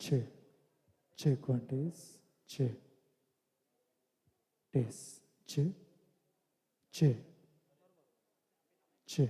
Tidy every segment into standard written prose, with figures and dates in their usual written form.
Check. Check one taste. Check. Taste. Check. Check. Check.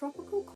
tropical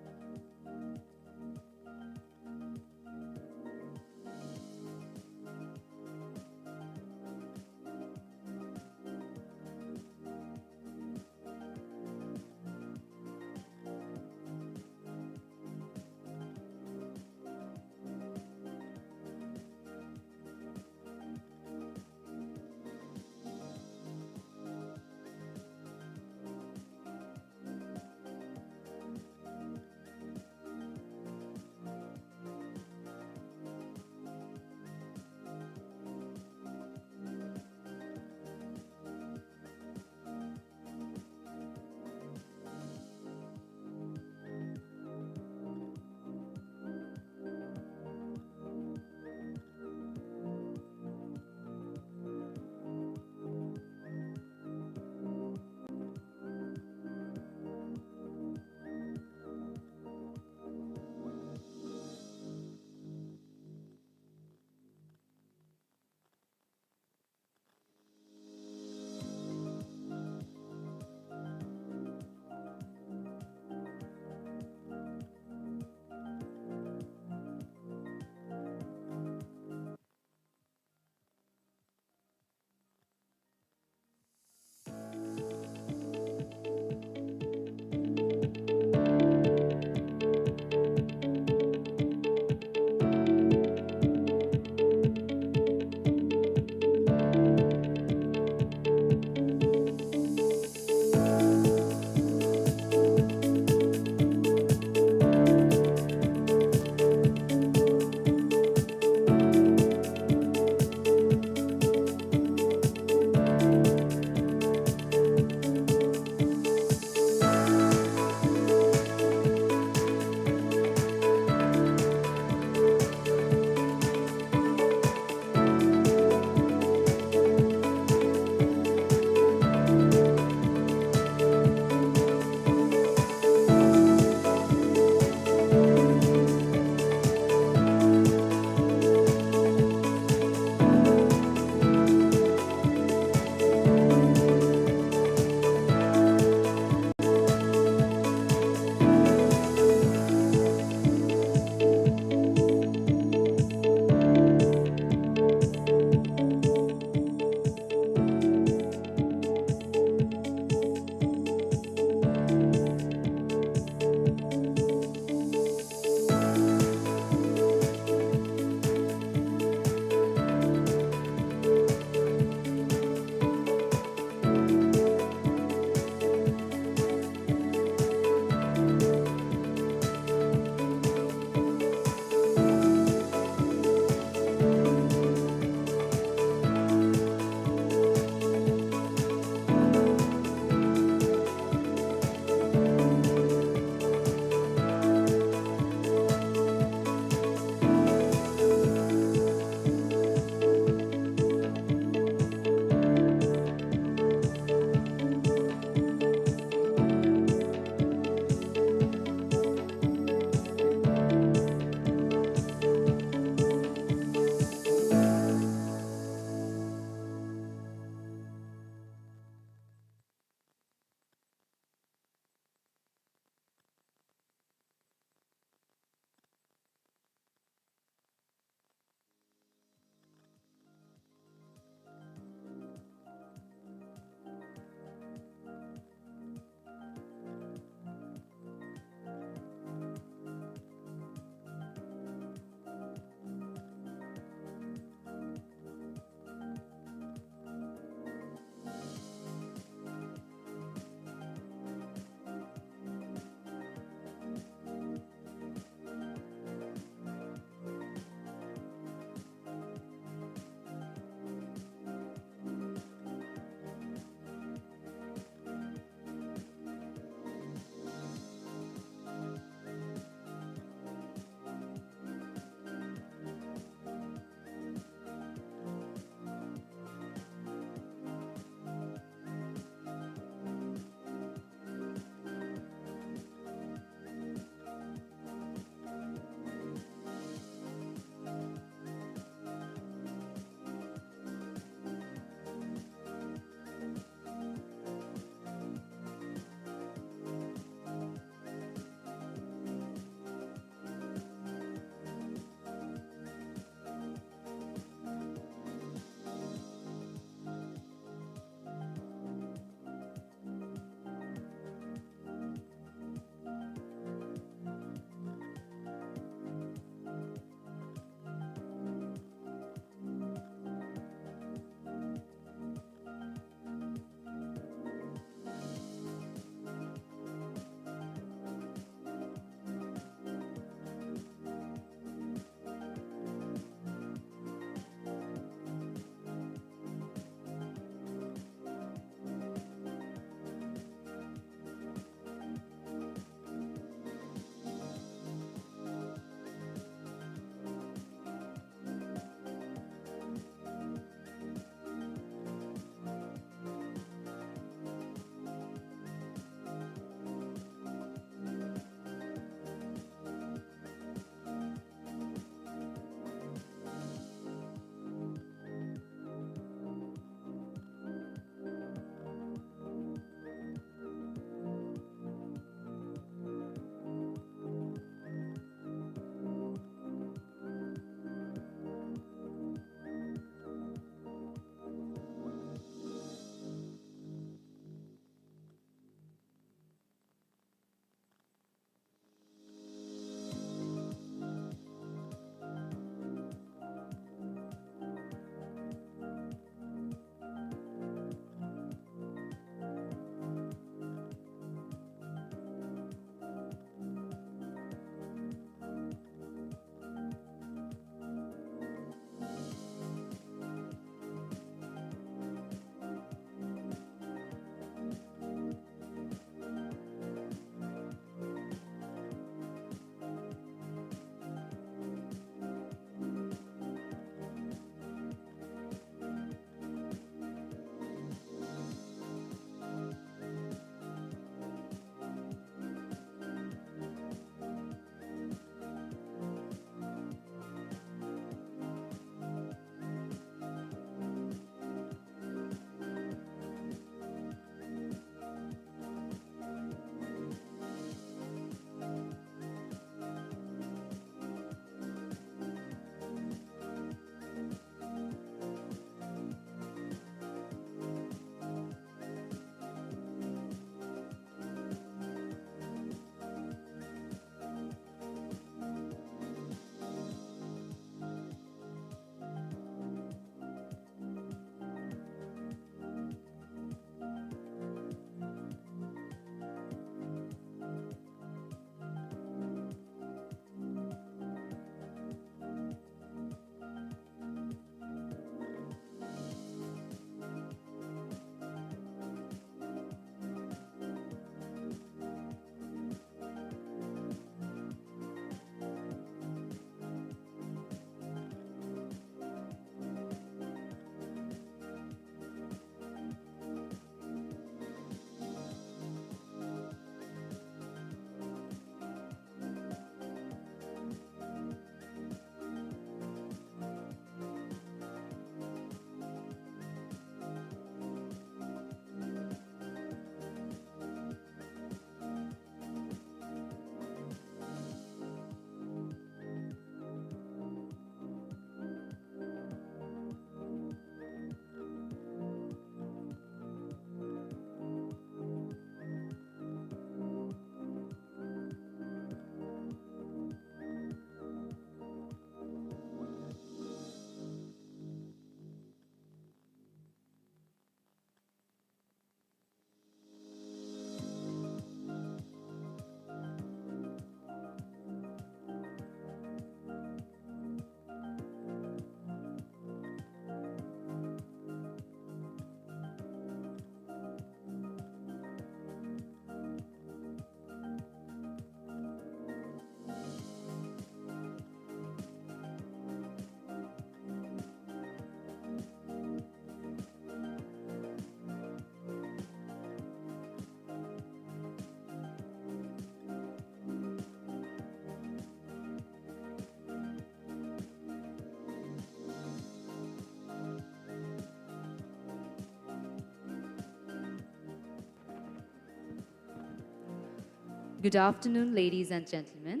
Good afternoon, ladies and gentlemen.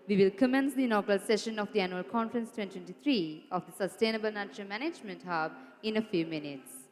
We will commence the inaugural session of the Annual Conference 2023 of the Sustainable Nature Management Hub in a few minutes.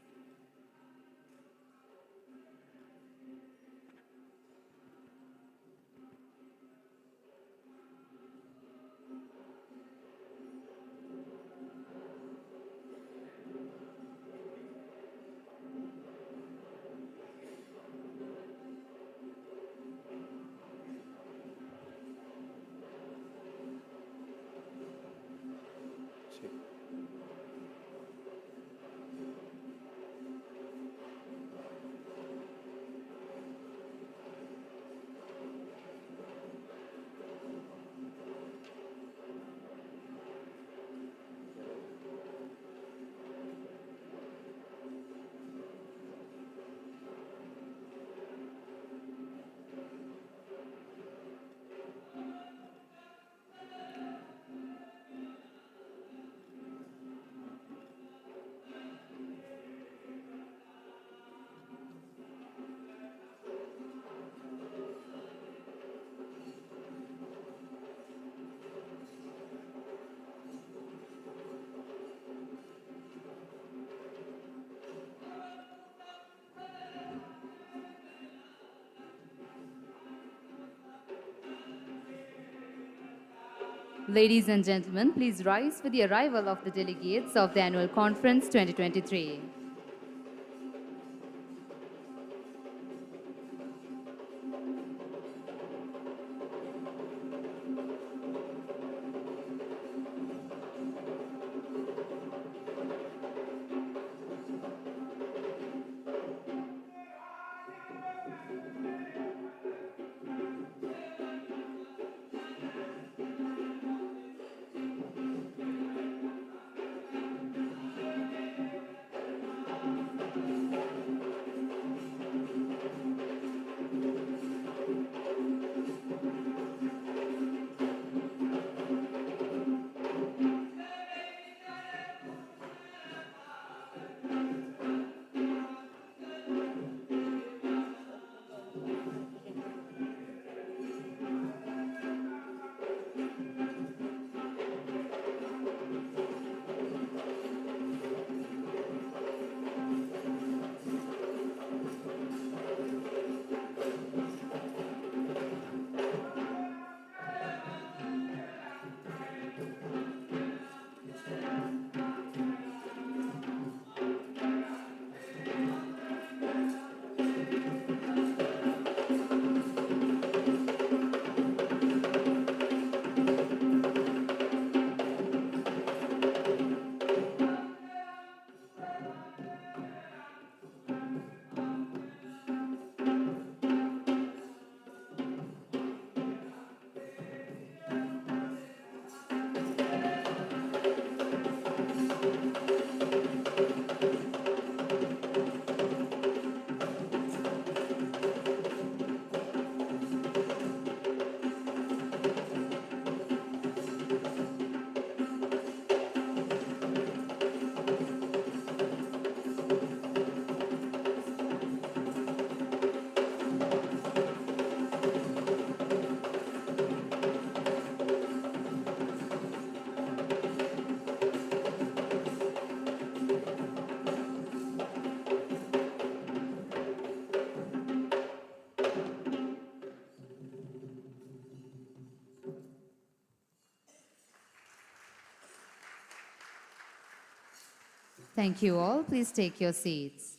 Ladies and gentlemen, please rise for the arrival of the delegates of the Annual Conference 2023. Thank you all. Please take your seats.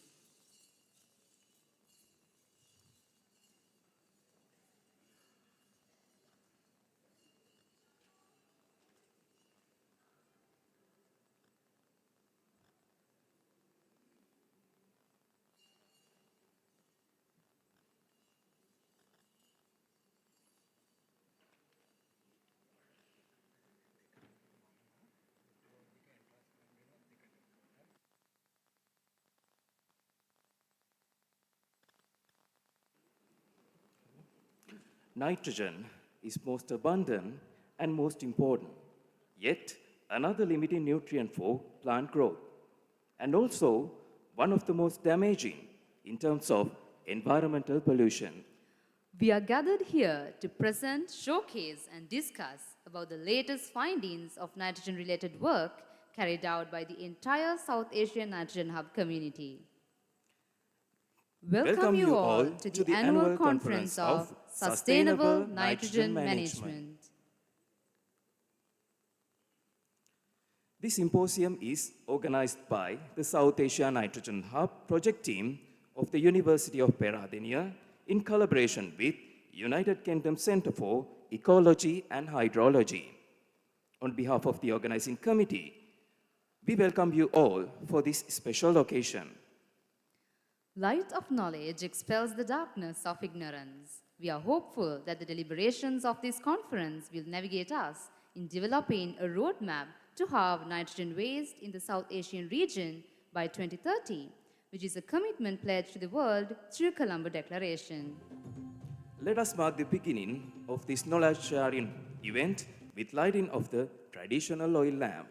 Nitrogen is most abundant and most important, yet another limiting nutrient for plant growth, and also one of the most damaging in terms of environmental pollution. We are gathered here to present, showcase, and discuss about the latest findings of nitrogen-related work carried out by the entire South Asian Nitrogen Hub community. Welcome you all to the annual conference of Sustainable Nitrogen Management. This symposium is organized by the South Asia Nitrogen Hub project team of the University of Peradeniya in collaboration with United Kingdom Centre for Ecology and Hydrology. On behalf of the organizing committee, we welcome you all for this special occasion. Light of knowledge expels the darkness of ignorance. We are hopeful that the deliberations of this conference will navigate us in developing a roadmap to halve nitrogen waste in the South Asian region by 2030, which is a commitment pledged to the world through Colombo Declaration. Let us mark the beginning of this knowledge-sharing event with lighting of the traditional oil lamp.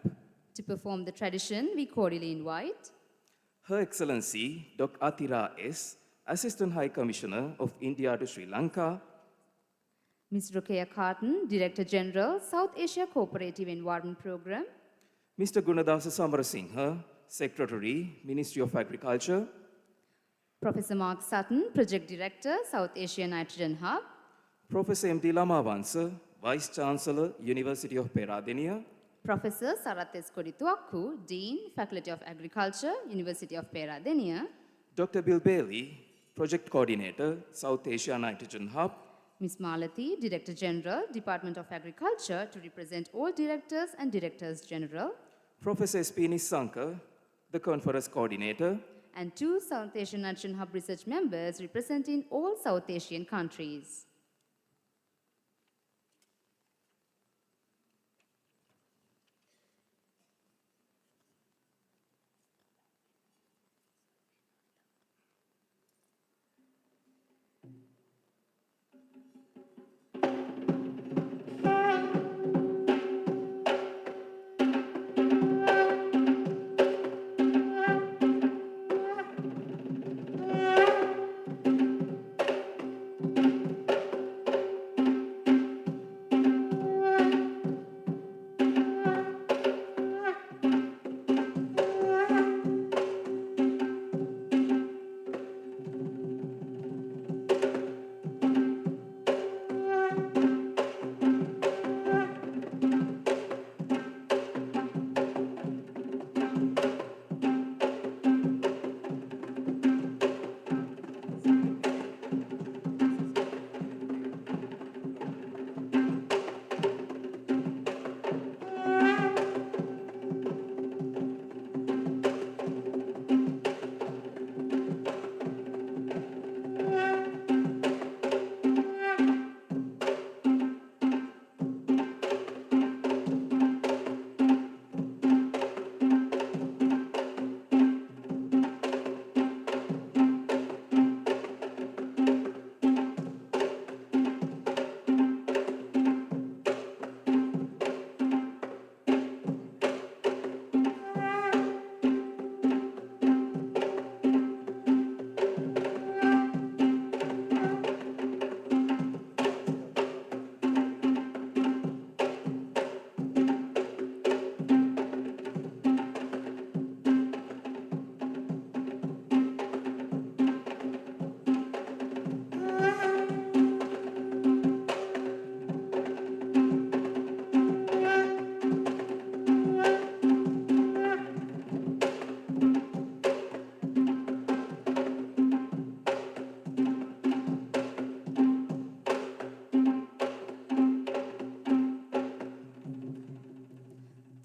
To perform the tradition, we cordially invite Her Excellency Dr. Atira S., Assistant High Commissioner of India to Sri Lanka, Ms. Rokeya Khatun, Director General, South Asia Cooperative Environment Program, Mr. Gunadasa Samarasinghe, Secretary, Ministry of Agriculture, Professor Mark Sutton, Project Director, South Asia Nitrogen Hub, Professor M.D. Lamavansa, Vice Chancellor, University of Peradeniya, Professor Sarath Kodituakku, Dean, Faculty of Agriculture, University of Peradeniya, Dr. Bill Bailey, Project Coordinator, South Asia Nitrogen Hub, Ms. Malati, Director General, Department of Agriculture, to represent all Directors and Directors General, Professor S.P. Nisankar, the Conference Coordinator, and 2 South Asian Nitrogen Hub research members representing all South Asian countries.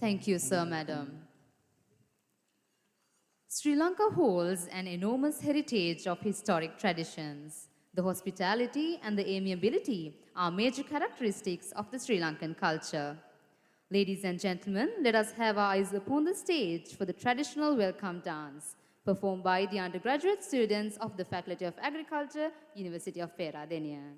Thank you, Sir, Madam. Sri Lanka holds an enormous heritage of historic traditions. The hospitality and the amiability are major characteristics of the Sri Lankan culture. Ladies and gentlemen, let us have our eyes upon the stage for the traditional welcome dance, performed by the undergraduate students of the Faculty of Agriculture, University of Peradeniya.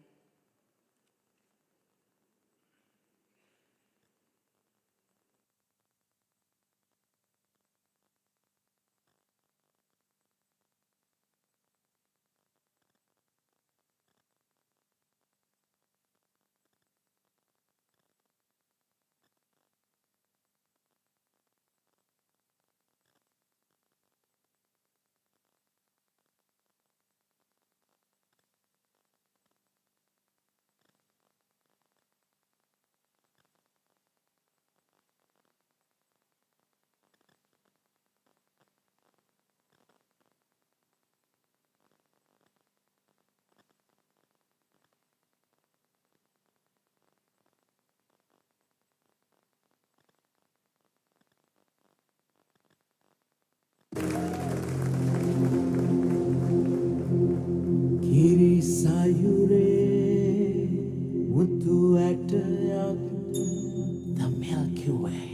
වැටයක් The Milky Way.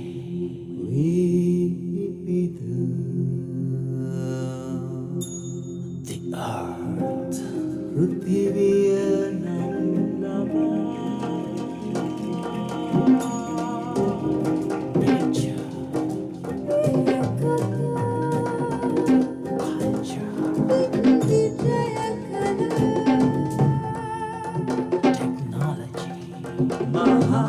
විහිපිද The Earth. පෘථිවිය නම් ලබා Nature. Culture. Technology. Power.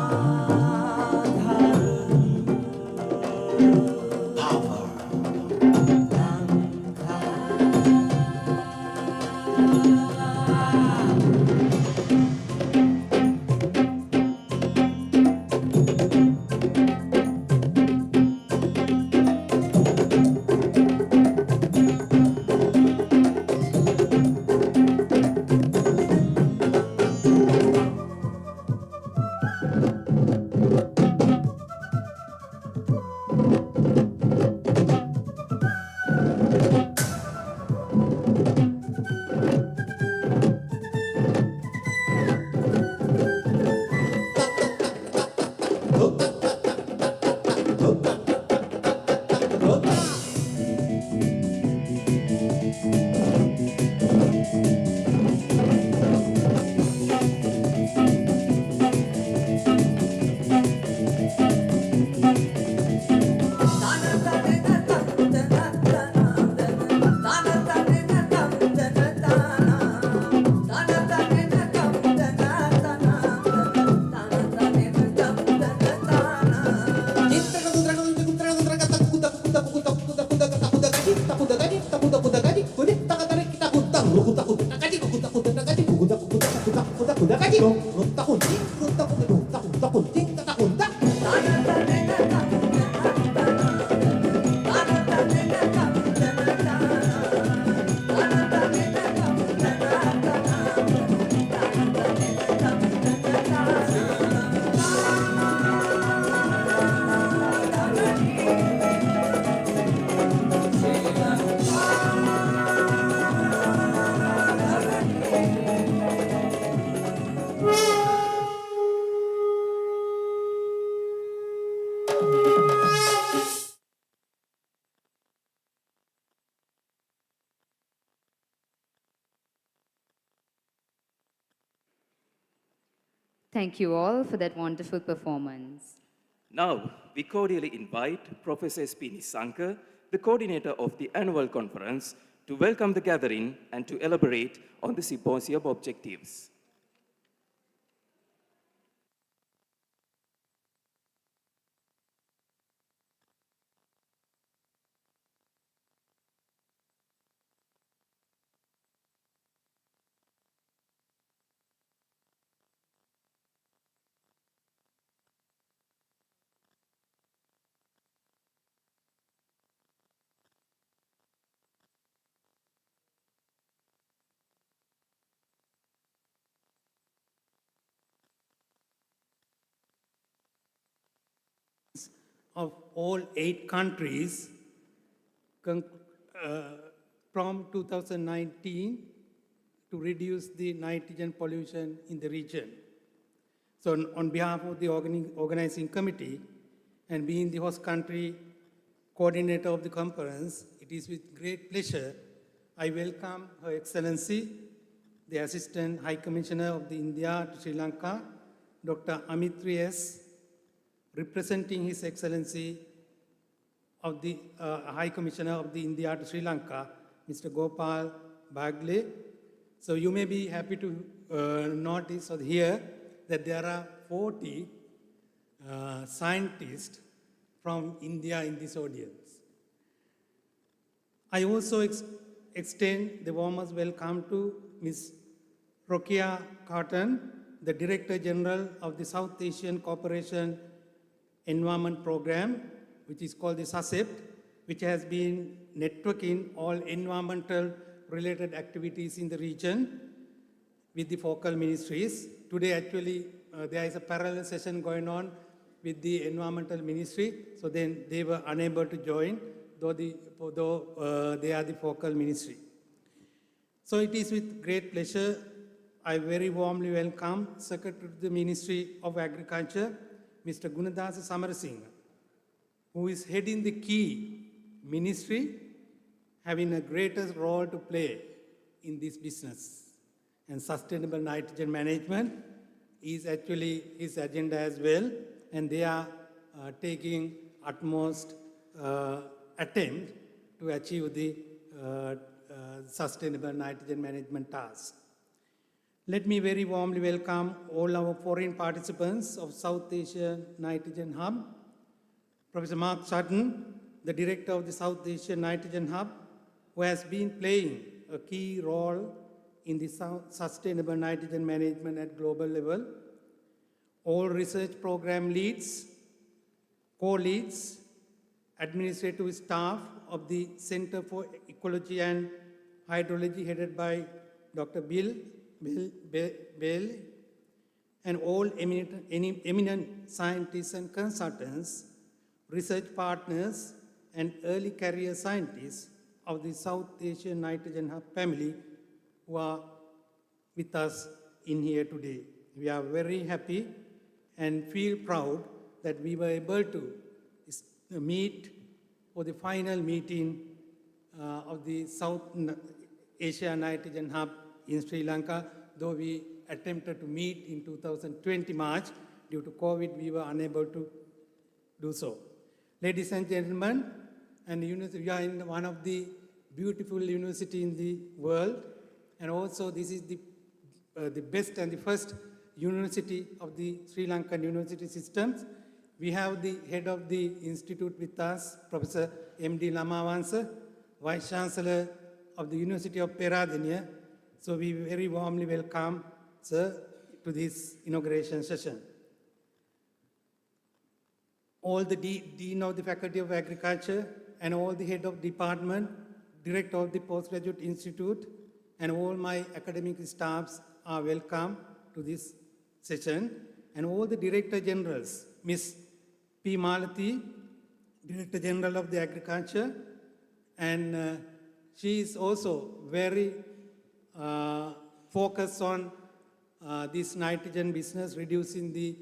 Thank you all for that wonderful performance. Now, we cordially invite Professor S.P. Nisanka, the coordinator of the annual conference, to welcome the gathering and to elaborate on the symposium objectives. of all 8 countries from 2019 to reduce the nitrogen pollution in the region. So on behalf of the organizing committee and being the host country coordinator of the conference, it is with great pleasure I welcome Her Excellency, the Assistant High Commissioner of the India to Sri Lanka, Dr. Amitri S., representing His Excellency of the High Commissioner of the India to Sri Lanka, Mr. Gopal Bagle. So you may be happy to notice or hear that there are 40 scientists from India in this audience. I also extend the warmest welcome to Ms. Rokia Carton, the Director General of the South Asian Cooperation Environment Program, which is called the SASEP, which has been networking all environmental related activities in the region with the focal ministries. Today, actually, there is a parallel session going on with the environmental ministry, so then they were unable to join, though they are the focal ministry. So it is with great pleasure I very warmly welcome Secretary to the Ministry of Agriculture, Mr. Gunadasa Samarasinghe, who is heading the key ministry, having a greatest role to play in this business. And sustainable nitrogen management is actually his agenda as well, and they are taking utmost attempt to achieve the sustainable nitrogen management task. Let me very warmly welcome all our foreign participants of South Asia Nitrogen Hub, Professor Mark Sutton, the director of the South Asian Nitrogen Hub, who has been playing a key role in the sustainable nitrogen management at global level, all research program leads, co-leads, administrative staff of the Center for Ecology and Hydrology headed by Dr. Bill, and all eminent scientists and consultants, research partners, and early career scientists of the South Asian Nitrogen Hub family who are with us in here today. We are very happy and feel proud that we were able to meet for the final meeting of the South Asia Nitrogen Hub in Sri Lanka, though we attempted to meet in 2020 March. Due to COVID, we were unable to do so. Ladies and gentlemen, and we are in one of the beautiful university in the world, and also this is the best and the first university of the Sri Lankan university systems. We have the head of the institute with us, Professor M.D. Lamawansa, Vice Chancellor of the University of Peradeniya. So we very warmly welcome, sir, to this inauguration session. All the Dean of the Faculty of Agriculture and all the head of department, director of the Postgraduate Institute, and all my academic staffs are welcome to this session. And all the Director Generals, Ms. P. Malati, Director General of the Agriculture, and she is also very focused on this nitrogen business, reducing the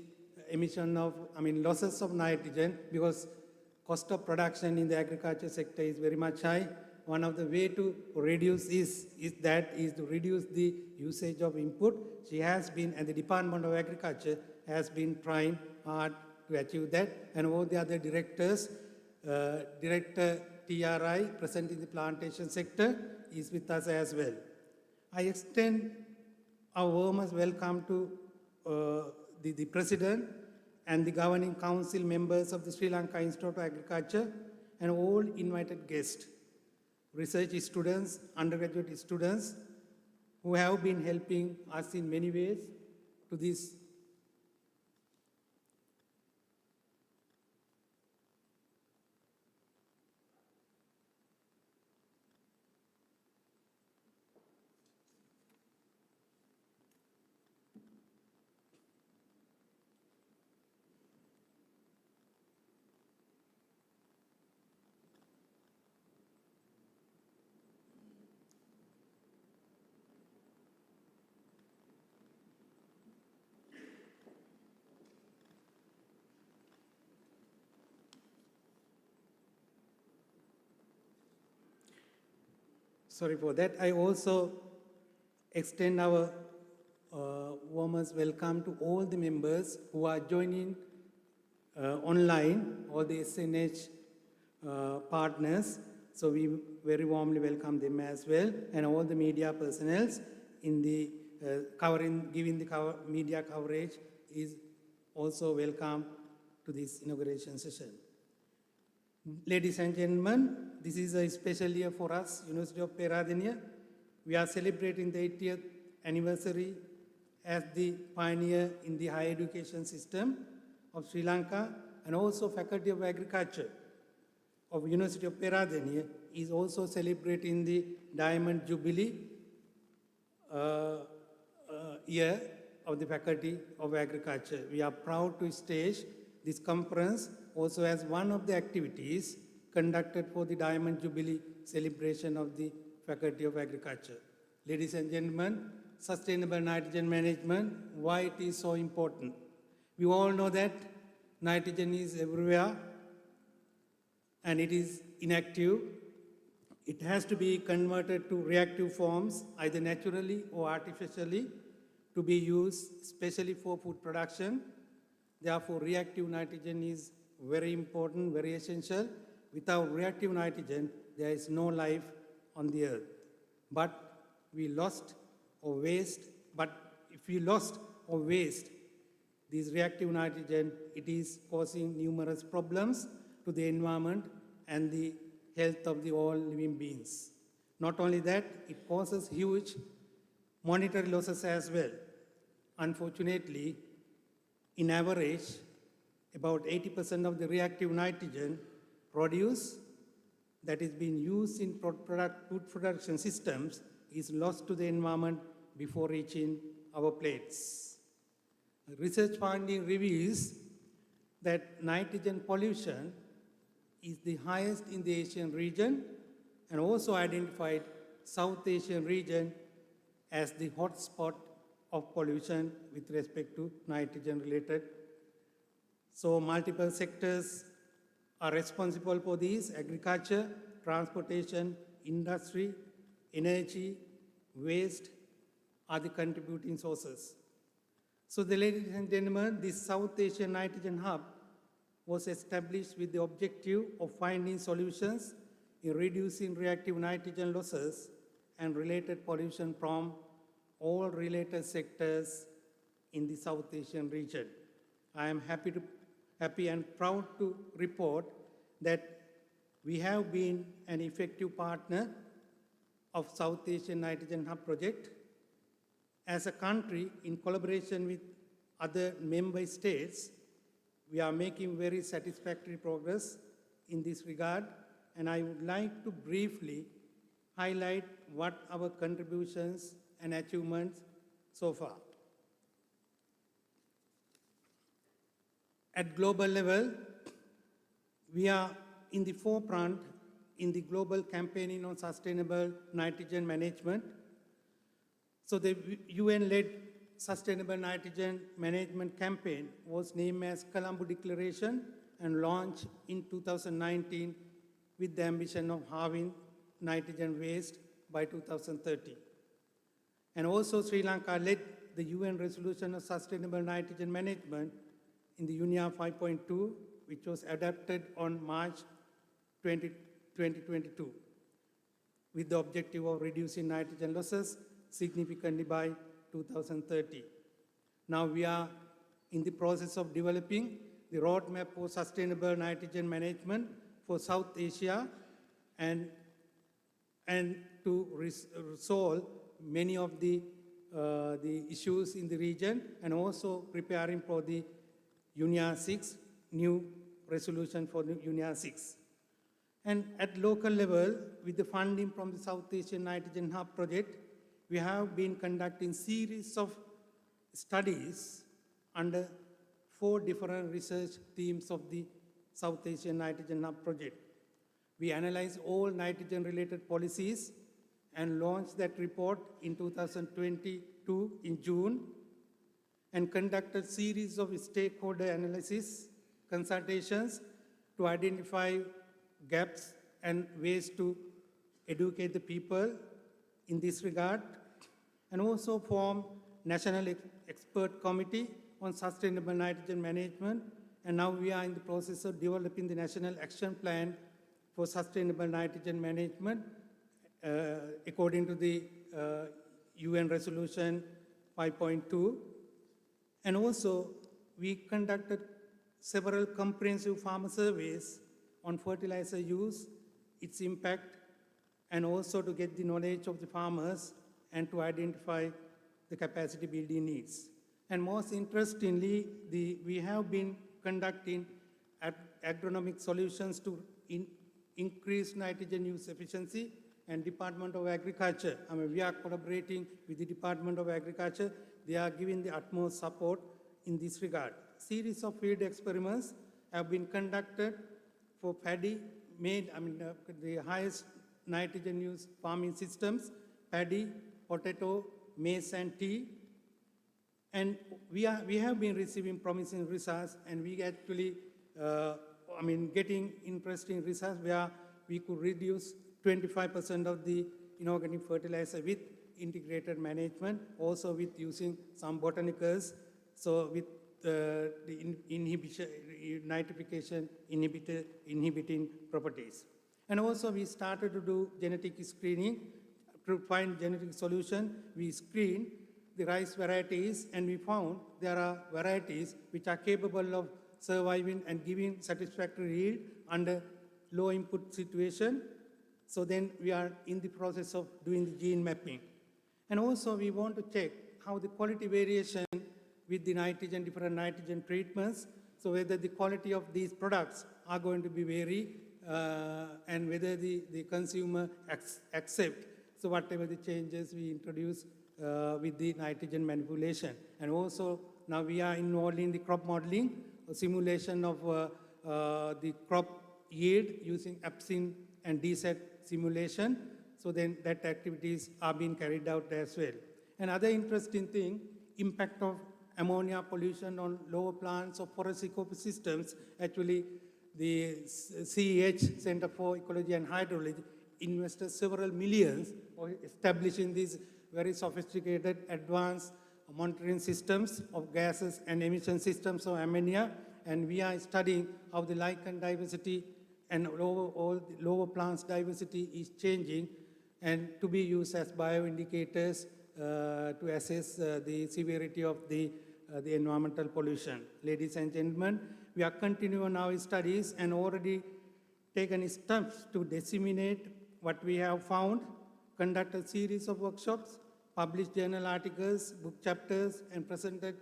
emission of, losses of nitrogen, because cost of production in the agriculture sector is very much high. One of the way to reduce is to reduce the usage of input. She has been, and the Department of Agriculture has been trying hard to achieve that, and all the other directors, Director TRI, present in the plantation sector, is with us as well. I extend our warmest welcome to the President and the Governing Council members of the Sri Lanka Institute of Agriculture and all invited guests, research students, undergraduate students, who have been helping us in many ways to this. Sorry for that. I also extend our warmest welcome to all the members who are joining online, all the SNH partners. So we very warmly welcome them as well, and all the media personnel in the giving the media coverage is also welcome to this inauguration session. Ladies and gentlemen, this is a special year for us, University of Peradeniya. We are celebrating the 80th anniversary as the pioneer in the higher education system of Sri Lanka, and also Faculty of Agriculture of University of Peradeniya is also celebrating the Diamond Jubilee year of the Faculty of Agriculture. We are proud to stage this conference also as one of the activities conducted for the Diamond Jubilee celebration of the Faculty of Agriculture. Ladies and gentlemen, sustainable nitrogen management, why it is so important. We all know that nitrogen is everywhere and it is inactive. It has to be converted to reactive forms, either naturally or artificially, to be used especially for food production. Therefore, reactive nitrogen is very important, very essential. Without reactive nitrogen, there is no life on the earth. But we lost or waste, but if we lost or waste this reactive nitrogen, it is causing numerous problems to the environment and the health of the all living beings. Not only that, it causes huge monetary losses as well. Unfortunately, in average, about 80% of the reactive nitrogen produced that is being used in food production systems is lost to the environment before reaching our plates. Research finding reveals that nitrogen pollution is the highest in the Asian region and also identified South Asian region as the hotspot of pollution with respect to nitrogen related. So multiple sectors are responsible for these: agriculture, transportation, industry, energy, waste are the contributing sources. So ladies and gentlemen, this South Asian Nitrogen Hub was established with the objective of finding solutions in reducing reactive nitrogen losses and related pollution from all related sectors in the South Asian region. I am happy and proud to report that we have been an effective partner of South Asian Nitrogen Hub project. As a country, in collaboration with other member states, we are making very satisfactory progress in this regard, and I would like to briefly highlight what our contributions and achievements so far. At global level, we are in the forefront in the global campaigning on sustainable nitrogen management. So the UN-led Sustainable Nitrogen Management Campaign was named as Colombo Declaration and launched in 2019 with the ambition of halving nitrogen waste by 2030. And also Sri Lanka led the UN Resolution of Sustainable Nitrogen Management in the UNIA 5.2, which was adopted on March 2022, with the objective of reducing nitrogen losses significantly by 2030. Now we are in the process of developing the roadmap for sustainable nitrogen management for South Asia and to resolve many of the issues in the region, and also preparing for the UNIA 6, new resolution for the UNIA 6. And at local level, with the funding from the South Asian Nitrogen Hub project, we have been conducting series of studies under 4 different research themes of the South Asian Nitrogen Hub project. We analyzed all nitrogen-related policies and launched that report in 2022 in June, and conducted series of stakeholder analysis consultations to identify gaps and ways to educate the people in this regard, and also form National Expert Committee on Sustainable Nitrogen Management. And now we are in the process of developing the National Action Plan for Sustainable Nitrogen Management according to the UN Resolution 5.2. And also, we conducted several comprehensive farmer surveys on fertilizer use, its impact, and also to get the knowledge of the farmers and to identify the capacity building needs. And most interestingly, we have been conducting agronomic solutions to increase nitrogen use efficiency, and Department of Agriculture. We are collaborating with the Department of Agriculture. They are giving the utmost support in this regard. Series of field experiments have been conducted for paddy made, the highest nitrogen use farming systems, paddy, potato, maize and tea. And we have been receiving promising results, and we actually, getting interesting results where we could reduce 25% of the inorganic fertilizer with integrated management, also with using some botanicals, so with the inhibition, nitrification inhibiting properties. And also we started to do genetic screening. To find genetic solution, we screened the rice varieties, and we found there are varieties which are capable of surviving and giving satisfactory yield under low input situation. So then we are in the process of doing the gene mapping. And also we want to check how the quality variation with the nitrogen, different nitrogen treatments, so whether the quality of these products are going to be vary, and whether the consumer accept, so whatever the changes we introduce with the nitrogen manipulation. And also now we are involved in the crop modeling, a simulation of the crop yield using APSIN and DSET simulation. So then that activities are being carried out as well. Another interesting thing, impact of ammonia pollution on lower plants of forest ecosystems. Actually, the CEH, Center for Ecology and Hydrology, invested several millions for establishing these very sophisticated advanced monitoring systems of gases and emission systems of ammonia. And we are studying how the lichen diversity and lower plants diversity is changing, and to be used as bioindicators to assess the severity of the environmental pollution. Ladies and gentlemen, we are continuing our studies and already taken steps to disseminate what we have found, conduct a series of workshops, published journal articles, book chapters, and presented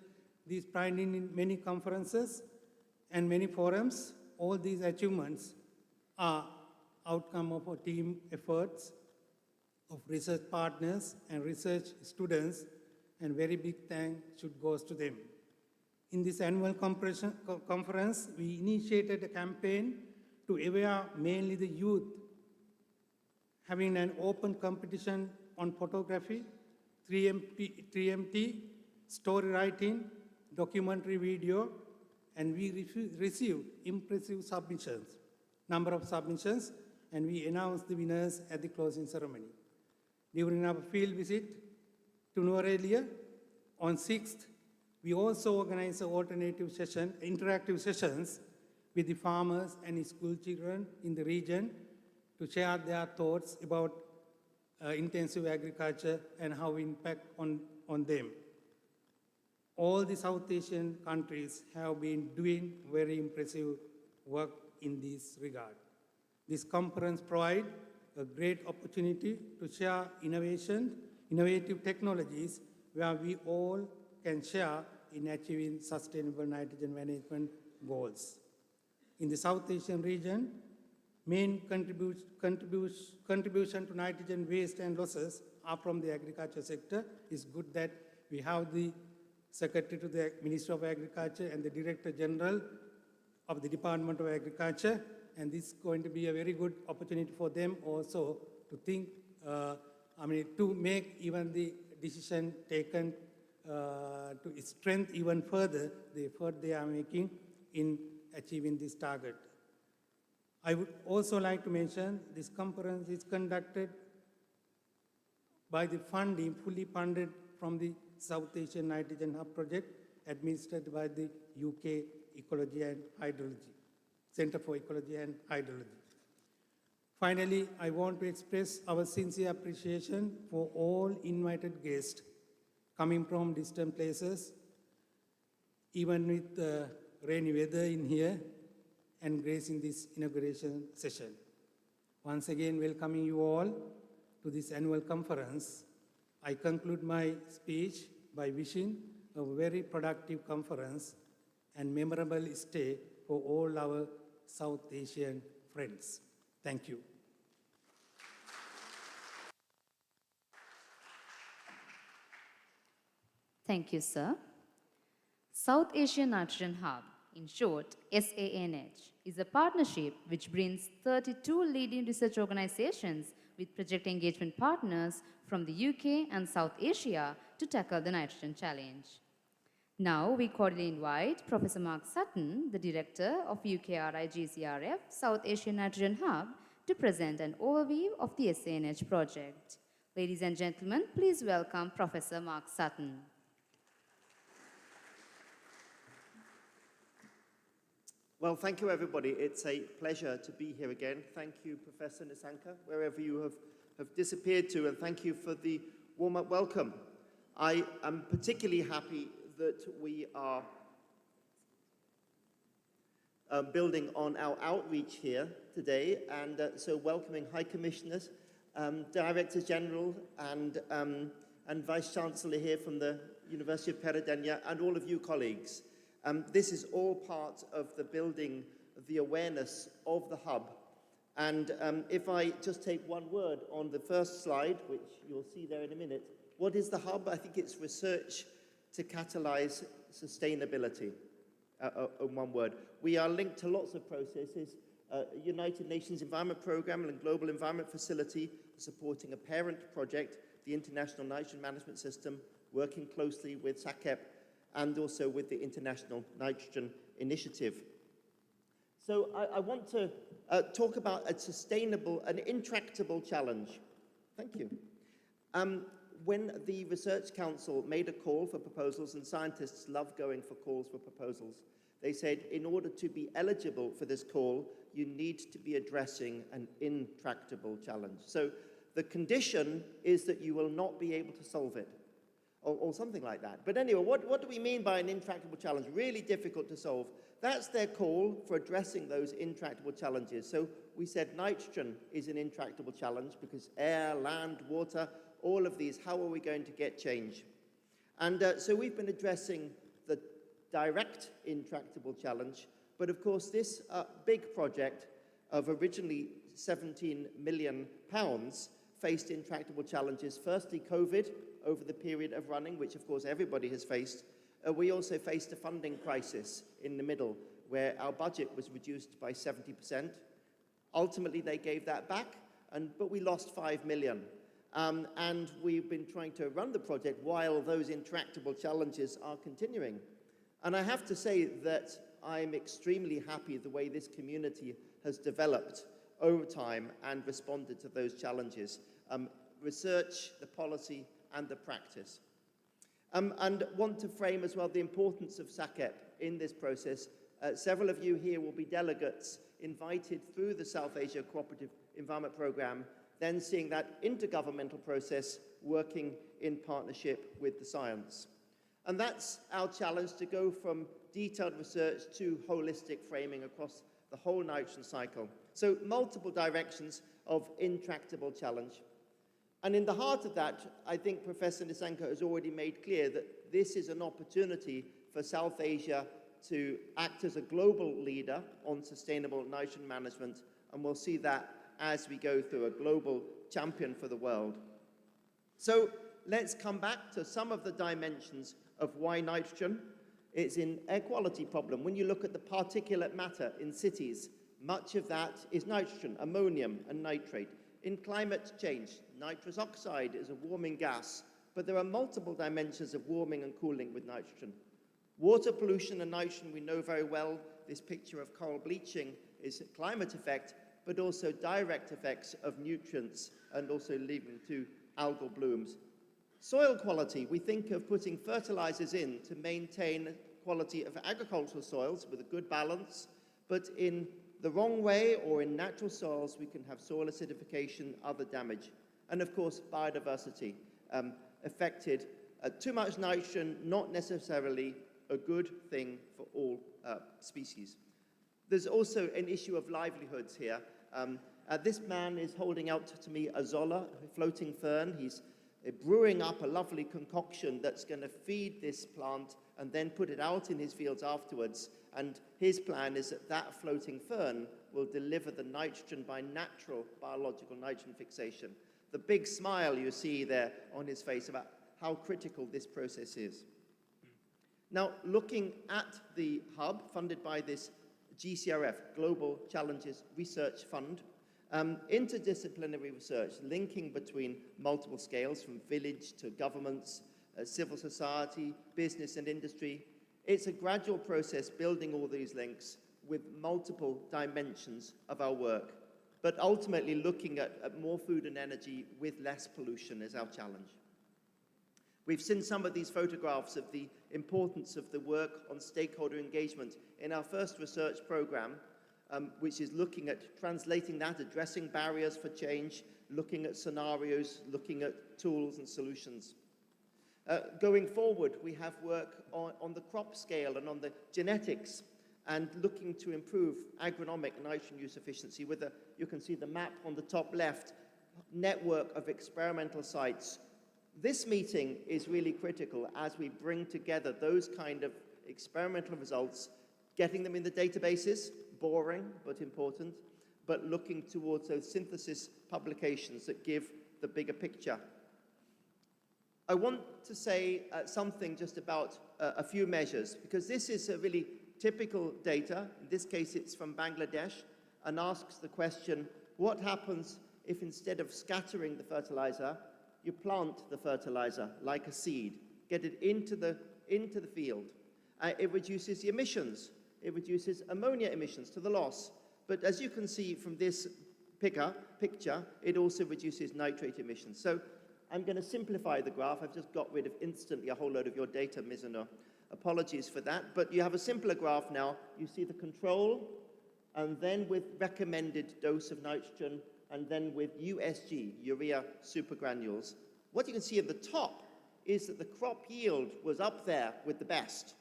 these findings in many conferences and many forums. All these achievements are outcome of our team efforts of research partners and research students, and very big thanks should go to them. In this annual conference, we initiated a campaign to aware mainly the youth, having an open competition on photography, 3MT, story writing, documentary video, and we received impressive submissions, number of submissions, and we announced the winners at the closing ceremony. During our field visit to Norelia on 6th, we also organized an interactive sessions with the farmers and school children in the region to share their thoughts about intensive agriculture and how impact on them. All the South Asian countries have been doing very impressive work in this regard. This conference provides a great opportunity to share innovative technologies where we all can share in achieving sustainable nitrogen management goals. In the South Asian region, main contribution to nitrogen waste and losses are from the agriculture sector. It's good that we have the Secretary to the Ministry of Agriculture and the Director General of the Department of Agriculture, and this is going to be a very good opportunity for them also to think, to make even the decision taken to strengthen even further the effort they are making in achieving this target. I would also like to mention this conference is conducted by the funding, fully funded from the South Asian Nitrogen Hub project, administered by the UK Ecology and Hydrology, Center for Ecology and Hydrology. Finally, I want to express our sincere appreciation for all invited guests coming from distant places, even with rainy weather in here, and gracing this inauguration session. Once again, welcoming you all to this annual conference. I conclude my speech by wishing a very productive conference and memorable stay for all our South Asian friends. Thank you. Thank you, sir. South Asian Nitrogen Hub, in short, SANH, is a partnership which brings 32 leading research organizations with project engagement partners from from the UK and South Asia to tackle the nitrogen challenge. Now, we cordially invite Professor Mark Sutton, the Director of UKRI GCRF South Asian Nitrogen Hub, to present an overview of the SANH project. Ladies and gentlemen, please welcome Professor Mark Sutton. Well, thank you, everybody. It's a pleasure to be here again. Thank you, Professor Nisanka, wherever you have disappeared to, and thank you for the warm-up welcome. I am particularly happy that we are building on our outreach here today, and so welcoming High Commissioners, Directors General, and Vice Chancellor here from the University of Peradeniya, and all of you colleagues. This is all part of the building of the awareness of the hub. And if I just take one word on the first slide, which you'll see there in a minute, what is the hub? I think it's research to catalyze sustainability, in one word. We are linked to lots of processes. United Nations Environment Programme and Global Environment Facility supporting a parent project, the International Nitrogen Management System, working closely with SACEP and also with the International Nitrogen Initiative. So I want to talk about a sustainable, an intractable challenge. Thank you. When the Research Council made a call for proposals, and scientists love going for calls for proposals, they said in order to be eligible for this call, you need to be addressing an intractable challenge. So the condition is that you will not be able to solve it, or something like that. But anyway, what do we mean by an intractable challenge? Really difficult to solve. That's their call for addressing those intractable challenges. So we said nitrogen is an intractable challenge because air, land, water, all of these, how are we going to get change? And so we've been addressing the direct intractable challenge, but of course this big project of originally £17 million faced intractable challenges. Firstly, COVID over the period of running, which of course everybody has faced. We also faced a funding crisis in the middle where our budget was reduced by 70%. Ultimately, they gave that back, but we lost 5 million. And we've been trying to run the project while those intractable challenges are continuing. And I have to say that I'm extremely happy the way this community has developed over time and responded to those challenges. Research, the policy, and the practice. And want to frame as well the importance of SACEP in this process. Several of you here will be delegates invited through the South Asia Cooperative Environment Programme, then seeing that intergovernmental process working in partnership with the science. And that's our challenge, to go from detailed research to holistic framing across the whole nitrogen cycle. So multiple directions of intractable challenge. And in the heart of that, I think Professor Nisanka has already made clear that this is an opportunity for South Asia to act as a global leader on sustainable nitrogen management, and we'll see that as we go through a global champion for the world. So let's come back to some of the dimensions of why nitrogen. It's an air quality problem. When you look at the particulate matter in cities, much of that is nitrogen, ammonium, and nitrate. In climate change, nitrous oxide is a warming gas, but there are multiple dimensions of warming and cooling with nitrogen. Water pollution and nitrogen, we know very well. This picture of coral bleaching is a climate effect, but also direct effects of nutrients and also leading to algal blooms. Soil quality, we think of putting fertilizers in to maintain quality of agricultural soils with a good balance, but in the wrong way or in natural soils, we can have soil acidification, other damage. And of course, biodiversity affected. Too much nitrogen, not necessarily a good thing for all species. There's also an issue of livelihoods here. This man is holding out to me a zola, a floating fern. He's brewing up a lovely concoction that's going to feed this plant and then put it out in his fields afterwards. And his plan is that that floating fern will deliver the nitrogen by natural biological nitrogen fixation. The big smile you see there on his face about how critical this process is. Now, looking at the hub funded by this GCRF, Global Challenges Research Fund, Interdisciplinary research, linking between multiple scales from village to governments, civil society, business and industry. It's a gradual process building all these links with multiple dimensions of our work, but ultimately looking at more food and energy with less pollution is our challenge. We've seen some of these photographs of the importance of the work on stakeholder engagement in our first research program, which is looking at translating that, addressing barriers for change, looking at scenarios, looking at tools and solutions. Going forward, we have work on the crop scale and on the genetics and looking to improve agronomic nitrogen use efficiency with you can see the map on the top left, network of experimental sites. This meeting is really critical as we bring together those kind of experimental results, getting them in the databases, boring but important, but looking towards those synthesis publications that give the bigger picture. I want to say something just about a few measures, because this is a really typical data. In this case, it's from Bangladesh, and asks the question, what happens if instead of scattering the fertilizer, you plant the fertilizer like a seed, get it into the field? It reduces the emissions. It reduces ammonia emissions to the loss. But as you can see from this picture, it also reduces nitrate emissions. So I'm going to simplify the graph. I've just got rid of instantly a whole load of your data, Mizuno. Apologies for that. But you have a simpler graph now. You see the control, and then with recommended dose of nitrogen, and then with USG, urea supergranules. What you can see at the top is that the crop yield was up there with the best,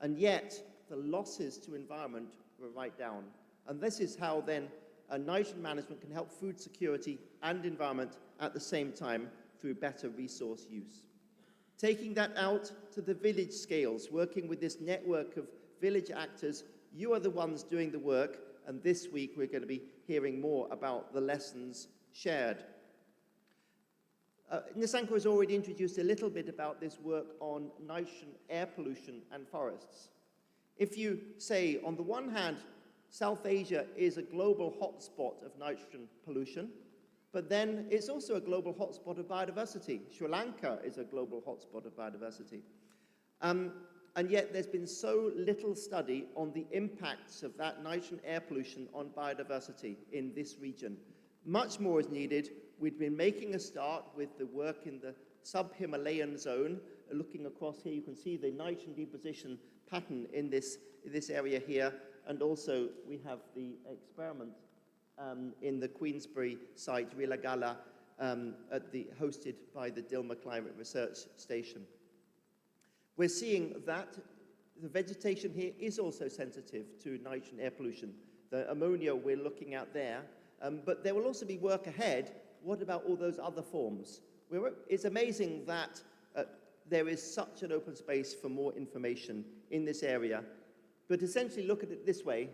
and yet the losses to environment were right down. And this is how then nitrogen management can help food security and environment at the same time through better resource use. Taking that out to the village scales, working with this network of village actors, you are the ones doing the work, and this week we're going to be hearing more about the lessons shared. Nisanko has already introduced a little bit about this work on nitrogen, air pollution, and forests. If you say, on the one hand, South Asia is a global hotspot of nitrogen pollution, but then it's also a global hotspot of biodiversity. Sri Lanka is a global hotspot of biodiversity. And yet there's been so little study on the impacts of that nitrogen air pollution on biodiversity in this region. Much more is needed. We've been making a start with the work in the sub-Himalayan zone. Looking across here, you can see the nitrogen deposition pattern in this area here. And also we have the experiment in the Queensbury site, Rilagala, hosted by the Dilma Climate Research Station. We're seeing that the vegetation here is also sensitive to nitrogen air pollution. The ammonia we're looking at there, but there will also be work ahead. What about all those other forms? It's amazing that there is such an open space for more information in this area. But essentially look at it this way.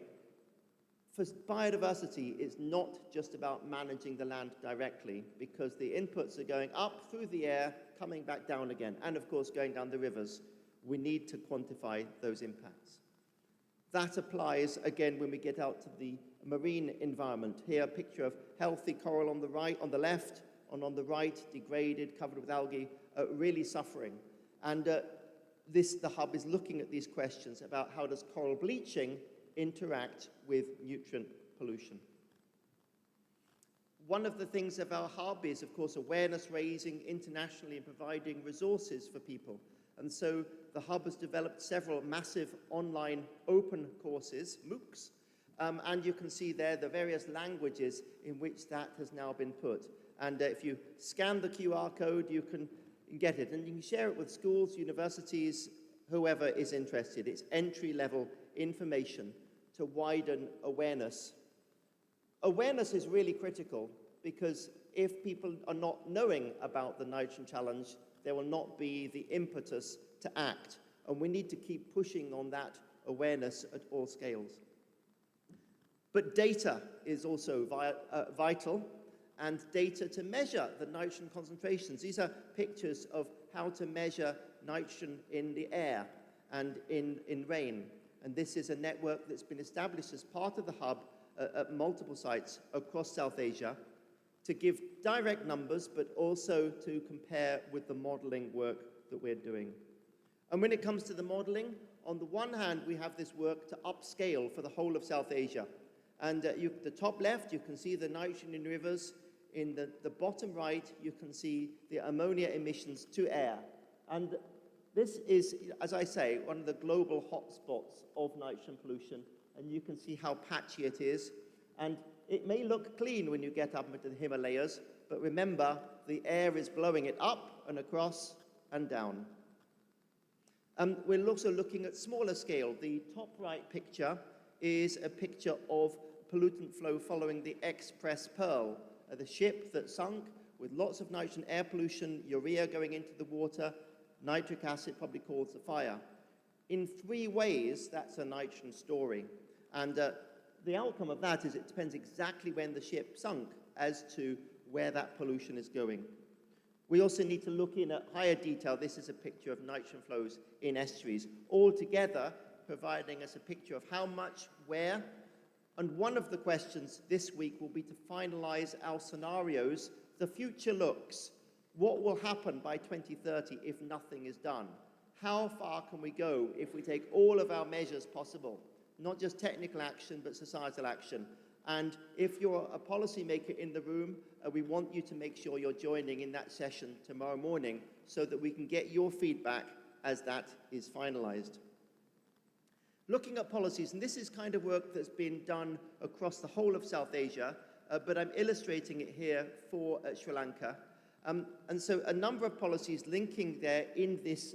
For biodiversity, it's not just about managing the land directly, because the inputs are going up through the air, coming back down again, and of course going down the rivers. We need to quantify those impacts. That applies again when we get out to the marine environment. Here, a picture of healthy coral on the right, on the left, and on the right, degraded, covered with algae, really suffering. And the hub is looking at these questions about how does coral bleaching interact with nutrient pollution. One of the things of our hub is, of course, awareness raising internationally and providing resources for people. And so the hub has developed several massive online open courses, MOOCs, and you can see there the various languages in which that has now been put. And if you scan the QR code, you can get it, and you can share it with schools, universities, whoever is interested. It's entry-level information to widen awareness. Awareness is really critical, because if people are not knowing about the nitrogen challenge, there will not be the impetus to act. And we need to keep pushing on that awareness at all scales. But data is also vital, and data to measure the nitrogen concentrations. These are pictures of how to measure nitrogen in the air and in rain. And this is a network that's been established as part of the hub at multiple sites across South Asia to give direct numbers, but also to compare with the modeling work that we're doing. And when it comes to the modeling, on the one hand, we have this work to upscale for the whole of South Asia. And the top left, you can see the nitrogen in rivers. In the bottom right, you can see the ammonia emissions to air. And this is, as I say, one of the global hotspots of nitrogen pollution. And you can see how patchy it is. And it may look clean when you get up into the Himalayas, but remember, the air is blowing it up and across and down. We're also looking at smaller scale. The top right picture is a picture of pollutant flow following the Express Pearl, the ship that sunk with lots of nitrogen air pollution, urea going into the water, nitric acid probably caused the fire. In 3 ways, that's a nitrogen story. And the outcome of that is it depends exactly when the ship sunk as to where that pollution is going. We also need to look in at higher detail. This is a picture of nitrogen flows in estuaries, all together providing us a picture of how much, where, and one of the questions this week will be to finalize our scenarios, the future looks. What will happen by 2030 if nothing is done? How far can we go if we take all of our measures possible? Not just technical action, but societal action. And if you're a policymaker in the room, we want you to make sure you're joining in that session tomorrow morning so that we can get your feedback as that is finalized. Looking at policies, and this is kind of work that's been done across the whole of South Asia, but I'm illustrating it here for Sri Lanka. And so a number of policies linking there in this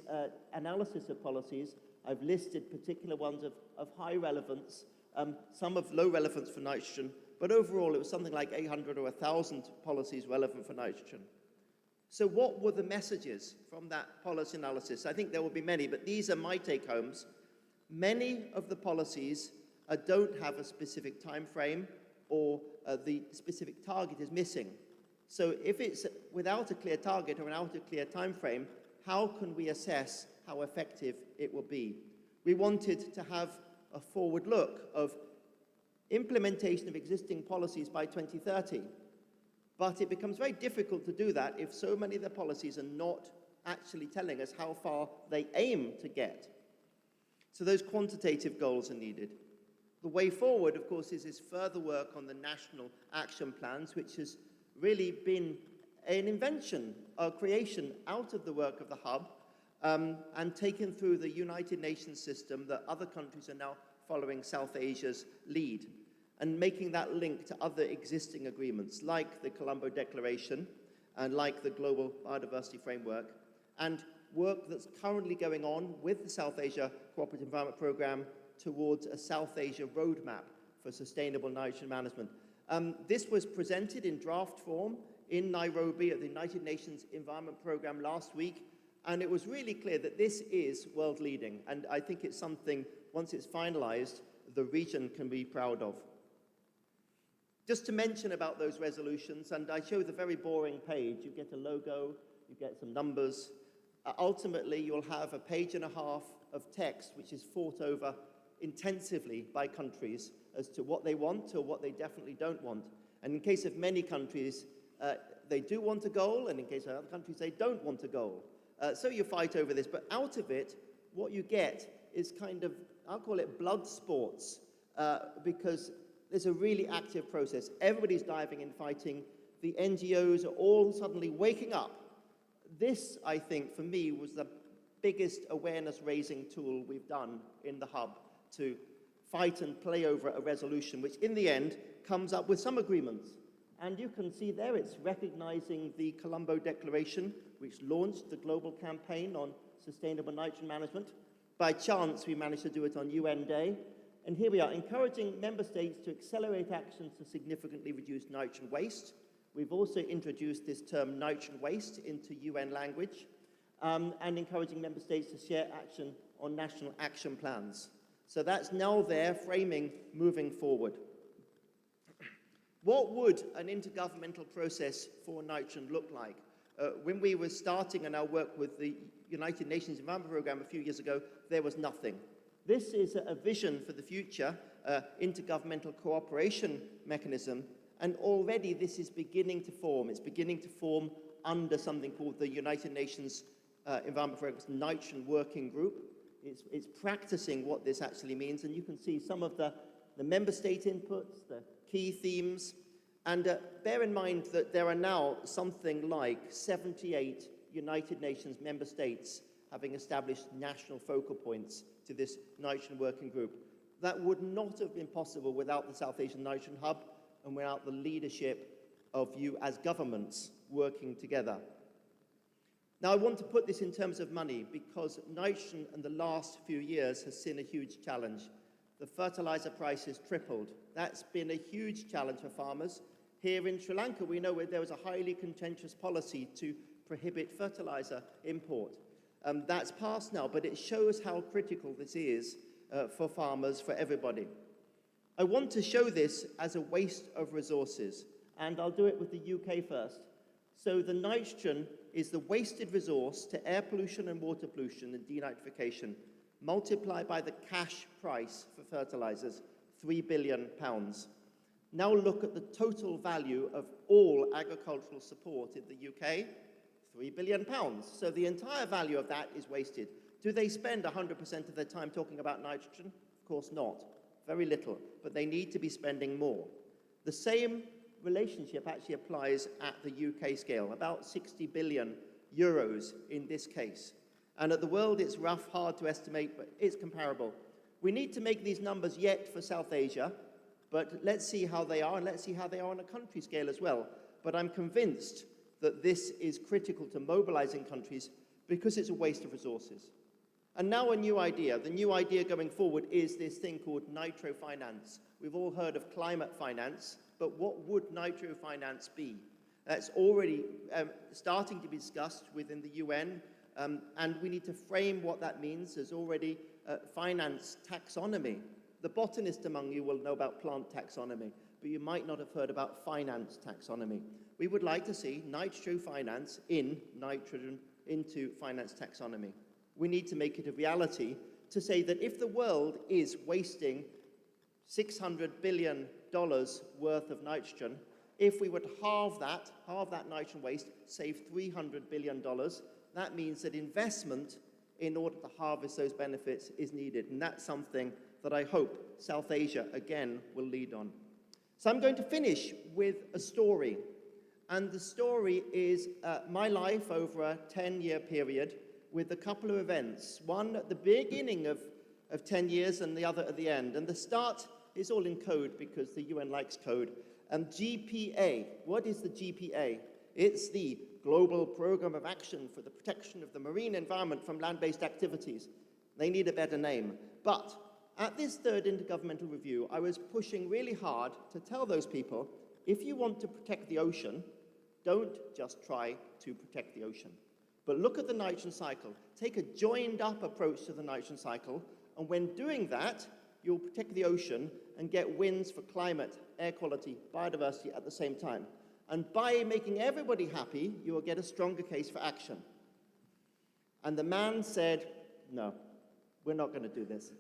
analysis of policies. I've listed particular ones of high relevance, some of low relevance for nitrogen, but overall it was something like 800 or 1,000 policies relevant for nitrogen. So what were the messages from that policy analysis? I think there will be many, but these are my take-homes. Many of the policies don't have a specific time frame or the specific target is missing. So if it's without a clear target or without a clear time frame, how can we assess how effective it will be? We wanted to have a forward look of implementation of existing policies by 2030. But it becomes very difficult to do that if so many of the policies are not actually telling us how far they aim to get. So those quantitative goals are needed. The way forward, of course, is this further work on the national action plans, which has really been an invention, a creation out of the work of the Hub, and taken through the United Nations system that other countries are now following South Asia's lead, and making that link to other existing agreements, like the Colombo Declaration, and like the Global Biodiversity Framework, and work that's currently going on with the South Asia Cooperative Environment Programme towards a South Asia roadmap for sustainable nitrogen management. This was presented in draft form in Nairobi at the United Nations Environment Programme last week, and it was really clear that this is world leading, and I think it's something, once it's finalized, the region can be proud of. Just to mention about those resolutions, and I show the very boring page. You get a logo, you get some numbers. Ultimately, you'll have a page and a half of text which is fought over intensively by countries as to what they want or what they definitely don't want. And in case of many countries, they do want a goal, and in case of other countries, they don't want a goal. So you fight over this, but out of it, what you get is kind of, I'll call it blood sports, because there's a really active process. Everybody's diving in, fighting. The NGOs are all suddenly waking up. This, I think, for me, was the biggest awareness-raising tool we've done in the Hub to fight and play over a resolution, which in the end comes up with some agreements. And you can see there it's recognizing the Colombo Declaration, which launched the global campaign on sustainable nitrogen management. By chance, we managed to do it on UN Day. And here we are, encouraging member states to accelerate actions to significantly reduce nitrogen waste. We've also introduced this term nitrogen waste into UN language, and encouraging member states to share action on national action plans. So that's now there, framing moving forward. What would an intergovernmental process for nitrogen look like? When we were starting in our work with the United Nations Environment Programme a few years ago, there was nothing. This is a vision for the future, intergovernmental cooperation mechanism, and already this is beginning to form. It's beginning to form under something called the United Nations Environment for Agriculture Nitrogen Working Group. It's practicing what this actually means, and you can see some of the member state inputs, the key themes, and bear in mind that there are now something like 78 United Nations member states having established national focal points to this nitrogen working group. That would not have been possible without the South Asian Nitrogen Hub and without the leadership of you as governments working together. Now, I want to put this in terms of money because nitrogen in the last few years has seen a huge challenge. The fertilizer prices tripled. That's been a huge challenge for farmers. Here in Sri Lanka, we know there was a highly contentious policy to prohibit fertilizer import. That's passed now, but it shows how critical this is for farmers, for everybody. I want to show this as a waste of resources, and I'll do it with the UK first. So the nitrogen is the wasted resource to air pollution and water pollution and denitrification, multiplied by the cash price for fertilizers, £3 billion. Now look at the total value of all agricultural support in the UK, £3 billion. So the entire value of that is wasted. Do they spend 100% of their time talking about nitrogen? Of course not. Very little, but they need to be spending more. The same relationship actually applies at the UK scale, about 60 billion euros in this case. And at the world, it's rough, hard to estimate, but it's comparable. We need to make these numbers yet for South Asia, but let's see how they are, and let's see how they are on a country scale as well. But I'm convinced that this is critical to mobilizing countries because it's a waste of resources. And now a new idea. The new idea going forward is this thing called nitro-finance. We've all heard of climate finance, but what would nitro-finance be? That's already starting to be discussed within the UN, and we need to frame what that means. There's already finance taxonomy. The botanist among you will know about plant taxonomy, but you might not have heard about finance taxonomy. We would like to see nitro-finance in nitrogen into finance taxonomy. We need to make it a reality to say that if the world is wasting $600 billion worth of nitrogen, if we would halve that nitrogen waste, save $300 billion, that means that investment in order to harvest those benefits is needed. And that's something that I hope South Asia, again, will lead on. So I'm going to finish with a story. And the story is my life over a 10-year period with a couple of events, one at the beginning of 10 years and the other at the end. And the start is all in code because the UN likes code. GPA, what is the GPA? It's the Global Program of Action for the Protection of the Marine Environment from Land-Based Activities. They need a better name. But at this third intergovernmental review, I was pushing really hard to tell those people, if you want to protect the ocean, don't just try to protect the ocean. But look at the nitrogen cycle. Take a joined-up approach to the nitrogen cycle, and when doing that, you'll protect the ocean and get wins for climate, air quality, biodiversity at the same time. And by making everybody happy, you will get a stronger case for action. And the man said, no, we're not going to do this.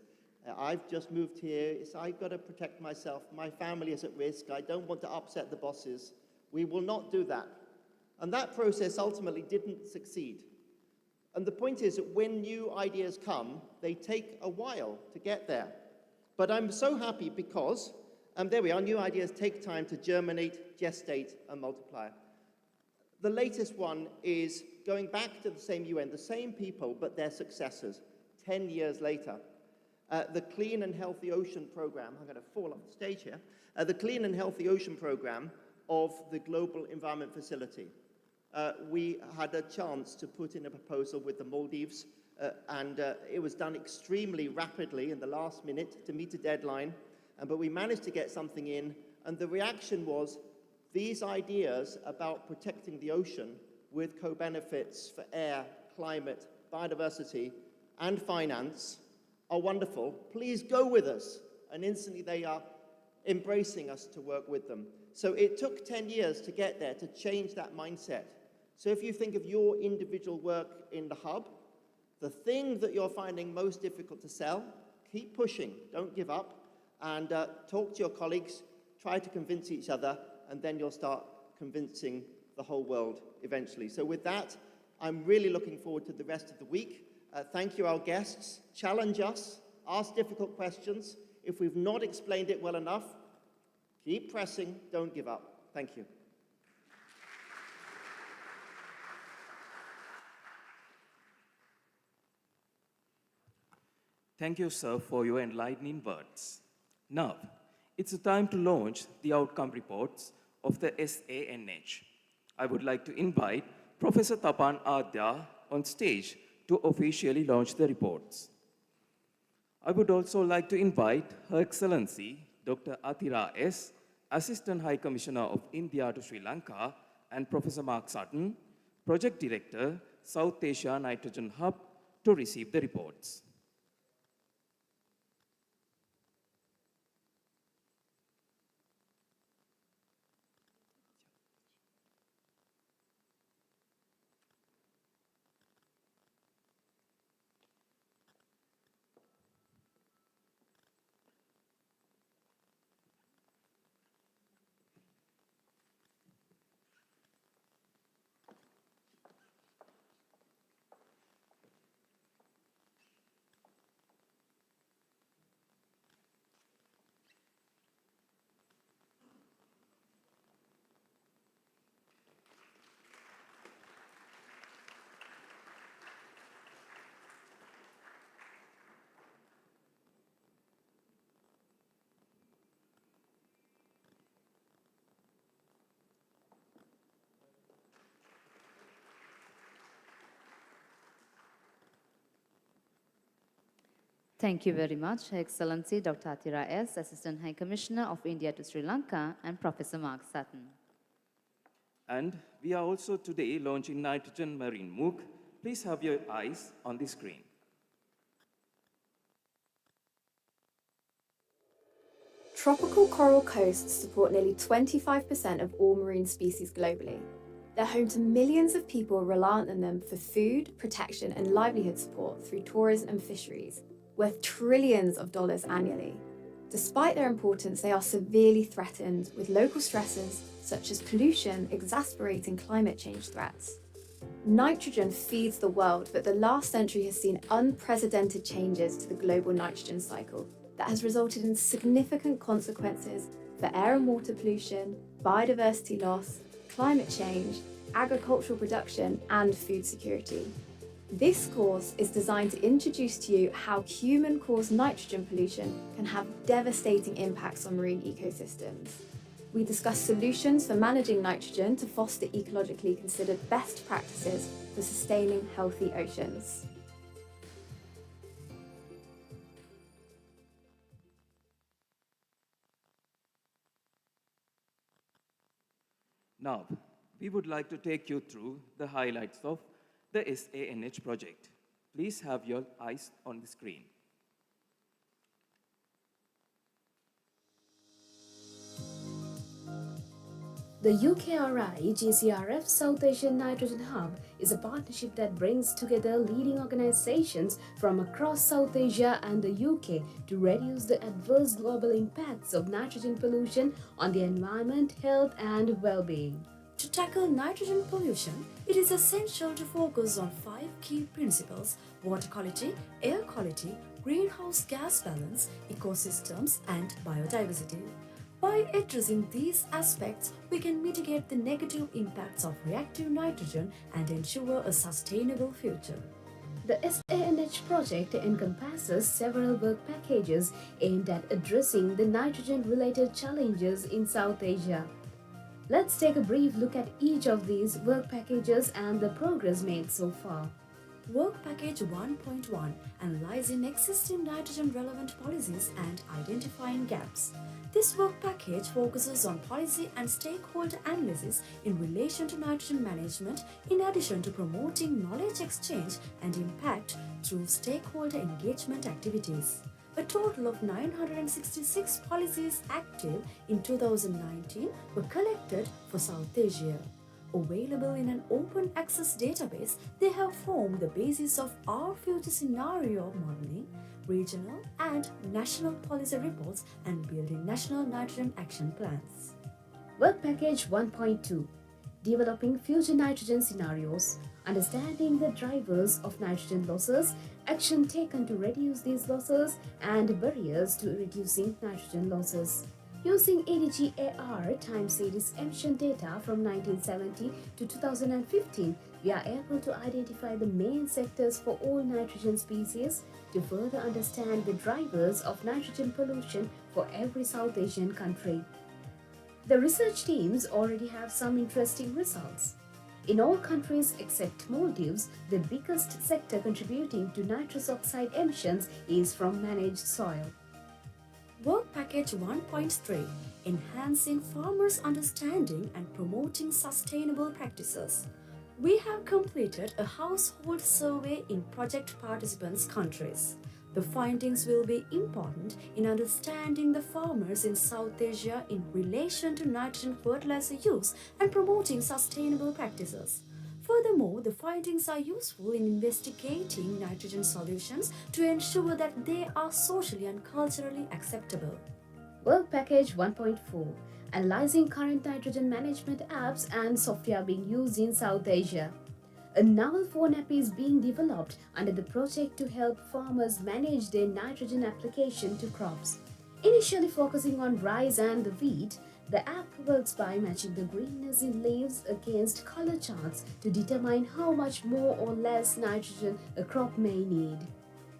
I've just moved here, I've got to protect myself, my family is at risk, I don't want to upset the bosses. We will not do that. And that process ultimately didn't succeed. And the point is that when new ideas come, they take a while to get there. But I'm so happy because, there we are, new ideas take time to germinate, gestate, and multiply. The latest one is going back to the same UN, the same people, but their successors, 10 years later. The Clean and Healthy Ocean Program, I'm going to fall off the stage here, the Clean and Healthy Ocean Program of the Global Environment Facility. We had a chance to put in a proposal with the Maldives, and it was done extremely rapidly in the last minute to meet a deadline, but we managed to get something in, and the reaction was, these ideas about protecting the ocean with co-benefits for air, climate, biodiversity, and finance are wonderful. Please go with us. And instantly they are embracing us to work with them. So it took 10 years to get there, to change that mindset. So if you think of your individual work in the hub, the thing that you're finding most difficult to sell, keep pushing, don't give up, and talk to your colleagues, try to convince each other, and then you'll start convincing the whole world eventually. So with that, I'm really looking forward to the rest of the week. Thank you, our guests. Challenge us, ask difficult questions. If we've not explained it well enough, keep pressing, don't give up. Thank you. Thank you, sir, for your enlightening words. Now, it's time to launch the outcome reports of the SANH. I would like to invite Professor Tapan Adya on stage to officially launch the reports. I would also like to invite Her Excellency Dr. Athira S., Assistant High Commissioner of India to Sri Lanka, and Professor Mark Sutton, Project Director, South Asia Nitrogen Hub, to receive the reports. Thank you very much, Her Excellency Dr. Athira S., Assistant High Commissioner of India to Sri Lanka, and Professor Mark Sutton. And we are also today launching Nitrogen Marine MOOC. Please have your eyes on the screen. Tropical coral coasts support nearly 25% of all marine species globally. They're home to millions of people reliant on them for food, protection, and livelihood support through tourism and fisheries, worth trillions of dollars annually. Despite their importance, they are severely threatened with local stressors such as pollution exasperating climate change threats. Nitrogen feeds the world, but the last century has seen unprecedented changes to the global nitrogen cycle that has resulted in significant consequences for air and water pollution, biodiversity loss, climate change, agricultural production, and food security. This course is designed to introduce to you how human-caused nitrogen pollution can have devastating impacts on marine ecosystems. We discuss solutions for managing nitrogen to foster ecologically considered best practices for sustaining healthy oceans. Now, we would like to take you through the highlights of the SANH project. Please have your eyes on the screen. The UKRI GCRF South Asian Nitrogen Hub is a partnership that brings together leading organizations from across South Asia and the UK to reduce the adverse global impacts of nitrogen pollution on the environment, health, and well-being. To tackle nitrogen pollution, it is essential to focus on 5 key principles: water quality, air quality, greenhouse gas balance, ecosystems, and biodiversity. By addressing these aspects, we can mitigate the negative impacts of reactive nitrogen and ensure a sustainable future. The SANH project encompasses several work packages aimed at addressing the nitrogen-related challenges in South Asia. Let's take a brief look at each of these work packages and the progress made so far. Work Package 1.1 analyzing existing nitrogen-relevant policies and identifying gaps. This work package focuses on policy and stakeholder analysis in relation to nitrogen management, in addition to promoting knowledge exchange and impact through stakeholder engagement activities. A total of 966 policies active in 2019 were collected for South Asia. Available in an open access database, they have formed the basis of our future scenario modeling, regional and national policy reports, and building national nitrogen action plans. Work Package 1.2 Developing future nitrogen scenarios, understanding the drivers of nitrogen losses, action taken to reduce these losses, and barriers to reducing nitrogen losses. Using ADG-AR time series emission data from 1970 to 2015, we are able to identify the main sectors for all nitrogen species to further understand the drivers of nitrogen pollution for every South Asian country. The research teams already have some interesting results. In all countries except Maldives, the biggest sector contributing to nitrous oxide emissions is from managed soil. Work Package 1.3 Enhancing farmers' understanding and promoting sustainable practices. We have completed a household survey in project participants' countries. The findings will be important in understanding the farmers in South Asia in relation to nitrogen fertilizer use and promoting sustainable practices. Furthermore, the findings are useful in investigating nitrogen solutions to ensure that they are socially and culturally acceptable. Work Package 1.4 Analyzing current nitrogen management apps and software being used in South Asia. A novel phone app is being developed under the project to help farmers manage their nitrogen application to crops. Initially focusing on rice and the wheat, the app works by matching the greenness in leaves against color charts to determine how much more or less nitrogen a crop may need.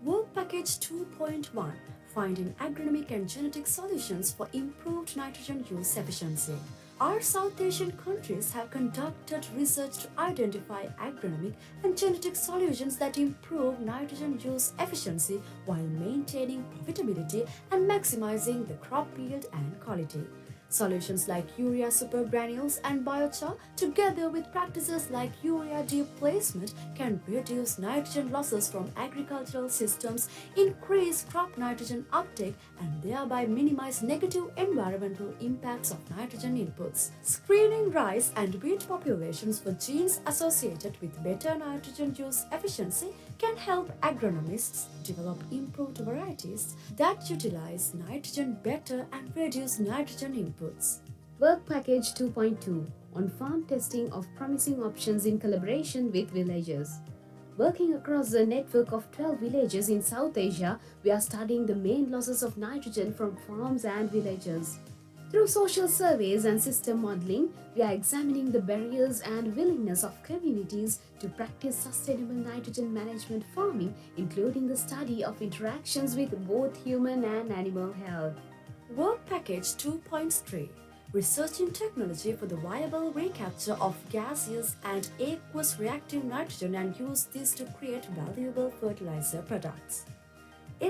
Work Package 2.1 Finding agronomic and genetic solutions for improved nitrogen use efficiency. Our South Asian countries have conducted research to identify agronomic and genetic solutions that improve nitrogen use efficiency while maintaining profitability and maximizing the crop yield and quality. Solutions like urea supergranules and biochar, together with practices like urea deep placement, can reduce nitrogen losses from agricultural systems, increase crop nitrogen uptake, and thereby minimize negative environmental impacts of nitrogen inputs. Screening rice and wheat populations for genes associated with better nitrogen use efficiency can help agronomists develop improved varieties that utilize nitrogen better and reduce nitrogen inputs. Work Package 2.2 on farm testing of promising options in collaboration with villagers. Working across a network of 12 villages in South Asia, we are studying the main losses of nitrogen from farms and villages. Through social surveys and system modeling, we are examining the barriers and willingness of communities to practice sustainable nitrogen management farming, including the study of interactions with both human and animal health. Work Package 2.3 Researching technology for the viable recapture of gaseous and aqueous reactive nitrogen and use this to create valuable fertilizer products.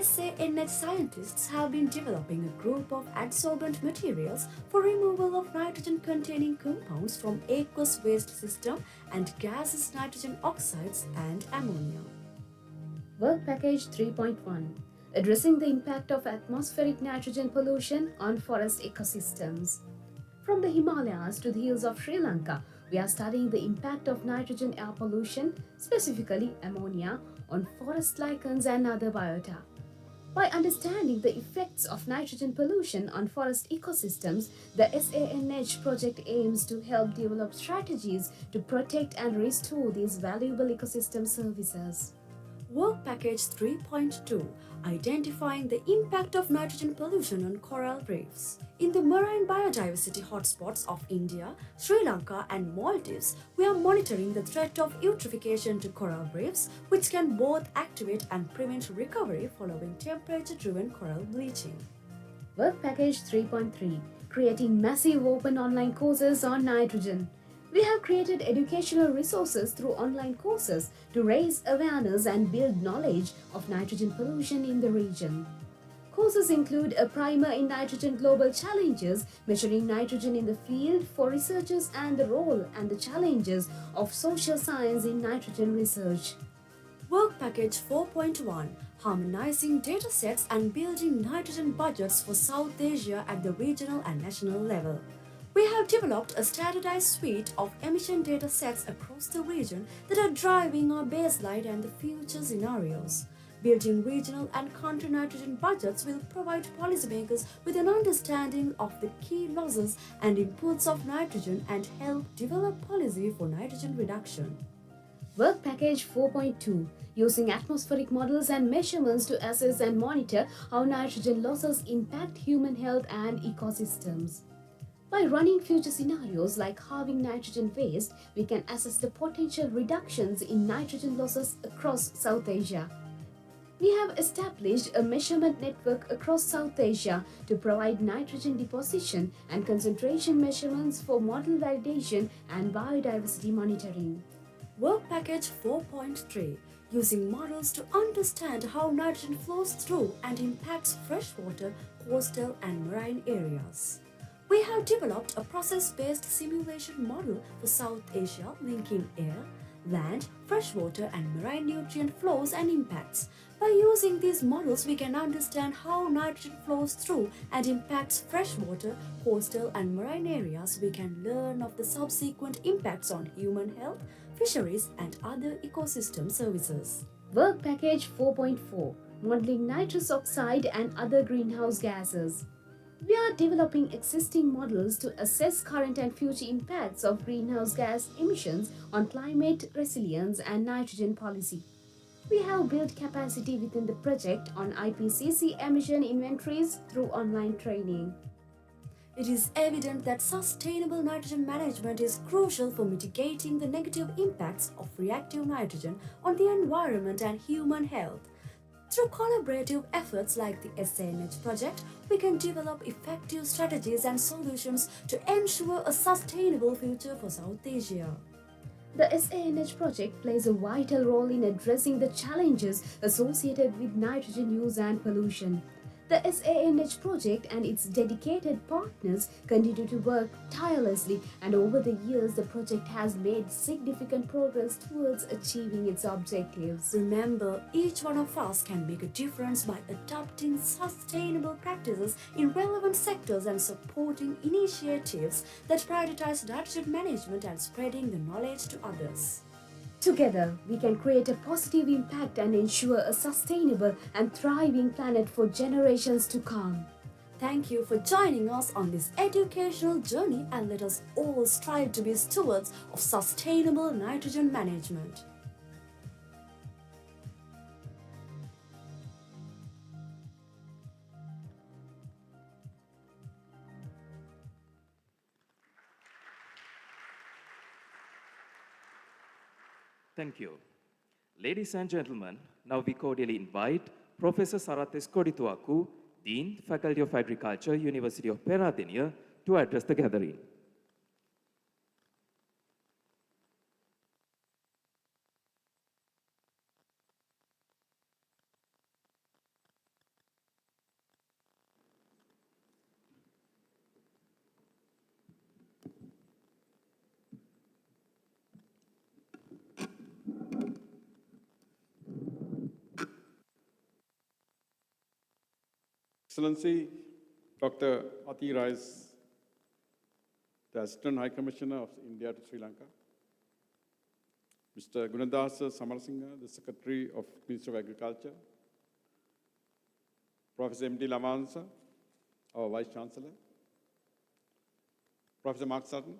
SANH scientists have been developing a group of adsorbent materials for removal of nitrogen-containing compounds from aqueous waste system and gaseous nitrogen oxides and ammonia. Work Package 3.1 Addressing the impact of atmospheric nitrogen pollution on forest ecosystems. From the Himalayas to the hills of Sri Lanka, we are studying the impact of nitrogen air pollution, specifically ammonia, on forest lichens and other biota. By understanding the effects of nitrogen pollution on forest ecosystems, the SANH project aims to help develop strategies to protect and restore these valuable ecosystem services. Work Package 3.2 Identifying the impact of nitrogen pollution on coral reefs. In the marine biodiversity hotspots of India, Sri Lanka, and Maldives, we are monitoring the threat of eutrophication to coral reefs, which can both activate and prevent recovery following temperature-driven coral bleaching. Work Package 3.3 Creating massive open online courses on nitrogen. We have created educational resources through online courses to raise awareness and build knowledge of nitrogen pollution in the region. Courses include a primer in nitrogen global challenges, measuring nitrogen in the field for researchers, and the role and the challenges of social science in nitrogen research. Work Package 4.1 Harmonizing datasets and building nitrogen budgets for South Asia at the regional and national level. We have developed a standardized suite of emission data sets across the region that are driving our baseline and the future scenarios. Building regional and country nitrogen budgets will provide policymakers with an understanding of the key losses and inputs of nitrogen and help develop policy for nitrogen reduction. Work Package 4.2, using atmospheric models and measurements to assess and monitor how nitrogen losses impact human health and ecosystems. By running future scenarios like halving nitrogen waste, we can assess the potential reductions in nitrogen losses across South Asia. We have established a measurement network across South Asia to provide nitrogen deposition and concentration measurements for model validation and biodiversity monitoring. Work Package 4.3, using models to understand how nitrogen flows through and impacts freshwater, coastal and marine areas. We have developed a process-based simulation model for South Asia linking air, land, freshwater and marine nutrient flows and impacts. By using these models, we can understand how nitrogen flows through and impacts freshwater, coastal and marine areas. We can learn of the subsequent impacts on human health, fisheries and other ecosystem services. Work Package 4.4, modeling nitrous oxide and other greenhouse gases. We are developing existing models to assess current and future impacts of greenhouse gas emissions on climate resilience and nitrogen policy. We have built capacity within the project on IPCC emission inventories through online training. It is evident that sustainable nitrogen management is crucial for mitigating the negative impacts of reactive nitrogen on the environment and human health. Through collaborative efforts like the SANH project, we can develop effective strategies and solutions to ensure a sustainable future for South Asia. The SANH project plays a vital role in addressing the challenges associated with nitrogen use and pollution. The SANH project and its dedicated partners continue to work tirelessly, and over the years the project has made significant progress towards achieving its objectives. Remember, each one of us can make a difference by adopting sustainable practices in relevant sectors and supporting initiatives that prioritize nitrogen management and spreading the knowledge to others. Together, we can create a positive impact and ensure a sustainable and thriving planet for generations to come. Thank you for joining us on this educational journey, and let us all strive to be stewards of sustainable nitrogen management. Thank you. Ladies and gentlemen, now we cordially invite Professor Sarath Kodituaku, Dean, Faculty of Agriculture, University of Peradeniya, to address the gathering. Excellency, Dr. Ati Rais, the Assistant High Commissioner of India to Sri Lanka, Mr. Gunadasa Samarasinghe, the Secretary of Ministry of Agriculture, Professor M.D. Lamansa, our Vice Chancellor, Professor Mark Sutton,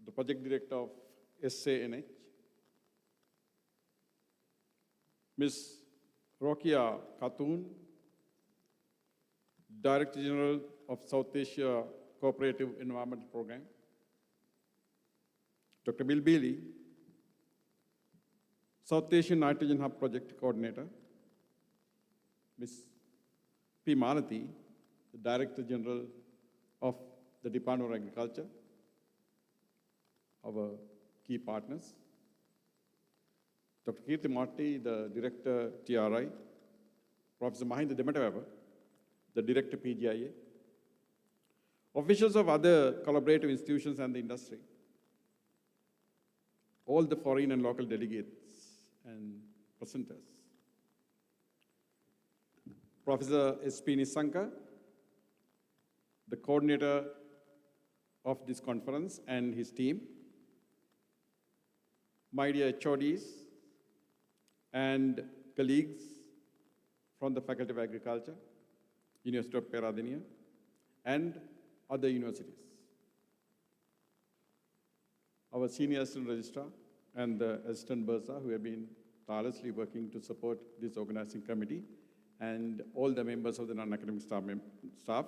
the Project Director of SANH, Ms. Rokia Khatun, Director General of South Asia Cooperative Environmental Program, Dr. Bill Bailey, South Asian Nitrogen Hub Project Coordinator, Ms. P. Malati, the Director General of the Department of Agriculture, our key partners, Dr. Kirti Marty, the Director TRI, Professor Mahinda Dematawaba, the Director PGIA, officials of other collaborative institutions and the industry, all the foreign and local delegates and presenters, Professor S.P. Nisanka, the coordinator of this conference and his team, my dear HODs and colleagues from the Faculty of Agriculture, University of Peradeniya, and other universities. Our senior assistant registrar and the assistant bursar who have been tirelessly working to support this organizing committee, and all the members of the non-academic staff.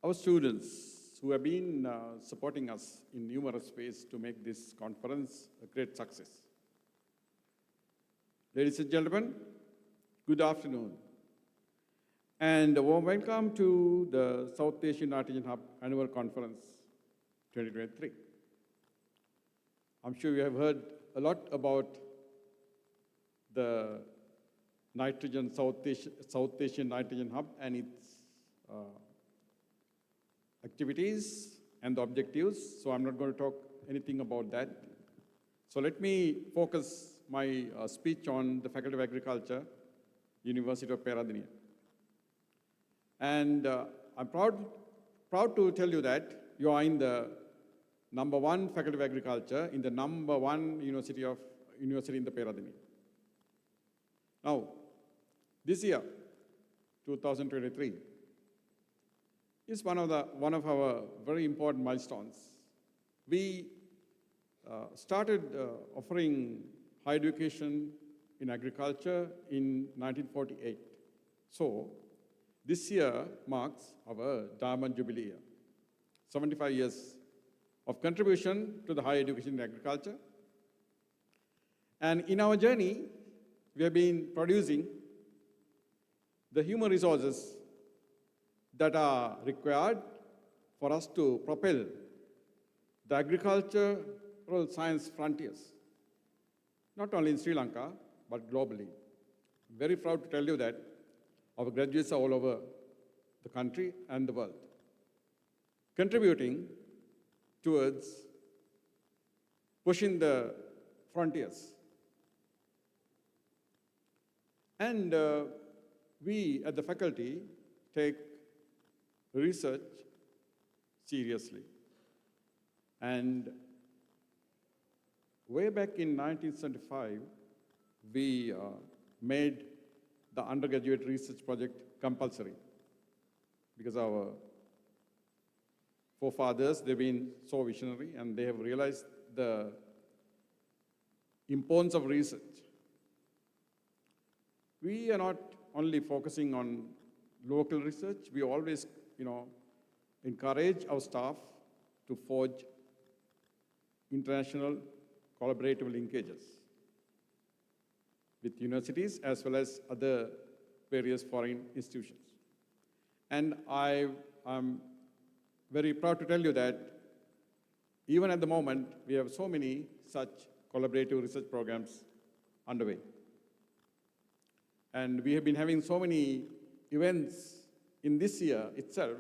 Our students who have been supporting us in numerous ways to make this conference a great success. Ladies and gentlemen, good afternoon, and a warm welcome to the South Asian Nitrogen Hub Annual Conference 2023. I'm sure you have heard a lot about the South Asian Nitrogen Hub and its activities and the objectives, so I'm not going to talk anything about that. So let me focus my speech on the Faculty of Agriculture, University of Peradeniya. And I'm proud to tell you that you are in the #1 Faculty of Agriculture in the #1 university in the Peradeniya. Now, this year, 2023, is one of our very important milestones. We started offering higher education in agriculture in 1948. So, this year marks our Diamond Jubilee year, 75 years of contribution to the higher education in agriculture. And in our journey, we have been producing the human resources that are required for us to propel the agricultural science frontiers, not only in Sri Lanka, but globally. I'm very proud to tell you that our graduates are all over the country and the world, contributing towards pushing the frontiers. And we at the faculty take research seriously. And way back in 1975, we made the undergraduate research project compulsory because our forefathers, they've been so visionary and they have realized the importance of research. We are not only focusing on local research, we always, encourage our staff to forge international collaborative linkages with universities as well as other various foreign institutions. And I'm very proud to tell you that even at the moment, we have so many such collaborative research programs underway. And we have been having so many events in this year itself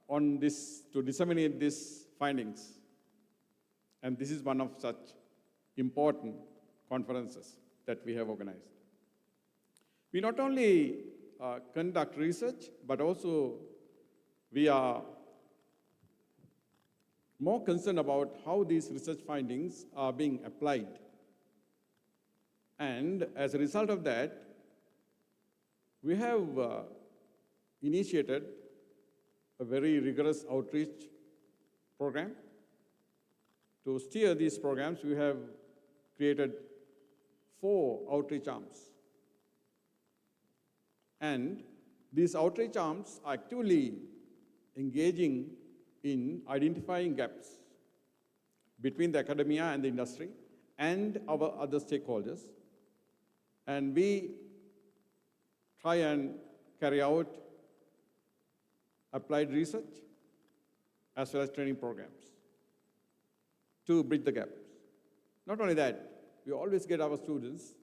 on this, to disseminate these findings. And this is one of such important conferences that we have organized. We not only conduct research, but also we are more concerned about how these research findings are being applied. And as a result of that, we have initiated a very rigorous outreach program. To steer these programs, we have created 4 outreach arms. And these outreach arms are actively engaging in identifying gaps between the academia and the industry and our other stakeholders. And we try and carry out applied research as well as training programs to bridge the gaps. Not only that, we always get our students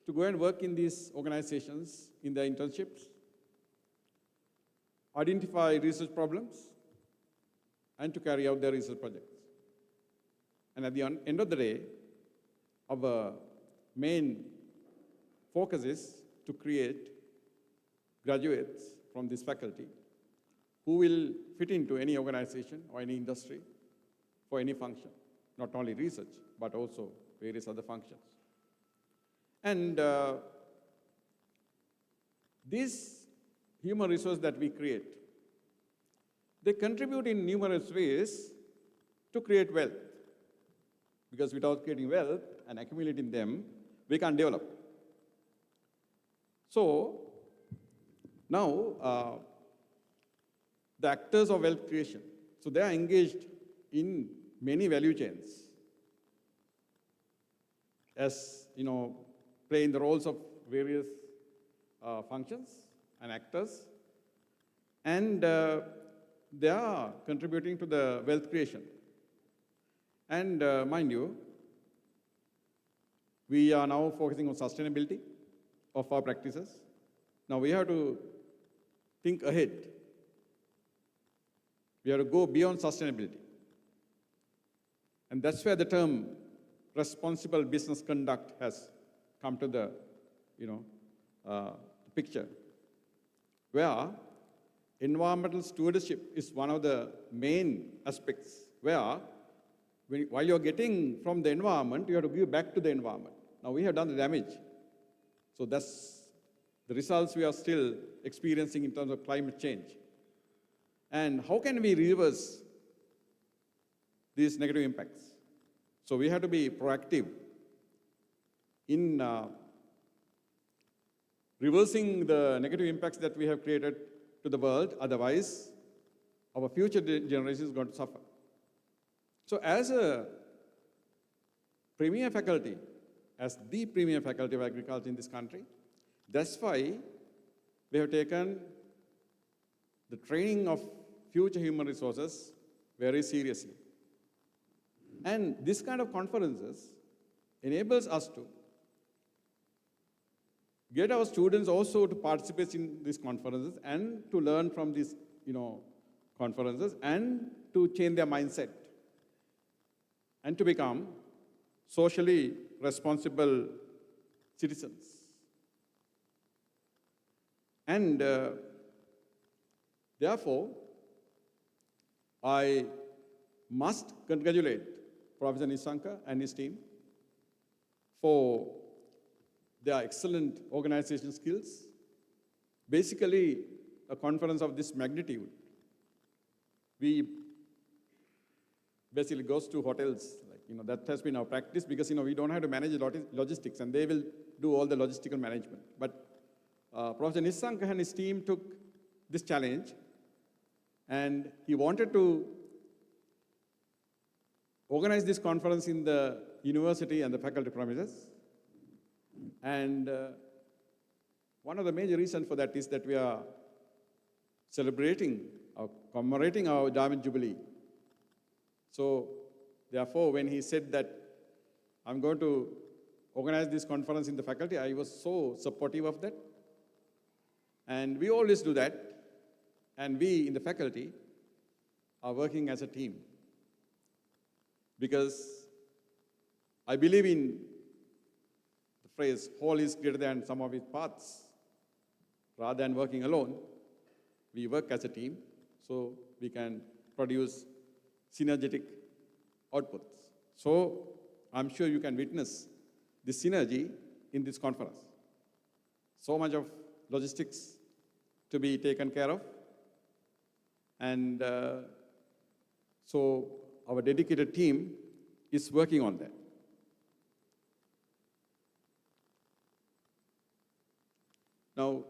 to go and work in these organizations in their internships, identify research problems, and to carry out their research projects. And at the end of the day, our main focus is to create graduates from this faculty who will fit into any organization or any industry for any function, not only research, but also various other functions. And these human resources that we create, they contribute in numerous ways to create wealth. Because without creating wealth and accumulating them, we can't develop. So, now, the actors of wealth creation, so they are engaged in many value chains as, playing the roles of various functions and actors, and they are contributing to the wealth creation. And mind you, we are now focusing on sustainability of our practices. Now we have to think ahead. We have to go beyond sustainability. And that's where the term responsible business conduct has come to the picture, where environmental stewardship is one of the main aspects, where while you're getting from the environment, you have to give back to the environment. Now we have done the damage. So that's the results we are still experiencing in terms of climate change. And how can we reverse these negative impacts? So we have to be proactive in reversing the negative impacts that we have created to the world. Otherwise, our future generations are going to suffer. So as a premier faculty, as the premier faculty of agriculture in this country, that's why we have taken the training of future human resources very seriously. And this kind of conferences enables us to get our students also to participate in these conferences and to learn from these conferences and to change their mindset and to become socially responsible citizens. And therefore, I must congratulate Professor Nisanka and his team for their excellent organization skills. Basically, a conference of this magnitude, we basically goes to hotels, that has been our practice because, we don't have to manage logistics and they will do all the logistical management. But Professor Nisanka and his team took this challenge and he wanted to organize this conference in the university and the faculty premises. And one of the major reasons for that is that we are celebrating or commemorating our Diamond Jubilee. So, therefore, when he said that I'm going to organize this conference in the faculty, I was so supportive of that. And we always do that. And we in the faculty are working as a team. Because I believe in the phrase, whole is greater than sum of its parts. Rather than working alone, we work as a team so we can produce synergetic outputs. So I'm sure you can witness the synergy in this conference. So much of logistics to be taken care of. And so our dedicated team is working on that. Now,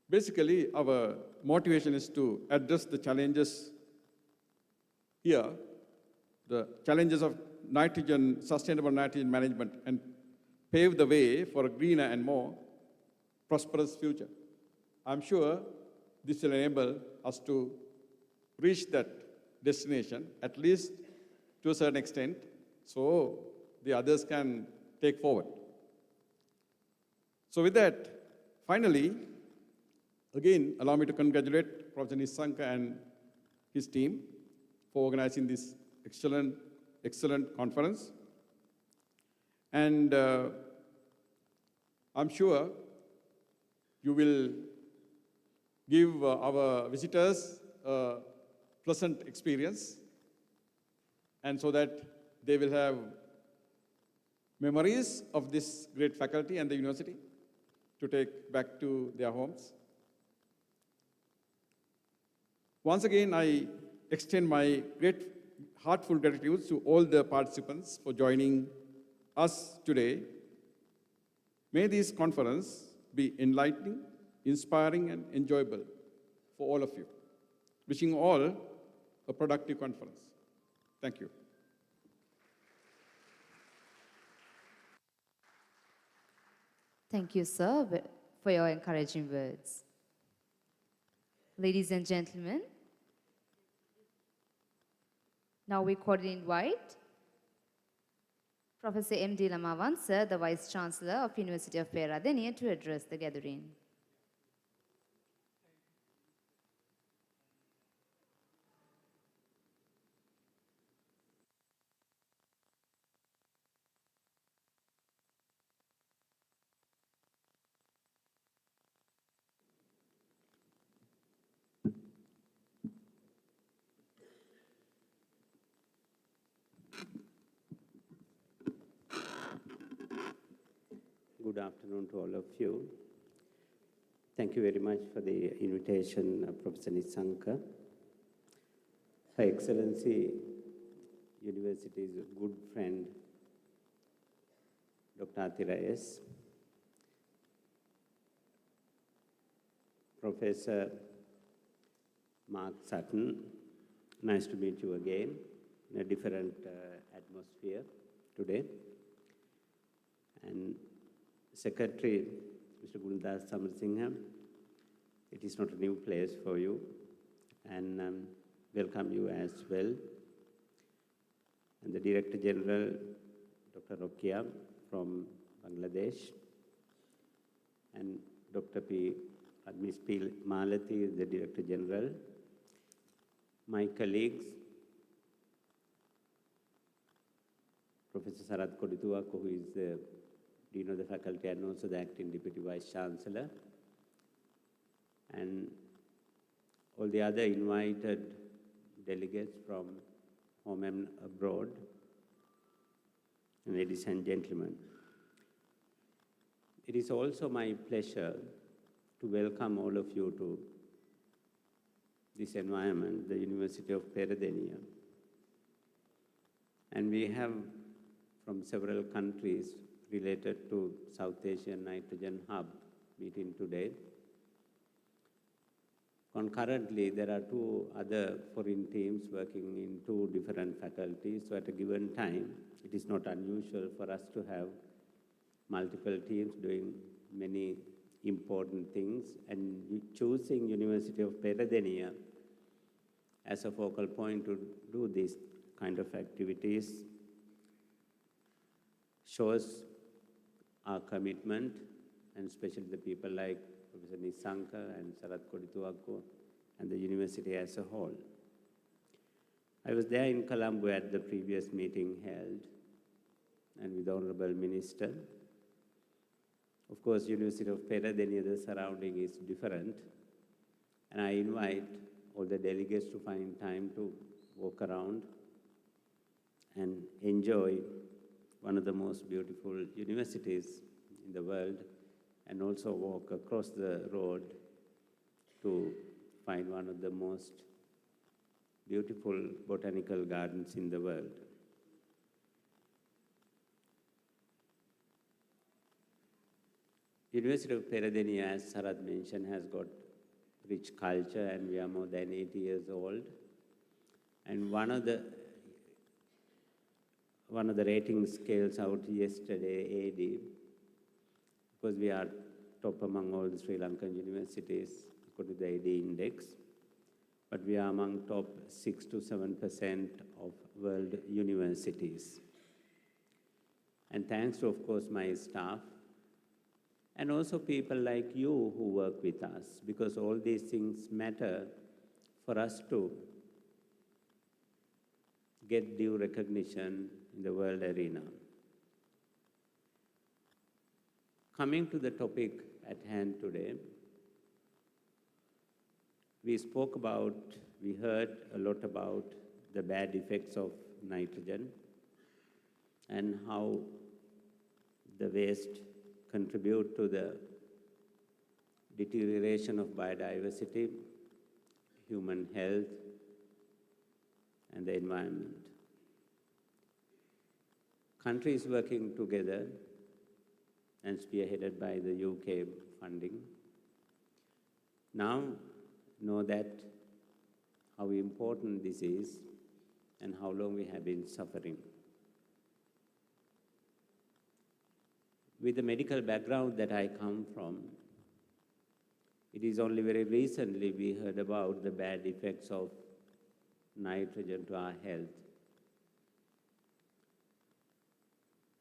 basically, our motivation is to address the challenges here, the challenges of sustainable nitrogen management, and pave the way for a greener and more prosperous future. I'm sure this will enable us to reach that destination, at least to a certain extent, so the others can take forward. So with that, finally, again, allow me to congratulate Professor Nisanka and his team for organizing this excellent conference. And I'm sure you will give our visitors a pleasant experience and so that they will have memories of this great faculty and the university to take back to their homes. Once again, I extend my great heartfelt gratitude to all the participants for joining us today. May this conference be enlightening, inspiring, and enjoyable for all of you. Wishing all a productive conference. Thank you. Thank you, sir, for your encouraging words. Ladies and gentlemen, now we cordially invite Professor M.D. Lamavan, sir, the Vice Chancellor of University of Peradeniya, to address the gathering. Good afternoon to all of you. Thank you very much for the invitation, Professor Nisanka. Her Excellency, University's good friend, Dr. Atira S., Professor Mark Sutton, nice to meet you again in a different atmosphere today. And Secretary, Mr. Guldas Samarsingham, it is not a new place for you, and welcome you as well. And the Director General, Dr. Rokia from Bangladesh, and Dr. Miss P. Malati, the Director General, my colleagues, Professor Sarath Kodituak, who is the Dean of the Faculty and also the Acting Deputy Vice Chancellor, and all the other invited delegates from home and abroad, and ladies and gentlemen. It is also my pleasure to welcome all of you to this environment, the University of Peradeniya. And we have from several countries related to South Asian Nitrogen Hub meeting today. Concurrently, there are two other foreign teams working in two different faculties. So at a given time, it is not unusual for us to have multiple teams doing many important things, and choosing University of Peradeniya as a focal point to do these kind of activities shows our commitment, and especially the people like Professor Nisanka and Sarath Kodituakko and the university as a whole. I was there in Colombo at the previous meeting held, and with the Honorable Minister. Of course, University of Peradeniya, the surrounding is different, and I invite all the delegates to find time to walk around and enjoy one of the most beautiful universities in the world, and also walk across the road to find one of the most beautiful botanical gardens in the world. University of Peradeniya, as Sarath mentioned, has got rich culture, and we are more than 80 years old. And one of the rating scales out yesterday, AD, because we are top among all the Sri Lankan universities according to the AD index, but we are among top 6 to 7% of world universities. And thanks to, of course, my staff, and also people like you who work with us, because all these things matter for us to get due recognition in the world arena. Coming to the topic at hand today, we heard a lot about the bad effects of nitrogen and how the waste contribute to the deterioration of biodiversity, human health, and the environment. Countries working together and spearheaded by the UK funding now know that how important this is and how long we have been suffering. With the medical background that I come from, it is only very recently we heard about the bad effects of nitrogen to our health.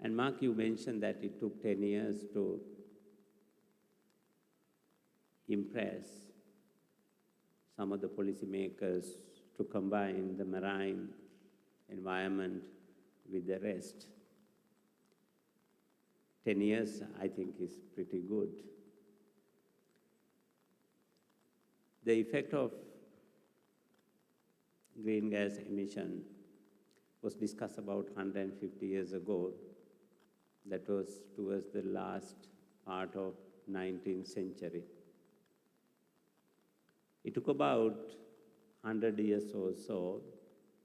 And Mark, you mentioned that it took 10 years to impress some of the policymakers to combine the marine environment with the rest. 10 years, I think, is pretty good. The effect of green gas emission was discussed about 150 years ago. That was towards the last part of 19th century. It took about 100 years or so.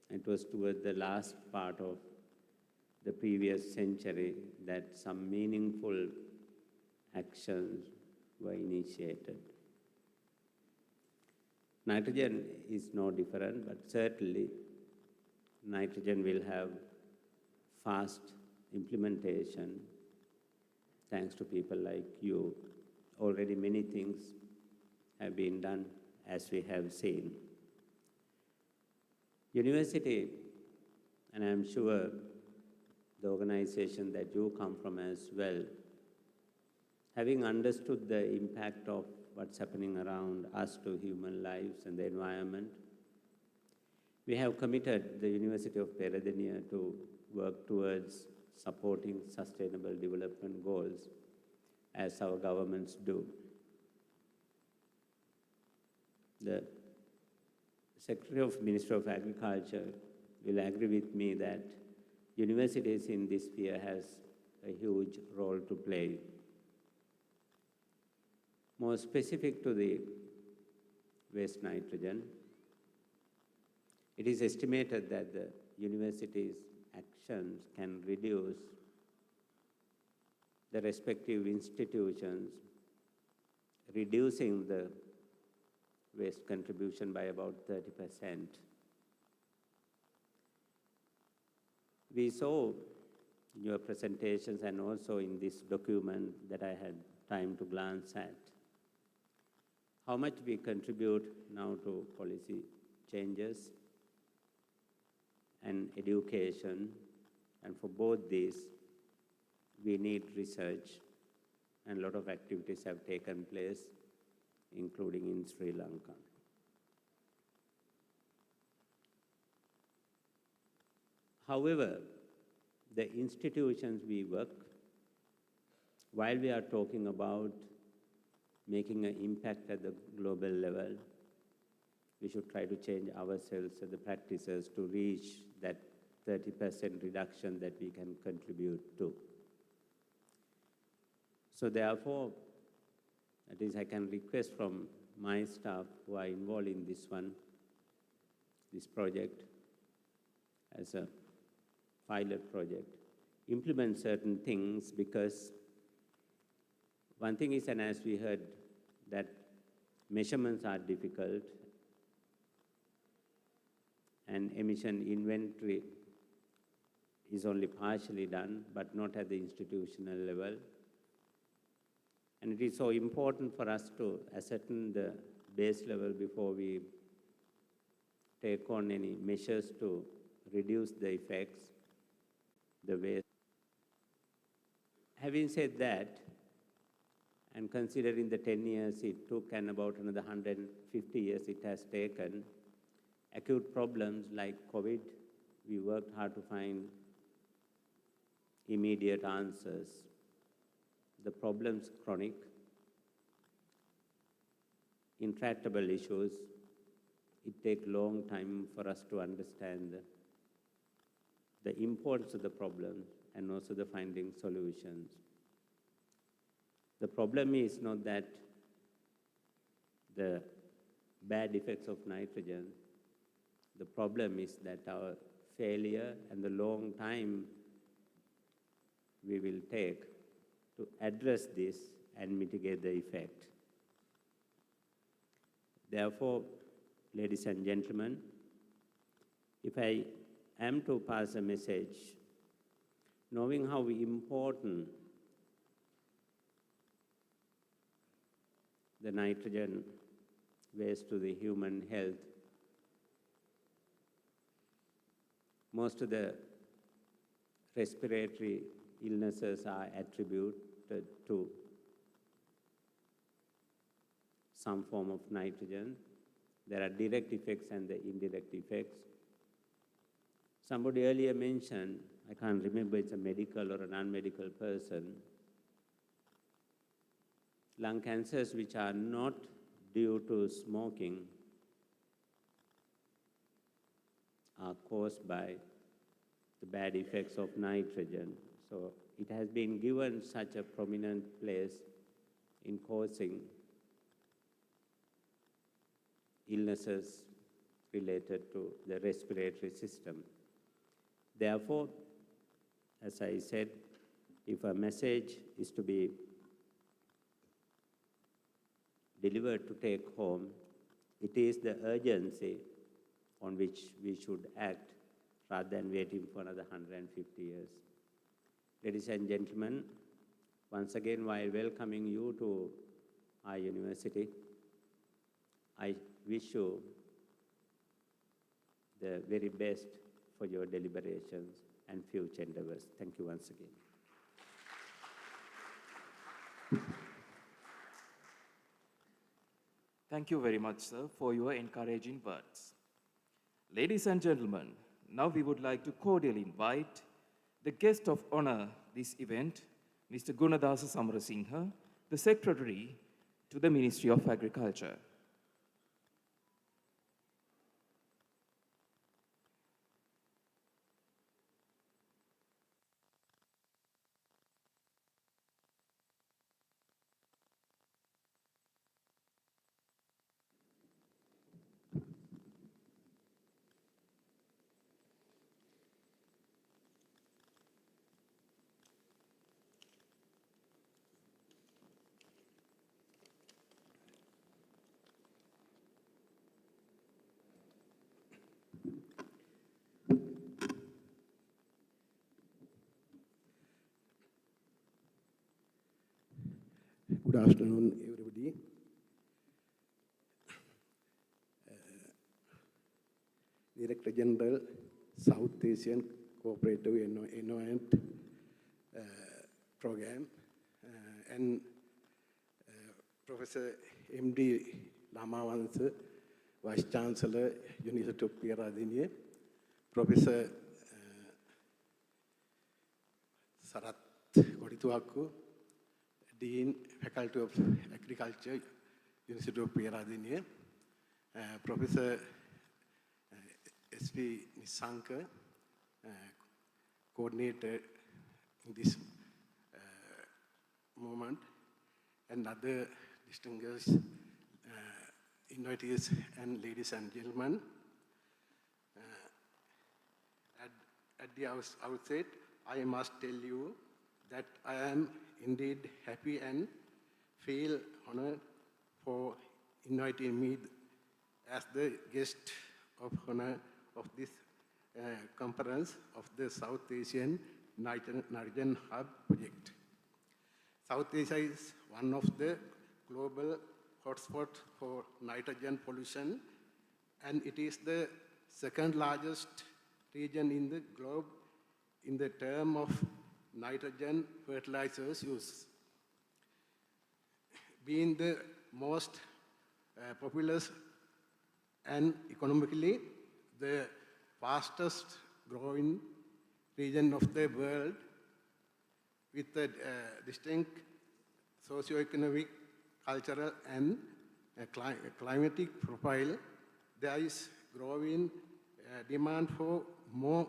It was towards the last part of the previous century that some meaningful actions were initiated. Nitrogen is no different, but certainly nitrogen will have fast implementation thanks to people like you. Already many things have been done, as we have seen. University, and I'm sure the organization that you come from as well, having understood the impact of what's happening around us to human lives and the environment, we have committed the University of Peradeniya to work towards supporting sustainable development goals as our governments do. The Secretary of Ministry of Agriculture will agree with me that universities in this sphere has a huge role to play. More specific to the waste nitrogen, it is estimated that the university's actions can reduce the respective institutions, reducing the waste contribution by about 30%. We saw in your presentations and also in this document that I had time to glance at, how much we contribute now to policy changes and education, and for both these, we need research, and a lot of activities have taken place, including in Sri Lanka. However, the institutions we work, while we are talking about making an impact at the global level, we should try to change ourselves and the practices to reach that 30% reduction that we can contribute to. So therefore, at least I can request from my staff who are involved in this this project, as a pilot project, implement certain things, because one thing is, and as we heard, that measurements are difficult and emission inventory is only partially done, but not at the institutional level. And it is so important for us to ascertain the base level before we take on any measures to reduce the effects, the waste. Having said that, and considering the 10 years it took and about another 150 years it has taken, acute problems like COVID, we worked hard to find immediate answers. The problems chronic, intractable issues, it takes long time for us to understand the importance of the problem and also the finding solutions. The problem is not that the bad effects of nitrogen, the problem is that our failure and the long time we will take to address this and mitigate the effect. Therefore, ladies and gentlemen, if I am to pass a message, knowing how important the nitrogen waste to the human health, most of the respiratory illnesses are attributed to some form of nitrogen. There are direct effects and the indirect effects. Somebody earlier mentioned, I can't remember it's a medical or a non-medical person, lung cancers which are not due to smoking are caused by the bad effects of nitrogen. So it has been given such a prominent place in causing illnesses related to the respiratory system. Therefore, as I said, if a message is to be delivered to take home, it is the urgency on which we should act rather than waiting for another 150 years. Ladies and gentlemen, once again, while welcoming you to our university, I wish you the very best for your deliberations and future endeavors. Thank you once again. Thank you very much, sir, for your encouraging words. Ladies and gentlemen, now we would like to cordially invite the guest of honor this event, Mr. Gunadasa Samarasinghe, the Secretary to the Ministry of Agriculture. Good afternoon, everybody. Director General, South Asian Cooperative Environment Program, and Professor M.D. Lamavansa, Vice Chancellor, University of Peradeniya, Professor Sarat Kodituaku, Dean, Faculty of Agriculture, University of Peradeniya, Professor S.P. Nisanka, coordinator in this moment, and other distinguished invitees and ladies and gentlemen. At the outset, I must tell you that I am indeed happy and feel honored for inviting me as the guest of honor of this conference of the South Asian Nitrogen Hub project. South Asia is one of the global hotspots for nitrogen pollution, and it is the second largest region in the globe in the term of nitrogen fertilizers use. Being the most populous and economically the fastest growing region of the world with a distinct socio-economic, cultural and climatic profile, there is growing demand for more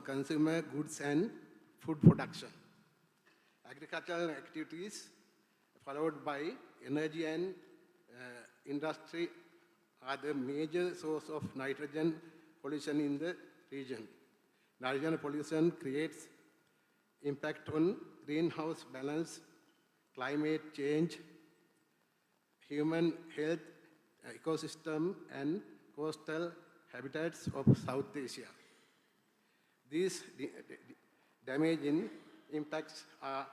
consumer goods and food production. Agricultural activities followed by energy and industry are the major source of nitrogen pollution in the region. Nitrogen pollution creates impact on greenhouse balance, climate change, human health, ecosystem, and coastal habitats of South Asia. These damaging impacts are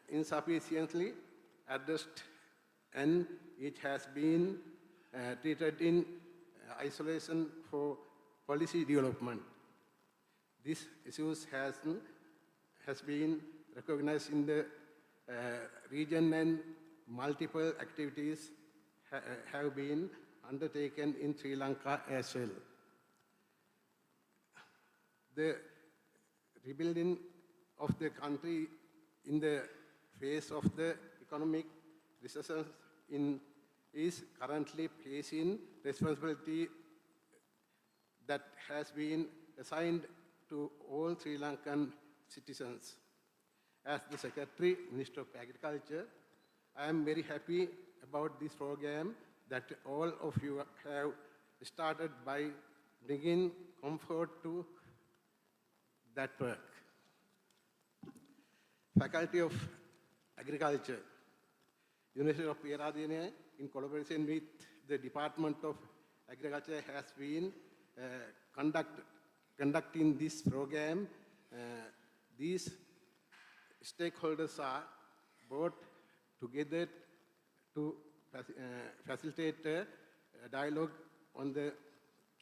insufficiently addressed, and it has been treated in isolation for policy development. This issue has been recognized in the region, and multiple activities have been undertaken in Sri Lanka as well. The rebuilding of the country in the face of the economic recession is currently facing responsibility that has been assigned to all Sri Lankan citizens. As the Secretary, Minister of Agriculture, I am very happy about this program that all of you have started by bringing comfort to that work. Faculty of Agriculture, University of Peradeniya, in collaboration with the Department of Agriculture, has been conducting this program. These stakeholders are brought together to facilitate a dialogue on the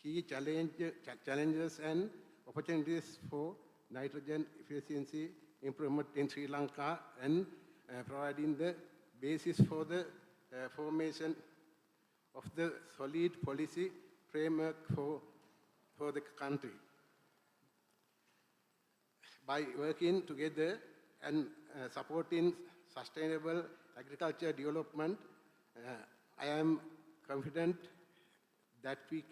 key challenges and opportunities for nitrogen efficiency improvement in Sri Lanka, and providing the basis for the formation of the solid policy framework for the country. By working together and supporting sustainable agriculture development, I am confident that we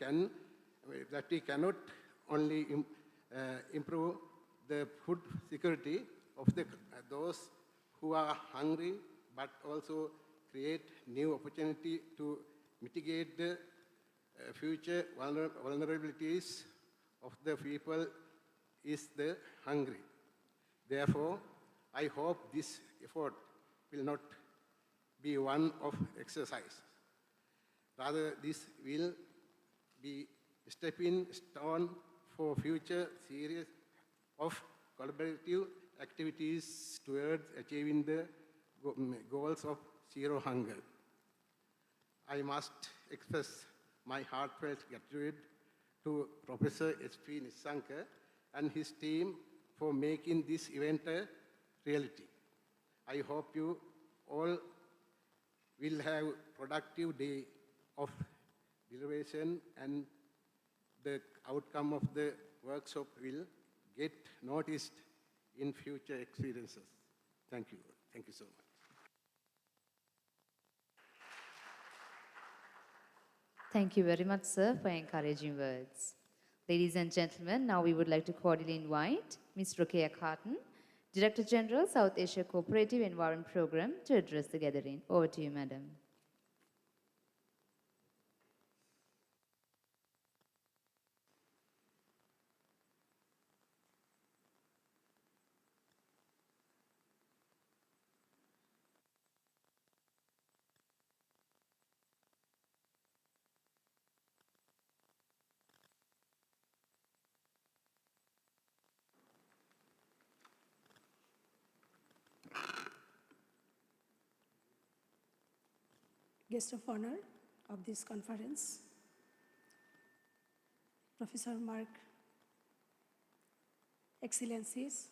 cannot only improve the food security of those who are hungry, but also create new opportunity to mitigate the future vulnerabilities of the people is the hungry. Therefore, I hope this effort will not be one of exercise. Rather, this will be a stepping stone for future series of collaborative activities towards achieving the goals of zero hunger. I must express my heartfelt gratitude to Professor S.P. Nissanka and his team for making this event a reality. I hope you all will have a productive day of deliberation, and the outcome of the workshop will get noticed in future experiences. Thank you. Thank you so much. Thank you very much, sir, for encouraging words. Ladies and gentlemen, now we would like to cordially invite Ms. Rukia Khatun, Director General, South Asia Cooperative Environment Program, to address the gathering. Over to you, madam. Guest of honor of this conference, Professor Mark, Excellencies,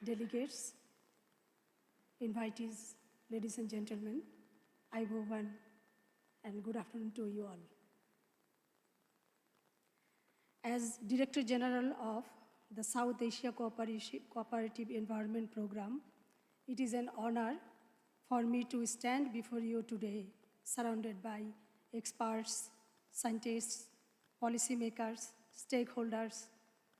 delegates, invitees, ladies and gentlemen, Aibovan, and good afternoon to you all. As Director General of the South Asia Cooperative Environment Program, it is an honor for me to stand before you today, surrounded by experts, scientists, policymakers, stakeholders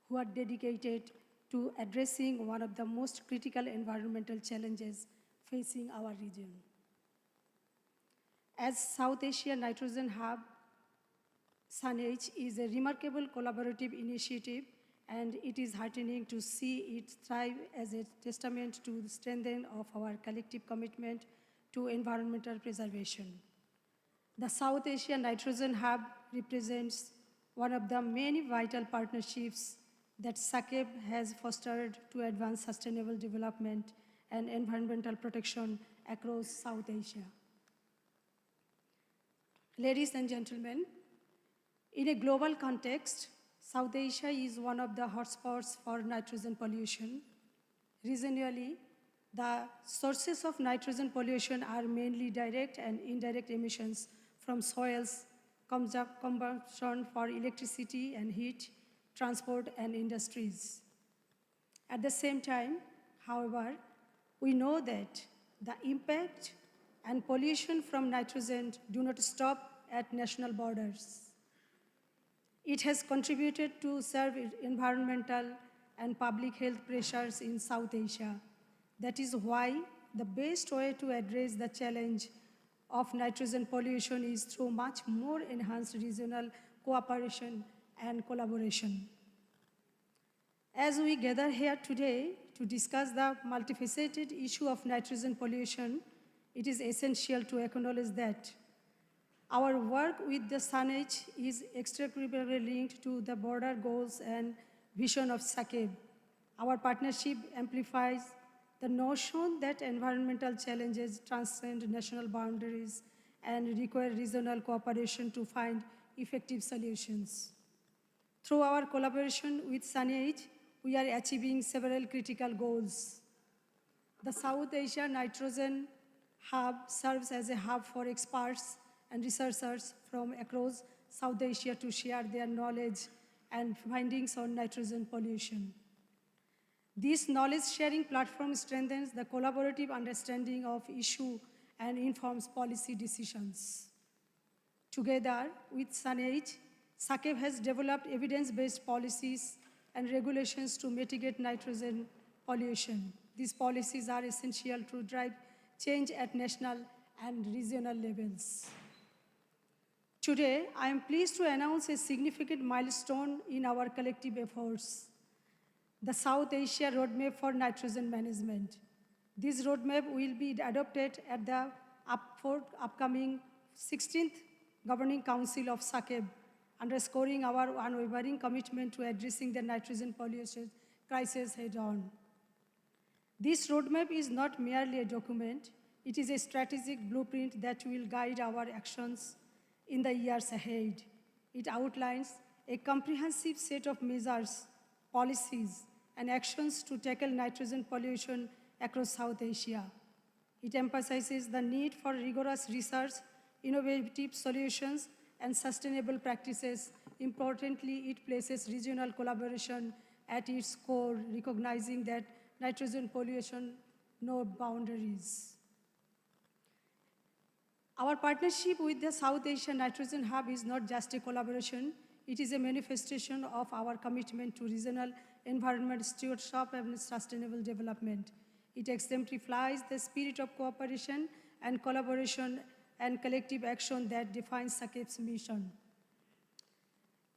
who are dedicated to addressing one of the most critical environmental challenges facing our region. As South Asia Nitrogen Hub, SANH is a remarkable collaborative initiative, and it is heartening to see it thrive as a testament to the strength of our collective commitment to environmental preservation. The South Asia Nitrogen Hub represents one of the many vital partnerships that SACEB has fostered to advance sustainable development and environmental protection across South Asia. Ladies and gentlemen, in a global context, South Asia is one of the hotspots for nitrogen pollution. Regionally, the sources of nitrogen pollution are mainly direct and indirect emissions from soils, combustion for electricity and heat, transport, and industries. At the same time, however, we know that the impact and pollution from nitrogen do not stop at national borders. It has contributed to severe environmental and public health pressures in South Asia. That is why the best way to address the challenge of nitrogen pollution is through much more enhanced regional cooperation and collaboration. As we gather here today to discuss the multifaceted issue of nitrogen pollution, it is essential to acknowledge that our work with the SANH is inextricably linked to the broader goals and vision of SACEB. Our partnership amplifies the notion that environmental challenges transcend national boundaries and require regional cooperation to find effective solutions. Through our collaboration with SANH, we are achieving several critical goals. The South Asia Nitrogen Hub serves as a hub for experts and researchers from across South Asia to share their knowledge and findings on nitrogen pollution. This knowledge-sharing platform strengthens the collaborative understanding of issue and informs policy decisions. Together with SANH, SACEB has developed evidence-based policies and regulations to mitigate nitrogen pollution. These policies are essential to drive change at national and regional levels. Today, I am pleased to announce a significant milestone in our collective efforts: the South Asia Roadmap for Nitrogen Management. This roadmap will be adopted at the upcoming 16th Governing Council of SACEB, underscoring our unwavering commitment to addressing the nitrogen pollution crisis head-on. This roadmap is not merely a document, it is a strategic blueprint that will guide our actions in the years ahead. It outlines a comprehensive set of measures, policies, and actions to tackle nitrogen pollution across South Asia. It emphasizes the need for rigorous research, innovative solutions, and sustainable practices. Importantly, it places regional collaboration at its core, recognizing that nitrogen pollution knows no boundaries. Our partnership with the South Asia Nitrogen Hub is not just a collaboration, it is a manifestation of our commitment to regional environment stewardship and sustainable development. It exemplifies the spirit of cooperation and collaboration and collective action that defines SACEB's mission.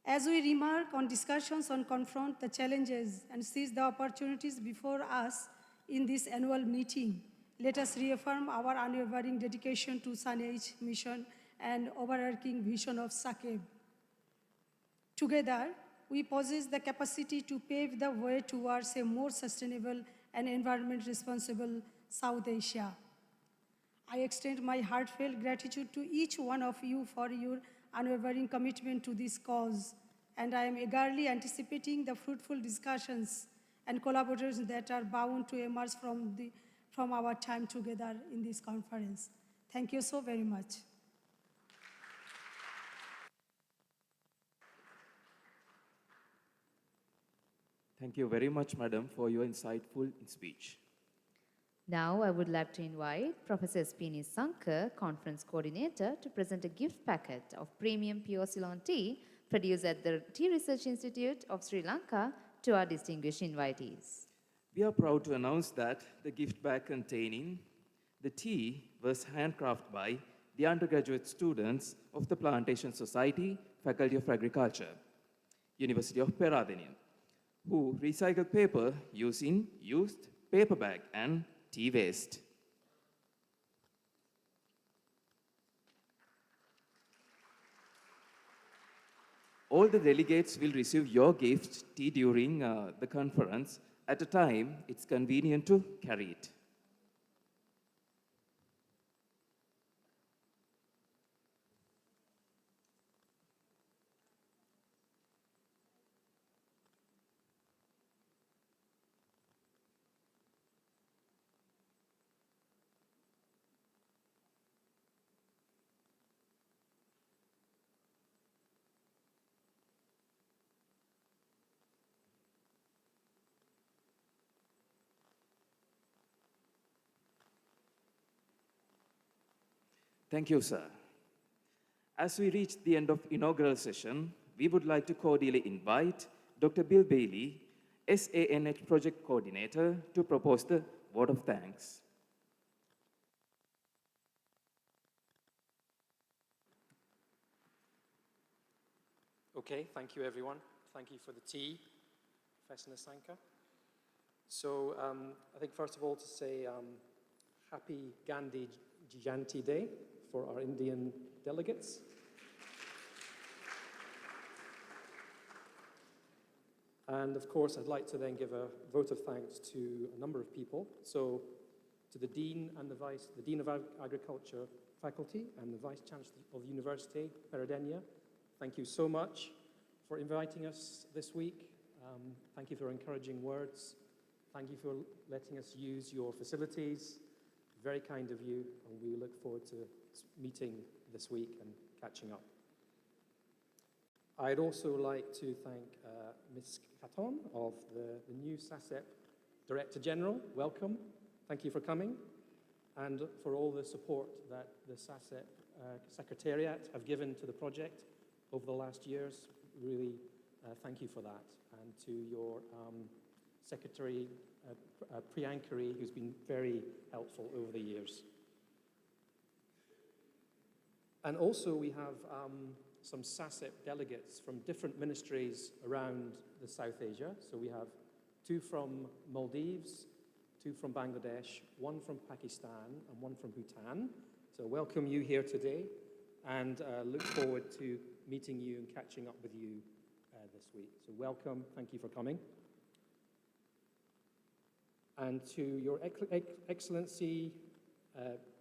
As we remark on discussions on confront the challenges and seize the opportunities before us in this annual meeting, let us reaffirm our unwavering dedication to SANH mission and overarching vision of SACEB. Together, we possess the capacity to pave the way towards a more sustainable and environment responsible South Asia. I extend my heartfelt gratitude to each one of you for your unwavering commitment to this cause, and I am eagerly anticipating the fruitful discussions and collaborations that are bound to emerge from our time together in this conference. Thank you so very much. Thank you very much, Madam, for your insightful speech. Now, I would like to invite Professor Spini Sankar, Conference Coordinator, to present a gift packet of premium pure Ceylon tea produced at the Tea Research Institute of Sri Lanka, to our distinguished invitees. We are proud to announce that the gift bag containing the tea was handcrafted by the undergraduate students of the Plantation Society, Faculty of Agriculture, University of Peradeniya, who recycle paper using used paper bag and tea waste. All the delegates will receive your gift tea during the conference at a time it's convenient to carry it. Thank you, sir. As we reach the end of inaugural session, we would like to cordially invite Dr. Bill Bailey, SANH Project Coordinator, to propose the vote of thanks. Okay, thank you everyone. Thank you for the tea, Professor Nisanka. So I think first of all to say happy Gandhi Jayanti Day for our Indian delegates. And of course, I'd like to then give a vote of thanks to a number of people. So to the Dean and the Dean of Agriculture Faculty and the Vice Chancellor of the University, Peradeniya, thank you so much for inviting us this week. Thank you for encouraging words. Thank you for letting us use your facilities. Very kind of you, and we look forward to meeting this week and catching up. I'd also like to thank Ms. Caton of the new SASEP Director General. Welcome. Thank you for coming, and for all the support that the SASEP Secretariat have given to the project over the last years. Really, thank you for that. And to your Secretary, Priyankari, who's been very helpful over the years. And also we have some SASEP delegates from different ministries around the South Asia. So we have 2 from Maldives, 2 from Bangladesh, 1 from Pakistan, and 1 from Bhutan. So welcome you here today, and look forward to meeting you and catching up with you this week. So welcome, thank you for coming. And to Your Excellency,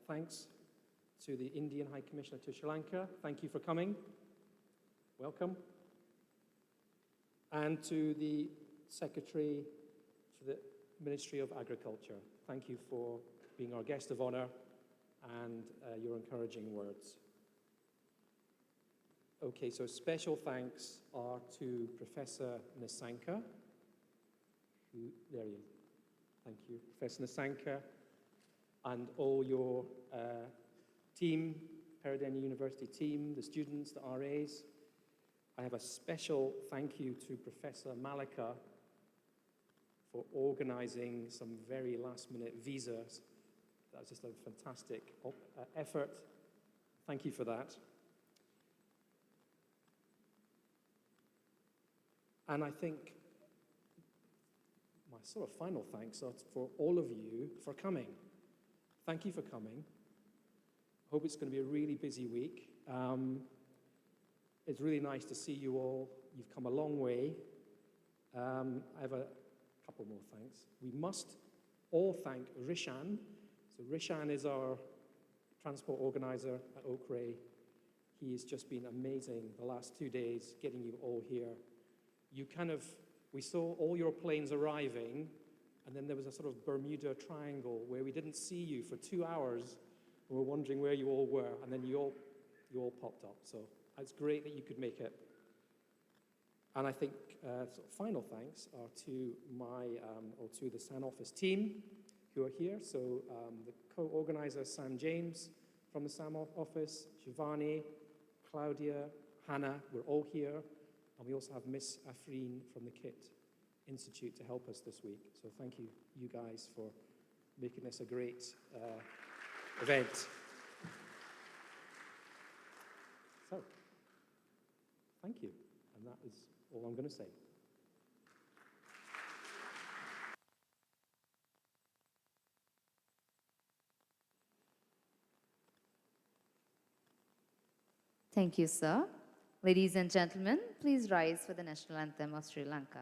thanks to the Indian High Commissioner to Sri Lanka. Thank you for coming. Welcome. And to the Secretary for the Ministry of Agriculture. Thank you for being our guest of honor and your encouraging words. Okay, so special thanks are to Professor Nisanka, there you are. Thank you, Professor Nisanka, and all your team, Peradeniya University team, the students, the RAs. I have a special thank you to Professor Malika for organizing some very last-minute visas. That was just a fantastic effort. Thank you for that. And I think my sort of final thanks are for all of you for coming. Thank you for coming. Hope it's going to be a really busy week. It's really nice to see you all. You've come a long way. I have a couple more thanks. We must all thank Rishan. So Rishan is our transport organizer at Oakray. He has just been amazing the last 2 days, getting you all here. We saw all your planes arriving, and then there was a sort of Bermuda Triangle where we didn't see you for 2 hours. We were wondering where you all were, and then you all popped up. So it's great that you could make it. And I think sort of final thanks are to to the SAN office team who are here. So the co-organizer, Sam James from the SAM office, Shivani, Claudia, Hannah, we're all here. And we also have Miss Afreen from the KIT Institute to help us this week. So thank you, you guys, for making this a great event. So, thank you. And that is all I'm going to say. Thank you, sir. Ladies and gentlemen, please rise for the national anthem of Sri Lanka.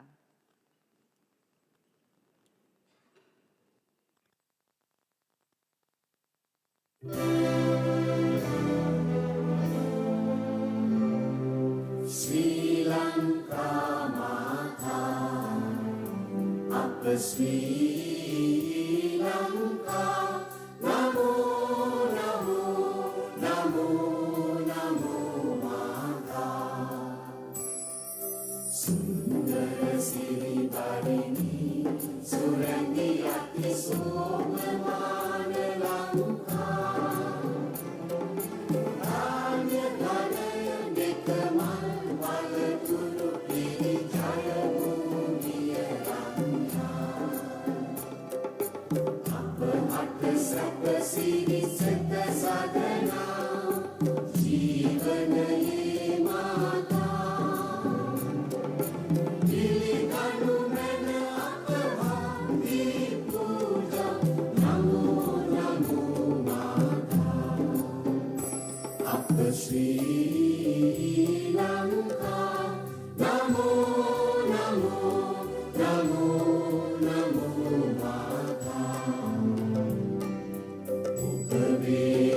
Sri Lanka Mata, Upper Sri Lanka, Namo, Namo, Namo, Namo Mata. Sundara Siri Barini, Surandi Ati Somamana Lanka. Sini seta sadana, jivanaye mata. Pilih kanu mena apa bhakti puja, namo namo mata. Apa Sri Lanka, namo namo namo namo mata.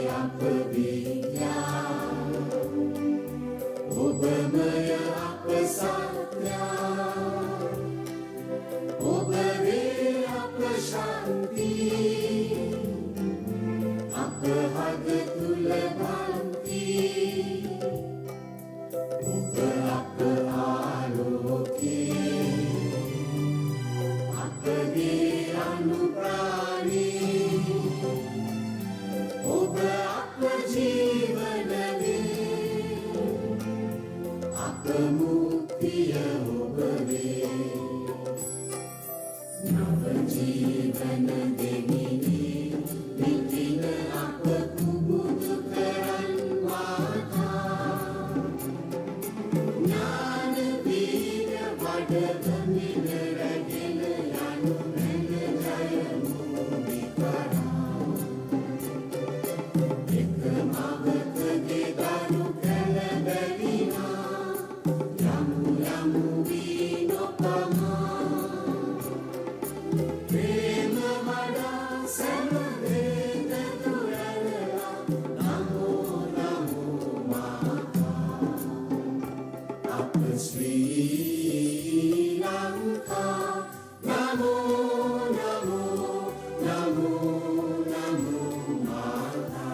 Apa vidya, Obamaya apa satya, Obare apa shanti, apa harga tula bhanti, Oba apa aloke, apa di anuprani. Oba apa jivanane, apa muktiya obare. Nava jivana denini, nitina apa kubutukaran mata. Jnana vidya vada bandhina ragila yanu mena jaya mudikara. Sri Lanka, Namo, Namo, Namo, Namo Mata.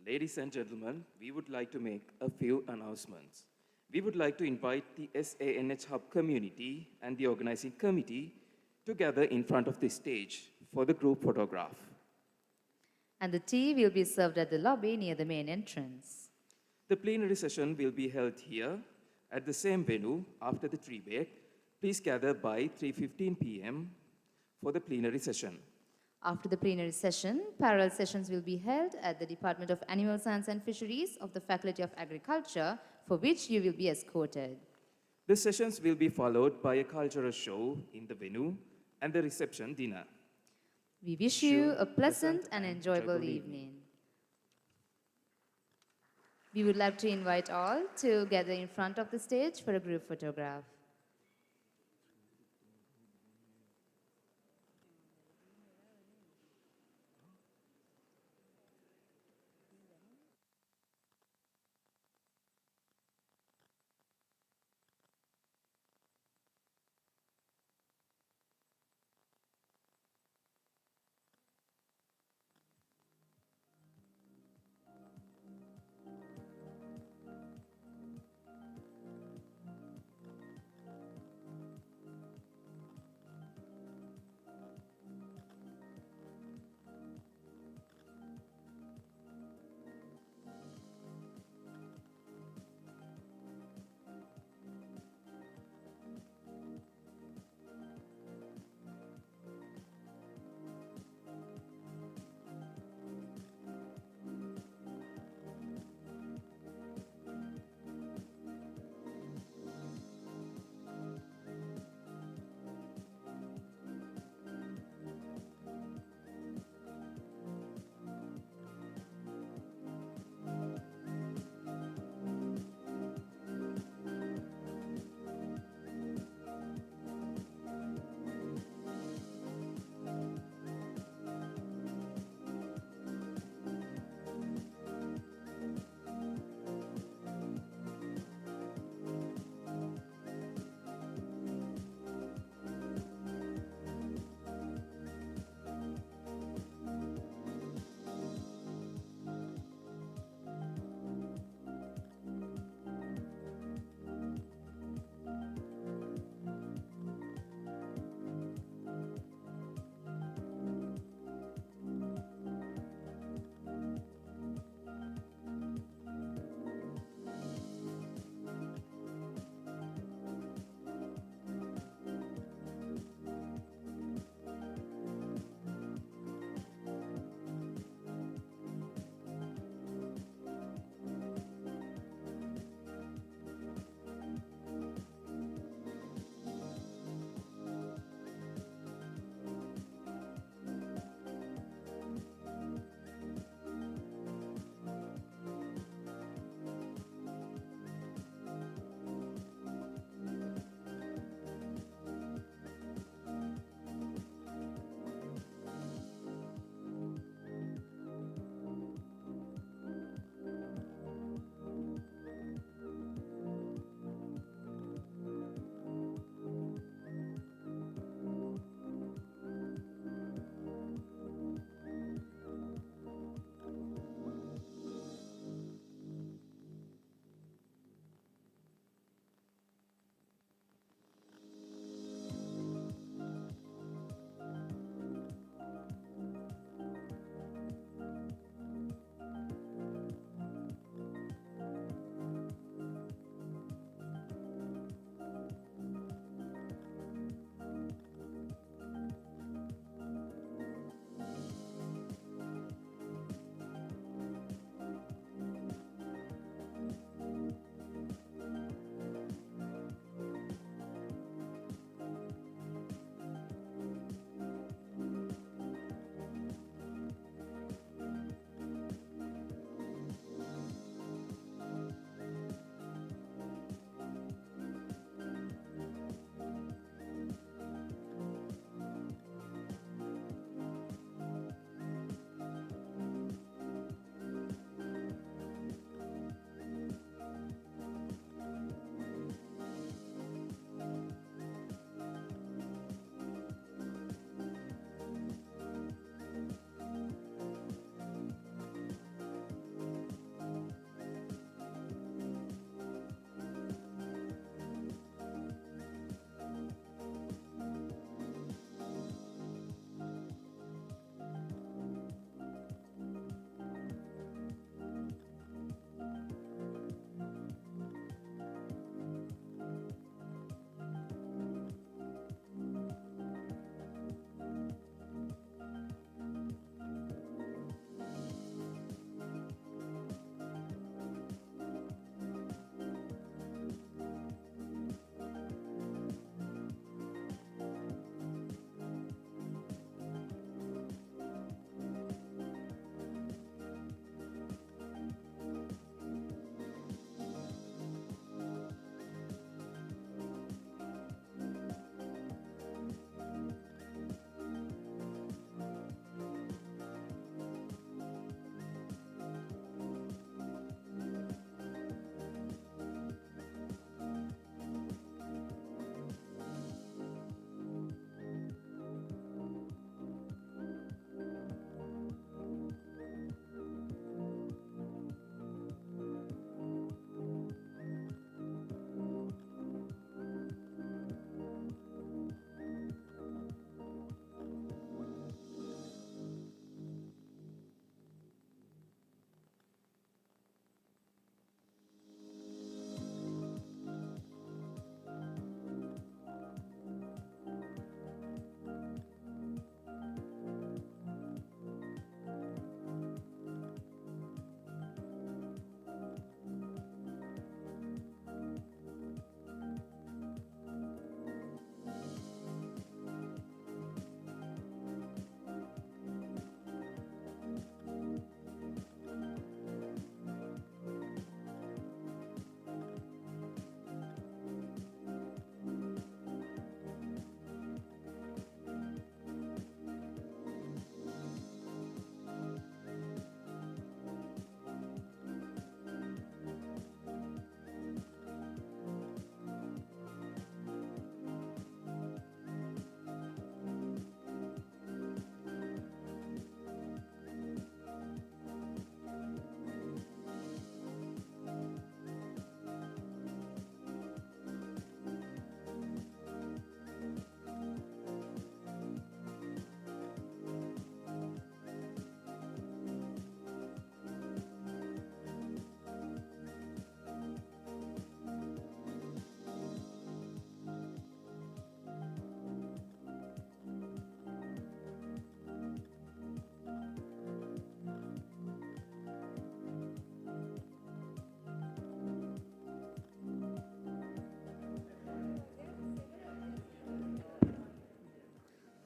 Ladies and gentlemen, we would like to make a few announcements. We would like to invite the SANH Hub community and the organizing committee to gather in front of the stage for the group photograph. And the tea will be served at the lobby near the main entrance. The plenary session will be held here at the same venue after the tree break. Please gather by 3:15 p.m. for the plenary session. After the plenary session, parallel sessions will be held at the Department of Animal Science and Fisheries of the Faculty of Agriculture, for which you will be escorted. The sessions will be followed by a cultural show in the venue and the reception dinner. We wish you a pleasant and enjoyable evening. We would like to invite all to gather in front of the stage for a group photograph.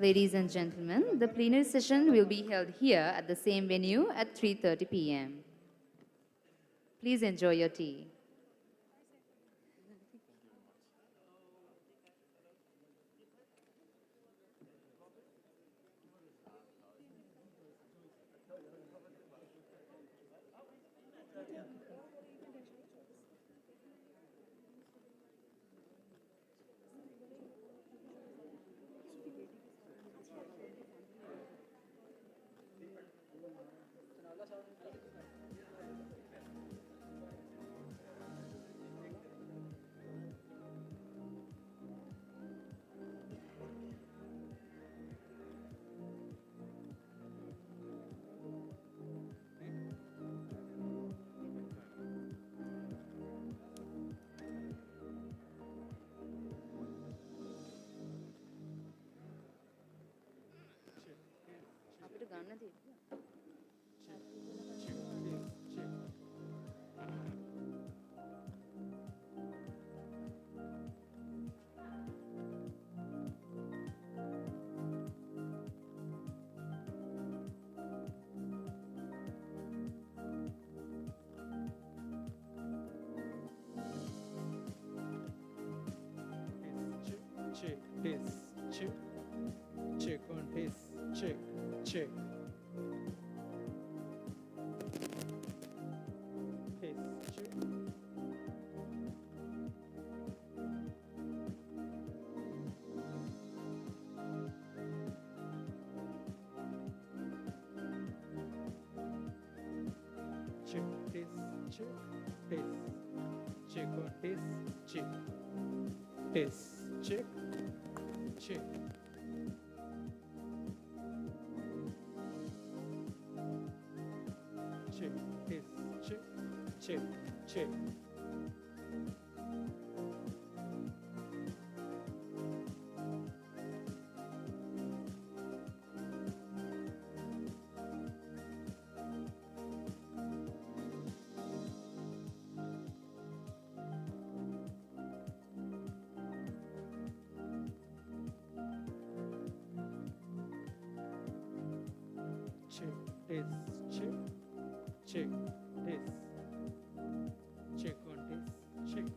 Ladies and gentlemen, the plenary session will be held here at the same venue at 3:30 p.m. Please enjoy your tea. අපිට ගන්න තියෙන්නේ. Check, test, check. Check on test, check, check. Test, check. Check, test, check, test. Check on test, check. Test, check, check. Check, test, check, check, check. Check, test, check, check, test. Check on test, check.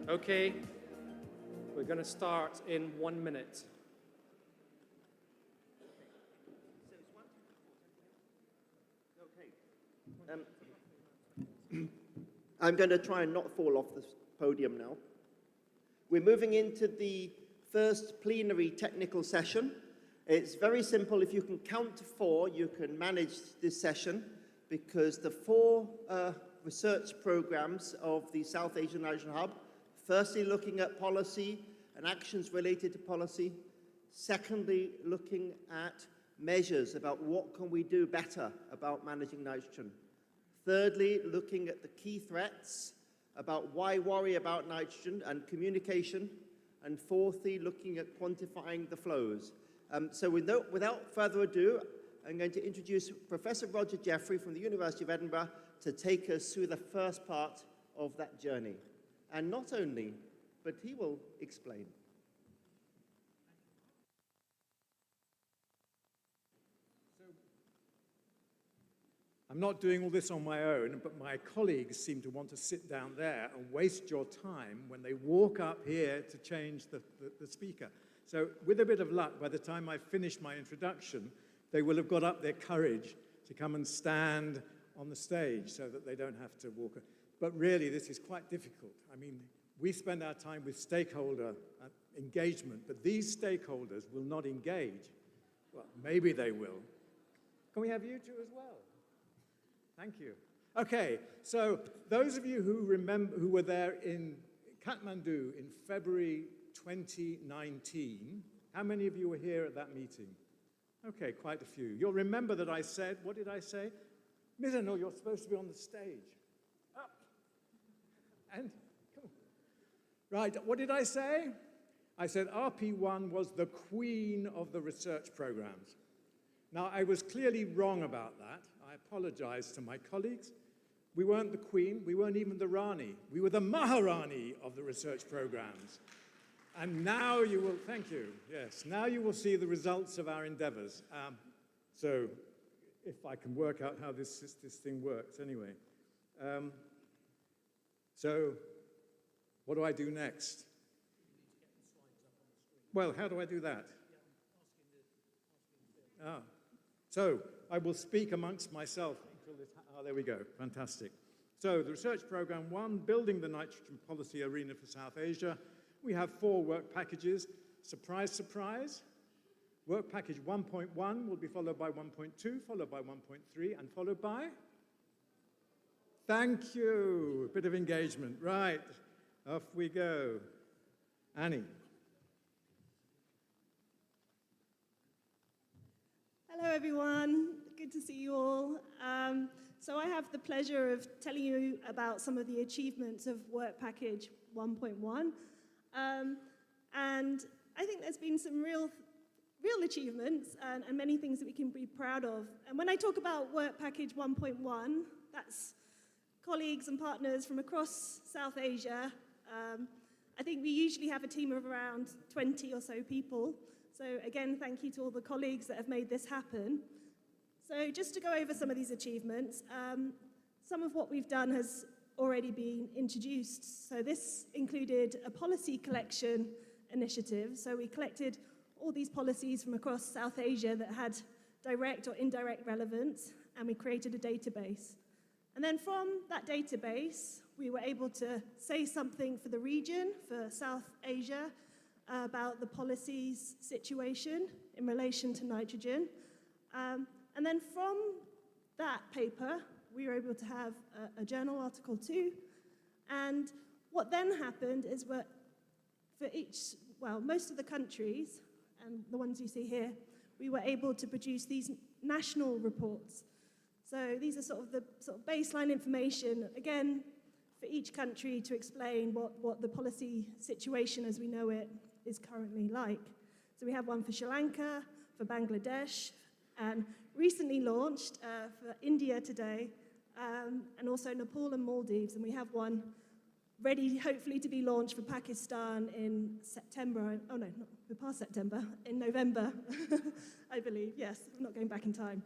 Okay, we're going to start in 1 minute. I'm going to try and not fall off the podium now. We're moving into the first plenary technical session. It's very simple. If you can count to 4, you can manage this session, because the 4 research programs of the South Asian Nitrogen Hub, firstly looking at policy and actions related to policy, secondly looking at measures about what can we do better about managing nitrogen, thirdly looking at the key threats about why worry about nitrogen and communication, and fourthly looking at quantifying the flows. So without further ado, I'm going to introduce Professor Roger Jeffrey from the University of Edinburgh to take us through the first part of that journey. And not only, but he will explain. I'm not doing all this on my own, but my colleagues seem to want to sit down there and waste your time when they walk up here to change the speaker. So with a bit of luck, by the time I finish my introduction, they will have got up their courage to come and stand on the stage so that they don't have to walk. But really, this is quite difficult. I mean, we spend our time with stakeholder engagement, but these stakeholders will not engage. Well, maybe they will. Can we have you two as well? Thank you. Okay, so those of you who were there in Kathmandu in February 2019, how many of you were here at that meeting? Okay, quite a few. You'll remember that I said, what did I say? Mizano, you're supposed to be on the stage. Up. And, come on. Right, what did I say? I said RP1 was the queen of the research programs. Now, I was clearly wrong about that. I apologize to my colleagues. We weren't the queen, we weren't even the Rani. We were the Maharani of the research programs. And now you will, thank you, yes, now you will see the results of our endeavors. So if I can work out how this thing works anyway. So what do I do next? Well, how do I do that? So I will speak amongst myself until this, there we go, fantastic. So the research program 1, building the nitrogen policy arena for South Asia. We have 4 work packages. Surprise, surprise. Work package 1.1 will be followed by 1.2, followed by 1.3, and followed by? Thank you. A bit of engagement. Right. Off we go. Annie. Hello, everyone. Good to see you all. So I have the pleasure of telling you about some of the achievements of Work Package 1.1. And I think there's been some real achievements and many things that we can be proud of. And when I talk about Work Package 1.1, that's colleagues and partners from across South Asia. I think we usually have a team of around 20 or so people. So again, thank you to all the colleagues that have made this happen. So just to go over some of these achievements, some of what we've done has already been introduced. So this included a policy collection initiative. So we collected all these policies from across South Asia that had direct or indirect relevance, and we created a database. And then from that database, we were able to say something for the region, for South Asia, about the policies situation in relation to nitrogen. And then from that paper, we were able to have a journal article too. And what then happened is for most of the countries, and the ones you see here, we were able to produce these national reports. So these are sort of the baseline information, again, for each country to explain what the policy situation as we know it is currently like. So we have one for Sri Lanka, for Bangladesh, and recently launched for India today, and also Nepal and Maldives, and we have one ready, hopefully, to be launched for Pakistan in September. Oh no, we're past September, in November, I believe. Yes, I'm not going back in time.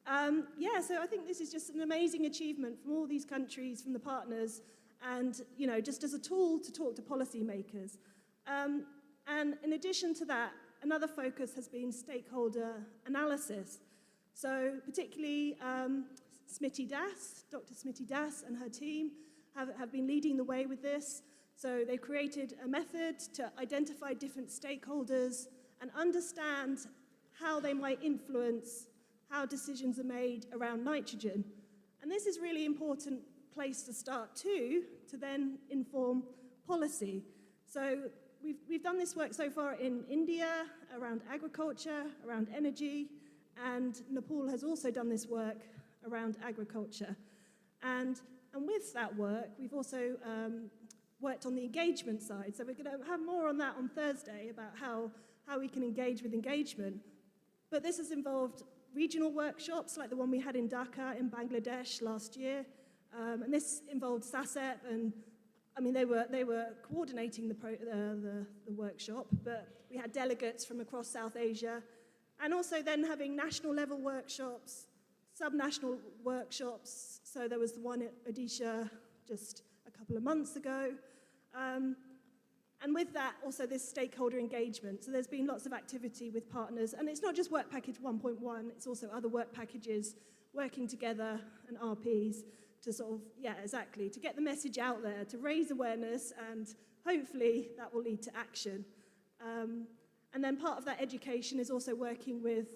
So I think this is just an amazing achievement from all these countries, from the partners, and, you know, just as a tool to talk to policymakers. And in addition to that, another focus has been stakeholder analysis. So particularly Smriti Das, Dr. Smriti Das and her team have been leading the way with this. So they've created a method to identify different stakeholders and understand how they might influence how decisions are made around nitrogen. And this is really important place to start too, to then inform policy. So we've done this work so far in India, around agriculture, around energy, and Nepal has also done this work around agriculture. And with that work, we've also worked on the engagement side. So we're going to have more on that on Thursday about how we can engage with engagement. But this has involved regional workshops like the one we had in Dhaka in Bangladesh last year. And this involved SASEP, and I mean, they were coordinating the workshop, but we had delegates from across South Asia, and also then having national level workshops, sub-national workshops. So there was the one at Odisha just a couple of months ago. And with that, also this stakeholder engagement. So there's been lots of activity with partners, and it's not just Work Package 1.1, it's also other work packages working together and RPs to sort of, yeah, exactly, to get the message out there, to raise awareness, and hopefully that will lead to action. And then part of that education is also working with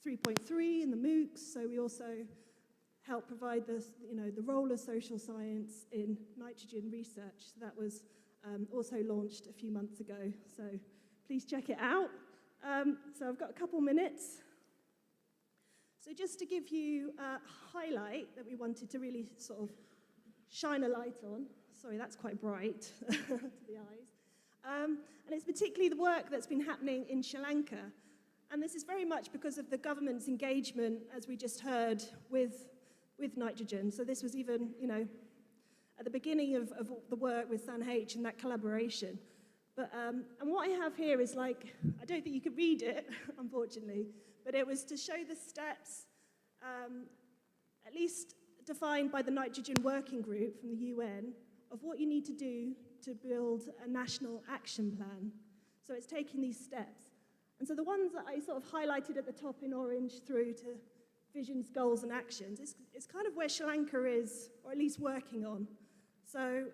3.3 and the MOOCs, so we also help provide the role of social science in nitrogen research. So that was also launched a few months ago, so please check it out. So I've got a couple minutes. So just to give you a highlight that we wanted to really sort of shine a light on. Sorry, that's quite bright to the eyes. And it's particularly the work that's been happening in Sri Lanka. And this is very much because of the government's engagement, as we just heard, with nitrogen. So this was even, you know, at the beginning of the work with SANH and that collaboration. But, and what I have here is like, I don't think you could read it, unfortunately, but it was to show the steps, at least defined by the Nitrogen Working Group from the UN, of what you need to do to build a national action plan. So it's taking these steps. And so the ones that I sort of highlighted at the top in orange through to visions, goals, and actions, it's kind of where Sri Lanka is, or at least working on. So,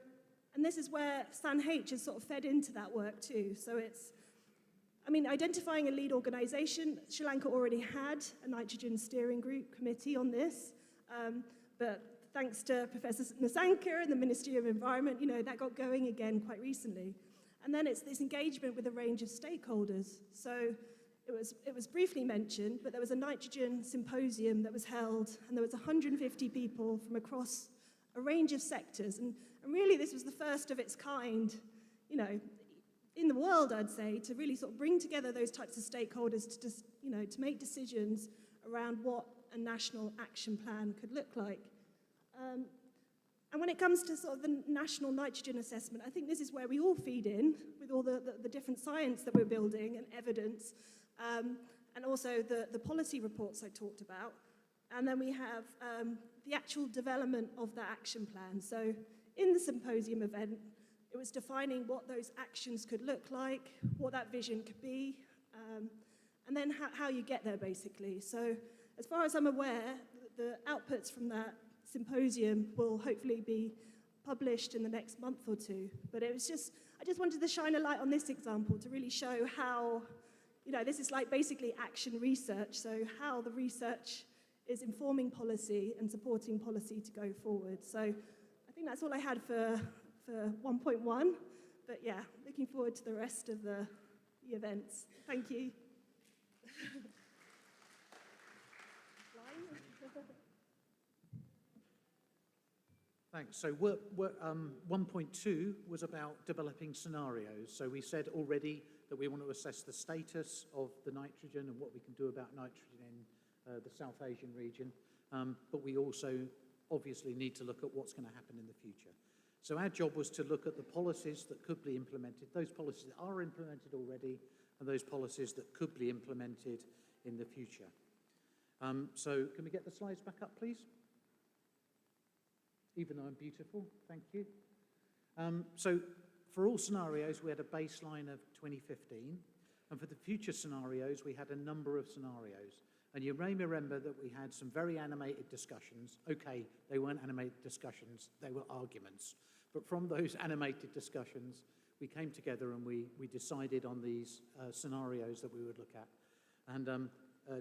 and this is where SANH has sort of fed into that work too. So it's, I mean, identifying a lead organization, Sri Lanka already had a nitrogen steering group committee on this, but thanks to Professor Nasanka and the Ministry of Environment, you know, that got going again quite recently. And then it's this engagement with a range of stakeholders. So it was briefly mentioned, but there was a nitrogen symposium that was held, and there was 150 people from across a range of sectors. And really, this was the first of its kind, you know, in the world, I'd say, to really sort of bring together those types of stakeholders to just, you know, to make decisions around what a national action plan could look like. And when it comes to sort of the national nitrogen assessment, I think this is where we all feed in with all the different science that we're building and evidence, and also the policy reports I talked about. And then we have the actual development of that action plan. So in the symposium event, it was defining what those actions could look like, what that vision could be, and then how you get there, basically. So as far as I'm aware, the outputs from that symposium will hopefully be published in the next month or two. But it was just, I just wanted to shine a light on this example to really show how, you know, this is like basically action research, so how the research is informing policy and supporting policy to go forward. So I think that's all I had for 1.1, but yeah, looking forward to the rest of the events. Thank you. Thanks. So 1.2 was about developing scenarios. So we said already that we want to assess the status of the nitrogen and what we can do about nitrogen in the South Asian region. But we also obviously need to look at what's going to happen in the future. So our job was to look at the policies that could be implemented, those policies that are implemented already, and those policies that could be implemented in the future. So can we get the slides back up, please? Even though I'm beautiful, thank you. So for all scenarios, we had a baseline of 2015. And for the future scenarios, we had a number of scenarios. And you may remember that we had some very animated discussions. Okay, they weren't animated discussions, they were arguments. But from those animated discussions, we came together and we decided on these scenarios that we would look at. And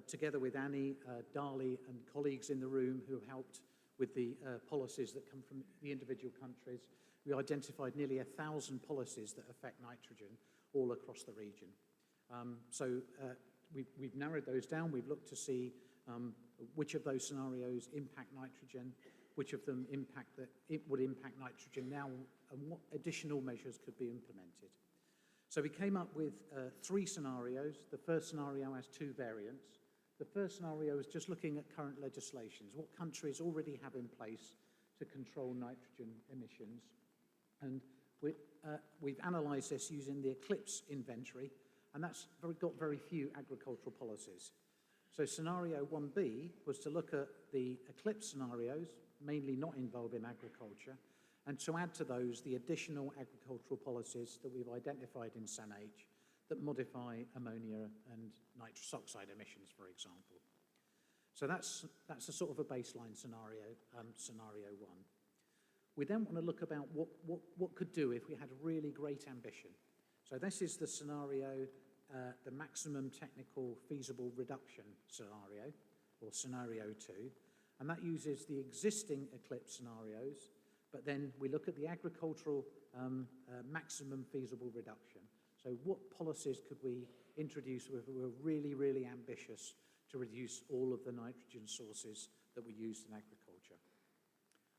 together with Annie, Dali, and colleagues in the room who helped with the policies that come from the individual countries, we identified nearly 1,000 policies that affect nitrogen all across the region. We've narrowed those down. We've looked to see which of those scenarios impact nitrogen, which of them would impact nitrogen now, and what additional measures could be implemented. So we came up with 3 scenarios. The first scenario has 2 variants. The first scenario is just looking at current legislations, what countries already have in place to control nitrogen emissions. And we've analysed this using the Eclipse inventory, and that's got very few agricultural policies. So scenario 1B was to look at the Eclipse scenarios, mainly not involving agriculture, and to add to those the additional agricultural policies that we've identified in SANH that modify ammonia and nitrous oxide emissions, for example. So that's a sort of a baseline scenario, scenario 1. We then want to look about what could do if we had a really great ambition. So this is the scenario, the maximum technical feasible reduction scenario, or scenario 2, and that uses the existing Eclipse scenarios, but then we look at the agricultural maximum feasible reduction. So what policies could we introduce if we were really, really ambitious to reduce all of the nitrogen sources that we used in agriculture?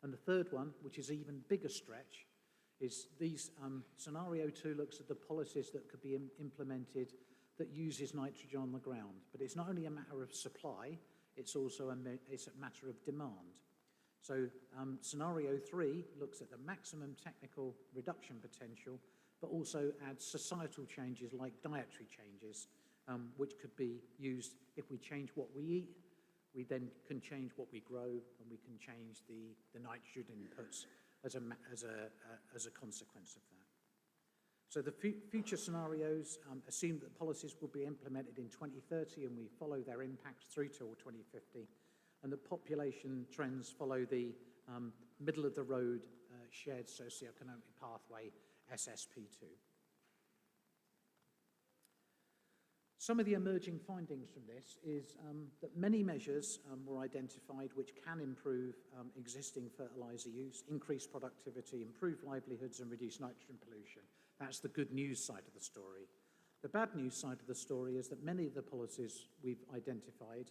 And the third one, which is even bigger stretch, is these scenario 2 looks at the policies that could be implemented that uses nitrogen on the ground. But it's not only a matter of supply, it's also a matter of demand. So scenario 3 looks at the maximum technical reduction potential, but also adds societal changes like dietary changes, which could be used if we change what we eat. We then can change what we grow, and we can change the nitrogen inputs as a consequence of that. So the future scenarios assume that policies will be implemented in 2030, and we follow their impacts through till 2050, and the population trends follow the middle-of-the-road shared socioeconomic pathway, SSP2. Some of the emerging findings from this is that many measures were identified which can improve existing fertiliser use, increase productivity, improve livelihoods and reduce nitrogen pollution. That's the good news side of the story. The bad news side of the story is that many of the policies we've identified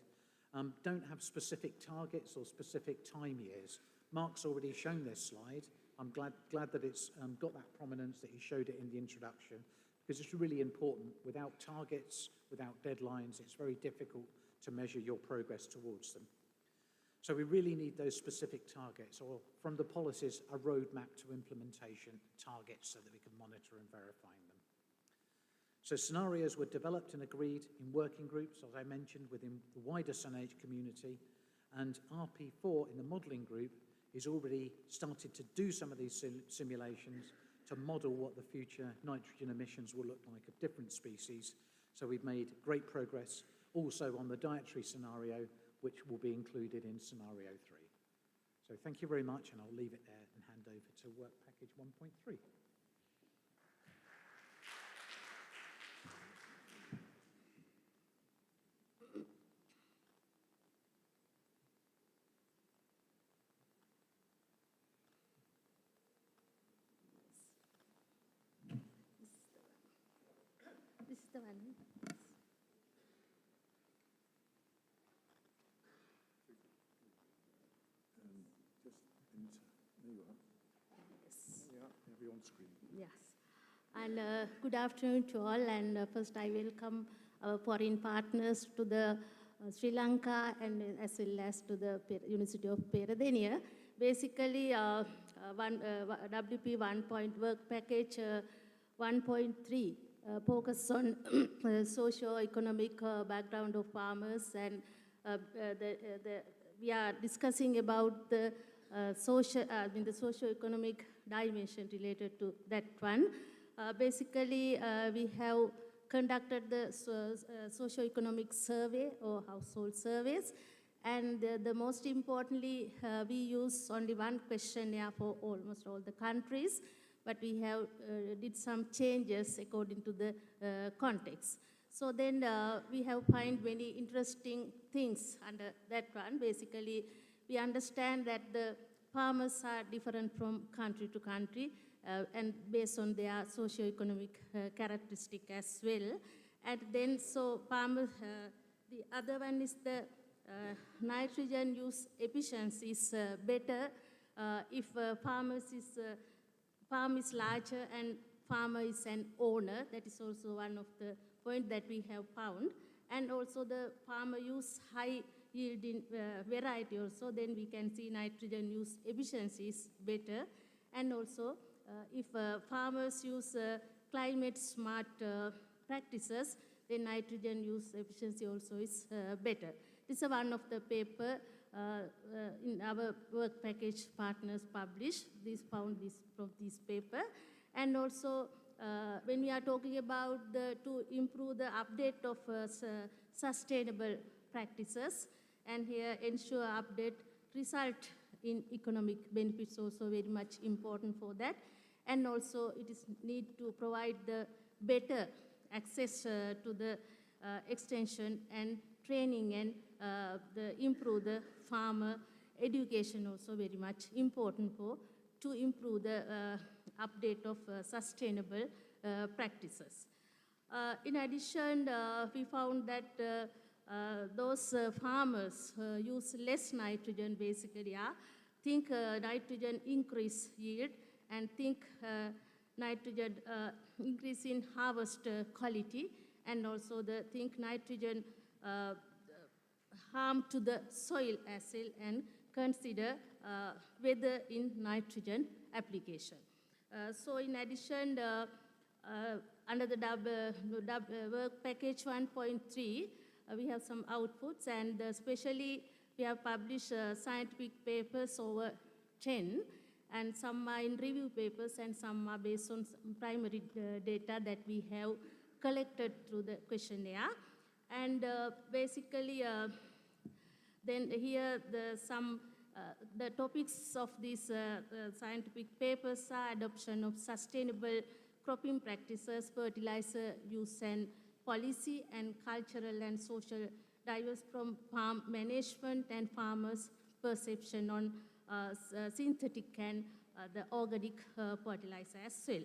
don't have specific targets or specific time years. Mark's already shown this slide. I'm glad that it's got that prominence, that he showed it in the introduction, because it's really important. Without targets, without deadlines, it's very difficult to measure your progress towards them. So we really need those specific targets, or from the policies, a roadmap to implementation targets so that we can monitor and verify them. So scenarios were developed and agreed in working groups, as I mentioned, within the wider SANH community, and RP4 in the modelling group is already started to do some of these simulations to model what the future nitrogen emissions will look like of different species. So we've made great progress also on the dietary scenario, which will be included in scenario 3. So thank you very much, and I'll leave it there and hand over to work package 1.3. This is the one. There you are. Yes. Yeah, you're on screen. Yes. And good afternoon to all. And first, I welcome our foreign partners to the Sri Lanka and as well as to the University of Peradeniya. Basically, WP 1 point work package 1.3 focus on socio-economic background of farmers, and we are discussing about the the socio-economic dimension related to that one. Basically, we have conducted the socio-economic survey or household surveys, and the most importantly, we use only one questionnaire for almost all the countries, but we have did some changes according to the context. So then we have find many interesting things under that one. Basically, we understand that the farmers are different from country to country and based on their socio-economic characteristic as well. And then so farmers, the other one is the nitrogen use efficiency is better if farm is larger and farmer is an owner. That is also one of the points that we have found. And also the farmer use high yielding variety also, then we can see nitrogen use efficiency is better. And also if farmers use climate smart practices, then nitrogen use efficiency also is better. This is one of the paper in our work package partners published. This found this from this paper. And also when we are talking about to improve the update of sustainable practices, and here ensure update result in economic benefits also very much important for that. And also it is need to provide the better access to the extension and training and improve the farmer education also very much important for to improve the update of sustainable practices. In addition, we found that those farmers use less nitrogen basically think nitrogen increase yield and think nitrogen increase in harvest quality, and also the think nitrogen harm to the soil as well, and consider whether in nitrogen application. So in addition, under the work package 1.3, we have some outputs, and especially we have published scientific papers over 10, and some are in review papers and some are based on some primary data that we have collected through the questionnaire. And basically, then here the topics of these scientific papers are adoption of sustainable cropping practices, fertilizer use and policy, and cultural and social diverse from farm management and farmers' perception on synthetic and the organic fertilizer as well.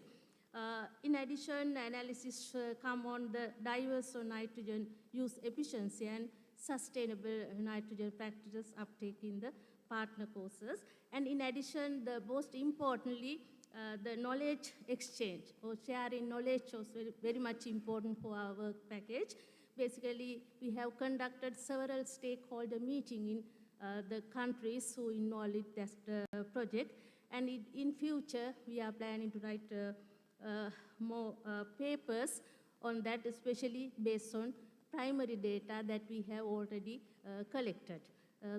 In addition, analysis come on the diverse on nitrogen use efficiency and sustainable nitrogen practices uptake in the partner courses. And in addition, the most importantly, the knowledge exchange or sharing knowledge was very much important for our work package. Basically, we have conducted several stakeholder meetings in the countries who involved in that project. And in future, we are planning to write more papers on that, especially based on primary data that we have already collected.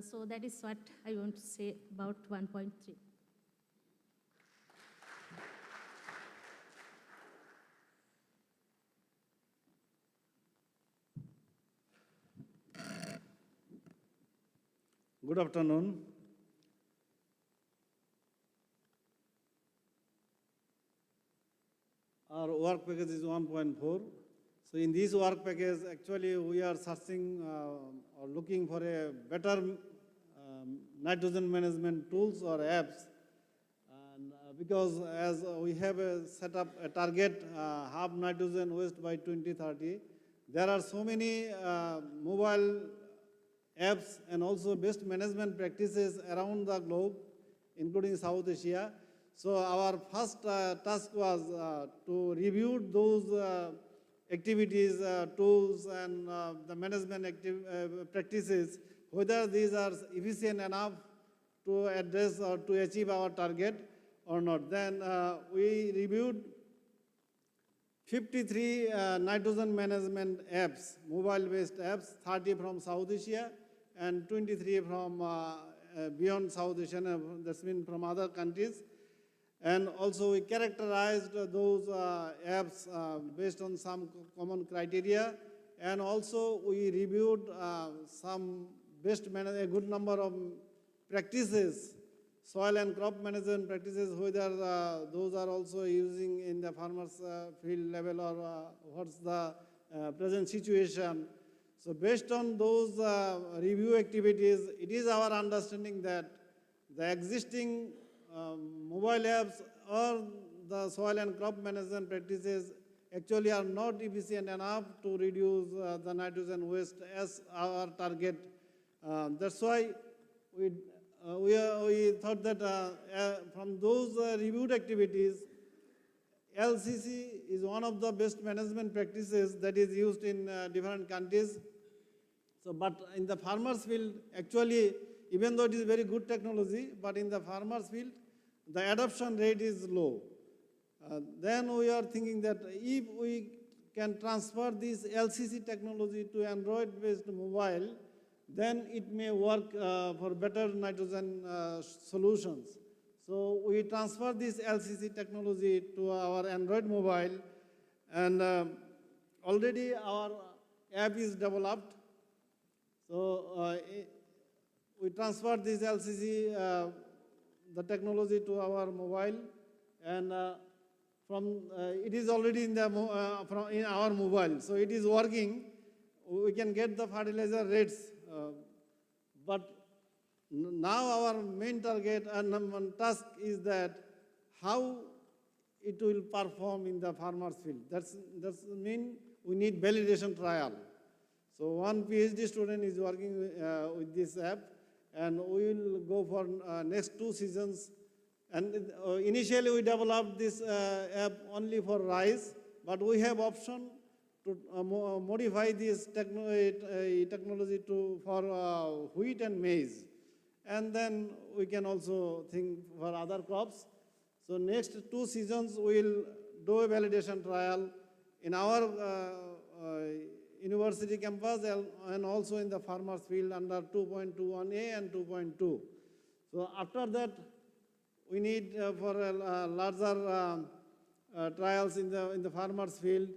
So that is what I want to say about 1.3. Good afternoon. Our work package is 1.4. So in this work package, actually we are searching or looking for a better nitrogen management tools or apps. And because as we have set up a target half nitrogen waste by 2030, there are so many mobile apps and also best management practices around the globe, including South Asia. So our first task was to review those activities, tools, and the management practices, whether these are efficient enough to address or to achieve our target or not. Then we reviewed 53 nitrogen management apps, mobile-based apps, 30 from South Asia and 23 from beyond South Asian, that's been from other countries. And also we characterized those apps based on some common criteria. And also we reviewed some a good number of practices, soil and crop management practices, whether those are also using in the farmers field level or what's the present situation. So based on those review activities, it is our understanding that the existing mobile apps or the soil and crop management practices actually are not efficient enough to reduce the nitrogen waste as our target. That's why we thought that from those reviewed activities, LCC is one of the best management practices that is used in different countries. So, but in the farmers field, actually, even though it is very good technology, but in the farmers field, the adoption rate is low. Then we are thinking that if we can transfer this LCC technology to Android-based mobile, then it may work for better nitrogen solutions. So we transfer this LCC technology to our Android mobile, and already our app is developed. So we transfer this LCC, the technology to our mobile, and it is already in our mobile. So it is working. We can get the fertilizer rates, but now our main target and task is that how it will perform in the farmer's field. That's mean we need validation trial. So one PhD student is working with this app, and we will go for next 2 seasons. And initially we developed this app only for rice, but we have option to modify this technology for wheat and maize. And then we can also think for other crops. So next 2 seasons we will do a validation trial in our university campus and also in the farmers field under 2.21a and 2.2. So after that, we need for larger trials in the farmers field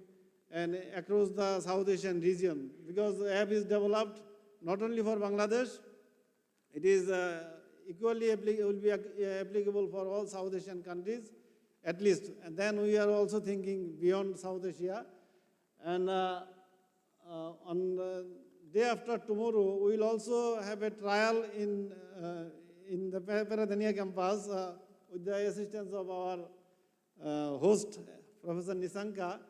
and across the South Asian region, because the app is developed not only for Bangladesh, it is equally will be applicable for all South Asian countries, at least. And then we are also thinking beyond South Asia. And on the day after tomorrow, we will also have a trial in the Peradeniya campus with the assistance of our host, Professor Nisanka.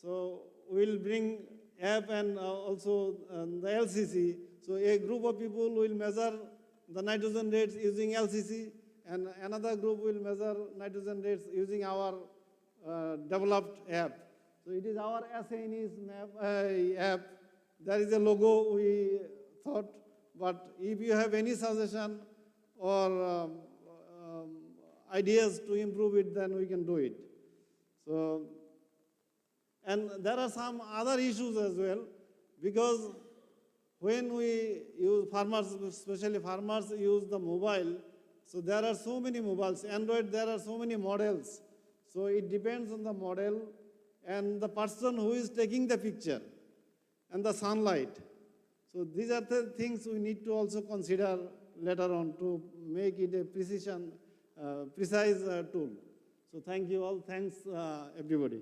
So we will bring app and also the LCC. So a group of people will measure the nitrogen rates using LCC, and another group will measure nitrogen rates using our developed app. So it is our SANH app. There is a logo we thought, but if you have any suggestion or ideas to improve it, then we can do it. So, and there are some other issues as well, because when we use farmers, especially farmers use the mobile, so there are so many mobiles. Android, there are so many models. So it depends on the model and the person who is taking the picture and the sunlight. So these are the things we need to also consider later on to make it a precise tool. So thank you all. Thanks, everybody.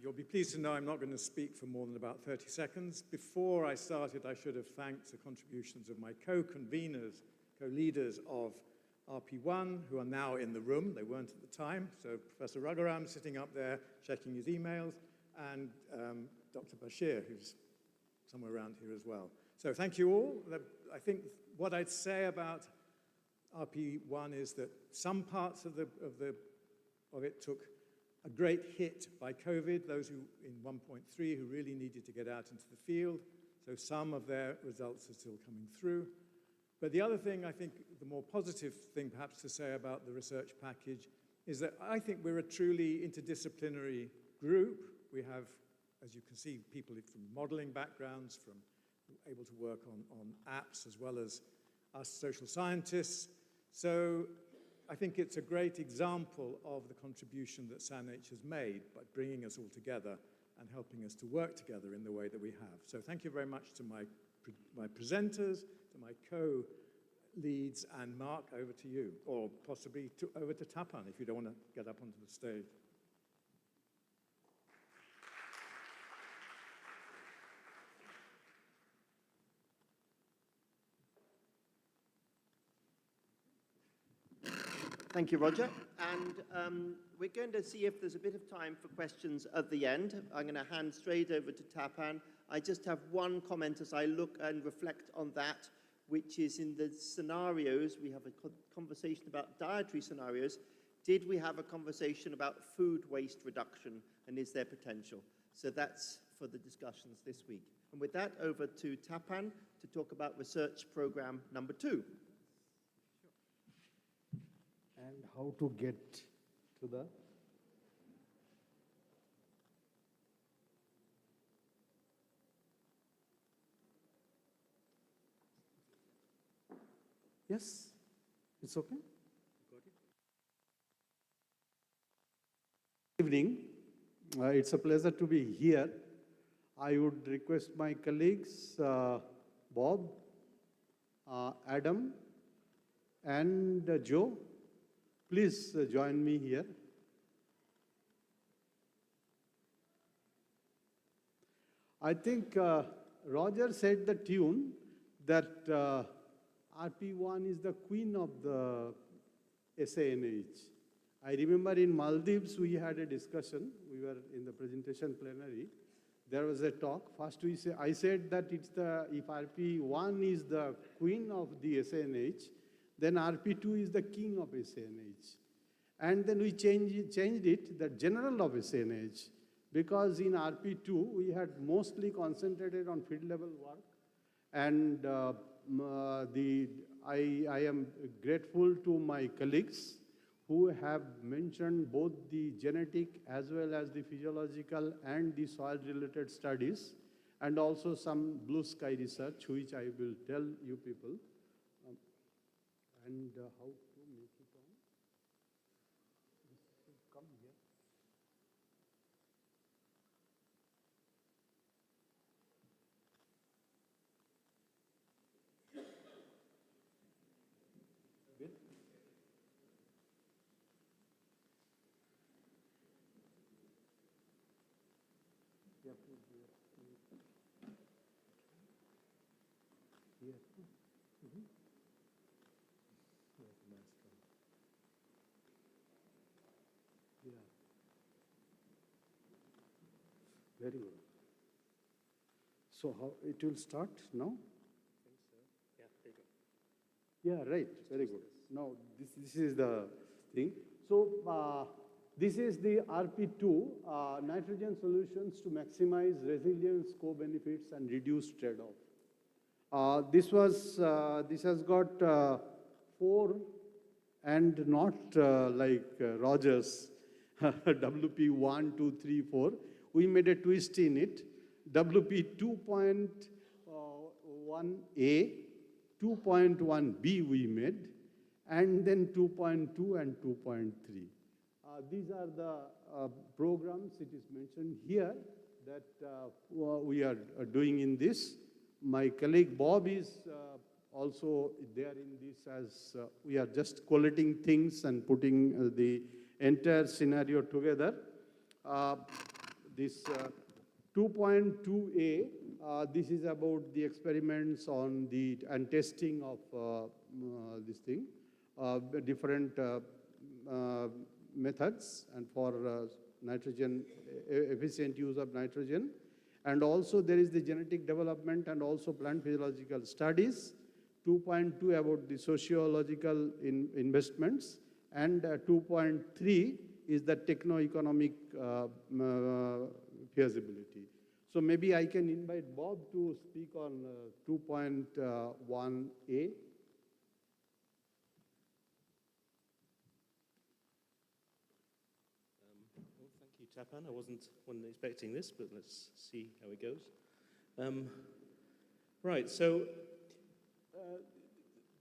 You'll be pleased to know I'm not going to speak for more than about 30 seconds. Before I started, I should have thanked the contributions of my co-conveners, co-leaders of RP1, who are now in the room. They weren't at the time. So Professor Raghuram sitting up there checking his emails, and Dr. Bashir, who's somewhere around here as well. So thank you all. I think what I'd say about RP1 is that some parts of it took a great hit by COVID, those who in 1.3 who really needed to get out into the field. So some of their results are still coming through. But the other thing, I think the more positive thing perhaps to say about the research package is that I think we're a truly interdisciplinary group. We have as you can see, people from modeling backgrounds, from able to work on apps, as well as us social scientists. So I think it's a great example of the contribution that SANH has made by bringing us all together and helping us to work together in the way that we have. So thank you very much to my presenters, to my co-leads, and Mark, over to you, or possibly over to Tapan if you don't want to get up onto the stage. Thank you, Roger. And we're going to see if there's a bit of time for questions at the end. I'm going to hand straight over to Tapan. I just have one comment as I look and reflect on that, which is in the scenarios, we have a conversation about dietary scenarios. Did we have a conversation about food waste reduction, and is there potential? So that's for the discussions this week. And with that, over to Tapan to talk about research program number 2. And how to get to the yes, it's okay. Good evening. It's a pleasure to be here. I would request my colleagues, Bob, Adam, and Joe, please join me here. I think Roger said the tune that RP1 is the queen of the SANH. I remember in Maldives we had a discussion. We were in the presentation plenary. There was a talk. First I said that if RP1 is the queen of the SANH, then RP2 is the king of SANH. And then we changed it, the general of SANH, because in RP2 we had mostly concentrated on field level work. And I am grateful to my colleagues who have mentioned both the genetic as well as the physiological and the soil related studies, and also some blue sky research, which I will tell you people. And how to make it on. This should come here. Good. Yeah, please, here. Mm-hmm. Yeah. Very good. So how it will start now? Yeah, right. Very good. Now this is the thing. So this is the RP2 nitrogen solutions to maximize resilience, co-benefits, and reduce trade-off. This has got 4 and not like Rogers, WP1, 2, 3, 4. We made a twist in it. WP 2.1A, 2.1B we made, and then 2.2 and 2.3. These are the programs it is mentioned here that we are doing in this. My colleague Bob is also there in this, as we are just collating things and putting the entire scenario together. This 2.2A, this is about the experiments on the and testing of this thing, different methods and for nitrogen, efficient use of nitrogen. And also there is the genetic development and also plant physiological studies. 2.2 about the sociological investments, and 2.3 is the techno-economic feasibility. So maybe I can invite Bob to speak on 2.1A. Well, thank you, Tapan. I wasn't expecting this, but let's see how it goes. Right, so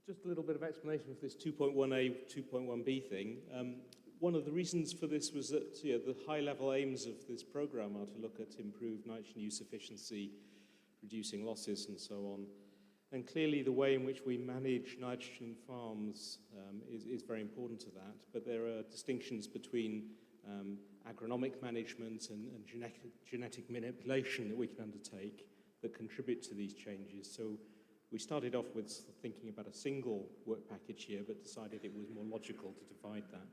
just a little bit of explanation of this 2.1a, 2.1b thing. One of the reasons for this was that the high-level aims of this program are to look at improved nitrogen use efficiency, reducing losses, and so on. And clearly the way in which we manage nitrogen farms is very important to that, but there are distinctions between agronomic management and genetic manipulation that we can undertake that contribute to these changes. So we started off with thinking about a single work package here, but decided it was more logical to divide that.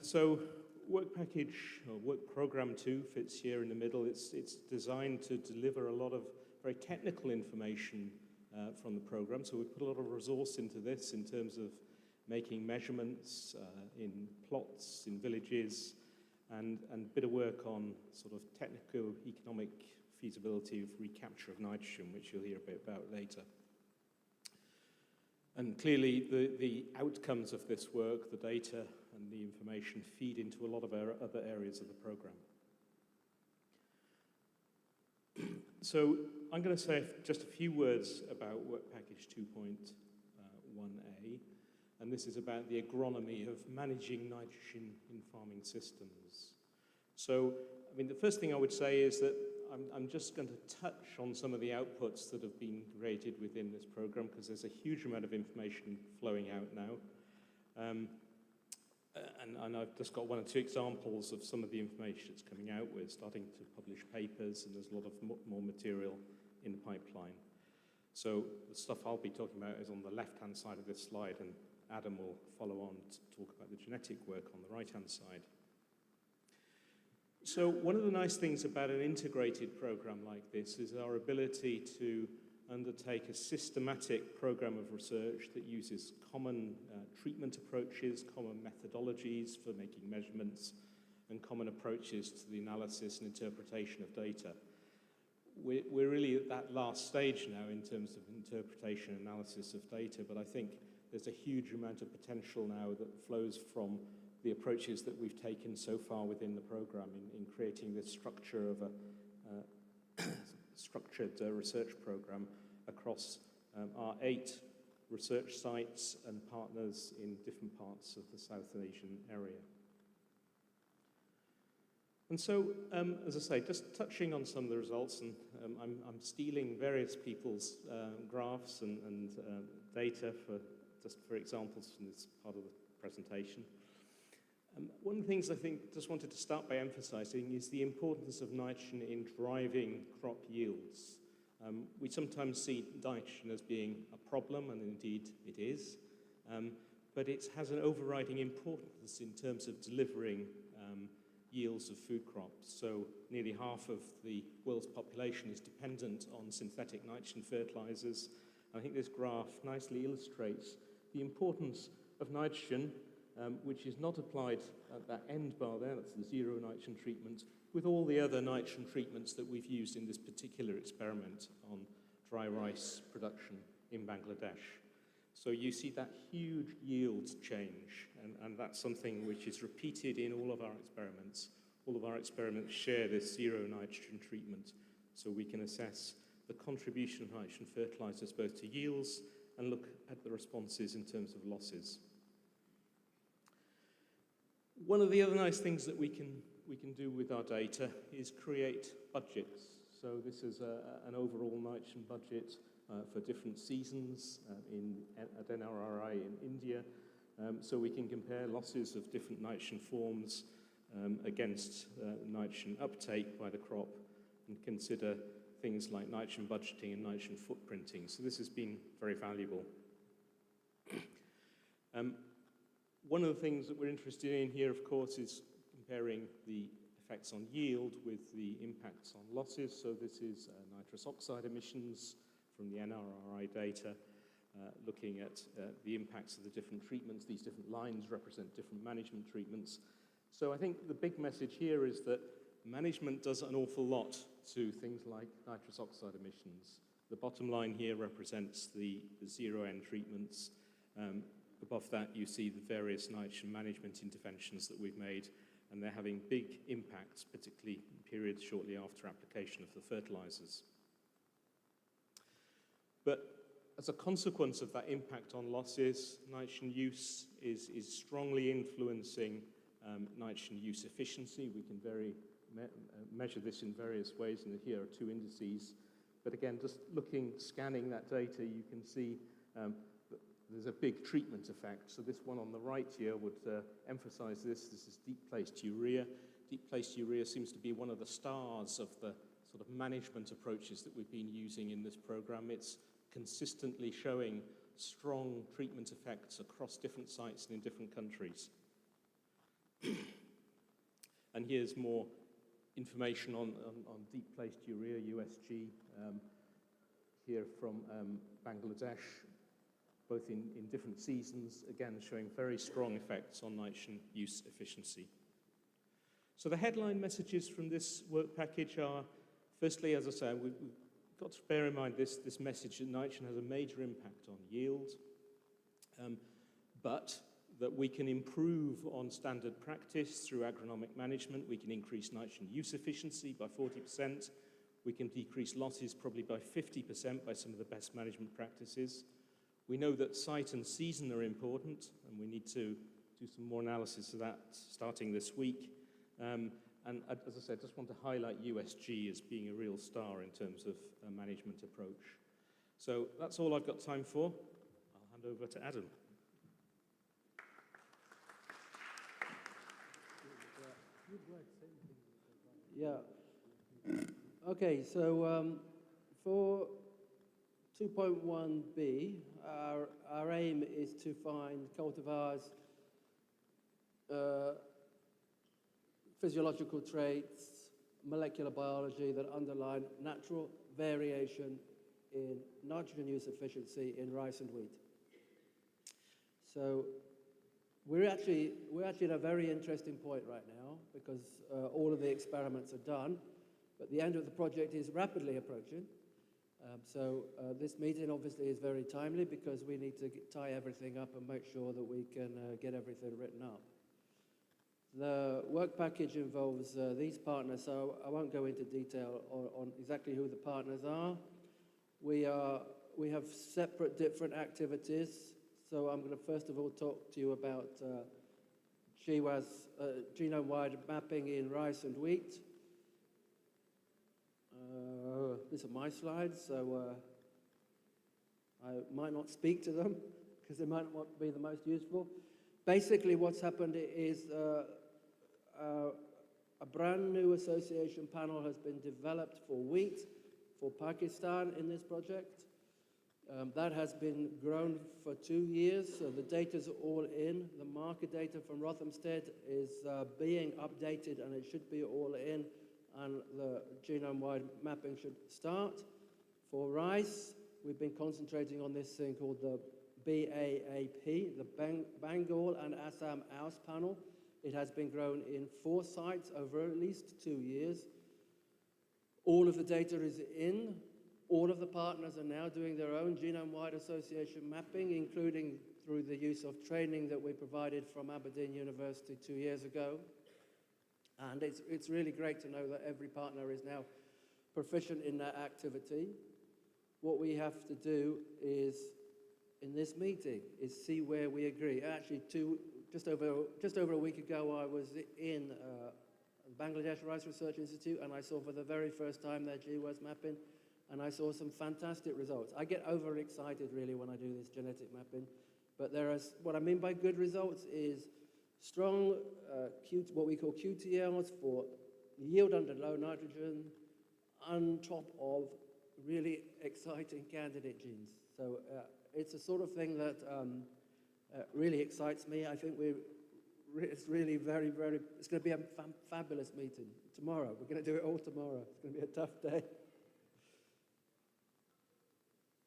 So work package, or work program 2 fits here in the middle. It's designed to deliver a lot of very technical information from the program. So we put a lot of resource into this in terms of making measurements in plots, in villages, and a bit of work on sort of technical economic feasibility of recapture of nitrogen, which you'll hear a bit about later. And clearly the outcomes of this work, the data and the information, feed into a lot of other areas of the program. So I'm going to say just a few words about Work Package 2.1a, and this is about the agronomy of managing nitrogen in farming systems. So, I mean, the first thing I would say is that I'm just going to touch on some of the outputs that have been created within this program, because there's a huge amount of information flowing out now. And I've just got one or two examples of some of the information that's coming out. We're starting to publish papers, and there's a lot of more material in the pipeline. So the stuff I'll be talking about is on the left-hand side of this slide, and Adam will follow on to talk about the genetic work on the right-hand side. So one of the nice things about an integrated program like this is our ability to undertake a systematic program of research that uses common treatment approaches, common methodologies for making measurements, and common approaches to the analysis and interpretation of data. We're really at that last stage now in terms of interpretation and analysis of data, but I think there's a huge amount of potential now that flows from the approaches that we've taken so far within the program in creating this structure of a structured research program across our 8 research sites and partners in different parts of the South Asian area. And so, as I say, just touching on some of the results, and I'm stealing various people's graphs and data just for examples from this part of the presentation. One of the things I think just wanted to start by emphasizing is the importance of nitrogen in driving crop yields. We sometimes see nitrogen as being a problem, and indeed it is, but it has an overriding importance in terms of delivering yields of food crops. So nearly half of the world's population is dependent on synthetic nitrogen fertilizers. I think this graph nicely illustrates the importance of nitrogen, which is not applied at that end bar there, that's the zero nitrogen treatment, with all the other nitrogen treatments that we've used in this particular experiment on dry rice production in Bangladesh. So you see that huge yield change, and that's something which is repeated in all of our experiments. All of our experiments share this zero nitrogen treatment, so we can assess the contribution of nitrogen fertilizers both to yields and look at the responses in terms of losses. One of the other nice things that we can do with our data is create budgets. So this is an overall nitrogen budget for different seasons at NRRI in India. So we can compare losses of different nitrogen forms against nitrogen uptake by the crop and consider things like nitrogen budgeting and nitrogen footprinting. So this has been very valuable. One of the things that we're interested in here, of course, is comparing the effects on yield with the impacts on losses. So this is nitrous oxide emissions from the NRRI data, looking at the impacts of the different treatments. These different lines represent different management treatments. So I think the big message here is that management does an awful lot to things like nitrous oxide emissions. The bottom line here represents the zero-N treatments. Above that, you see the various nitrogen management interventions that we've made and they're having big impacts, particularly in periods shortly after application of the fertilizers. But as a consequence of that impact on losses, nitrogen use is strongly influencing nitrogen use efficiency. We can measure this in various ways, and here are two indices. But again, just scanning that data, you can see that there's a big treatment effect. So this one on the right here would emphasize this. This is deep-placed urea. Deep-placed urea seems to be one of the stars of the sort of management approaches that we've been using in this program. It's consistently showing strong treatment effects across different sites and in different countries. And here's more information on deep-placed urea, USG, here from Bangladesh, both in different seasons, again showing very strong effects on nitrogen use efficiency. So the headline messages from this work package are, firstly, as I say, we've got to bear in mind this message that nitrogen has a major impact on yield, but that we can improve on standard practice through agronomic management. We can increase nitrogen use efficiency by 40%. We can decrease losses probably by 50% by some of the best management practices. We know that site and season are important, and we need to do some more analysis of that starting this week. And as I said, I just want to highlight USG as being a real star in terms of a management approach. So that's all I've got time for. I'll hand over to Adam. Yeah. Okay, so for 2.1b, our aim is to find cultivars, physiological traits, molecular biology that underline natural variation in nitrogen use efficiency in rice and wheat. So we're actually at a very interesting point right now because all of the experiments are done, but the end of the project is rapidly approaching. So this meeting obviously is very timely because we need to tie everything up and make sure that we can get everything written up. The work package involves these partners, so I won't go into detail on exactly who the partners are. We have separate different activities. So I'm going to first of all talk to you about GWAS, genome-wide mapping in rice and wheat. These are my slides, so I might not speak to them because they might not be the most useful. Basically, what's happened is a brand new association panel has been developed for wheat for Pakistan in this project. That has been grown for 2 years, so the data's all in. The marker data from Rothamsted is being updated, and it should be all in, and the genome-wide mapping should start. For rice, we've been concentrating on this thing called the BAAP, the Bengal and Assam Ouse panel. It has been grown in 4 sites over at least 2 years. All of the data is in. All of the partners are now doing their own genome-wide association mapping, including through the use of training that we provided from Aberdeen University 2 years ago. And it's really great to know that every partner is now proficient in that activity. What we have to do is, in this meeting, is see where we agree. Actually, just over a week ago, I was in Bangladesh Rice Research Institute, and I saw for the very first time their GWAS mapping, and I saw some fantastic results. I get overexcited, really, when I do this genetic mapping, but what I mean by good results is strong, what we call QTLs for yield under low nitrogen, on top of really exciting candidate genes. So it's a sort of thing that really excites me. I think it's really it's going to be a fabulous meeting tomorrow. We're going to do it all tomorrow. It's going to be a tough day.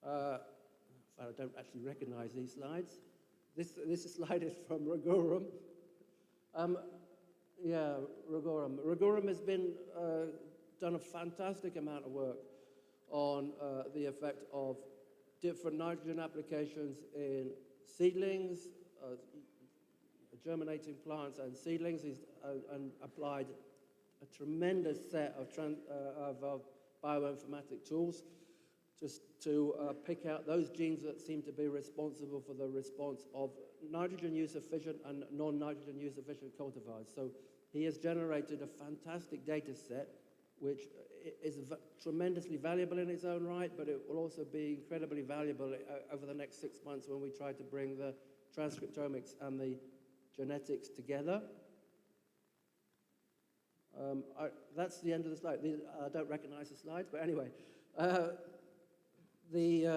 I don't actually recognize these slides. This slide is from Raghuram. Yeah, Raghuram. Raghuram has been done a fantastic amount of work on the effect of different nitrogen applications in seedlings. germinating plants and seedlings. He's and applied a tremendous set of bioinformatic tools just to pick out those genes that seem to be responsible for the response of nitrogen use efficient and non-nitrogen use efficient cultivars. So he has generated a fantastic data set which is tremendously valuable in its own right, but it will also be incredibly valuable over the next 6 months when we try to bring the transcriptomics and the genetics together. That's the end of the slide. I don't recognize the slides, but anyway. The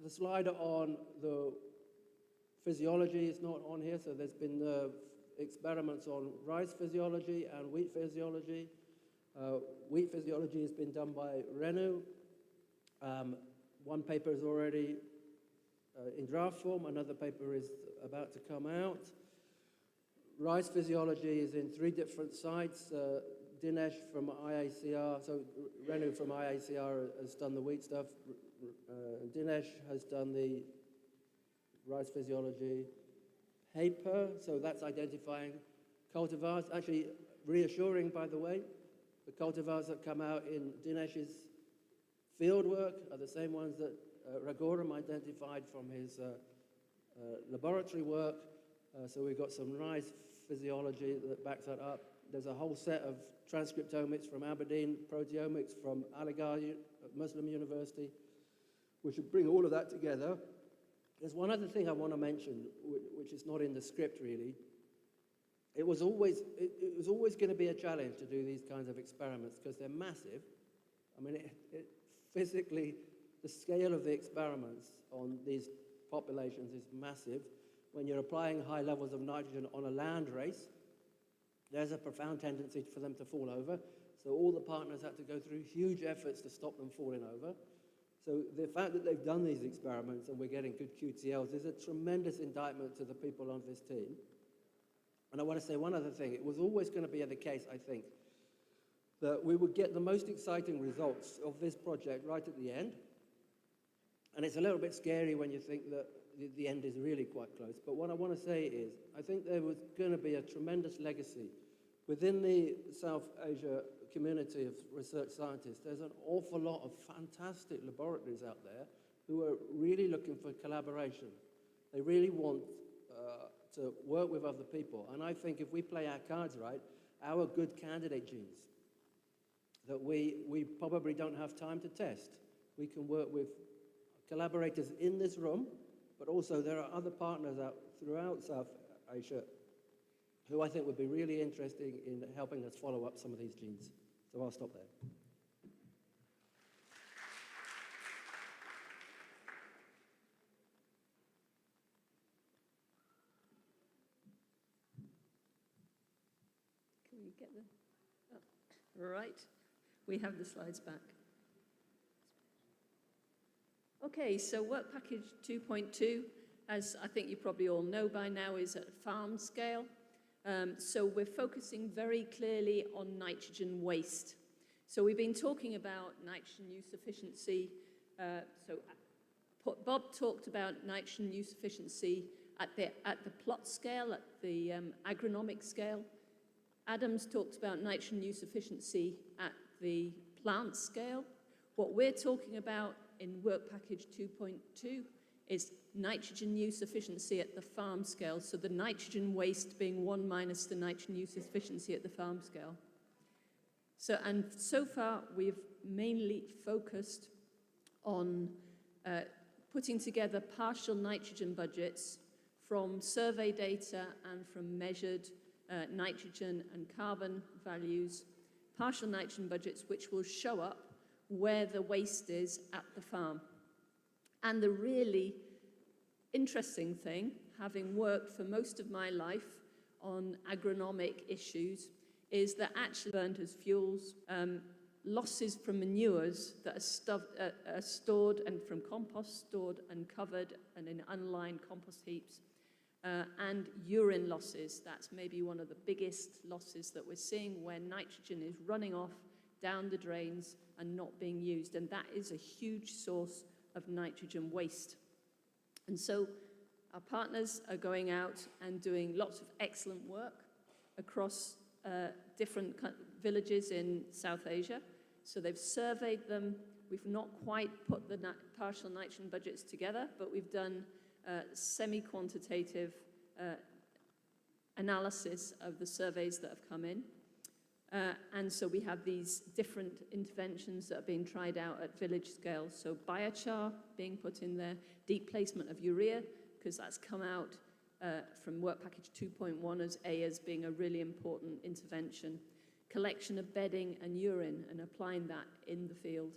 slide on the physiology is not on here, so there's been experiments on rice physiology and wheat physiology. Wheat physiology has been done by Renu. One paper is already in draft form, another paper is about to come out. Rice physiology is in 3 different sites. Dinesh from IACR, so Renu from IACR has done the wheat stuff. Dinesh has done the rice physiology paper, so that's identifying cultivars. Actually, reassuring, by the way, the cultivars that come out in Dinesh's field work are the same ones that Raghuram identified from his laboratory work. So we've got some nice physiology that backs that up. There's a whole set of transcriptomics from Aberdeen, proteomics from Aligarh Muslim University. We should bring all of that together. There's one other thing I want to mention, which is not in the script really. It was always going to be a challenge to do these kinds of experiments because they're massive. I mean, physically, the scale of the experiments on these populations is massive. When you're applying high levels of nitrogen on a land race, there's a profound tendency for them to fall over. So all the partners had to go through huge efforts to stop them falling over. So the fact that they've done these experiments and we're getting good QTLs is a tremendous indictment to the people on this team. And I want to say one other thing. It was always going to be the case, I think, that we would get the most exciting results of this project right at the end. And it's a little bit scary when you think that the end is really quite close. But what I want to say is, I think there was going to be a tremendous legacy within the South Asia community of research scientists. There's an awful lot of fantastic laboratories out there who are really looking for collaboration. They really want to work with other people. And I think if we play our cards right, our good candidate genes that we probably don't have time to test, we can work with collaborators in this room, but also there are other partners out throughout South Asia who I think would be really interested in helping us follow up some of these genes. So I'll stop there. Can we get them? Oh, right. We have the slides back. Okay, so Work Package 2.2, as I think you probably all know by now, is at farm scale. So we're focusing very clearly on nitrogen waste. So we've been talking about nitrogen use efficiency. Bob talked about nitrogen use efficiency at the plot scale, at the agronomic scale. Adams talked about nitrogen use efficiency at the plant scale. What we're talking about in Work Package 2.2 is nitrogen use efficiency at the farm scale, so the nitrogen waste being 1 minus the nitrogen use efficiency at the farm scale. So far, we've mainly focused on putting together partial nitrogen budgets from survey data and from measured nitrogen and carbon values, partial nitrogen budgets which will show up where the waste is at the farm. And the really interesting thing, having worked for most of my life on agronomic issues, is that actually burnt as fuels, losses from manures that are stored and from compost stored and covered and in unlined compost heaps, and urine losses. That's maybe one of the biggest losses that we're seeing, where nitrogen is running off down the drains and not being used, and that is a huge source of nitrogen waste. And so Our partners are going out and doing lots of excellent work across different villages in South Asia. So they've surveyed them. We've not quite put the partial nitrogen budgets together, but we've done semi-quantitative analysis of the surveys that have come in. And so we have these different interventions that are being tried out at village scale. So biochar being put in there, deep placement of urea, because that's come out from work package 2.1 as being a really important intervention. Collection of bedding and urine and applying that in the field.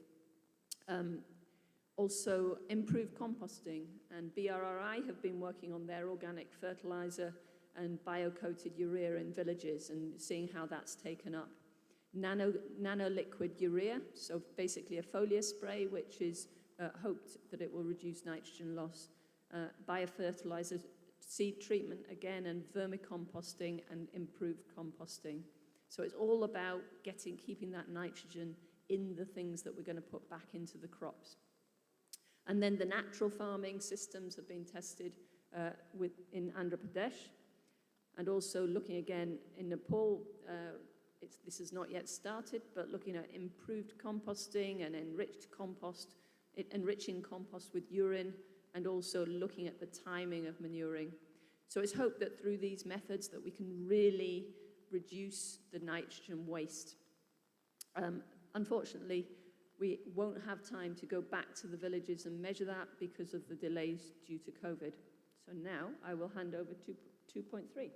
Also improved composting, and BRRI have been working on their organic fertilizer and bio-coated urea in villages and seeing how that's taken up. Nano-liquid urea, so basically a foliar spray which is hoped that it will reduce nitrogen loss. Biofertilizer, seed treatment again, and vermicomposting and improved composting. So it's all about keeping that nitrogen in the things that we're going to put back into the crops. And then the natural farming systems have been tested in Andhra Pradesh, and also looking again in Nepal. This has not yet started, but looking at improved composting and enriching compost with urine, and also looking at the timing of manuring. So it's hoped that through these methods that we can really reduce the nitrogen waste. Unfortunately, we won't have time to go back to the villages and measure that because of the delays due to COVID. So now I will hand over to 2.3.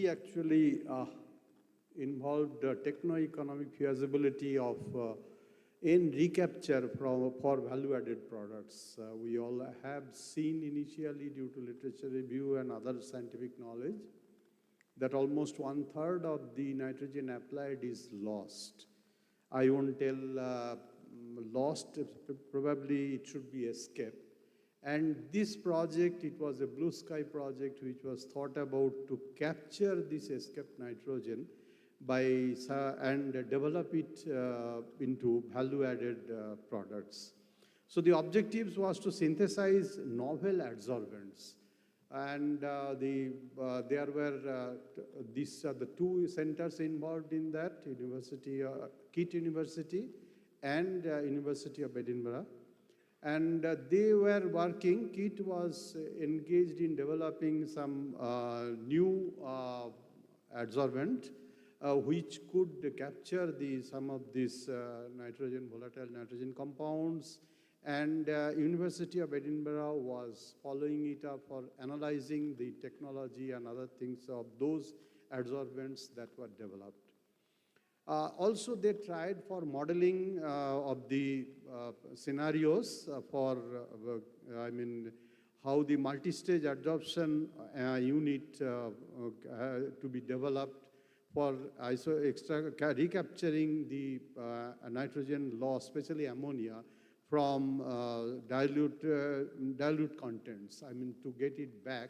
Actually involved techno-economic feasibility of in recapture for value-added products. We all have seen initially, due to literature review and other scientific knowledge, that almost 1/3 of the nitrogen applied is lost. I won't tell lost, probably it should be escaped. And this project, it was a blue sky project which was thought about to capture this escaped nitrogen and develop it into value-added products. So the objectives was to synthesize novel adsorbents. And there were these are the two centers involved in that, KIT University and University of Edinburgh. And they were working, KIT was engaged in developing some new adsorbent which could capture some of these volatile nitrogen compounds. And University of Edinburgh was following it up for analyzing the technology and other things of those adsorbents that were developed. Also, they tried for modeling of the scenarios for, how the multi-stage adsorption unit to be developed for recapturing the nitrogen loss, especially ammonia, from dilute contents. To get it back,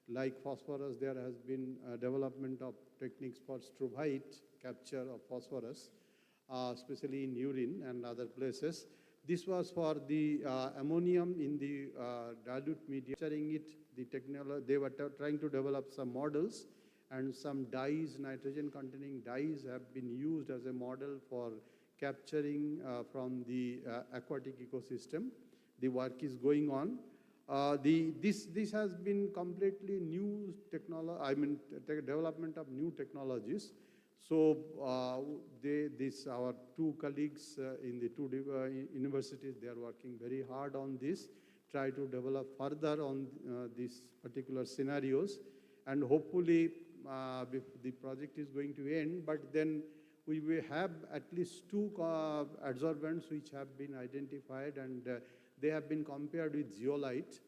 like phosphorus, there has been development of techniques for struvite capture of phosphorus, especially in urine and other places. This was for the ammonium in the dilute media. Capturing it, they were trying to develop some models, and some dyes, nitrogen-containing dyes, have been used as a model for capturing from the aquatic ecosystem. The work is going on. This has been completely new technology, development of new technologies. So our two colleagues in the two universities, they are working very hard on this, try to develop further on these particular scenarios. And hopefully the project is going to end, but then we will have at least two adsorbents which have been identified, and they have been compared with zeolite,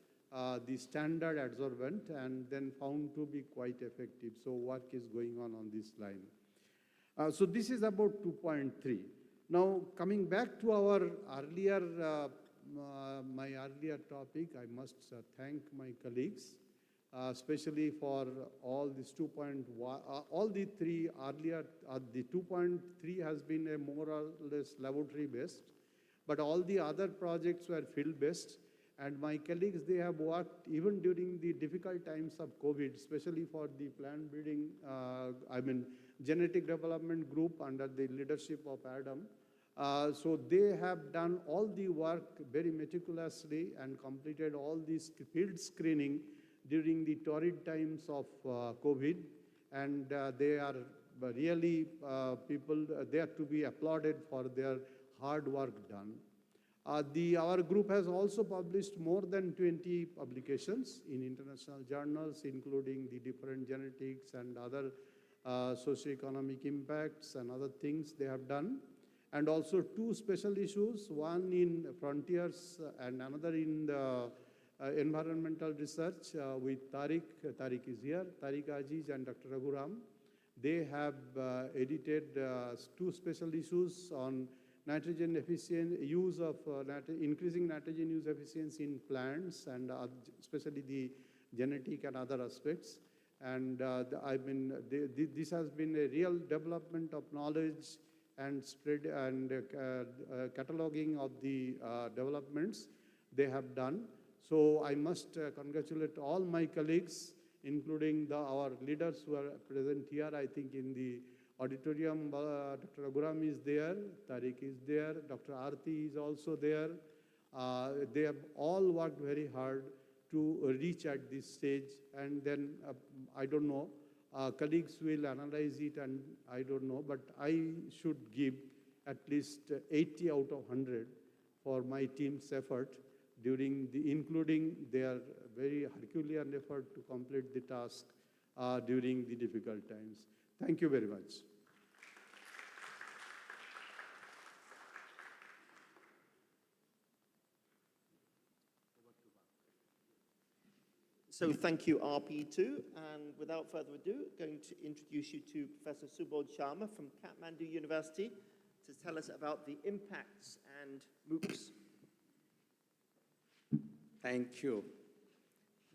the standard adsorbent, and then found to be quite effective. So work is going on this line. So this is about 2.3. Now, coming back to our earlier, my earlier topic, I must thank my colleagues especially for all these 2.1, all the three earlier, the 2.3 has been a more or less laboratory-based, but all the other projects were field-based. And my colleagues, they have worked even during the difficult times of COVID, especially for the plant breeding, genetic development group under the leadership of Adam. So they have done all the work very meticulously and completed all this field screening during the torrid times of COVID. And they are really people, they are to be applauded for their hard work done. Our group has also published more than 20 publications in international journals, including the different genetics and other socioeconomic impacts and other things they have done. And also 2 special issues, one in Frontiers and another in the environmental research with Tariq. Tariq is here, Tariq Aziz and Dr. Raghuram. They have edited 2 special issues on nitrogen efficient use of increasing nitrogen use efficiency in plants, and especially the genetic and other aspects. And this has been a real development of knowledge and spread and cataloging of the developments they have done. So I must congratulate all my colleagues, including our leaders who are present here. I think in the auditorium, Dr. Raghuram is there, Tariq is there, Dr. Aarti is also there. They have all worked very hard to reach at this stage, and then I don't know, colleagues will analyze it, and I don't know, but I should give at least 80 out of 100 for my team's effort during including their very Herculean effort to complete the task during the difficult times. Thank you very much. So thank you, RP2. And without further ado, going to introduce you to Professor Subodh Sharma from Kathmandu University to tell us about the impacts and MOOCs. Thank you.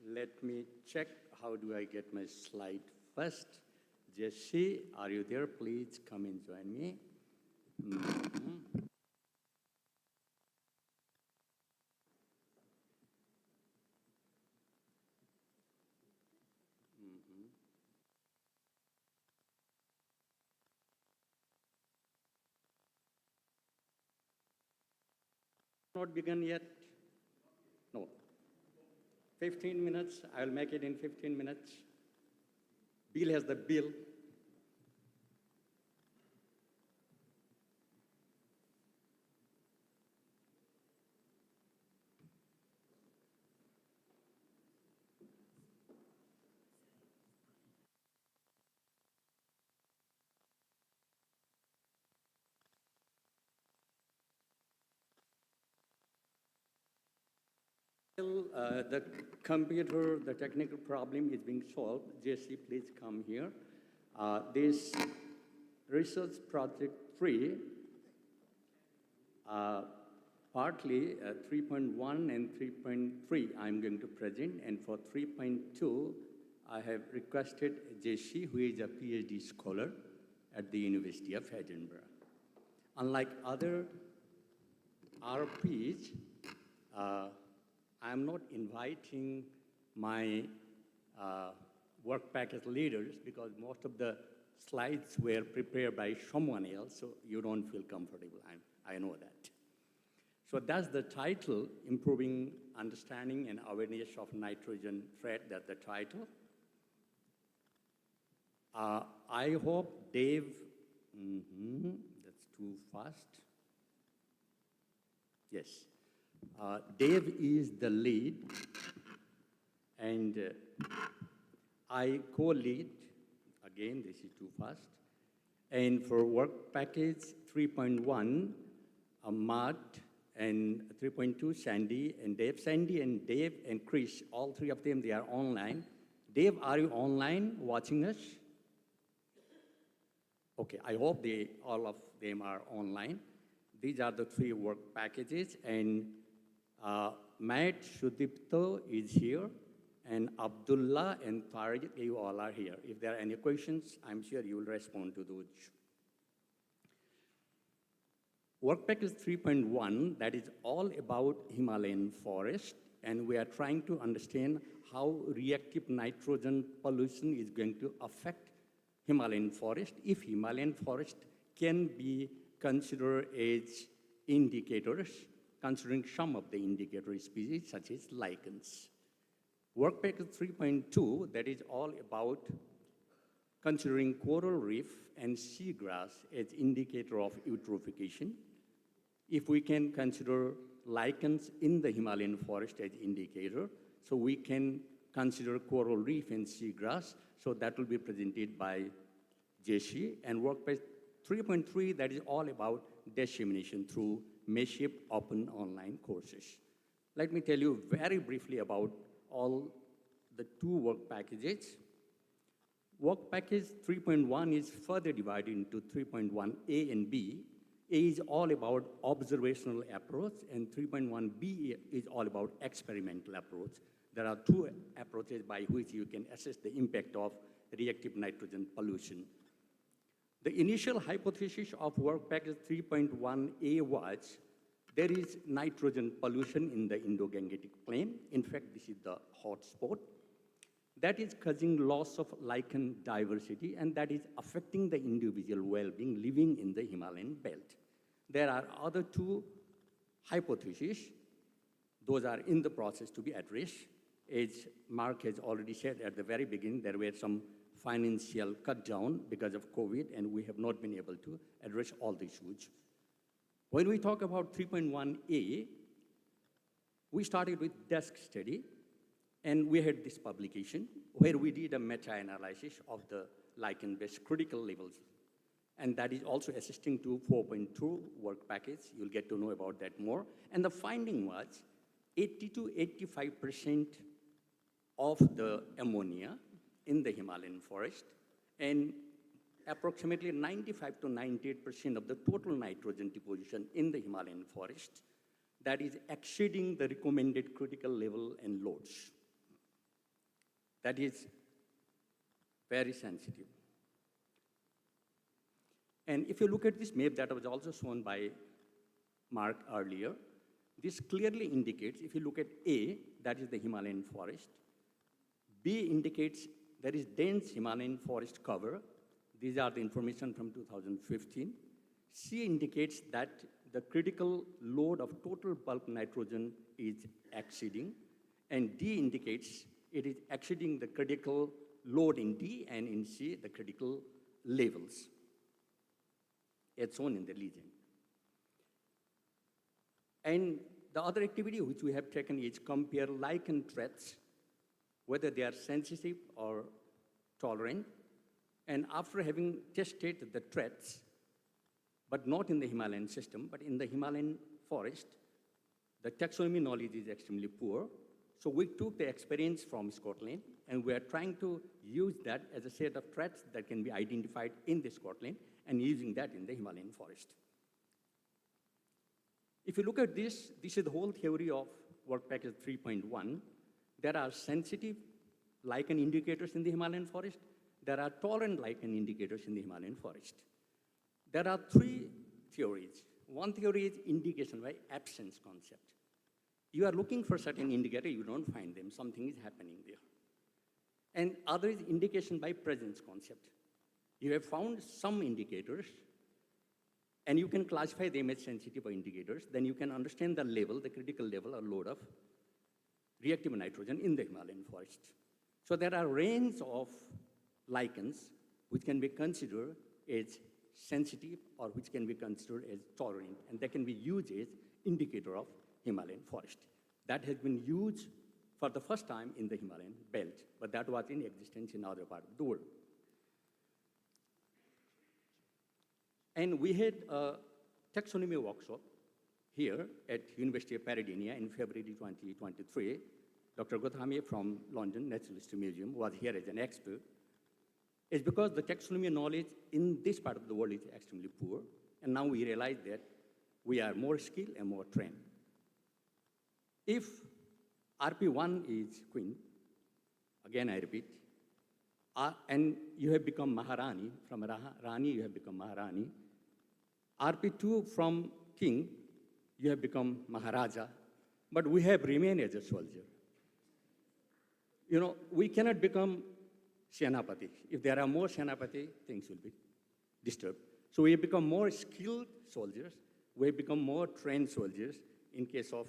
Let me check how do I get my slide first. Jesse, are you there? Please come and join me. Not begun yet? No. 15 minutes, I'll make it in 15 minutes. Bill has the bill. The computer, the technical problem is being solved. Jesse, please come here. This research project 3, partly 3.1 and 3.3 I'm going to present, and for 3.2 I have requested Jesse, who is a PhD scholar at the University of Edinburgh. Unlike other RPs, I'm not inviting my work package leaders because most of the slides were prepared by someone else, so you don't feel comfortable. I know that. So that's the title, Improving Understanding and Awareness of Nitrogen Threat, that's the title. I hope Dave, that's too fast. Yes. Dave is the lead, and I co-lead. Again, this is too fast. And for work package 3.1, Matt, and 3.2, Sandy and Dave. Sandy and Dave and Chris, all 3 of them, they are online. Dave, are you online watching us? Okay, I hope all of them are online. These are the 3 work packages, and Matt Sudipto is here, And Abdullah and Tariq, you all are here. If there are any questions, I'm sure you will respond to those. Work package 3.1, that is all about Himalayan forest, and we are trying to understand how reactive nitrogen pollution is going to affect Himalayan forest, if Himalayan forest can be considered as indicators, considering some of the indicator species such as lichens. Work package 3.2, that is all about considering coral reef and seagrass as indicator of eutrophication. If we can consider lichens in the Himalayan forest as indicator, so we can consider coral reef and seagrass, so that will be presented by Jesse. And work package 3.3, that is all about dissemination through Mayship open online courses. Let me tell you very briefly about all the two work packages. Work package 3.1 is further divided into 3.1A and B. A is all about observational approach, and 3.1B is all about experimental approach. There are two approaches by which you can assess the impact of reactive nitrogen pollution. The initial hypothesis of work package 3.1A was there is nitrogen pollution in the Indo-Gangetic plain. In fact, this is the hot spot. That is causing loss of lichen diversity, and that is affecting the individual well-being living in the Himalayan belt. There are other two hypotheses. Those are in the process to be addressed. As Mark has already said at the very beginning, there were some financial cut down because of COVID, and we have not been able to address all the issues. When we talk about 3.1A, we started with desk study, and we had this publication where we did a meta-analysis of the lichen-based critical levels. And that is also assisting to 4.2 work package. You'll get to know about that more. And the finding was 80 to 85% of the ammonia in the Himalayan forest, and approximately 95 to 98% of the total nitrogen deposition in the Himalayan forest, that is exceeding the recommended critical level and loads. That is very sensitive. And if you look at this map that was also shown by Mark earlier, this clearly indicates, if you look at A, that is the Himalayan forest. B indicates there is dense Himalayan forest cover. These are the information from 2015. C indicates that the critical load of total bulk nitrogen is exceeding. And D indicates it is exceeding the critical load in D, and in C, the critical levels, as shown in the legend. And the other activity which we have taken is compare lichen threats, whether they are sensitive or tolerant. And after having tested the threats, but not in the Himalayan system, but in the Himalayan forest, the taxonomy knowledge is extremely poor. So we took the experience from Scotland, and we are trying to use that as a set of threats that can be identified in the Scotland, and using that in the Himalayan forest. If you look at this, this is the whole theory of work package 3.1. There are sensitive lichen indicators in the Himalayan forest. There are tolerant lichen indicators in the Himalayan forest. There are three theories. One theory is indication by absence concept. You are looking for certain indicator, you don't find them, something is happening there. And other is indication by presence concept. You have found some indicators, and you can classify them as sensitive indicators, then you can understand the level, the critical level or load of reactive nitrogen in the Himalayan forest. So there are range of lichens which can be considered as sensitive or which can be considered as tolerant, and they can be used as indicator of Himalayan forest. That has been used for the first time in the Himalayan belt, but that was in existence in other parts of the world. And we had a taxonomy workshop here at University of Peradeniya in February 2023. Dr. Gothame from London Natural History Museum was here as an expert. It's because the taxonomy knowledge in this part of the world is extremely poor, and now we realize that we are more skilled and more trained. If RP1 is queen, again I repeat, and you have become Maharani, from Rani you have become Maharani. RP2 from king, you have become Maharaja, but we have remained as a soldier. You know, we cannot become Senapati. If there are more Senapati, things will be disturbed. So we have become more skilled soldiers, we have become more trained soldiers in case of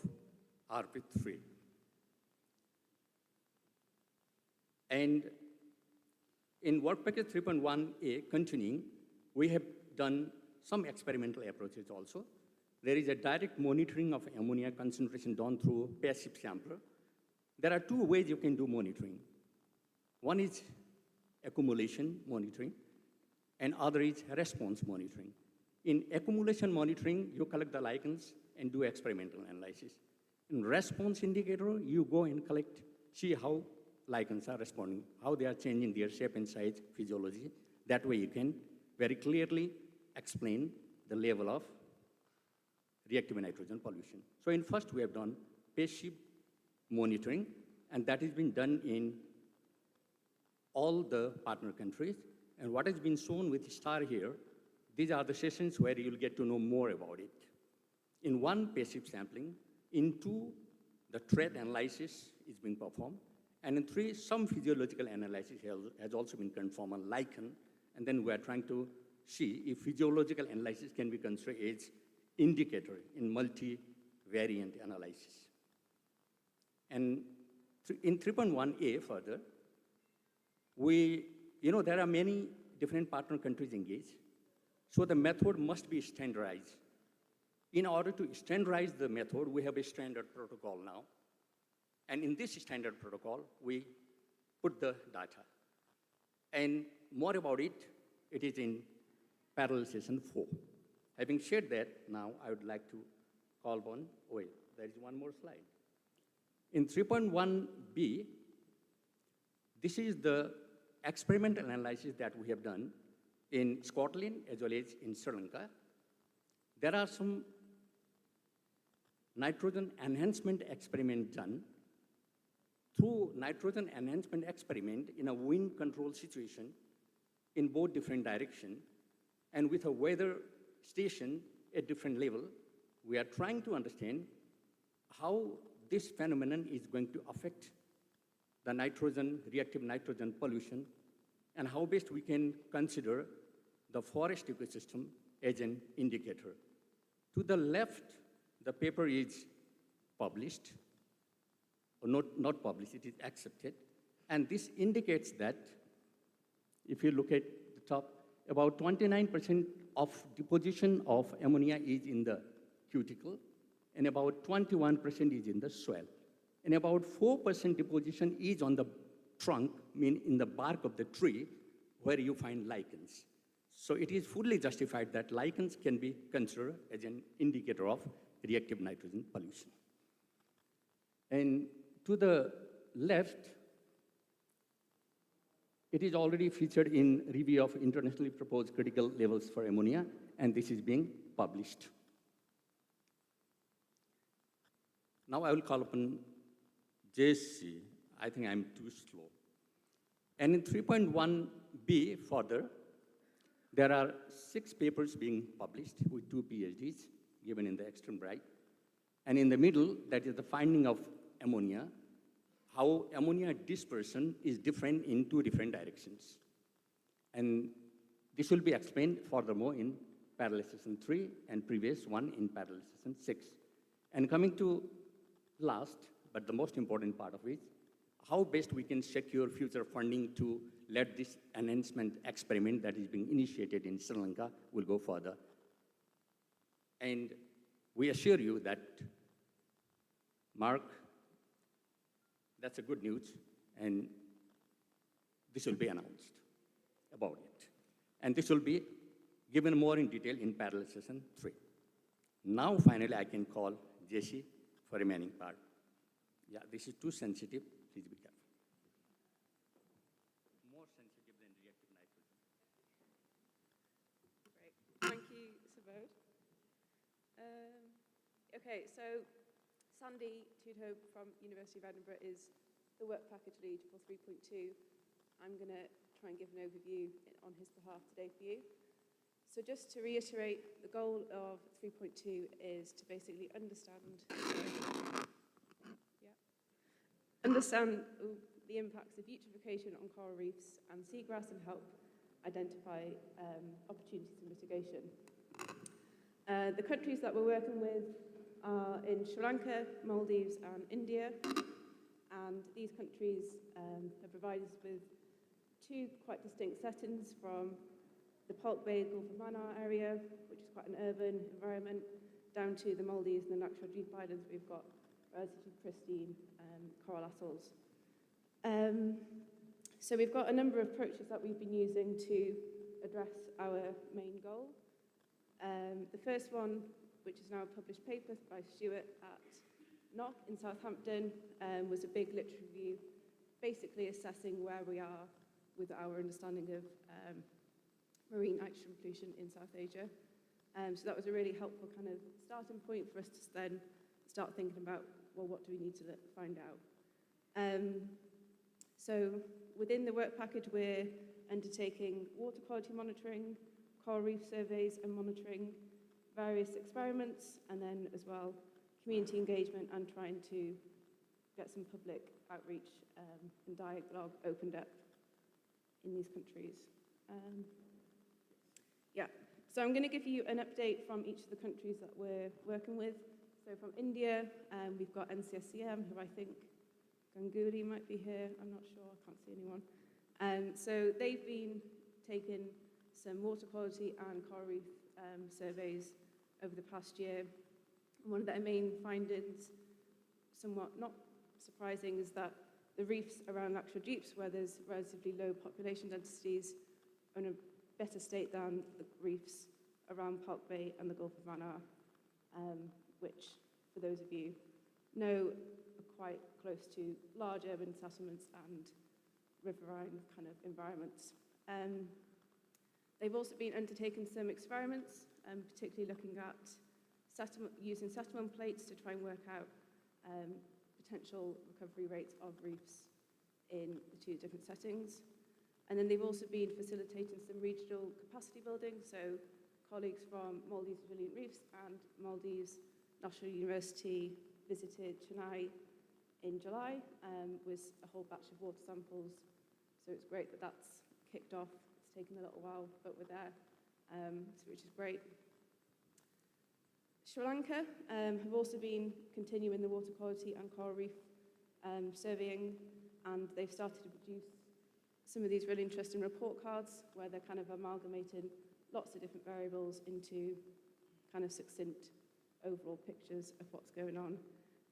RP3. And in work package 3.1a, continuing, we have done some experimental approaches also. There is a direct monitoring of ammonia concentration done through passive sampler. There are two ways you can do monitoring. One is accumulation monitoring, and other is response monitoring. In accumulation monitoring, you collect the lichens and do experimental analysis. In response indicator, you go and collect, see how lichens are responding, how they are changing their shape and size, physiology. That way you can very clearly explain the level of reactive nitrogen pollution. So in first, we have done passive monitoring, and that has been done in all the partner countries. And what has been shown with star here, these are the sessions where you'll get to know more about it. In one, passive sampling. In two, the threat analysis is being performed. And in three, some physiological analysis has also been confirmed on lichen. And then we are trying to see if physiological analysis can be considered as indicator in multi-variant analysis. And in 3.1a further, there are many different partner countries engaged. So the method must be standardized. In order to standardize the method, we have a standard protocol now. And in this standard protocol, we put the data. And more about it, it is in parallel session 4. Having shared that, now I would like to call upon, there is one more slide. In 3.1b, this is the experimental analysis that we have done in Scotland as well as in Sri Lanka. There are some nitrogen enhancement experiments done. Through nitrogen enhancement experiment in a wind control situation in both different directions, and with a weather station at different level, we are trying to understand how this phenomenon is going to affect the nitrogen, reactive nitrogen pollution, and how best we can consider the forest ecosystem as an indicator. To the left, the paper is published, or not published, it is accepted. And this indicates that, if you look at the top, about 29% of deposition of ammonia is in the cuticle, and about 21% is in the soil. And about 4% deposition is on the trunk, meaning in the bark of the tree, where you find lichens. So it is fully justified that lichens can be considered as an indicator of reactive nitrogen pollution. And to the left, it is already featured in review of internationally proposed critical levels for ammonia, and this is being published. Now I will call upon JC. I think I'm too slow. And in 3.1b further, there are 6 papers being published with 2 PhDs given in the extreme right. And in the middle, that is the finding of ammonia, how ammonia dispersion is different in 2 different directions. And this will be explained furthermore in parallel session 3 and previous one in parallel session 6. And coming to last, but the most important part of it, how best we can secure future funding to let this enhancement experiment that is being initiated in Sri Lanka will go further. And we assure you that, Mark, that's a good news, and this will be announced about it. And this will be given more in detail in parallel session 3. Now, finally, I can call Jesse for remaining part. Yeah, this is too sensitive. Please be careful. More sensitive than reactive nitrogen. Great. Thank you, Subodh. Okay, so Sandy Tudhope from University of Edinburgh is the work package lead for 3.2, I'm going to try and give an overview on his behalf today for you. So just to reiterate, the goal of 3.2 is to basically understand the impacts of eutrophication on coral reefs and seagrass and help identify opportunities for mitigation. The countries that we're working with are in Sri Lanka, Maldives and India, and these countries have provided us with two quite distinct settings from the Palk Bay, Gulf of Mannar area, which is quite an urban environment, down to the Maldives and the Lakshadweep Islands. We've got relatively pristine coral atolls. So we've got a number of approaches that we've been using to address our main goal. The first one, which is now a published paper by Stuart at NOC in Southampton, was a big literature review, basically assessing where we are with our understanding of marine nitrogen pollution in South Asia. So that was a really helpful kind of starting point for us to then start thinking about, well, what do we need to find out? So within the work package, we're undertaking water quality monitoring, coral reef surveys and monitoring, various experiments, and then as well community engagement and trying to get some public outreach and dialogue opened up in these countries. So I'm going to give you an update from each of the countries that we're working with. So from India, we've got NCSCM, who I think Ganguly might be here, I'm not sure, I can't see anyone. So they've been taking some water quality and coral reef surveys over the past year. And one of their main findings, somewhat not surprising, is that the reefs around Lakshadweeps, where there's relatively low population densities, are in a better state than the reefs around Palk Bay and the Gulf of Mannar, which, for those of you know, are quite close to large urban settlements and riverine kind of environments. They've also been undertaking some experiments, particularly looking at using settlement plates to try and work out potential recovery rates of reefs in the two different settings. And then they've also been facilitating some regional capacity building. So colleagues from Maldives Resilient Reefs and Maldives National University visited Chennai in July with a whole batch of water samples. So it's great that that's kicked off. It's taken a little while, but we're there, which is great. Sri Lanka have also been continuing the water quality and coral reef surveying, and they've started to produce some of these really interesting report cards where they're kind of amalgamating lots of different variables into kind of succinct overall pictures of what's going on.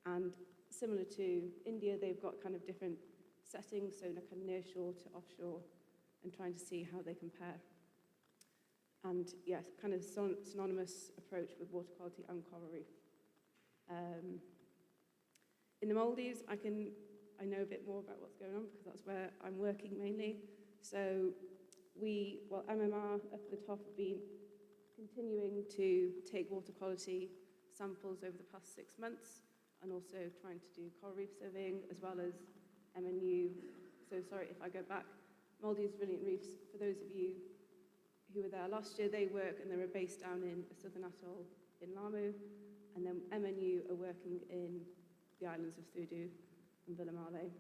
And similar to India, they've got kind of different settings, so kind of near shore to offshore, and trying to see how they compare. And yes, kind of synonymous approach with water quality and coral reef. In the Maldives, I know a bit more about what's going on because that's where I'm working mainly. So MMR up at the top have been continuing to take water quality samples over the past 6 months, and also trying to do coral reef surveying, as well as MNU. So sorry if I go back. Maldives Resilient Reefs, for those of you who were there last year, they work and they're based down in a southern atoll in Lamu, and then MNU are working in the islands of Thudu and Villamale,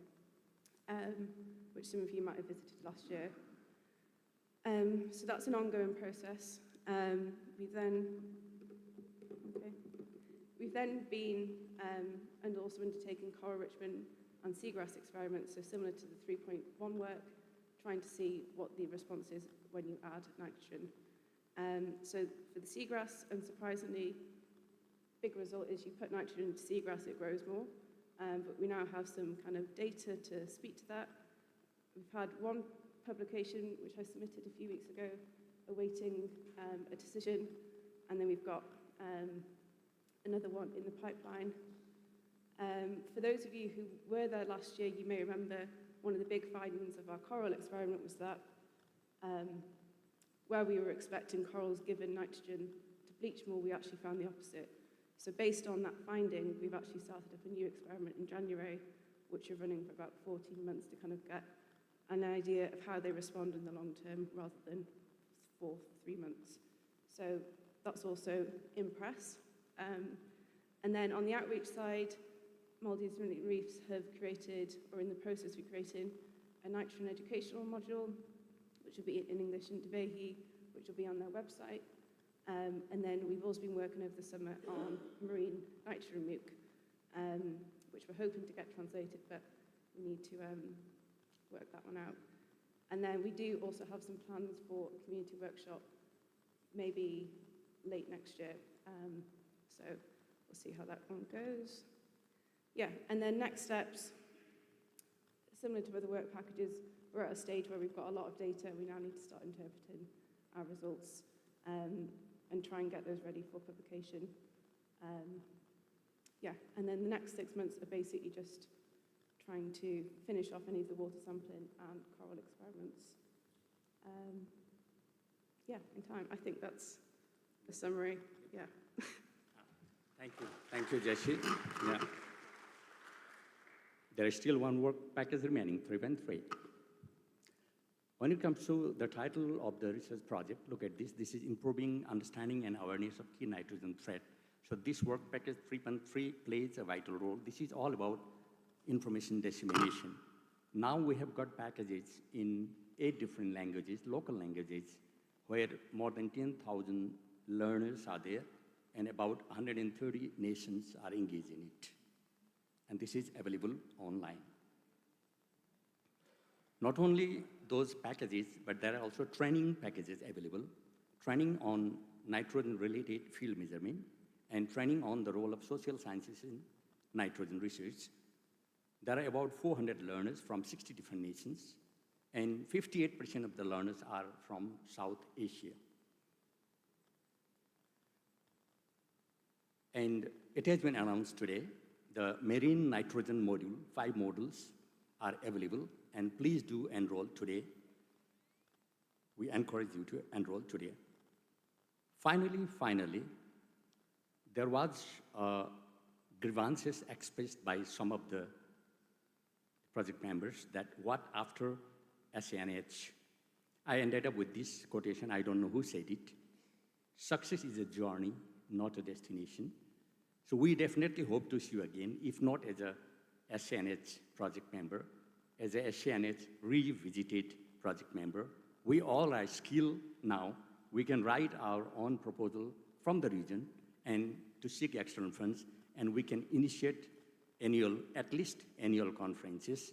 which some of you might have visited last year. So that's an ongoing process. We've then been and also undertaking coral enrichment and seagrass experiments, so similar to the 3.1 work, trying to see what the response is when you add nitrogen. So for the seagrass, unsurprisingly, big result is you put nitrogen into seagrass, it grows more. But we now have some kind of data to speak to that. We've had one publication, which I submitted a few weeks ago, awaiting a decision, and then we've got another one in the pipeline. For those of you who were there last year, you may remember one of the big findings of our coral experiment was that where we were expecting corals given nitrogen to bleach more, we actually found the opposite. So based on that finding, we've actually started up a new experiment in January which are running for about 14 months to kind of get an idea of how they respond in the long term rather than for 3 months. So that's also in press. And then on the outreach side, Maldives Marine Reefs have created, or in the process of creating, a nitrogen educational module, which will be in English and Devehi, which will be on their website. And then we've also been working over the summer on marine nitrogen MOOC, which we're hoping to get translated, but we need to work that one out. And then we do also have some plans for a community workshop, maybe late next year. So we'll see how that one goes. Yeah, and then next steps, similar to other work packages, we're at a stage where we've got a lot of data. We now need to start interpreting our results and try and get those ready for publication. Yeah, and then the next 6 months are basically just trying to finish off any of the water sampling and coral experiments. Yeah, in time. I think that's the summary. Yeah. Thank you. Thank you, Jesse. Yeah. There is still one work package remaining, 3.3. When it comes to the title of the research project, look at this. This is improving understanding and awareness of key nitrogen threat. So this work package 3.3 plays a vital role. This is all about information dissemination. Now we have got packages in 8 different languages, local languages, where more than 10,000 learners are there, and about 130 nations are engaged in it. And this is available online. Not only those packages, but there are also training packages available, training on nitrogen-related field measurement, and training on the role of social sciences in nitrogen research. There are about 400 learners from 60 different nations, and 58% of the learners are from South Asia. And it has been announced today, the marine nitrogen module, 5 modules are available, and please do enroll today. We encourage you to enroll today. Finally, there was grievances expressed by some of the project members that what after SANH? I ended up with this quotation, I don't know who said it. Success is a journey, not a destination. So we definitely hope to see you again, if not as a SANH project member, as a SANH revisited project member. We all are skilled now. We can write our own proposal from the region and to seek external funds, and we can initiate at least annual conferences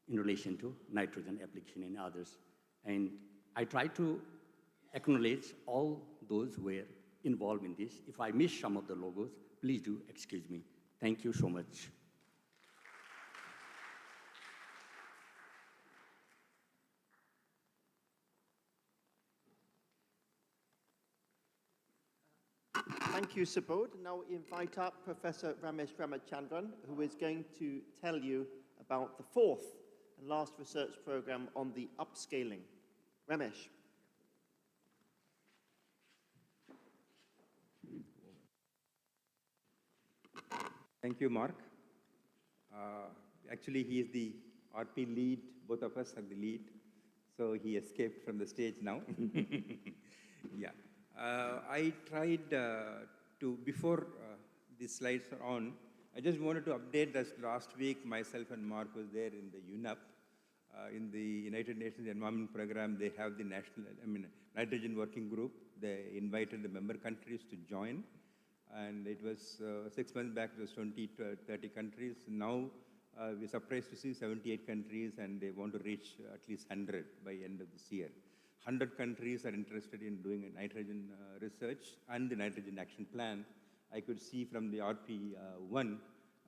in relation to nitrogen application and others. And I try to acknowledge all those who were involved in this. If I miss some of the logos, please do excuse me. Thank you so much. Thank you, Subodh. Now we invite up Professor Ramesh Ramachandran, who is going to tell you about the 4th and last research program on the upscaling. Ramesh. Thank you, Mark. Actually, he is the RP lead. Both of us are the lead. So he escaped from the stage now. Yeah. I tried to, before these slides are on, I just wanted to update that last week myself and Mark was there in the UNEP. In the United Nations Environment Program, they have the nitrogen working group. They invited the member countries to join. And it was 6 months back, it was 20 to 30 countries. Now we're surprised to see 78 countries, and they want to reach at least 100 by end of this year. 100 countries are interested in doing a nitrogen research and the nitrogen action plan. I could see from the RP1,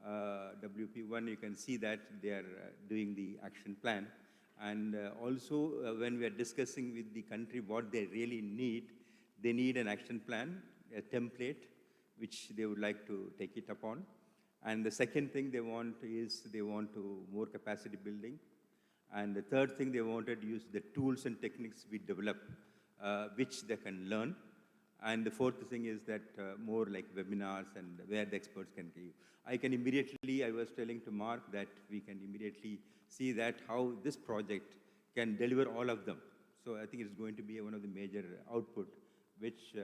WP1, you can see that they are doing the action plan. And also when we are discussing with the country what they really need, they need an action plan, a template, which they would like to take it upon. And the second thing they want is they want to more capacity building. And the third thing they wanted to use the tools and techniques we develop, which they can learn. And the fourth thing is that more like webinars and where the experts can give. I was telling to Mark that we can immediately see that how this project can deliver all of them. So I think it's going to be one of the major output, which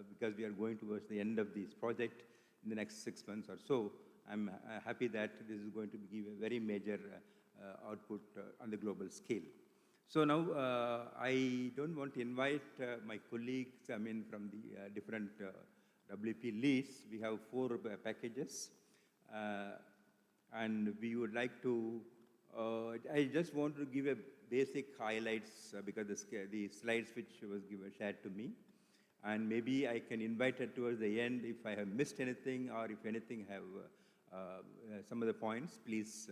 because we are going towards the end of this project in the next 6 months or so, I'm happy that this is going to give a very major output on the global scale. So now I don't want to invite my colleagues, from the different WP leads. We have 4 packages. And we would like to, I just want to give a basic highlights because the slides which was shared to me. And maybe I can invite her towards the end if I have missed anything or if anything have some of the points, please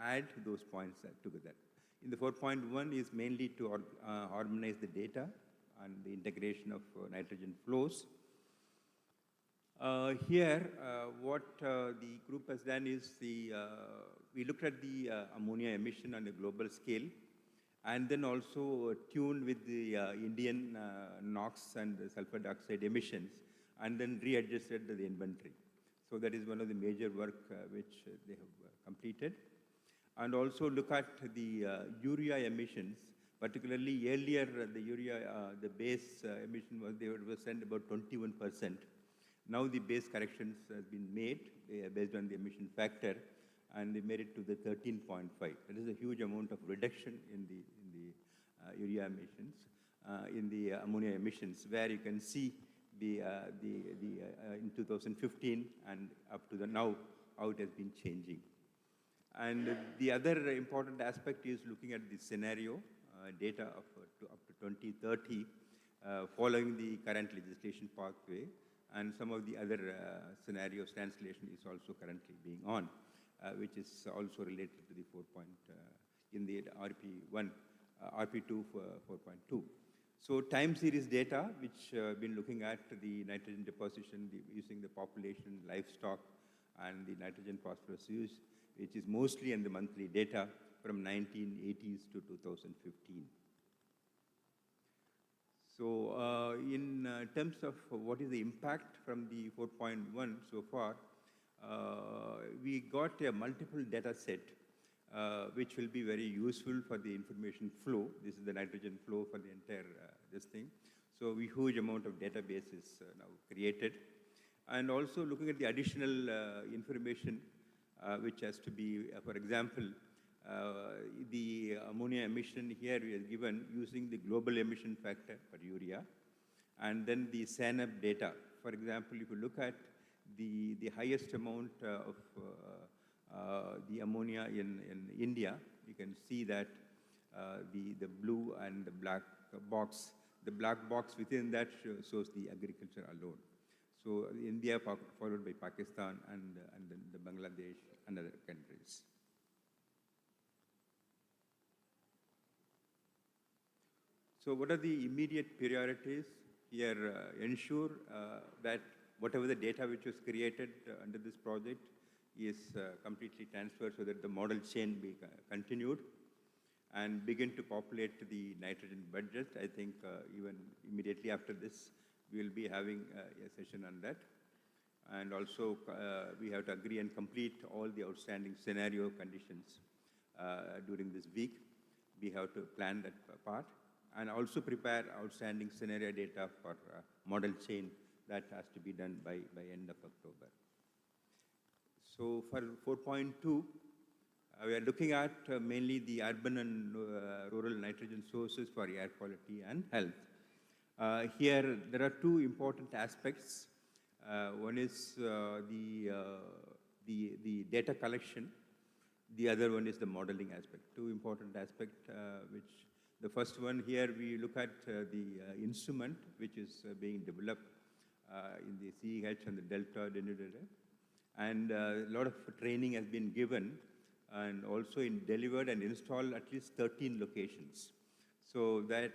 add those points together. In the 4.1 is mainly to harmonize the data and the integration of nitrogen flows. Here, what the group has done is we looked at the ammonia emission on a global scale and then also tuned with the Indian NOx and sulfur dioxide emissions and then readjusted the inventory. So that is one of the major work which they have completed. And also look at the urea emissions, particularly earlier the urea, the base emission was, they were sent about 21%. Now the base corrections has been made based on the emission factor, and they made it to the 13.5. That is a huge amount of reduction in the urea emissions, in the ammonia emissions, where you can see in 2015 and up to now how it has been changing. And the other important aspect is looking at the scenario data of up to 2030, following the current legislation pathway, and some of the other scenarios translation is also currently being on, which is also related to the 4 point in the RP1, RP2 4.2. So time series data, which been looking at the nitrogen deposition using the population, livestock, and the nitrogen phosphorus use, which is mostly in the monthly data from 1980s to 2015. So in terms of what is the impact from the 4.1 so far, we got a multiple data set which will be very useful for the information flow. This is the nitrogen flow for the entire this thing. So we huge amount of databases now created. And also looking at the additional information which has to be, for example, the ammonia emission here we are given using the global emission factor for urea, and then the SANH data. For example, if you look at the highest amount of the ammonia in India, you can see that the blue and the black box. The black box within that shows the agriculture alone. So India followed by Pakistan and then the Bangladesh and other countries. So what are the immediate priorities here? Ensure that whatever the data which was created under this project is completely transferred so that the model chain be continued, and begin to populate the nitrogen budget. I think even immediately after this, we will be having a session on that. And also we have to agree and complete all the outstanding scenario conditions during this week. We have to plan that part and also prepare outstanding scenario data for model chain that has to be done by end of October. So for 4.2, we are looking at mainly the urban and rural nitrogen sources for air quality and health. Here, there are 2 important aspects. One is the data collection. The other one is the modeling aspect. 2 important aspects, which the first one here, we look at the instrument which is being developed in the CEH and the Delta, and a lot of training has been given and also delivered and installed at least 13 locations. So that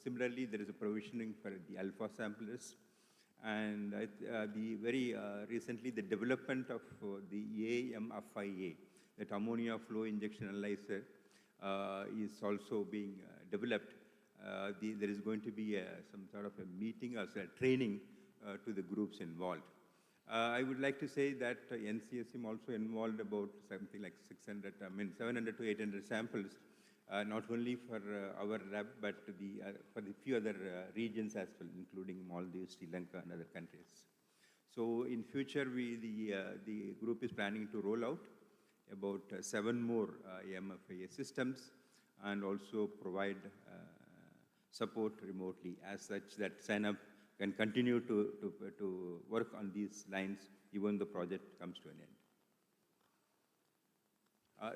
similarly, there is a provisioning for the alpha samplers. And very recently, the development of the AMFIA, that ammonia flow injection analyzer, is also being developed there is going to be some sort of a meeting or training to the groups involved. I would like to say that NCSM also involved about something like 700 to 800 samples, not only for our lab, but for the few other regions as well, including Maldives, Sri Lanka, and other countries. So in future, the group is planning to roll out about 7 more AMFIA systems and also provide support remotely as such that SANH can continue to work on these lines even the project comes to an end.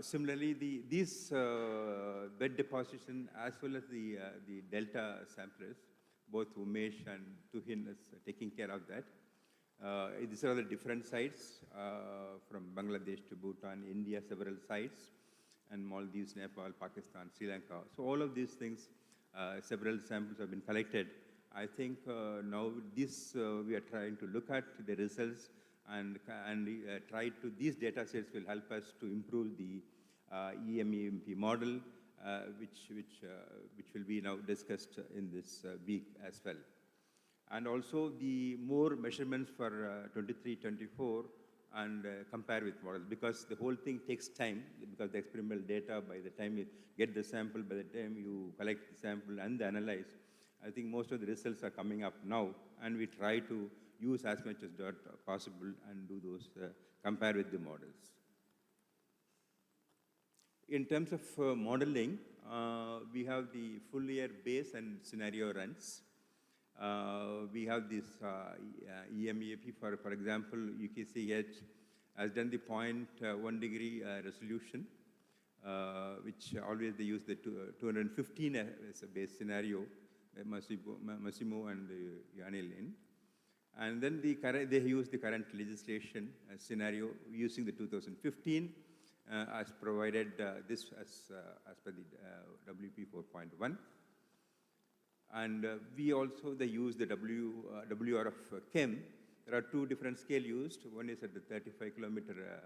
Similarly, these bed deposition as well as the Delta samplers, both Umesh and Tuhin is taking care of that. These are the different sites from Bangladesh to Bhutan, India, several sites, and Maldives, Nepal, Pakistan, Sri Lanka. So all of these things, several samples have been collected. I think now this we are trying to look at the results and try to, these data sets will help us to improve the EMEMP model, which will be now discussed in this week as well. And also the more measurements for 23-24 and compare with models, because the whole thing takes time, because the experimental data, by the time you get the sample, by the time you collect the sample and analyze, I think most of the results are coming up now, and we try to use as much as possible and do those, compare with the models. In terms of modeling, we have the full year base and scenario runs. We have this EMEAP, for example, UKCH has done the 0.1 degree resolution, which always they use the 215 as a base scenario, Massimo and Yanilin. And then they use the current legislation scenario using the 2015 as provided this as per the WP 4.1. And we also, they use the WR of Chem. There are 2 different scale used. One is at the 35-kilometer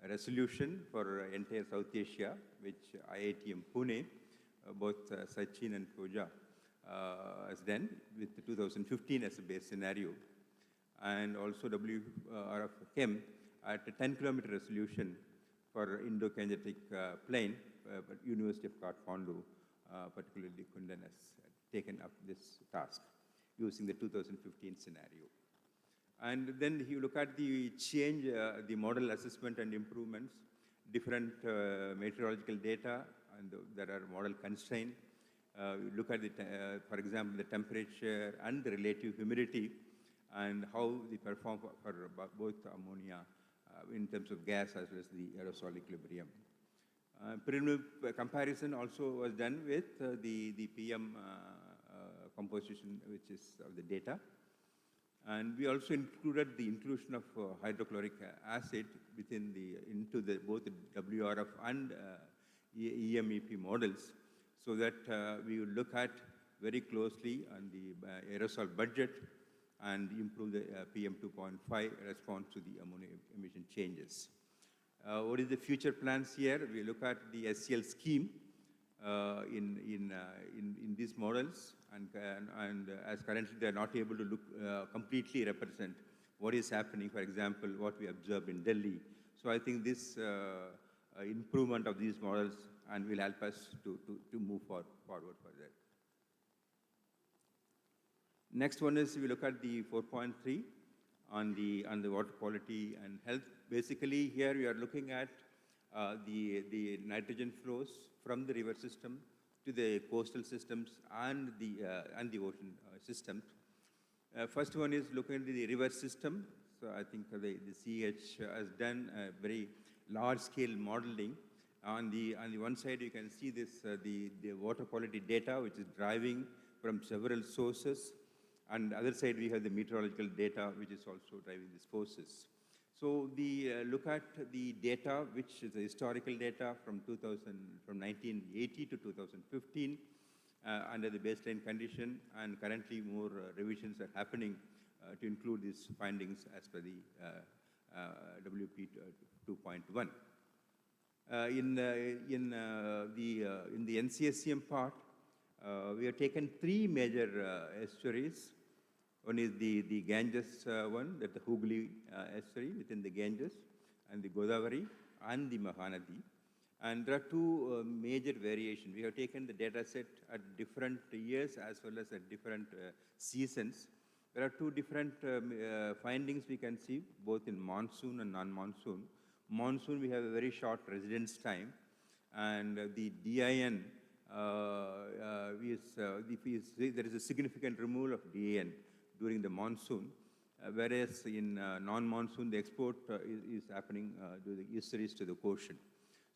resolution for entire South Asia, which IITM Pune, both Sachin and Pooja has done with the 2015 as a base scenario. And also WR of Chem at a 10-kilometer resolution for Indo-Gangetic plain, but University of Kathmandu, particularly Kundan has taken up this task using the 2015 scenario. And then you look at the change, the model assessment and improvements, different meteorological data, and there are model constraints. You look at, for example, the temperature and the relative humidity and how they perform for both ammonia in terms of gas as well as the aerosol equilibrium. Preliminary comparison also was done with the PM composition, which is of the data. And we also included the inclusion of hydrochloric acid within into both the WRF and EMEP models, so that we would look at very closely on the aerosol budget and improve the PM 2.5 response to the ammonia emission changes. What is the future plans here? We look at the SCL scheme in these models, and as currently they are not able to look completely represent what is happening, for example, what we observed in Delhi. So I think this improvement of these models and will help us to move forward further. Next one is we look at the 4.3 on the water quality and health. Basically, here we are looking at the nitrogen flows from the river system to the coastal systems and the ocean systems. First one is looking at the river system. So I think the CH has done a very large-scale modeling. On the one side, you can see this the water quality data, which is driving from several sources. And the other side, we have the meteorological data, which is also driving these forces. So the look at the data, which is the historical data from 1980 to 2015 under the baseline condition, and currently more revisions are happening to include these findings as per the WP 2.1. In the NCSCM part, We have taken three major estuaries. One is the Ganges one, that the Hooghly estuary within the Ganges, and the Godavari and the Mahanadi. And there are two major variations. We have taken the data set at different years as well as at different seasons. There are two different findings we can see, both in monsoon and non-monsoon. Monsoon, we have a very short residence time, and the DIN, there is a significant removal of DIN during the monsoon, whereas in non-monsoon, the export is happening to the estuaries to the ocean.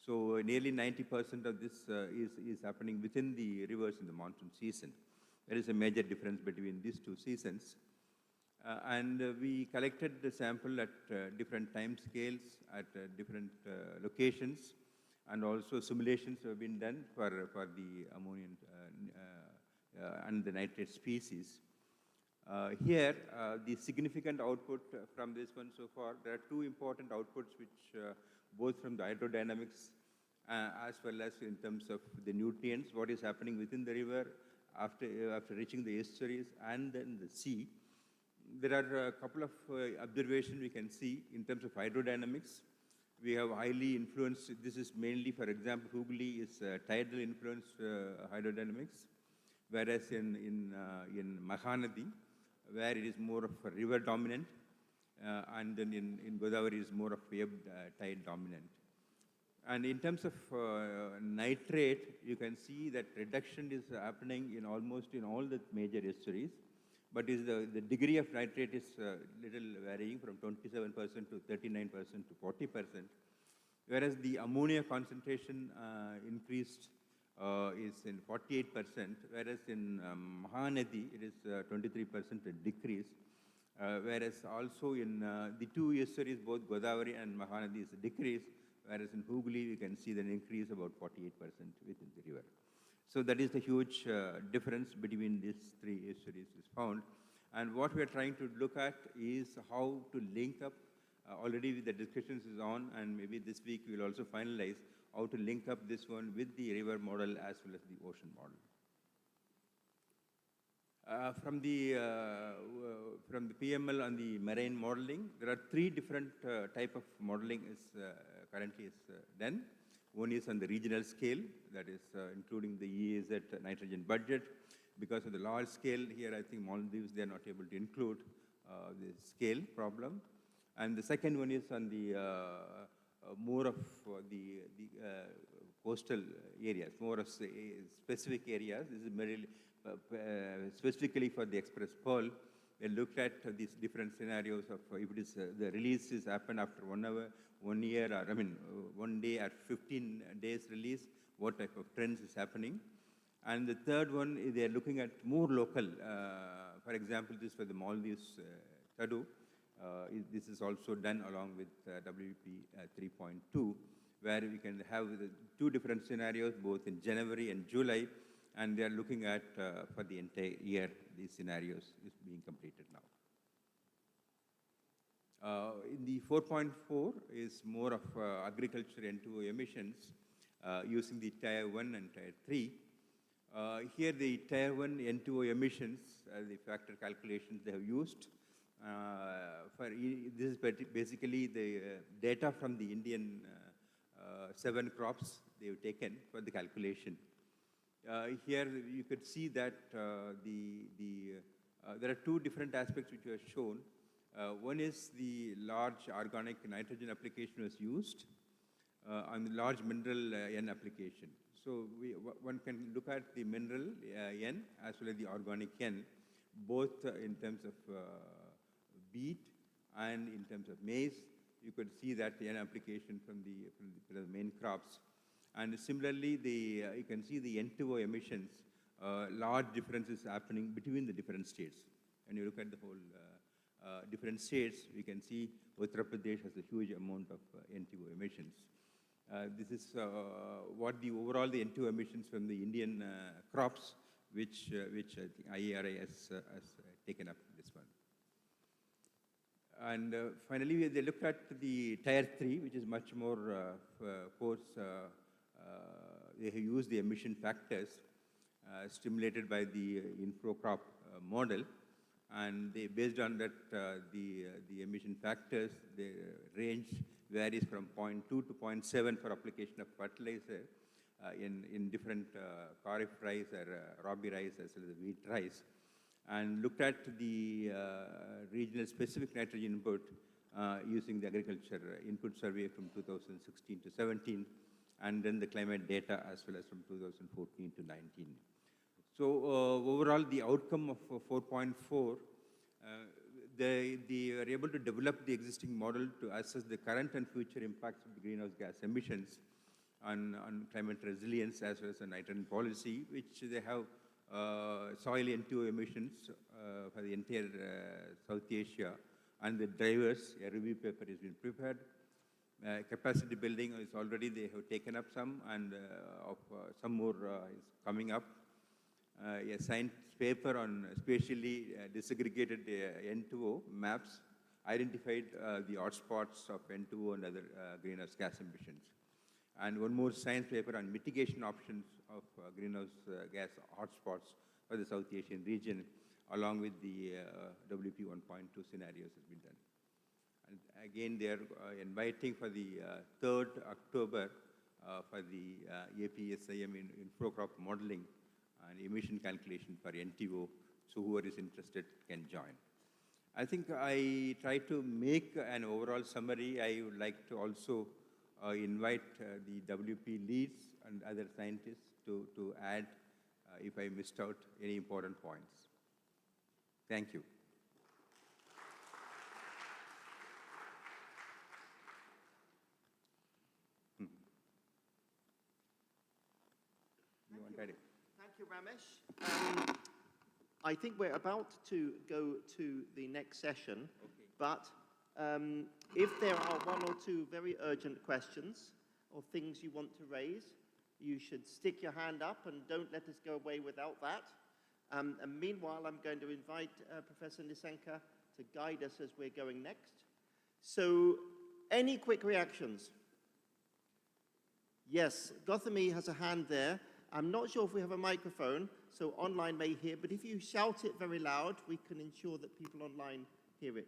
So nearly 90% of this is happening within the rivers in the monsoon season. There is a major difference between these two seasons. And we collected the sample at different time scales, at different locations, and also simulations have been done for the ammonium and the nitrate species. Here, the significant output from this one so far, there are two important outputs which both from the hydrodynamics as well as in terms of the nutrients, what is happening within the river after reaching the estuaries and then the sea. There are a couple of observations we can see in terms of hydrodynamics. We have highly influenced, this is mainly, for example, Hooghly is tidal influenced hydrodynamics, whereas in Mahanadi, where it is more of a river dominant, and then in Godavari is more of wave tide dominant. And in terms of nitrate, you can see that reduction is happening in almost in all the major estuaries, but the degree of nitrate is little varying from 27% to 39% to 40%, whereas the ammonia concentration increased is in 48%, whereas in Mahanadi it is 23% decrease, whereas also in the two estuaries, both Godavari and Mahanadi is a decrease, whereas in Hooghly we can see an increase about 48% within the river. So that is the huge difference between these three estuaries is found. And what we are trying to look at is how to link up, already the discussions is on, and maybe this week we will also finalize how to link up this one with the river model as well as the ocean model. From the PML and the marine modeling, there are three different type of modeling is currently is done. One is on the regional scale, that is including the EAZ nitrogen budget. Because of the large scale here, I think Maldives, they are not able to include the scale problem. And the second one is on the more of the coastal areas, more of specific areas. This is very specifically for the express pearl. We looked at these different scenarios of if it is the release is happen after 1 hour, 1 year, or 1 day or 15 days release, what type of trends is happening. And the third one is they are looking at more local. For example, this for the Maldives Tadu. This is also done along with WP 3.2, where we can have the two different scenarios, both in January and July, and they are looking at for the entire year, these scenarios is being completed now. In the 4.4 is more of agriculture N2O emissions using the Tier 1 and Tier 3. Here the Tier 1 N2O emissions, the factor calculations they have used. This is basically the data from the Indian 7 crops they have taken for the calculation. Here you could see that there are two different aspects which are shown. One is the large organic nitrogen application was used and the large mineral N application. So one can look at the mineral N as well as the organic N, both in terms of wheat and in terms of maize. You could see that the N application from the main crops. And similarly, you can see the N2O emissions, large differences happening between the different states. When you look at the whole different states, we can see Uttar Pradesh has a huge amount of N2O emissions. This is what the overall the N2O emissions from the Indian crops, which I think IARI has taken up this one. And finally, they looked at the Tier 3, which is much more coarse. They have used the emission factors. stimulated by the inflow crop model. And they, based on that, the emission factors, the range varies from 0.2 to 0.7 for application of fertilizer in different kharif rice or rabi rice as well as wheat rice. And looked at the regional specific nitrogen input using the agriculture input survey from 2016 to 17, and then the climate data as well as from 2014 to 19. So overall, the outcome of 4.4, they were able to develop the existing model to assess the current and future impacts of the greenhouse gas emissions on climate resilience as well as the nitrogen policy, which they have soil N2O emissions for the entire South Asia, and the drivers, a review paper has been prepared. Capacity building is already, they have taken up some, and some more is coming up. A science paper on spatially disaggregated N2O maps identified the hotspots of N2O and other greenhouse gas emissions. And one more science paper on mitigation options of greenhouse gas hotspots for the South Asian region, along with the WP 1.2 scenarios has been done. And again, they are inviting for the 3rd October for the APSIM inflow crop modeling and emission calculation for NTO, so whoever is interested can join. I think I try to make an overall summary. I would like to also invite the WP leads and other scientists to add if I missed out any important points. Thank you. Thank you, Ramesh. I think we're about to go to the next session, but if there are one or two very urgent questions or things you want to raise, you should stick your hand up and don't let us go away without that. And meanwhile, I'm going to invite Professor Nisanka to guide us as we're going next. So, any quick reactions? Yes, Gauthami has a hand there. I'm not sure if we have a microphone, so online may hear, but if you shout it very loud, we can ensure that people online hear it.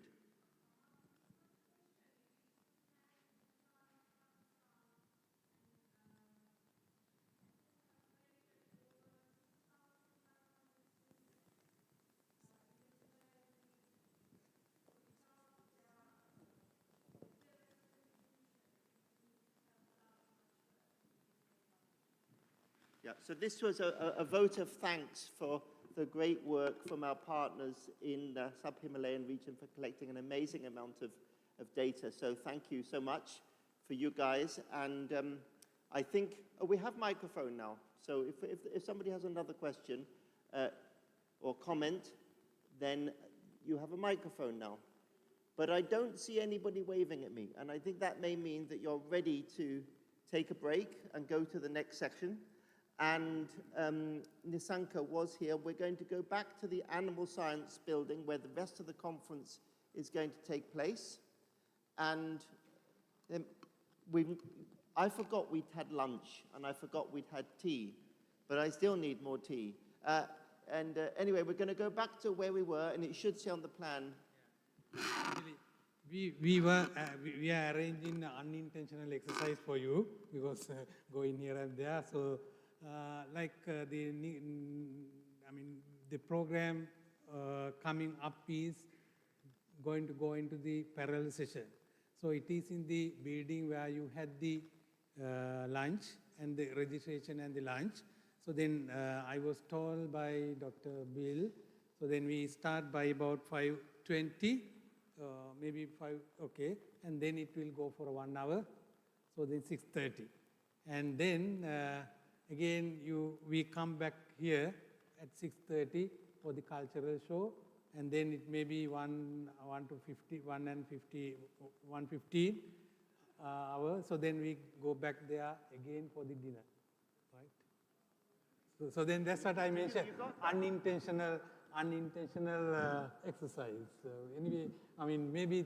Yeah, so this was a vote of thanks for the great work from our partners in the sub-Himalayan region for collecting an amazing amount of data. So thank you so much for you guys. And I think we have microphone now. So if somebody has another question or comment, then you have a microphone now. But I don't see anybody waving at me. And I think that may mean that you're ready to take a break and go to the next section. And Nisanka was here. We're going to go back to the Animal Science building where the rest of the conference is going to take place. And I forgot we'd had lunch, and I forgot we'd had tea, but I still need more tea. Anyway, we're going to go back to where we were, and it should say on the plan. We are arranging an unintentional exercise for you, because going here and there. So, the program coming up is going to go into the parallel session. So it is in the building where you had the lunch and the registration and the lunch. So then I was told by Dr. Bill, so then we start by about 5:20, maybe 5, okay, and then it will go for 1 hour, so then 6:30. And then again, we come back here at 6:30 for the cultural show, and then it may be 1:15 hours. So then we go back there again for the dinner, right? So then that's what I mentioned, unintentional exercise. So anyway, maybe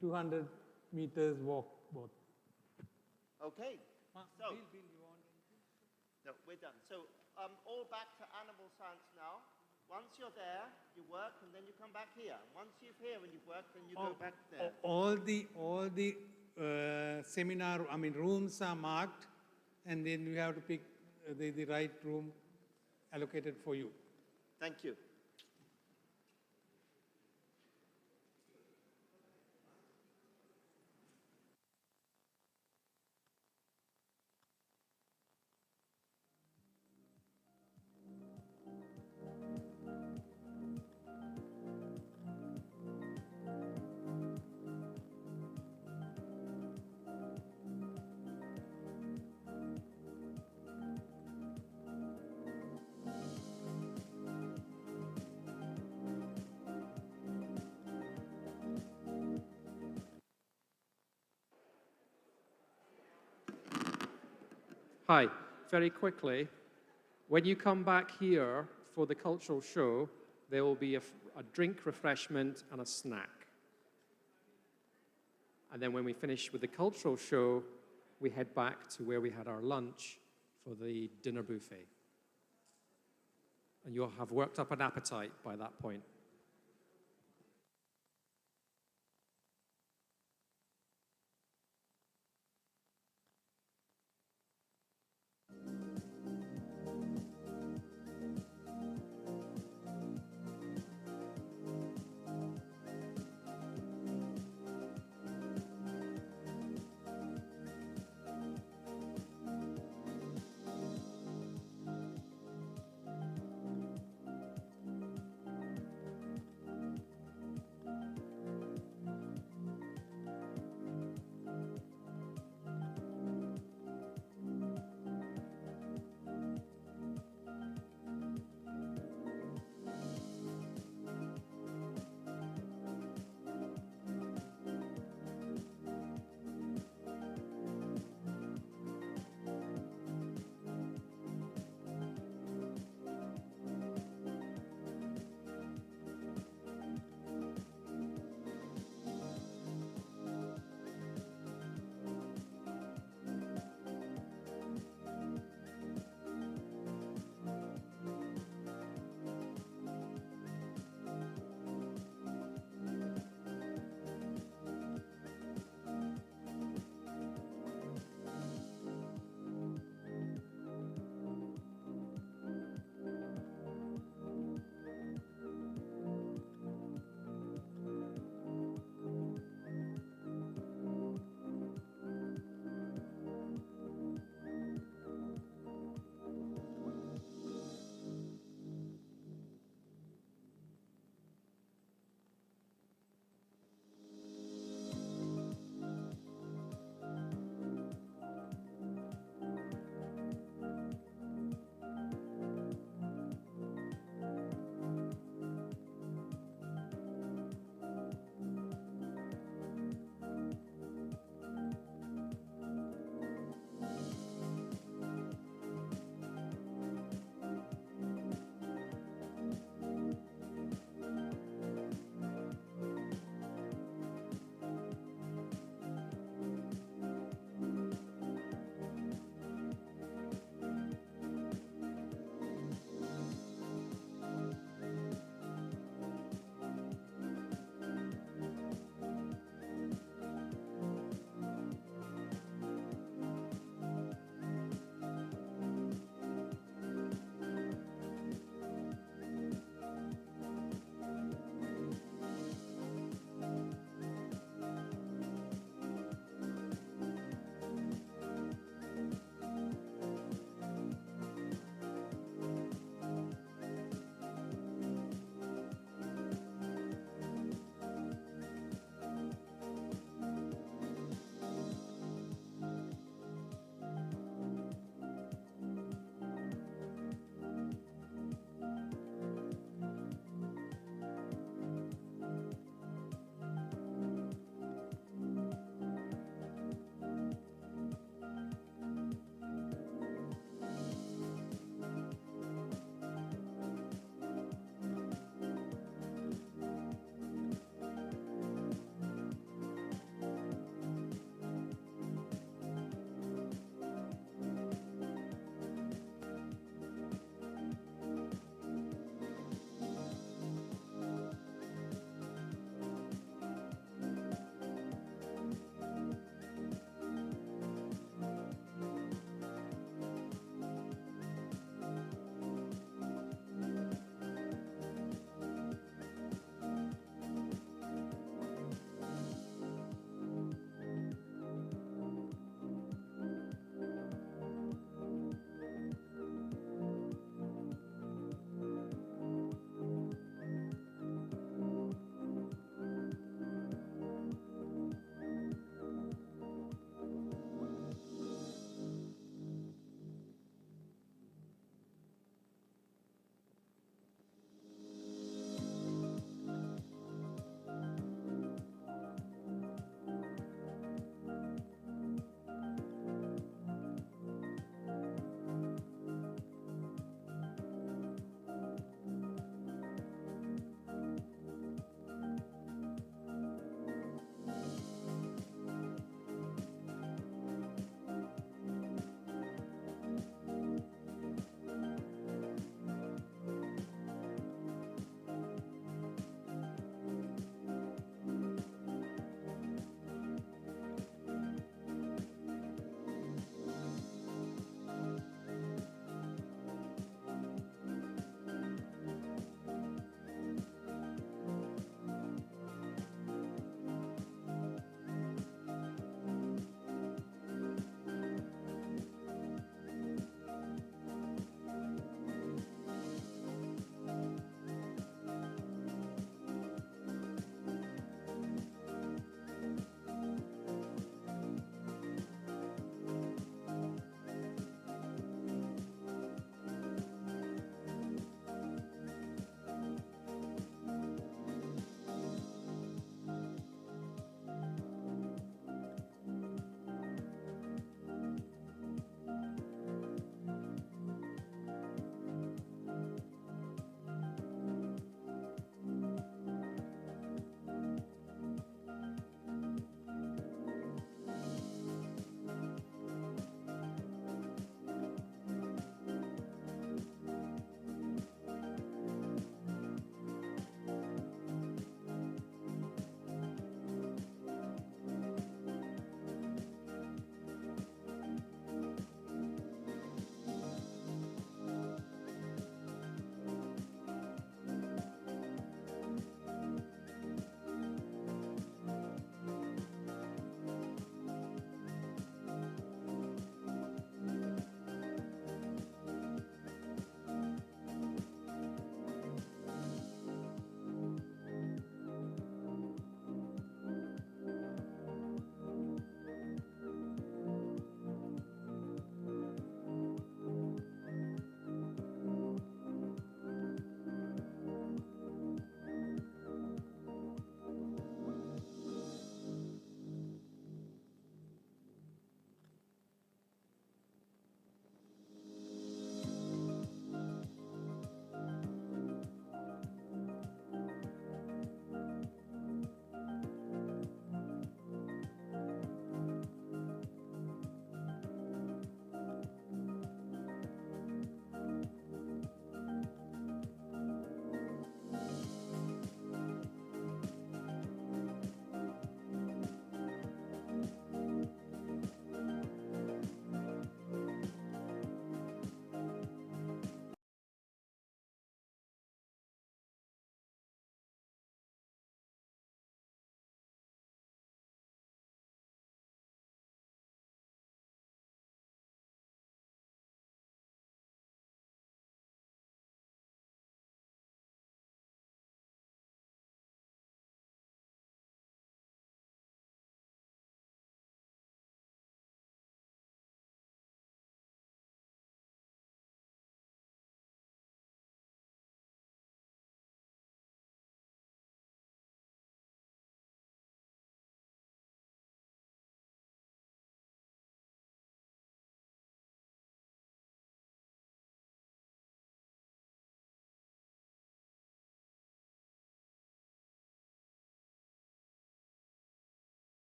200 meters walk both. Okay. So, no, we're done. So, all back to animal science now. Once you're there, you work, and then you come back here. Once you're here and you've worked, then you go back there. All the seminar, rooms are marked, and then you have to pick the right room allocated for you. Thank you. Hi, very quickly, when you come back here for the cultural show, there will be a drink, refreshment, and a snack. And then when we finish with the cultural show, we head back to where we had our lunch for the dinner buffet. And you'll have worked up an appetite by that point.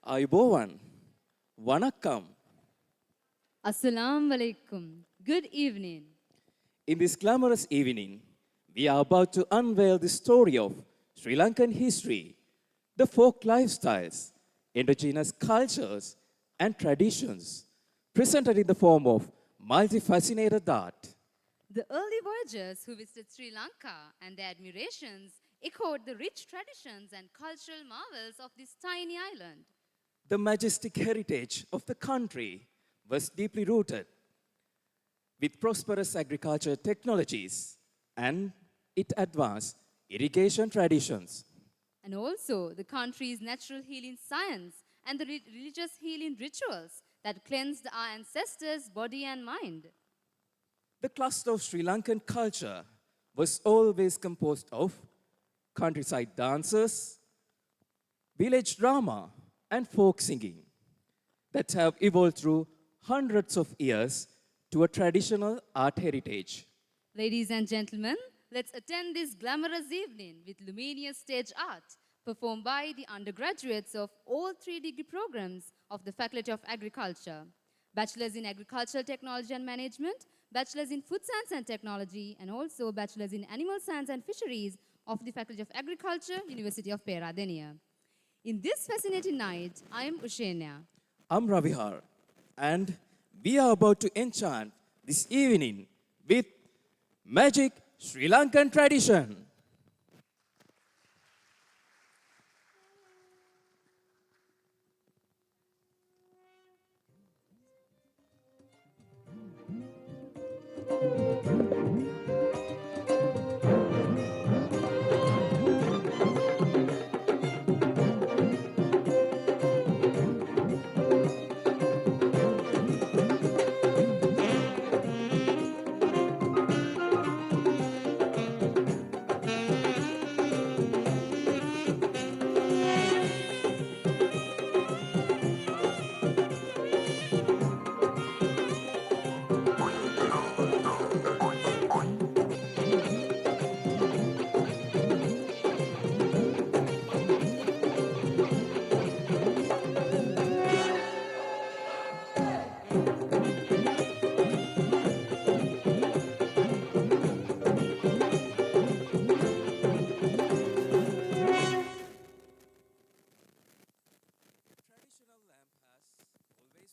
Ayubowan. Vanakkam. Assalamu alaikum. Good evening. In this glamorous evening, we are about to unveil the story of Sri Lankan history, the folk lifestyles, indigenous cultures, and traditions, presented in the form of multifaceted art. The early voyagers who visited Sri Lanka and their admirations echoed the rich traditions and cultural marvels of this tiny island. The majestic heritage of the country was deeply rooted with prosperous agriculture technologies and it advanced irrigation traditions. And also the country's natural healing science and the religious healing rituals that cleansed our ancestors' body and mind. The cluster of Sri Lankan culture was always composed of countryside dances, village drama, and folk singing that have evolved through hundreds of years to a traditional art heritage. Ladies and gentlemen, let's attend this glamorous evening with luminous stage art performed by the undergraduates of all 3 degree programs of the Faculty of Agriculture, Bachelors in Agricultural Technology and Management, Bachelors in Food Science and Technology, and also Bachelors in Animal Science and Fisheries of the Faculty of Agriculture, University of Peradeniya. In this fascinating night, I am Ushenya. I'm Ravihar, and we are about to enchant this evening with magic Sri Lankan tradition.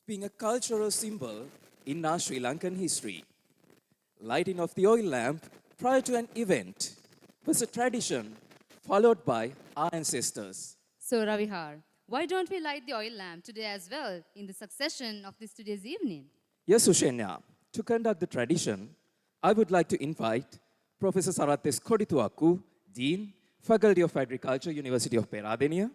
Being a cultural symbol in our Sri Lankan history. Lighting of the oil lamp prior to an event was a tradition followed by our ancestors. So Ravihar, why don't we light the oil lamp today as well in the succession of this today's evening? Yes, Ushenya. To conduct the tradition, I would like to invite Professor Sarates Kodituaku, Dean, Faculty of Agriculture, University of Peradeniya,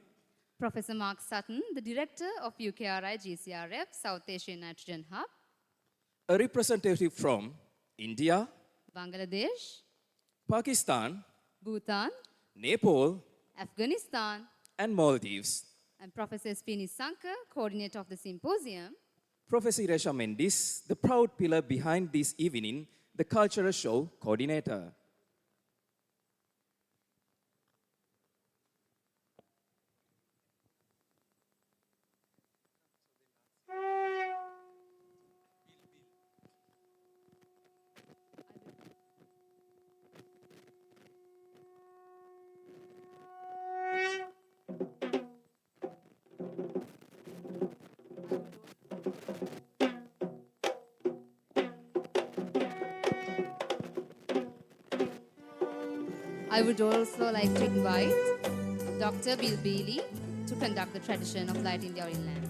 Professor Mark Sutton, the Director of UKRI GCRF, South Asian Nitrogen Hub, a representative from India, Bangladesh, Pakistan, Bhutan, Nepal, Afghanistan, and Maldives. And Professor Spini Sankar, coordinator of the symposium, Professor Iresha Mendis, the proud pillar behind this evening, the cultural show coordinator. I would also like to invite Dr. Bill Bailey to conduct the tradition of lighting the oil lamp.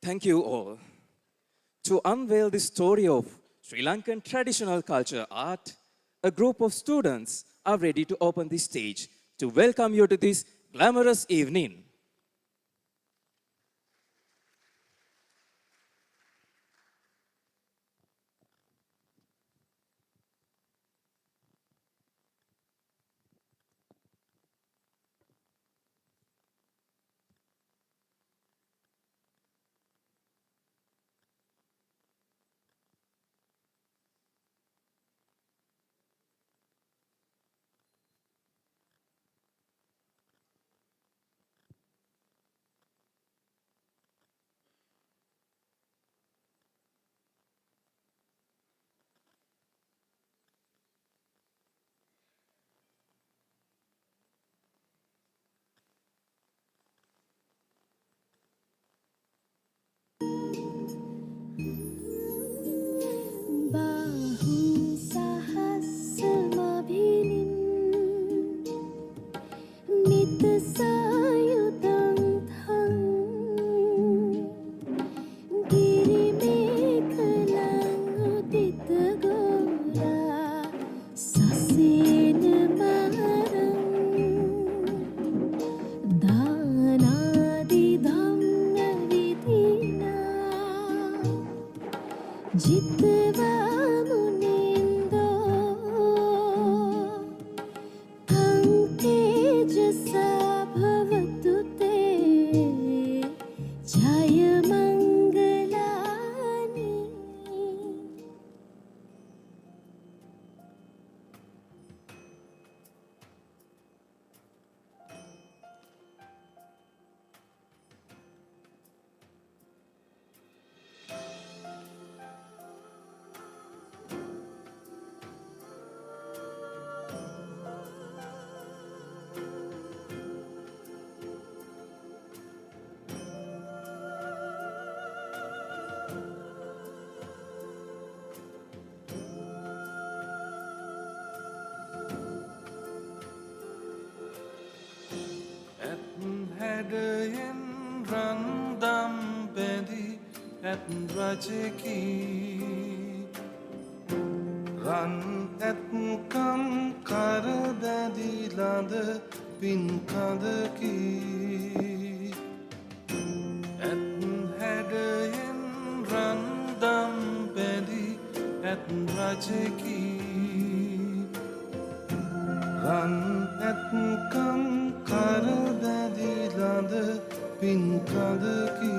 Thank you all. To unveil the story of Sri Lankan traditional culture art, a group of students are ready to open the stage to welcome you to this glamorous evening. හැඩයෙන් රන්දම් බැඳි at රජකි run ඇත්කම් කරදැදි ලඳ පින්කඳකි at හැඩයෙන් රන්දම් බැඳි at රජකි run ඇත්කම් කරදැදි ලඳ පින්කඳකි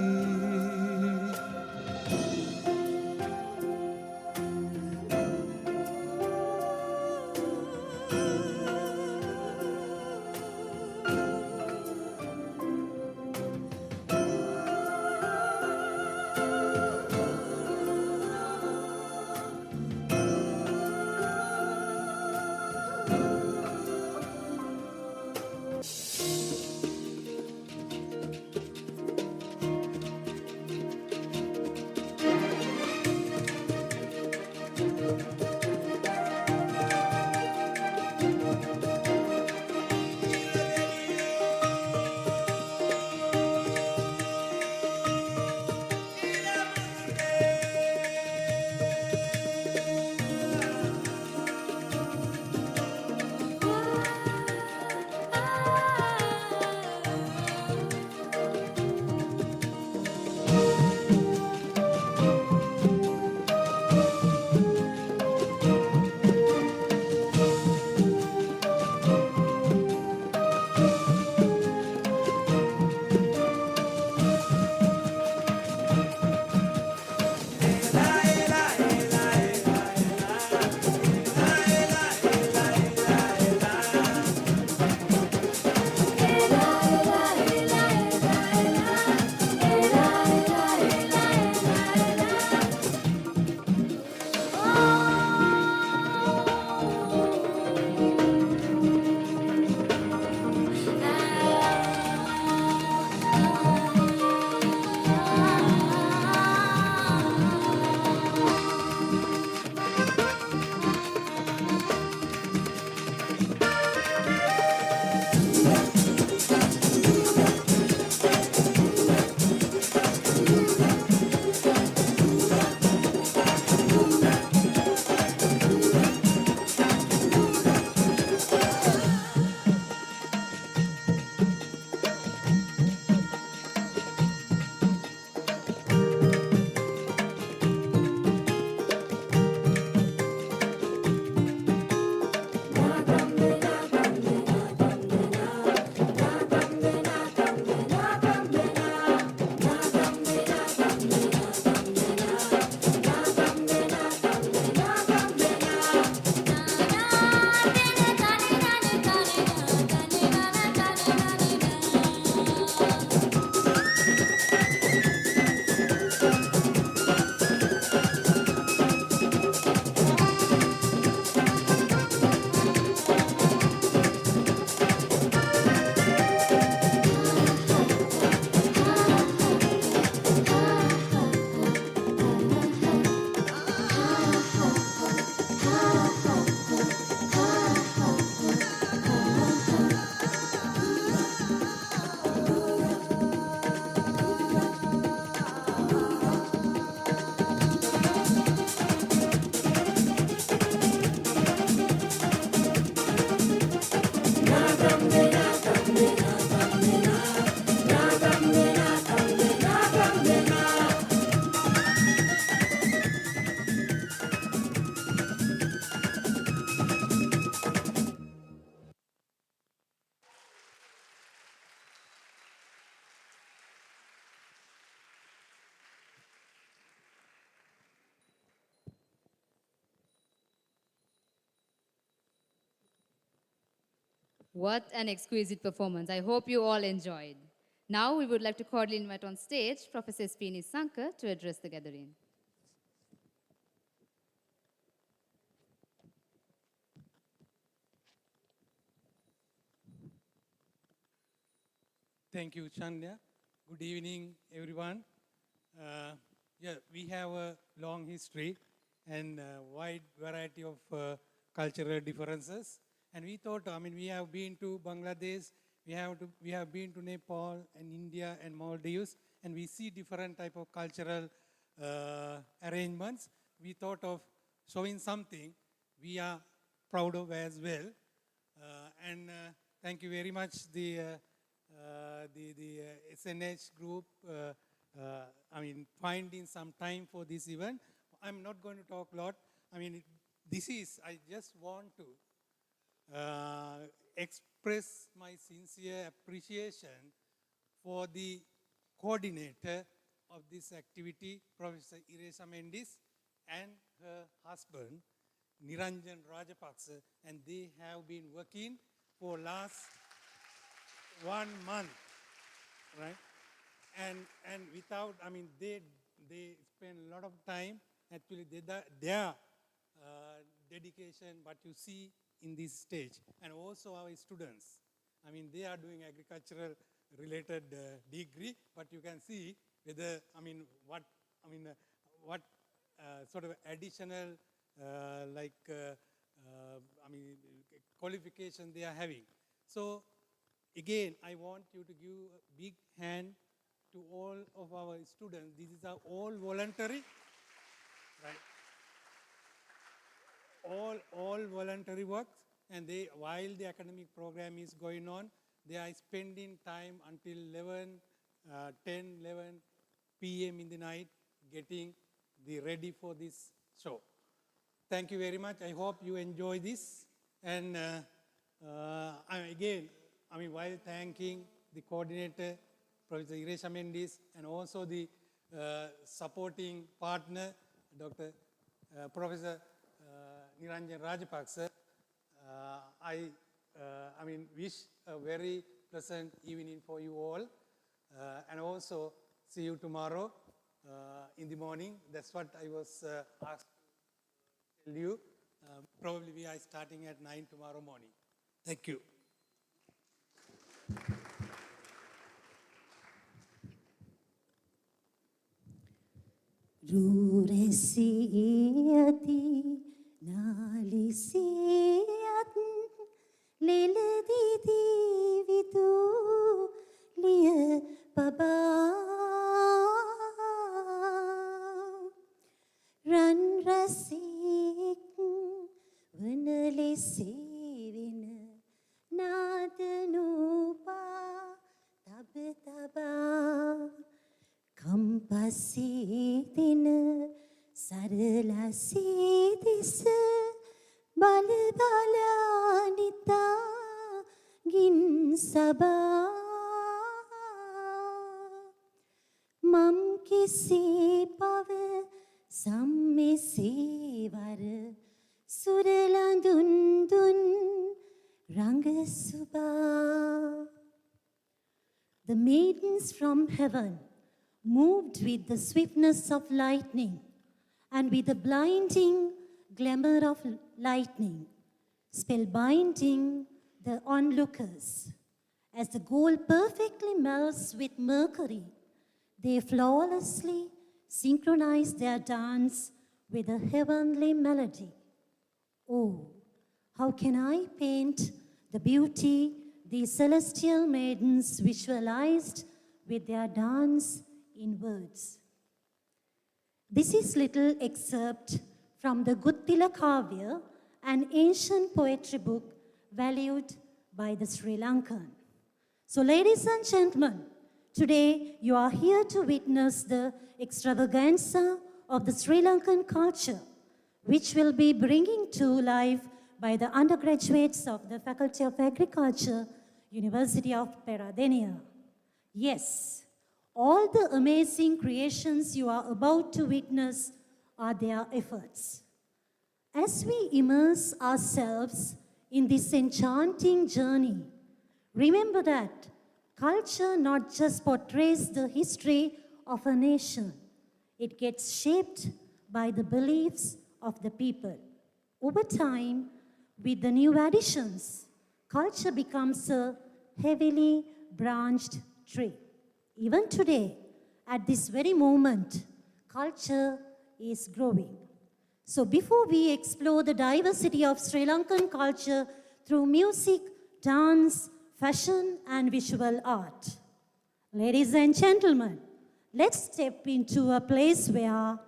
What an exquisite performance. I hope you all enjoyed. Now we would like to cordially invite on stage Professor S.P. Nisanka to address the gathering. Thank you, Chandya. Good evening, everyone. Yeah, we have a long history and a wide variety of cultural differences. And we thought, we have been to Bangladesh, we have been to Nepal and India and Maldives, and we see different type of cultural arrangements. We thought of showing something we are proud of as well. And thank you very much, the SNH group, finding some time for this event. I'm not going to talk a lot. I just want to express my sincere appreciation for the coordinator of this activity, Professor Iresha Mendis, and her husband, Niranjan Rajapaksa, and they have been working for last 1 month, right? And without, they spend a lot of time. Actually, their dedication, what you see in this stage, and also our students. They are doing agricultural related degree, but you can see whether, what sort of additional qualification they are having. So again, I want you to give a big hand to all of our students. These are all voluntary, right? All voluntary works, and while the academic program is going on, they are spending time until 10, 11 p.m. in the night getting ready for this show. Thank you very much. I hope you enjoy this. And again, while thanking the coordinator, Professor Iresha Mendis, and also the supporting partner, Professor Niranjan Rajapaksa, I wish a very pleasant evening for you all, and also see you tomorrow in the morning. That's what I was asked to tell you. Probably we are starting at 9 tomorrow morning. Thank you. Ruresiati nalisiat leledidi vitu liya baba ran rasik vanalisivina nadanupa tabtaba Kampasidina saralasidisa balbalanita gin saba mam kisi pava sammisivar suralandundun rangasuba. The maidens from heaven moved with the swiftness of lightning and with the blinding glamour of lightning, spellbinding the onlookers. As the gold perfectly melts with mercury, they flawlessly synchronize their dance with a heavenly melody. Oh, how can I paint the beauty these celestial maidens visualized with their dance in words. This is little excerpt from the Guttila Kavya, an ancient poetry book valued by the Sri Lankan. So ladies and gentlemen, today you are here to witness the extravaganza of the Sri Lankan culture, which will be bringing to life by the undergraduates of the Faculty of Agriculture, University of Peradeniya. Yes, all the amazing creations you are about to witness are their efforts. As we immerse ourselves in this enchanting journey. Remember that culture not just portrays the history of a nation, it gets shaped by the beliefs of the people. Over time, with the new additions, culture becomes a heavily branched tree. Even today, at this very moment, culture is growing. So before we explore the diversity of Sri Lankan culture through music, dance, fashion, and visual art, ladies and gentlemen, let's step into a place where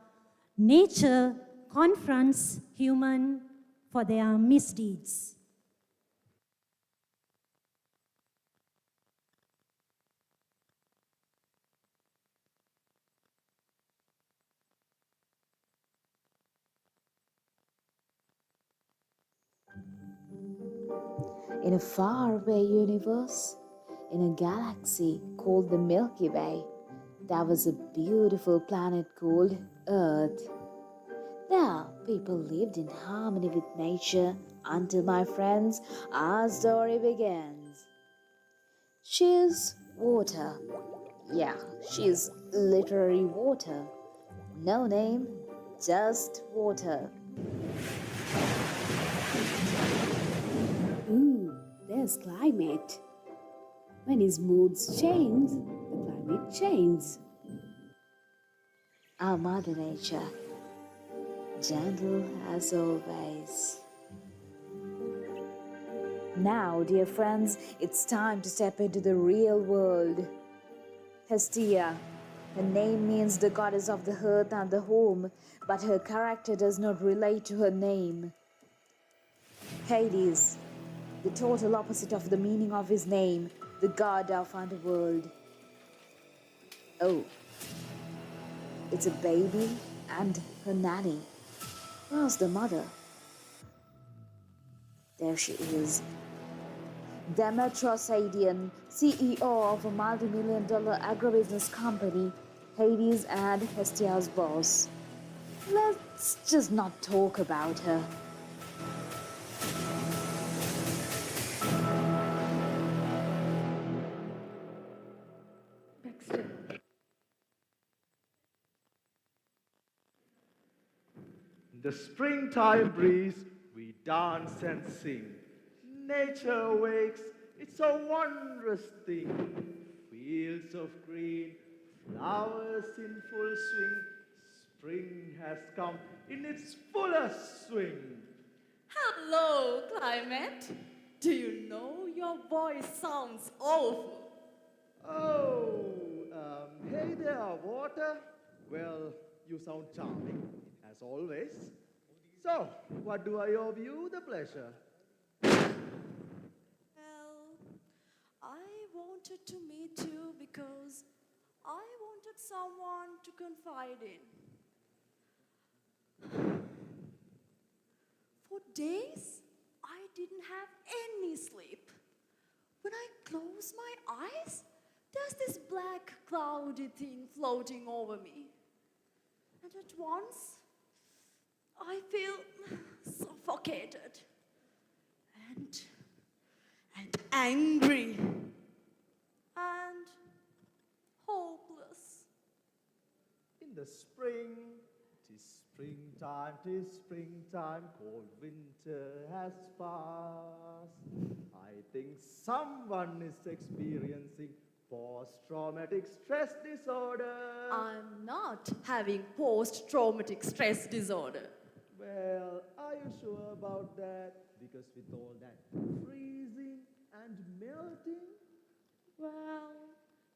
nature confronts human for their misdeeds. In a faraway universe, in a galaxy called the Milky Way, there was a beautiful planet called Earth. There, people lived in harmony with nature until, my friends, our story begins. She's water. Yeah, she's literally water. No name, just water. There's climate. When his moods change, the climate changes. Our Mother Nature, gentle as always. Now, dear friends, it's time to step into the real world. Hestia. Her name means the goddess of the earth and the home, but her character does not relate to her name. Hades, the total opposite of the meaning of his name, the god of underworld. Oh, it's a baby and her nanny. Where's the mother? There she is. Demetrios Sadian, CEO of a multi-million-dollar agribusiness company, Hades and Hestia's boss. Let's just not talk about her. In the springtime breeze, we dance and sing. Nature awakes, it's a wondrous thing. Fields of green, flowers in full swing. Spring has come in its fullest swing. Hello, climate. Do you know your voice sounds awful? Oh, hey there, water. Well, you sound charming, as always. So, what do I owe you the pleasure? Well, I wanted to meet you because I wanted someone to confide in. For days, I didn't have any sleep. When I close my eyes, there's this black cloudy thing floating over me. And at once, I feel suffocated and angry and hopeless. In the spring, 'tis springtime, 'tis springtime, cold winter has passed. I think someone is experiencing post-traumatic stress disorder. I'm not having post-traumatic stress disorder. Well, are you sure about that? Because with all that freezing and melting, Well,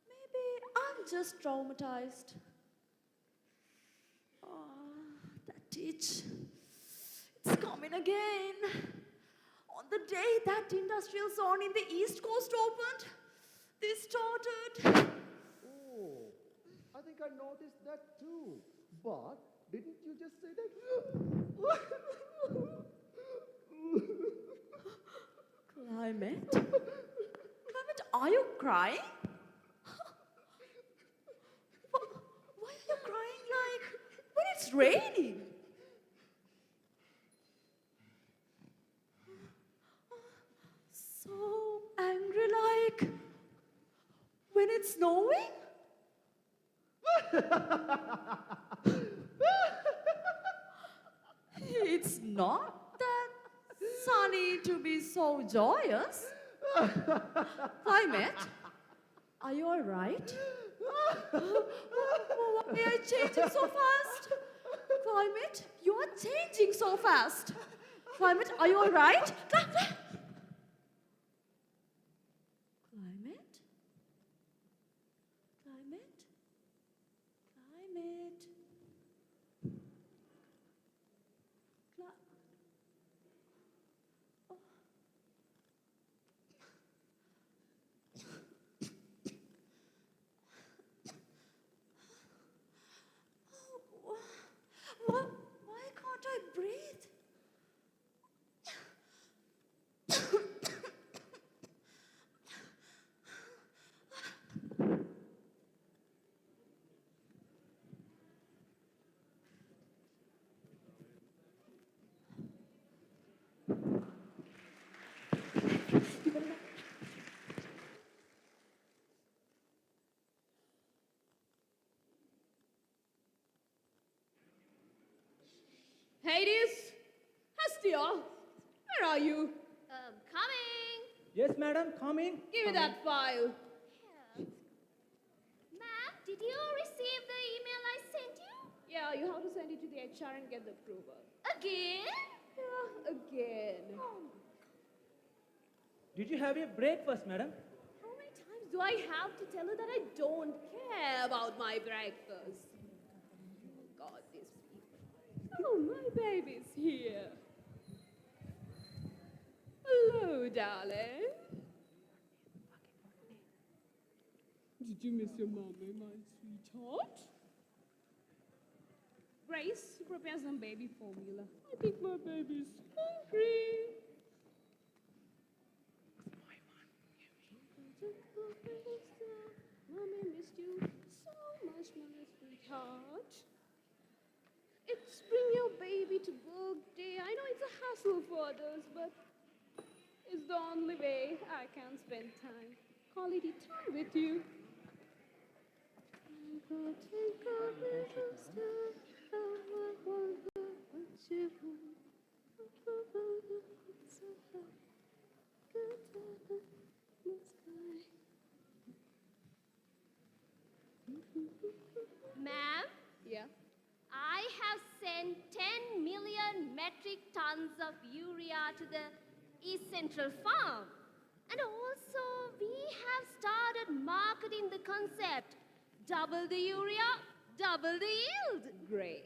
maybe I'm just traumatized. That itch, it's coming again. On the day that industrial zone in the East Coast opened, this started. oh, I think I noticed that too. But didn't you just say that? Climate? Climate, are you crying? Why are you crying like when it's raining? like when it's snowing? It's not that sunny to be so joyous. Climate, are you all right? Why are you changing so fast? Climate, you are changing so fast. Climate, are you all right? Climate? Climate? Climate? Climate? Oh. Why can't I breathe? Hades? Hestia? Where are you? Coming. Yes, madam, coming. Give me that file. Ma'am, did you receive the email I sent you? Yeah, you have to send it to the HR and get the approval. Again? Yeah, again. Did you have your breakfast, madam? How many times do I have to tell her that I don't care about my breakfast? Oh, God, these people. Oh, my baby's here. Hello, darling. Did you miss your mommy, my sweetheart? Grace, prepare some baby formula. I think my baby's hungry. Mommy missed you so much, my sweetheart. It's bring your baby to work day. I know it's a hassle for others, but it's the only way I can spend quality time with you. Ma'am, Yeah. I have sent 10 million metric tons of urea to the East Central Farm. And also, we have started marketing the concept. Double the urea, double the yield. Great.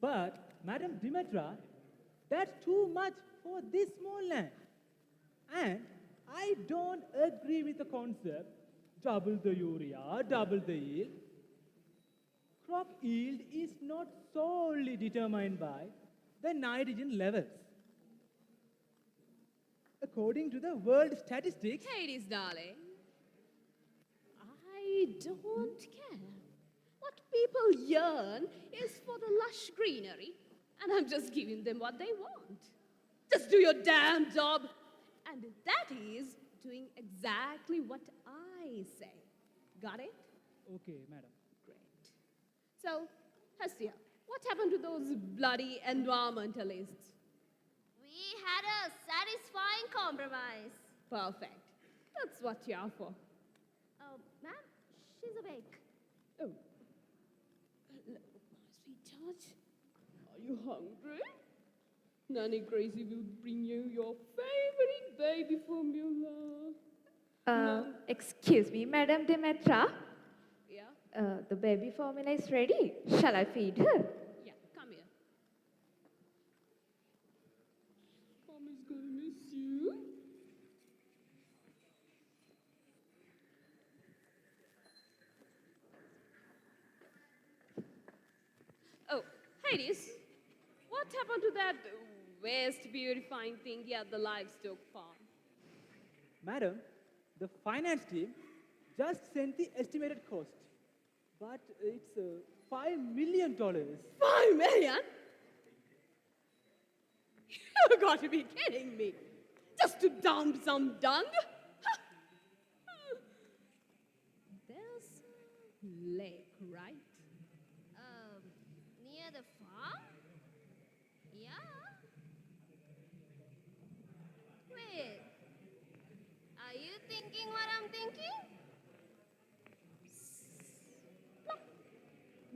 But, Madam Demetra, that's too much for this small land. And I don't agree with the concept, double the urea, double the yield. Crop yield is not solely determined by the nitrogen levels. According to the world statistics, Hades, darling. I don't care. What people yearn is for the lush greenery, and I'm just giving them what they want. Just do your damn job. And that is doing exactly what I say. Got it? okay, madam. Great. So, Hestia, what happened to those bloody environmentalists? We had a satisfying compromise. Perfect. That's what you're for. Ma'am, she's awake. Oh. Hello, my sweetheart. Are you hungry? Nanny Gracie will bring you your favorite baby formula. Excuse me, Madam Demetra. Yeah? The baby formula is ready. Shall I feed her? Yeah, come here. Mommy's gonna miss you. Oh, Hades, what happened to that waste beautifying thingy at the livestock farm? Madam, the finance team just sent the estimated cost, but it's $5 million. 5 million? You've got to be kidding me. Just to dump some dung? lake, right? Near the farm? Yeah. Wait, are you thinking what I'm thinking?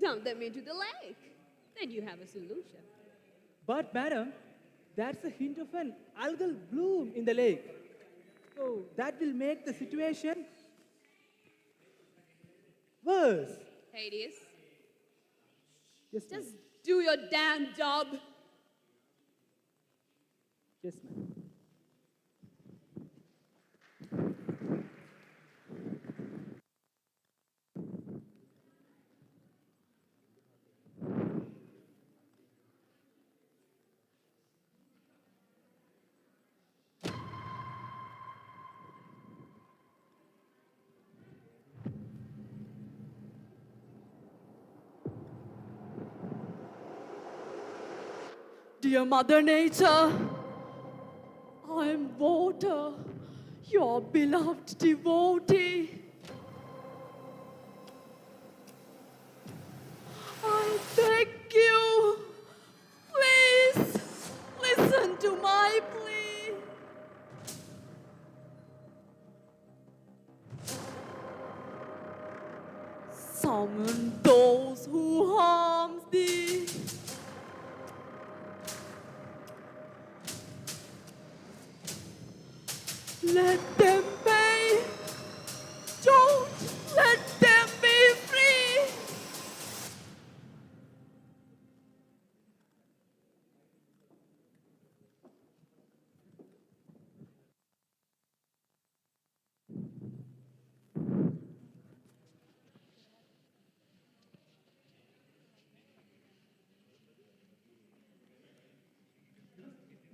Dump them into the lake. Then you have a solution. But madam, that's a hint of an algal bloom in the lake. So that will make the situation worse. Hades, Yes, just do your damn job. Yes, ma'am. Dear Mother Nature, I am water, your beloved devotee. I beg you, please listen to my plea. Summon those who harm thee. Let them pay. Don't let them be free.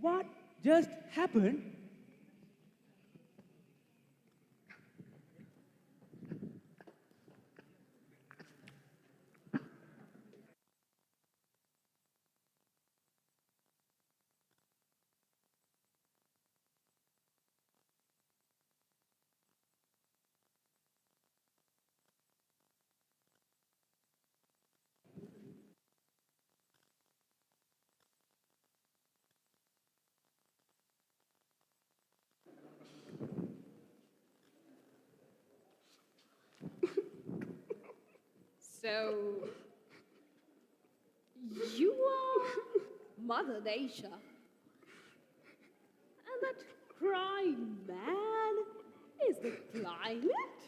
What just happened? So, you are Mother Nature. And that crying man is the climate?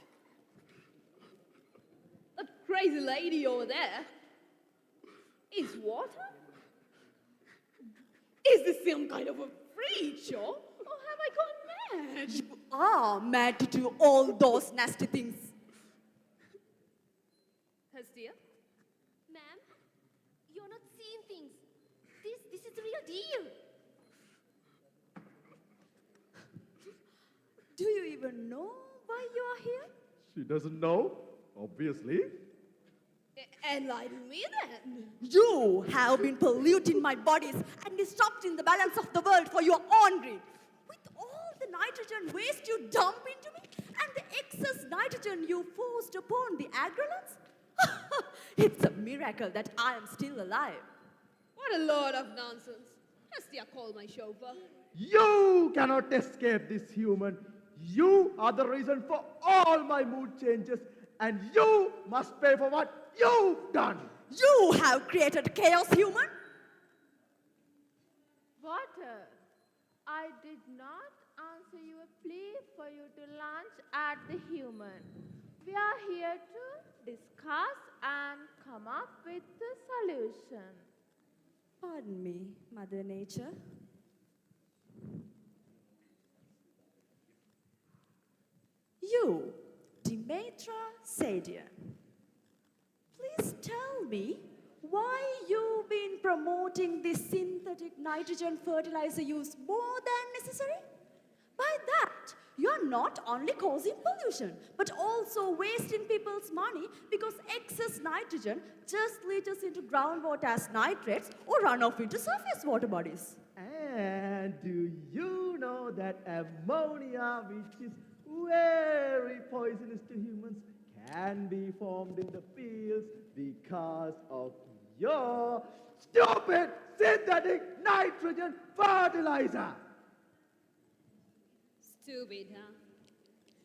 That crazy lady over there is water? Is this some kind of a freak show? Or have I gone mad? You are mad to do all those nasty things. Hestia? Ma'am, you're not seeing things. This is the real deal. Do you even know why you are here? She doesn't know, obviously. Enlighten me then. You have been polluting my bodies and disrupting the balance of the world for your own greed. With all the nitrogen waste you dump into me and the excess nitrogen you forced upon the agrolets, it's a miracle that I am still alive. What a load of nonsense. Hestia, call my chauffeur. You cannot escape this human. You are the reason for all my mood changes, and you must pay for what you've done. You have created chaos, human. Water, I did not answer your plea for you to lunch at the human. We are here to discuss and come up with a solution. Pardon me, Mother Nature. You, Demetra Sadian, please tell me why you've been promoting this synthetic nitrogen fertilizer use more than necessary? By that, you're not only causing pollution, but also wasting people's money because excess nitrogen just leaches into groundwater as nitrates or run off into surface water bodies. And do you know that ammonia, which is very poisonous to humans, can be formed in the fields because of your stupid synthetic nitrogen fertilizer. Stupid, huh?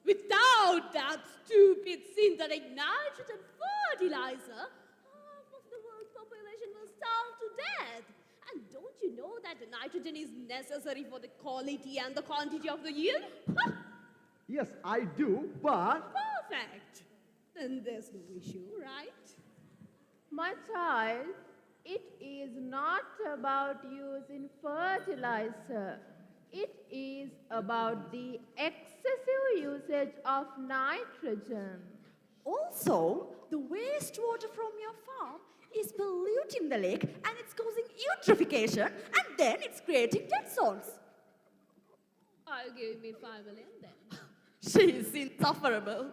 Without that stupid synthetic nitrogen fertilizer, half of the world's population will starve to death. And don't you know that the nitrogen is necessary for the quality and the quantity of the yield? Huh? Yes, I do, but... Perfect. Then there's no issue, right? My child, it is not about using fertilizer. It is about the excessive usage of nitrogen. Also, the wastewater from your farm is polluting the lake and it's causing eutrophication and then it's creating dead zones. I'll give me 5 million then. She is insufferable.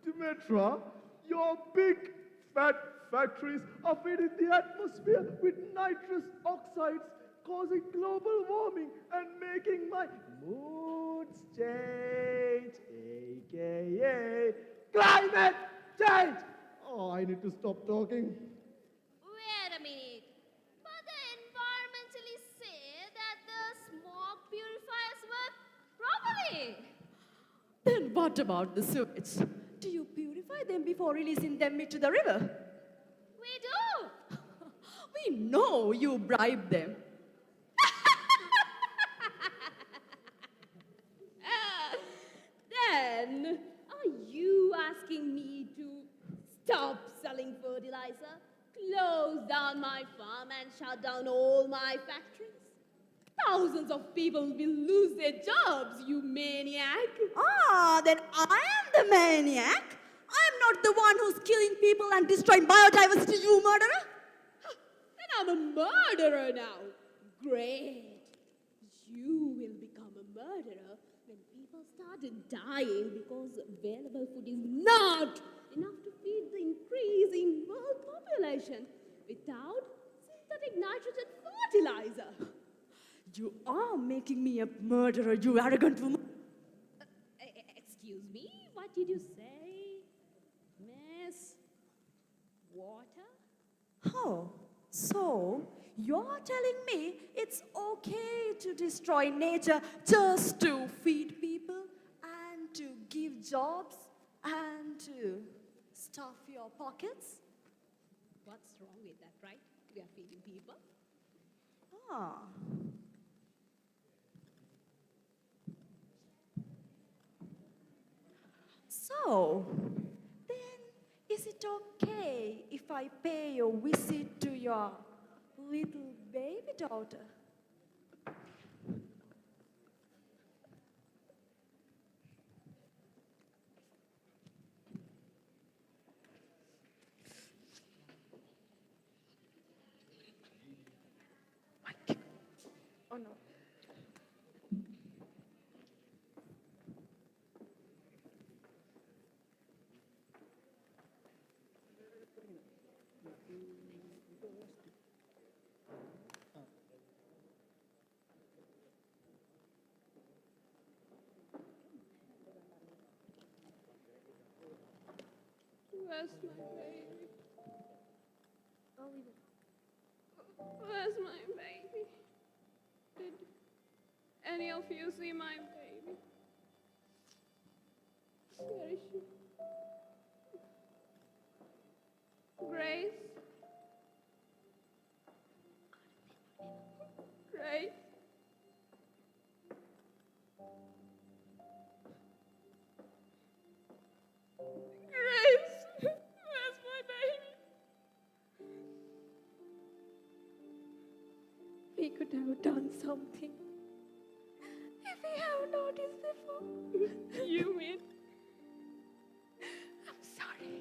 Demetra, your big fat factories are feeding the atmosphere with nitrous oxides, causing global warming and making my moods change, aka climate change. Oh, I need to stop talking. Wait a minute. But the environmentalists say that the smoke purifiers work properly. Then what about the sewage? Do you purify them before releasing them into the river? We do. We know you bribe them. Then, are you asking me to stop selling fertilizer, close down my farm and shut down all my factories? Thousands of people will lose their jobs, you maniac. Ah, then I am the maniac. I'm not the one who's killing people and destroying biodiversity, you murderer. Then I'm a murderer now. Great. You will become a murderer when people started dying because available food is not enough to feed the increasing world population without synthetic nitrogen fertilizer. You are making me a murderer, you arrogant woman. Excuse me, what did you say? Miss? Water? Oh, so you're telling me it's okay to destroy nature just to feed people and to give jobs and to stuff your pockets? What's wrong with that, right? We are feeding people. Ah. So, then is it okay if I pay a visit to your little baby daughter? Oh no. Where's my baby? Where's my baby? Did any of you see my baby? Where is she? Grace? Grace? Grace, where's my baby? We could have done something if we have noticed before. You mean? I'm sorry.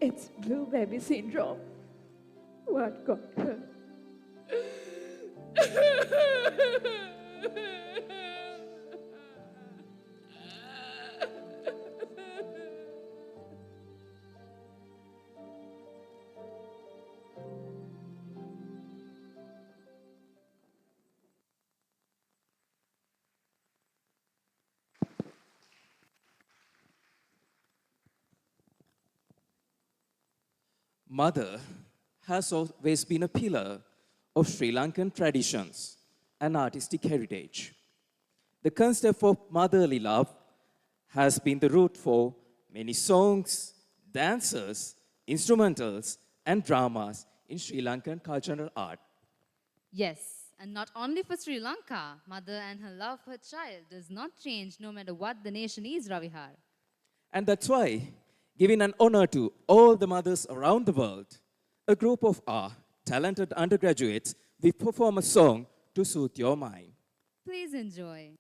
It's blue baby syndrome. What got her? Mother has always been a pillar of Sri Lankan traditions and artistic heritage. The concept of motherly love has been the root for many songs, dances, instrumentals, and dramas in Sri Lankan cultural art. Yes, and not only for Sri Lanka, mother and her love for her child does not change no matter what the nation is, Ravihar. And that's why, giving an honor to all the mothers around the world, a group of our talented undergraduates will perform a song to soothe your mind. Please enjoy.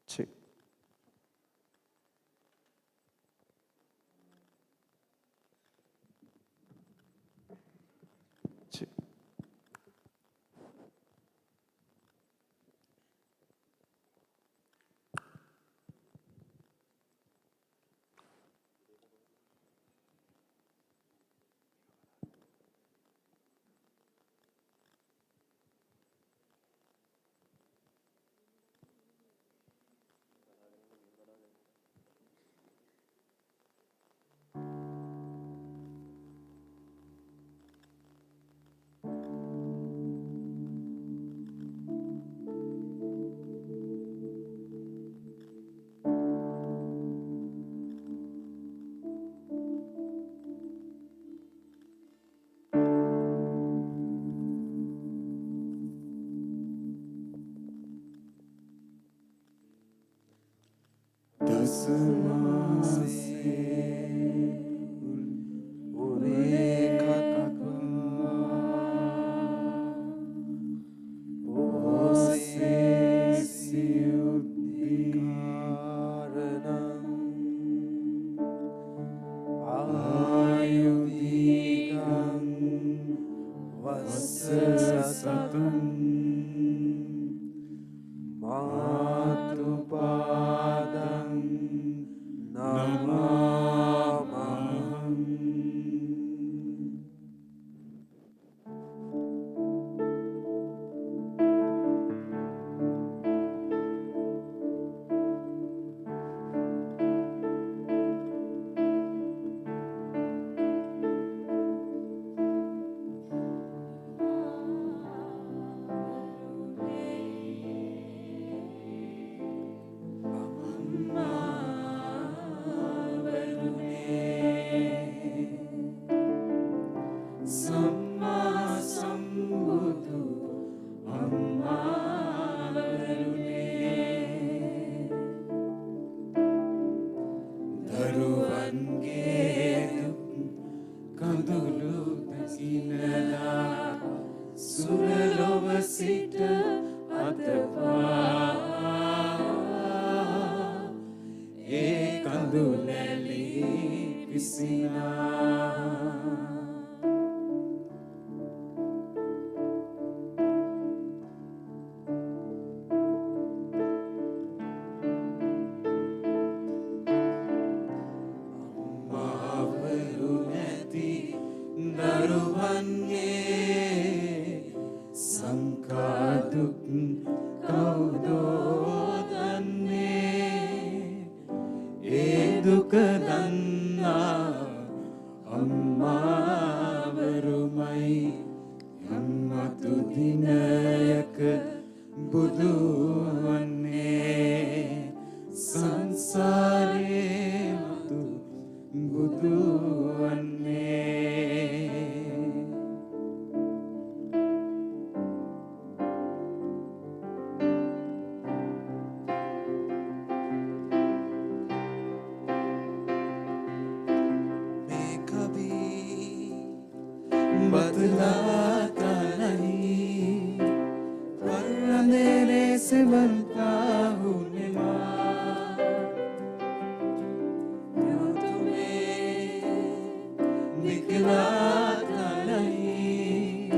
Check. Check. දරුවන්ගේ දුක් කඳුළු දකිනලා සුරලොව සිට අතපා ඒ කඳුලැලි පිසිනා දරුවන්ගේ සංකාදුක් කවුදෝ දන්නේ ඒ දුක දන්නා අම්මාවරුමයි යම්මතු දිනයක බුදු වන්නේ සංසාරේ මතු බුදු වන්නේ बदलाता नहीं पर अंधेरे से बनता हूँ निमार यूं तुम्हें दिखलाता नहीं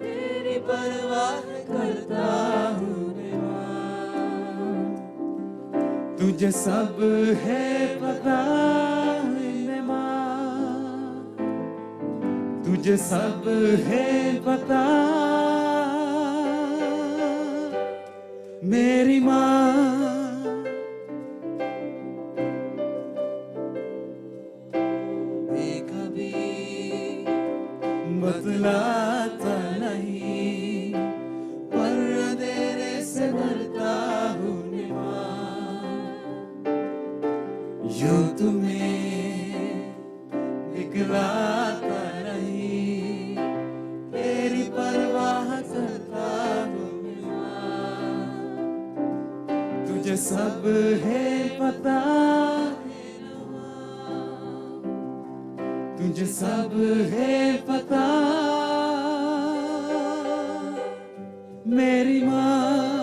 तेरी परवाह करता हूँ निमार तुझे सब है पता तुझे सब है पता मेरी माँ मैं कभी बतलाता नहीं पर अंधेरे से डरता हूँ यूं तुम्हें दिखलाता तुझे सब है पता तुझे सब है पता मेरी माँ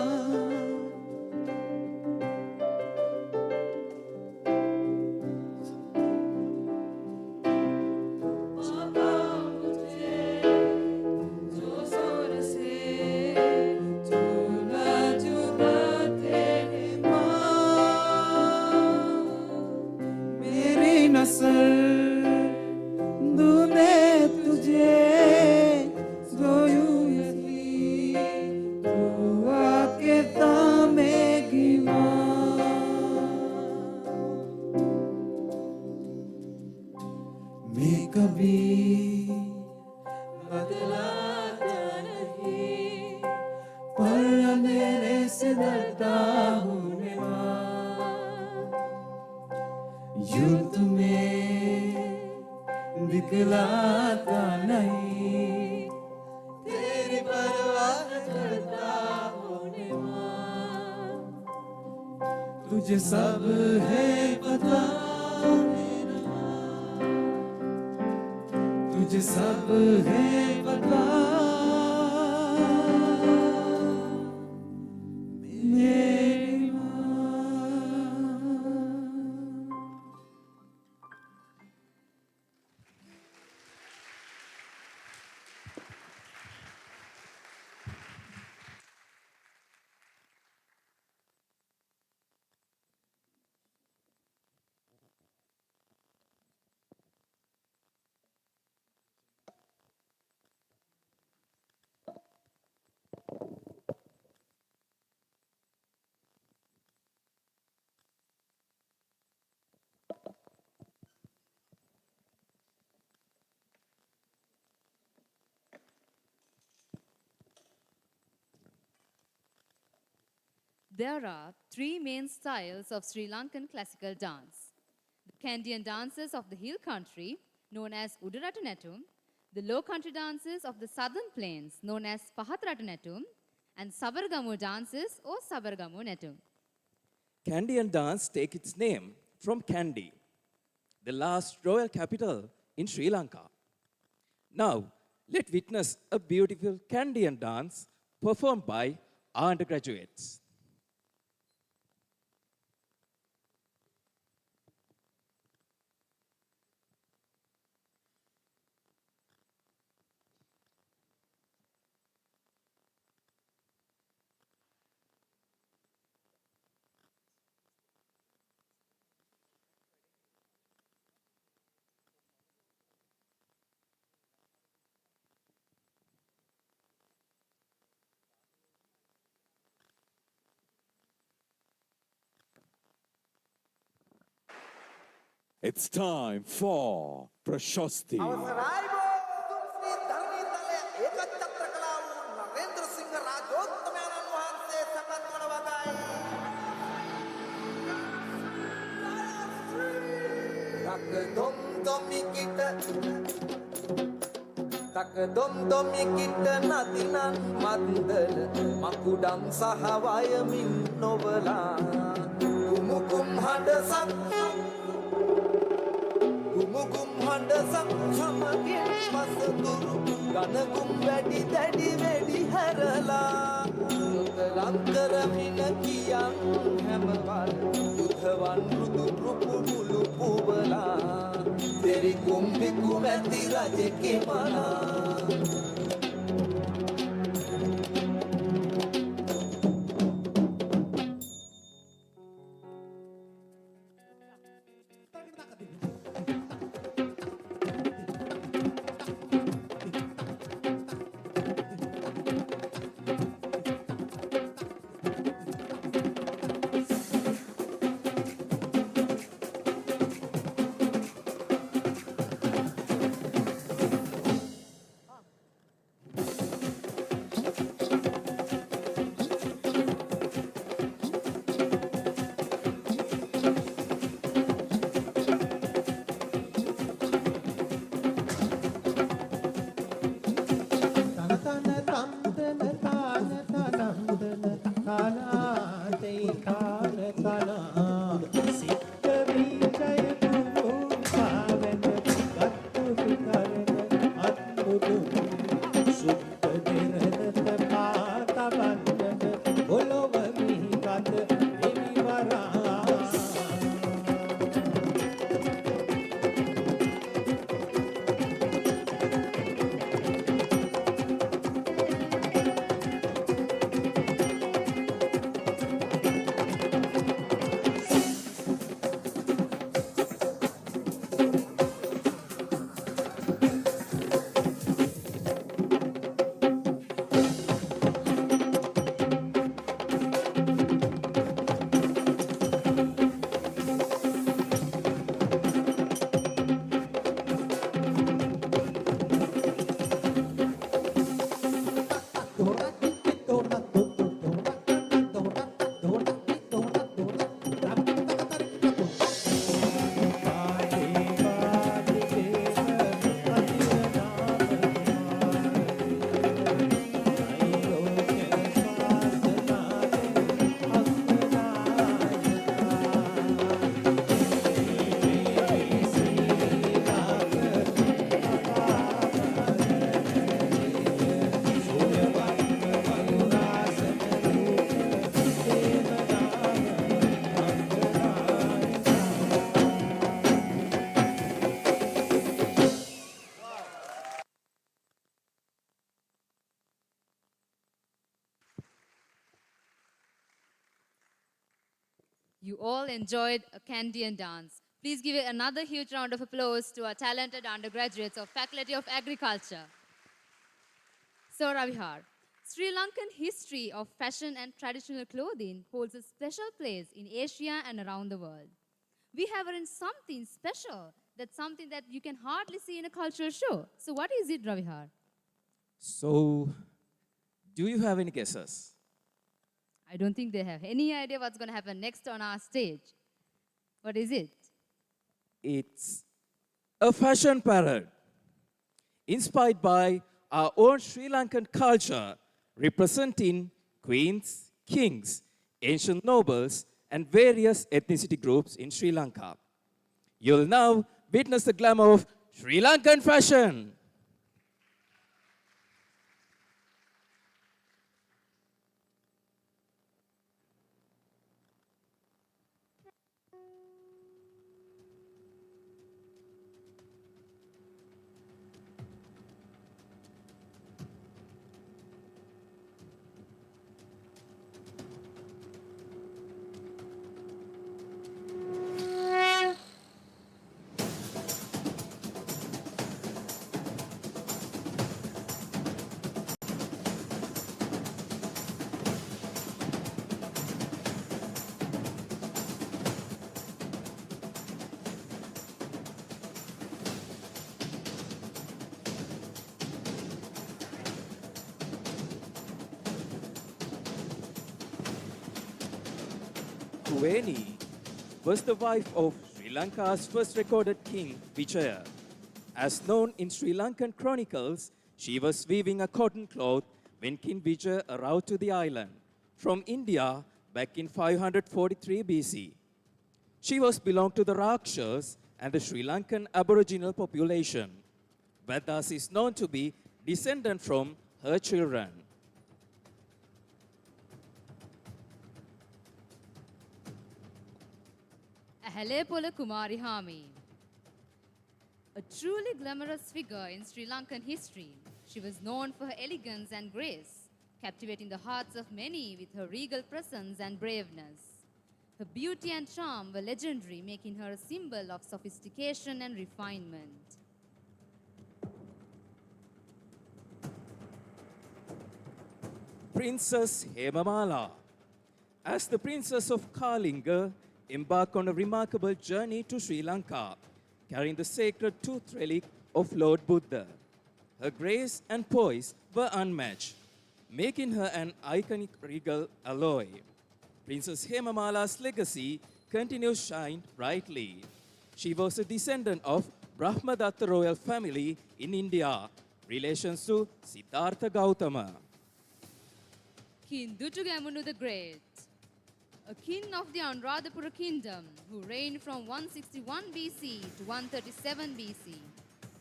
दिखलाता नहीं तेरी परवाह करता होने तुझे सब है पता तुझे सब है पता मेरी There are three main styles of Sri Lankan classical dance. The Kandyan dances of the hill country, known as Udaratunatum, the low country dances of the southern plains, known as Pahatratunatum, and Sabargamu dances or Sabargamu Netum. Kandyan dance takes its name from Kandy, the last royal capital in Sri Lanka. Now, let's witness a beautiful Kandyan dance performed by our undergraduates. It's time for Prashasti. Takdom-domikit nadinan mandal makudam sahawayamin novela gumukum hadasak samagin masaturu ganagum wedi dedi wedi harala rankaramina kiyan hamwal udhavan rudu rupulu pubala teri kumbi kumati raje ke mana You all enjoyed a Kandyan dance. Please give another huge round of applause to our talented undergraduates of Faculty of Agriculture. So Ravihar, Sri Lankan history of fashion and traditional clothing holds a special place in Asia and around the world. We have arranged something special, that's something that you can hardly see in a cultural show. So what is it, Ravihar? So, do you have any guesses? I don't think they have any idea what's going to happen next on our stage. What is it? It's a fashion parade inspired by our own Sri Lankan culture, representing queens, kings, ancient nobles, and various ethnicity groups in Sri Lanka. You'll now witness the glamour of Sri Lankan fashion. Kuveni was the wife of Sri Lanka's first recorded king, Vijaya. As known in Sri Lankan chronicles, she was weaving a cotton cloth when King Vijaya arrived to the island from India back in 543 BC. She was belonged to the Rakshas and the Sri Lankan Aboriginal population, but thus is known to be descendant from her children. Ahalepola Kumari Hami. A truly glamorous figure in Sri Lankan history, she was known for her elegance and grace, captivating the hearts of many with her regal presence and braveness. Her beauty and charm were legendary, making her a symbol of sophistication and refinement. Princess Hemamala. As the Princess of Kalinga embarked on a remarkable journey to Sri Lanka, carrying the sacred tooth relic of Lord Buddha. Her grace and poise were unmatched, making her an iconic regal alloy. Princess Hemamala's legacy continues to shine brightly. She was a descendant of Brahmadatta royal family in India, relations to Siddhartha Gautama. King Dutugamunu the Great, a king of the Anuradhapura kingdom who reigned from 161 BC to 137 BC.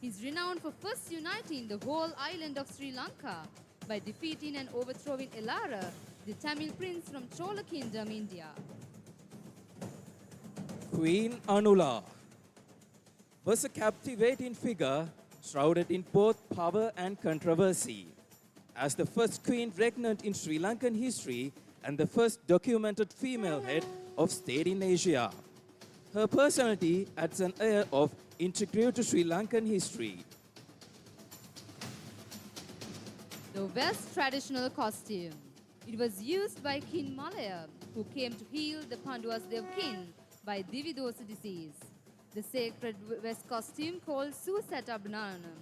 He is renowned for first uniting the whole island of Sri Lanka by defeating and overthrowing Elara, the Tamil prince from Chola kingdom, India. Queen Anula was a captivating figure shrouded in both power and controversy. As the first queen regnant in Sri Lankan history and the first documented female head of state in Asia, her personality adds an air of integrity to Sri Lankan history. The West traditional costume. It was used by King Malaya, who came to heal the Pandavas' king by Dividosa disease. The sacred West costume called Susatabnanam,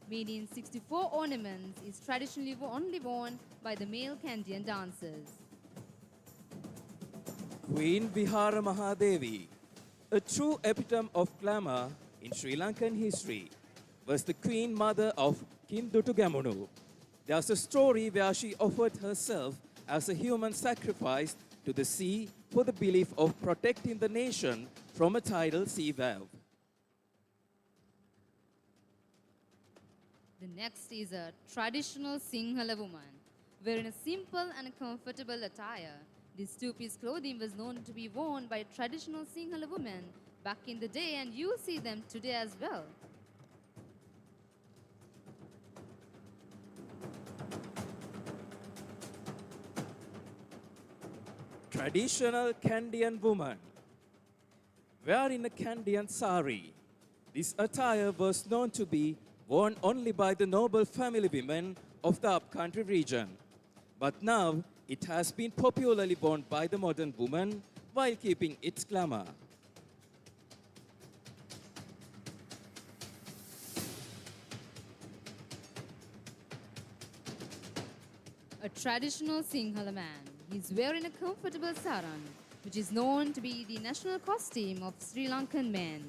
meaning 64 ornaments, is traditionally only worn by the male Kandyan dancers. Queen Vihara Mahadevi, a true epitome of glamour in Sri Lankan history, was the queen mother of King Dutugamunu. There's a story where she offered herself as a human sacrifice to the sea for the belief of protecting the nation from a tidal sea wave. The next is a traditional Sinhala woman, wearing a simple and comfortable attire. This two-piece clothing was known to be worn by traditional Sinhala women back in the day, and you'll see them today as well. Traditional Kandyan woman, wearing a Kandyan sari. This attire was known to be worn only by the noble family women of the upcountry region. But now, it has been popularly worn by the modern woman while keeping its glamour. A traditional Sinhala man. He's wearing a comfortable sarong, which is known to be the national costume of Sri Lankan men.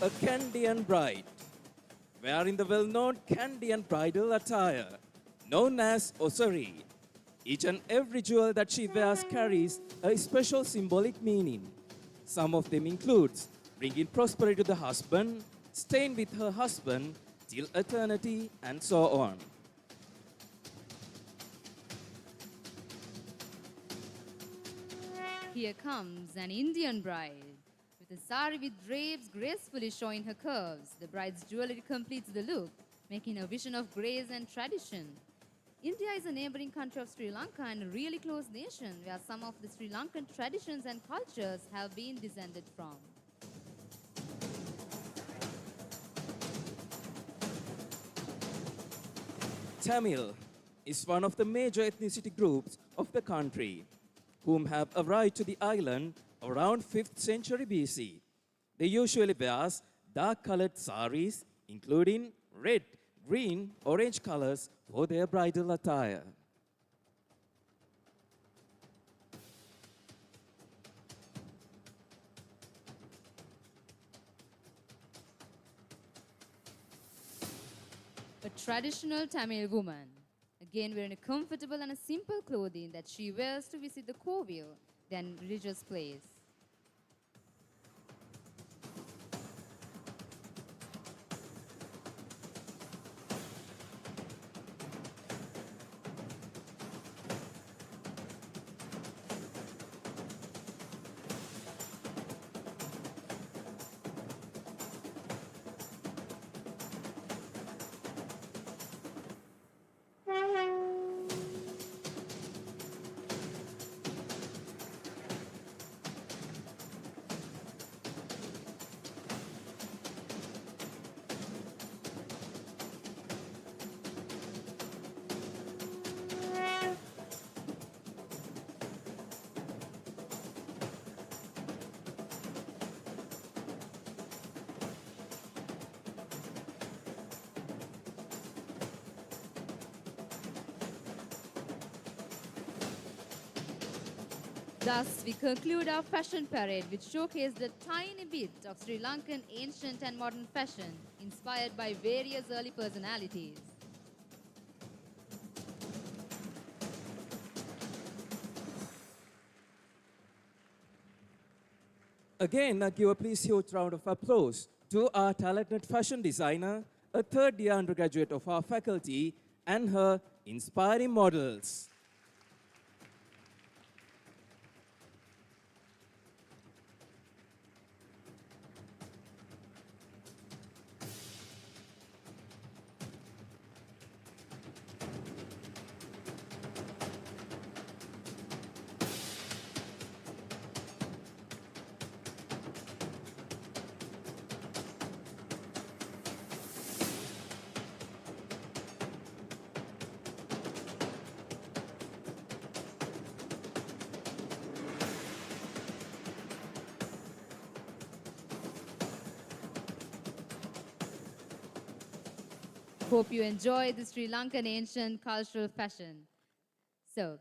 A Kandyan bride. wearing the well-known Kandyan bridal attire, known as osari. Each and every jewel that she wears carries a special symbolic meaning. Some of them includes bringing prosperity to the husband, staying with her husband till eternity, and so on. Here comes an Indian bride. With a sari with drapes gracefully showing her curves, the bride's jewelry completes the look, making a vision of grace and tradition. India is a neighboring country of Sri Lanka and a really close nation where some of the Sri Lankan traditions and cultures have been descended from. Tamil is one of the major ethnicity groups of the country, whom have arrived to the island around 5th century BC. They usually wear dark-colored saris, including red, green, orange colors for their bridal attire. A traditional Tamil woman, again wearing a comfortable and a simple clothing that she wears to visit the Kovil, then religious place. Thus, we conclude our fashion parade, which showcased a tiny bit of Sri Lankan ancient and modern fashion, inspired by various early personalities. Again, I give a please huge round of applause to our talented fashion designer, a third-year undergraduate of our faculty, and her inspiring models. Hope you enjoy the Sri Lankan ancient cultural fashion. So,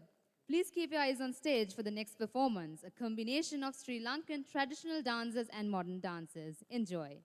please keep your eyes on stage for the next performance, a combination of Sri Lankan traditional dances and modern dances. Enjoy.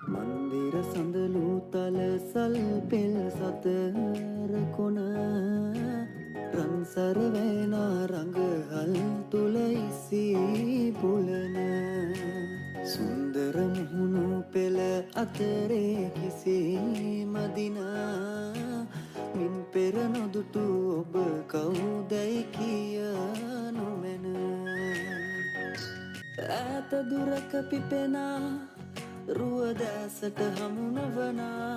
මන්දිර සඳලු තල සල් පෙල් සතර කොන රන්සර වේනා රඟ හල් තුල ඉසි පුලන සුන්දර මුහුණු පෙළ අතරේ කිසි මදිනා මින් පෙර නොදුටු ඔබ කවුදැයි කිය නොමැන ඈත දුරක පිපෙනා රුවදෑසට හමු නොවනා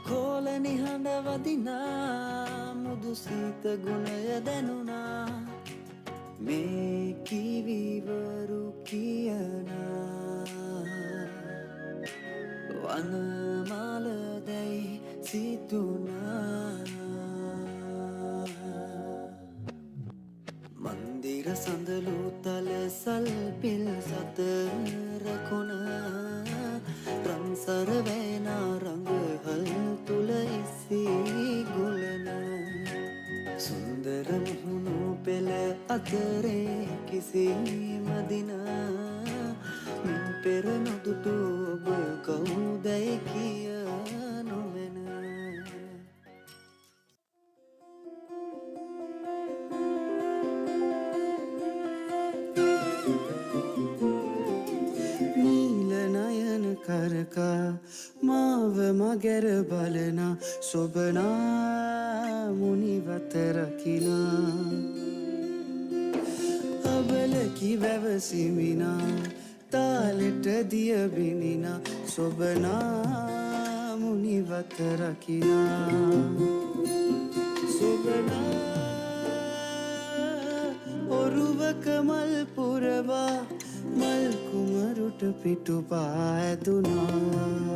කෝල නිහඬ වදිනා මුදු සීත ගුණය දැනුණා මේ කිවිවරු කියනා වනමාලදැයි සිතුනා මන්දිර සඳලු තල සල්පිල් සතර කොන රන්සර වෑනා රඟහල් තුල ඉස්සී ගුලන සුන්දර මුහුණු පෙළ අතරේ කිසි මදිනා මින් පෙර නොදුටු ඔබ කවුදැයි කිය නොමැන නීල නයන කරකා මාව මගැර බලන සොබනා මුනිවත රකිනා අබලකි වැවසිමිනා තාලෙට දිය බිඳිනා සොබනා මුනිවත රකිනා සොබනා ඔරුවක මල් පුරවා මල් කුමරුට පිටුපා ඇදුනා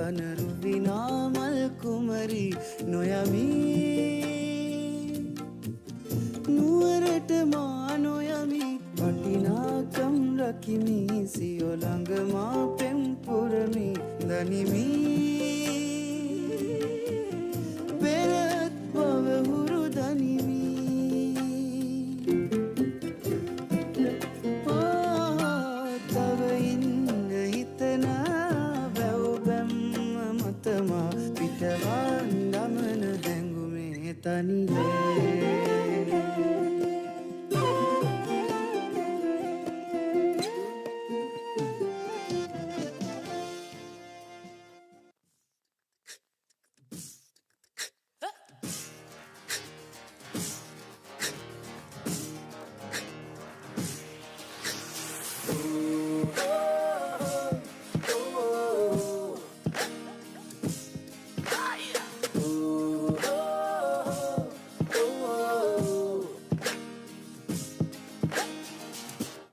වනරු විනාමල් කුමරි නොයමී නුවරට මා නොයමි වටිනාකම් රකිමි සියොළඟ මා පෙම් පුරමි දනිමි පෙරත් බව හුරු දනිමි තව ඉන්න හිතනා පිටවන් දමන හැඟුමේ තනියේ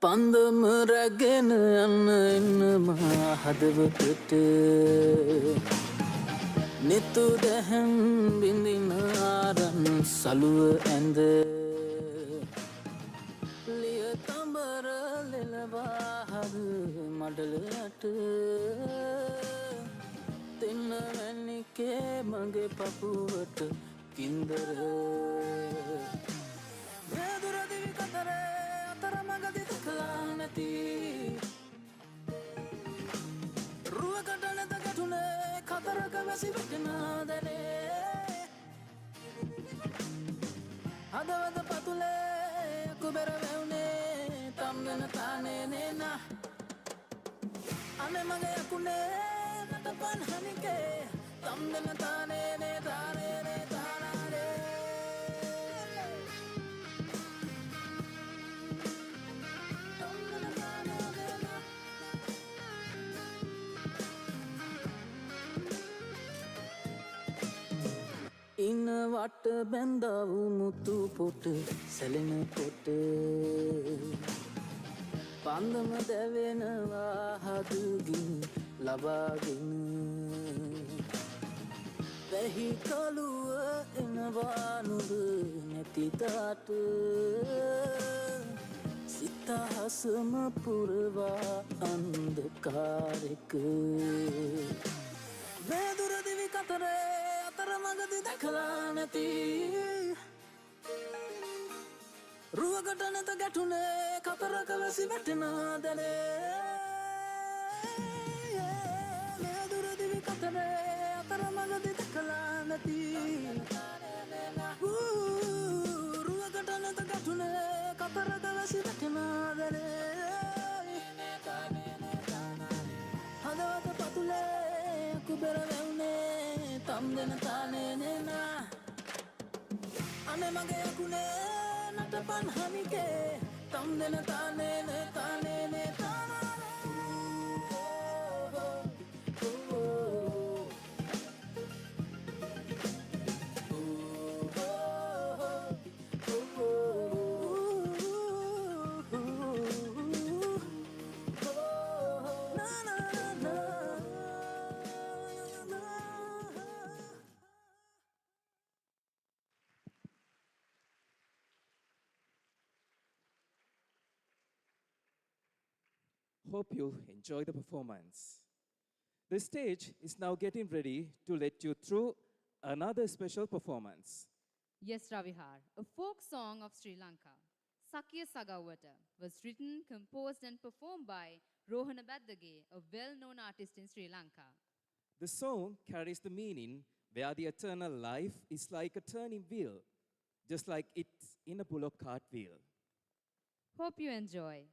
පන්දම රැගෙන යන්න එන්න මා හදවතට නිතු දැහැන් බිඳින ආරන් සලුව ඇඳ ලිය තඹර ලෙලවා හද මඩලට දෙන්න වැනිකේ මගේ පපුවට කින්දර වේදුරදිවි කතරේ අතරමඟදි දකලා නැති රුවකට නැත ගැටුනේ කතරක වැසි වැටෙනා දැනේ හදවත පතුලේ කුබෙර වැවුනේ තම්දන තානේ නේනා අනේ මගේ යකුනේ නට පන්හනිකේ තම්දන තානේ නේ තානේ නේ තානානේ ඉන වට බැඳව මුතු පොට සැලෙන කොට පන්දම දැවෙනවා හදුගින් ලබාගෙන වැහි කළුව එනවා නුඹ නැතිතාට සිතහසම පුරවා අන්ධකාරෙක වේදුරදිවි කතරේ අතරමඟදි දැකලා නැති රුවකට නැත ගැටුනේ කතරක වැසි වැටෙනාදනේ මේ දුරදිවි කතරේ අතරමඟදි දැකලා නැති රුවකට නැත ගැටුනේ කතරක වැසි වැටෙනාදනේ හදවත පතුලේ කුබෙර වැවුනේ තම් දෙන තානේ නෙනා අනේ මගේ අකුනේ නටපන් හමිකේ තම් දෙන තානේ නේ තානේ නේ Hope you enjoy the performance. The stage is now getting ready to let you through another special performance. Yes, Ravihar, a folk song of Sri Lanka, Sakya Sagawata, was written, composed and performed by Rohana Baddage, a well-known artist in Sri Lanka. The song carries the meaning where the eternal life is like a turning wheel, just like it's in a bullock cart wheel. Hope you enjoy.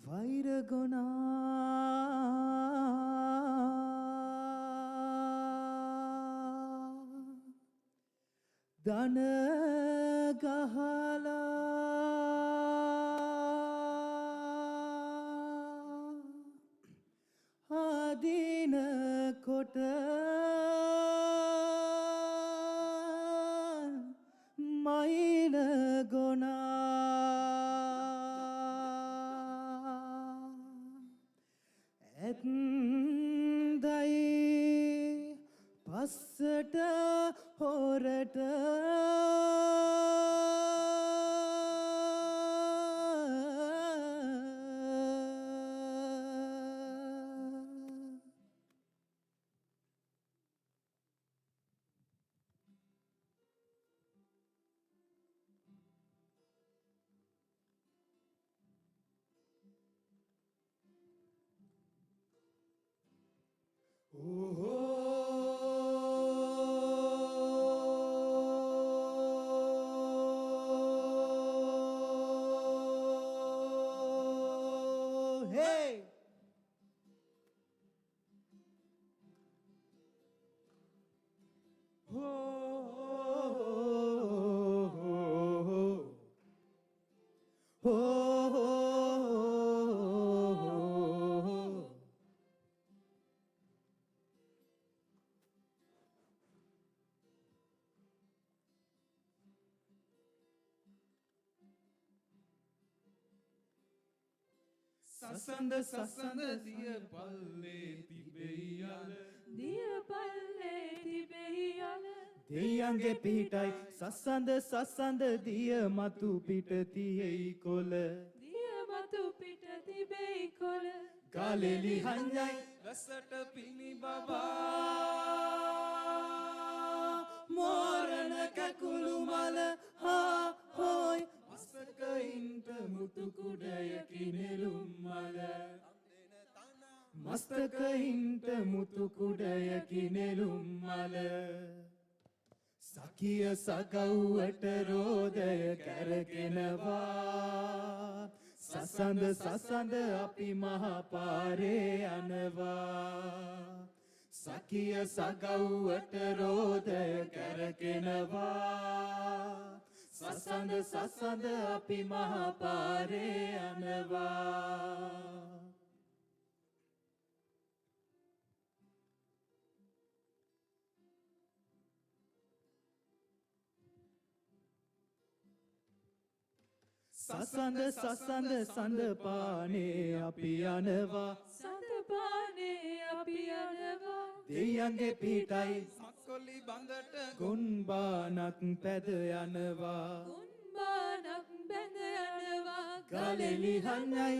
වෛරගොනා දන ගහලා ආදීන කොට mine ගොනා ඇත්දයි පස්සට හොරට සසඳ සසඳ දිය පල්ලේ තිබෙයි අල දිය පල්ලේ තිබෙයි අල දෙයන්ගේ පිහිටයි සසඳ සසඳ දිය මතු පිට තියෙයි කොළ දිය මතු පිට තිබෙයි කොළ ගලෙලි හංජයි රසට පිණි බබා මෝරණ කැකුළු මල හා හොයි මස්තකයින්ට මුතු කුඩයකි නෙළුම් මල මස්තකයින්ට මුතු කුඩයකි නෙළුම් මල සකිය සගව්වට රෝදය කැරගෙනවා සසඳ සසඳ අපි මහපාරේ යනවා සකිය සගව්වට රෝදය කැරගෙනවා සසඳ සසඳ අපි මහපාරේ යනවා සසඳ සසඳ සඳ පානේ අපි යනවා සඳ පානේ අපි යනවා දෙයන්ගේ පිටයි මක්කොලි බඳට ගොන්බානක් පැද යනවා ගොන්බානක් බැඳ යනවා ගලෙලි හන්නයි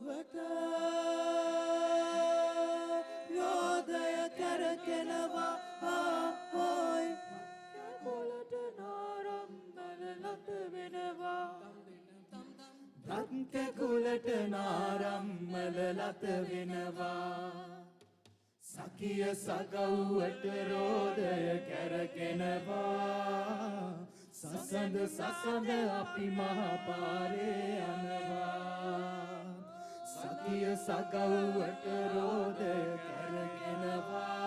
වට රෝදය කරකෙනවා හොයි කොළට නාරම්මල ලත වෙනවා රත් කැකුලට නාරම්මල ලත වෙනවා සකිය සගව්වට රෝදය කැරකෙනවා සසඳ සසඳ අපි මහපාරේ යනවා සකිය සගව්වට රෝදය කැරකෙනවා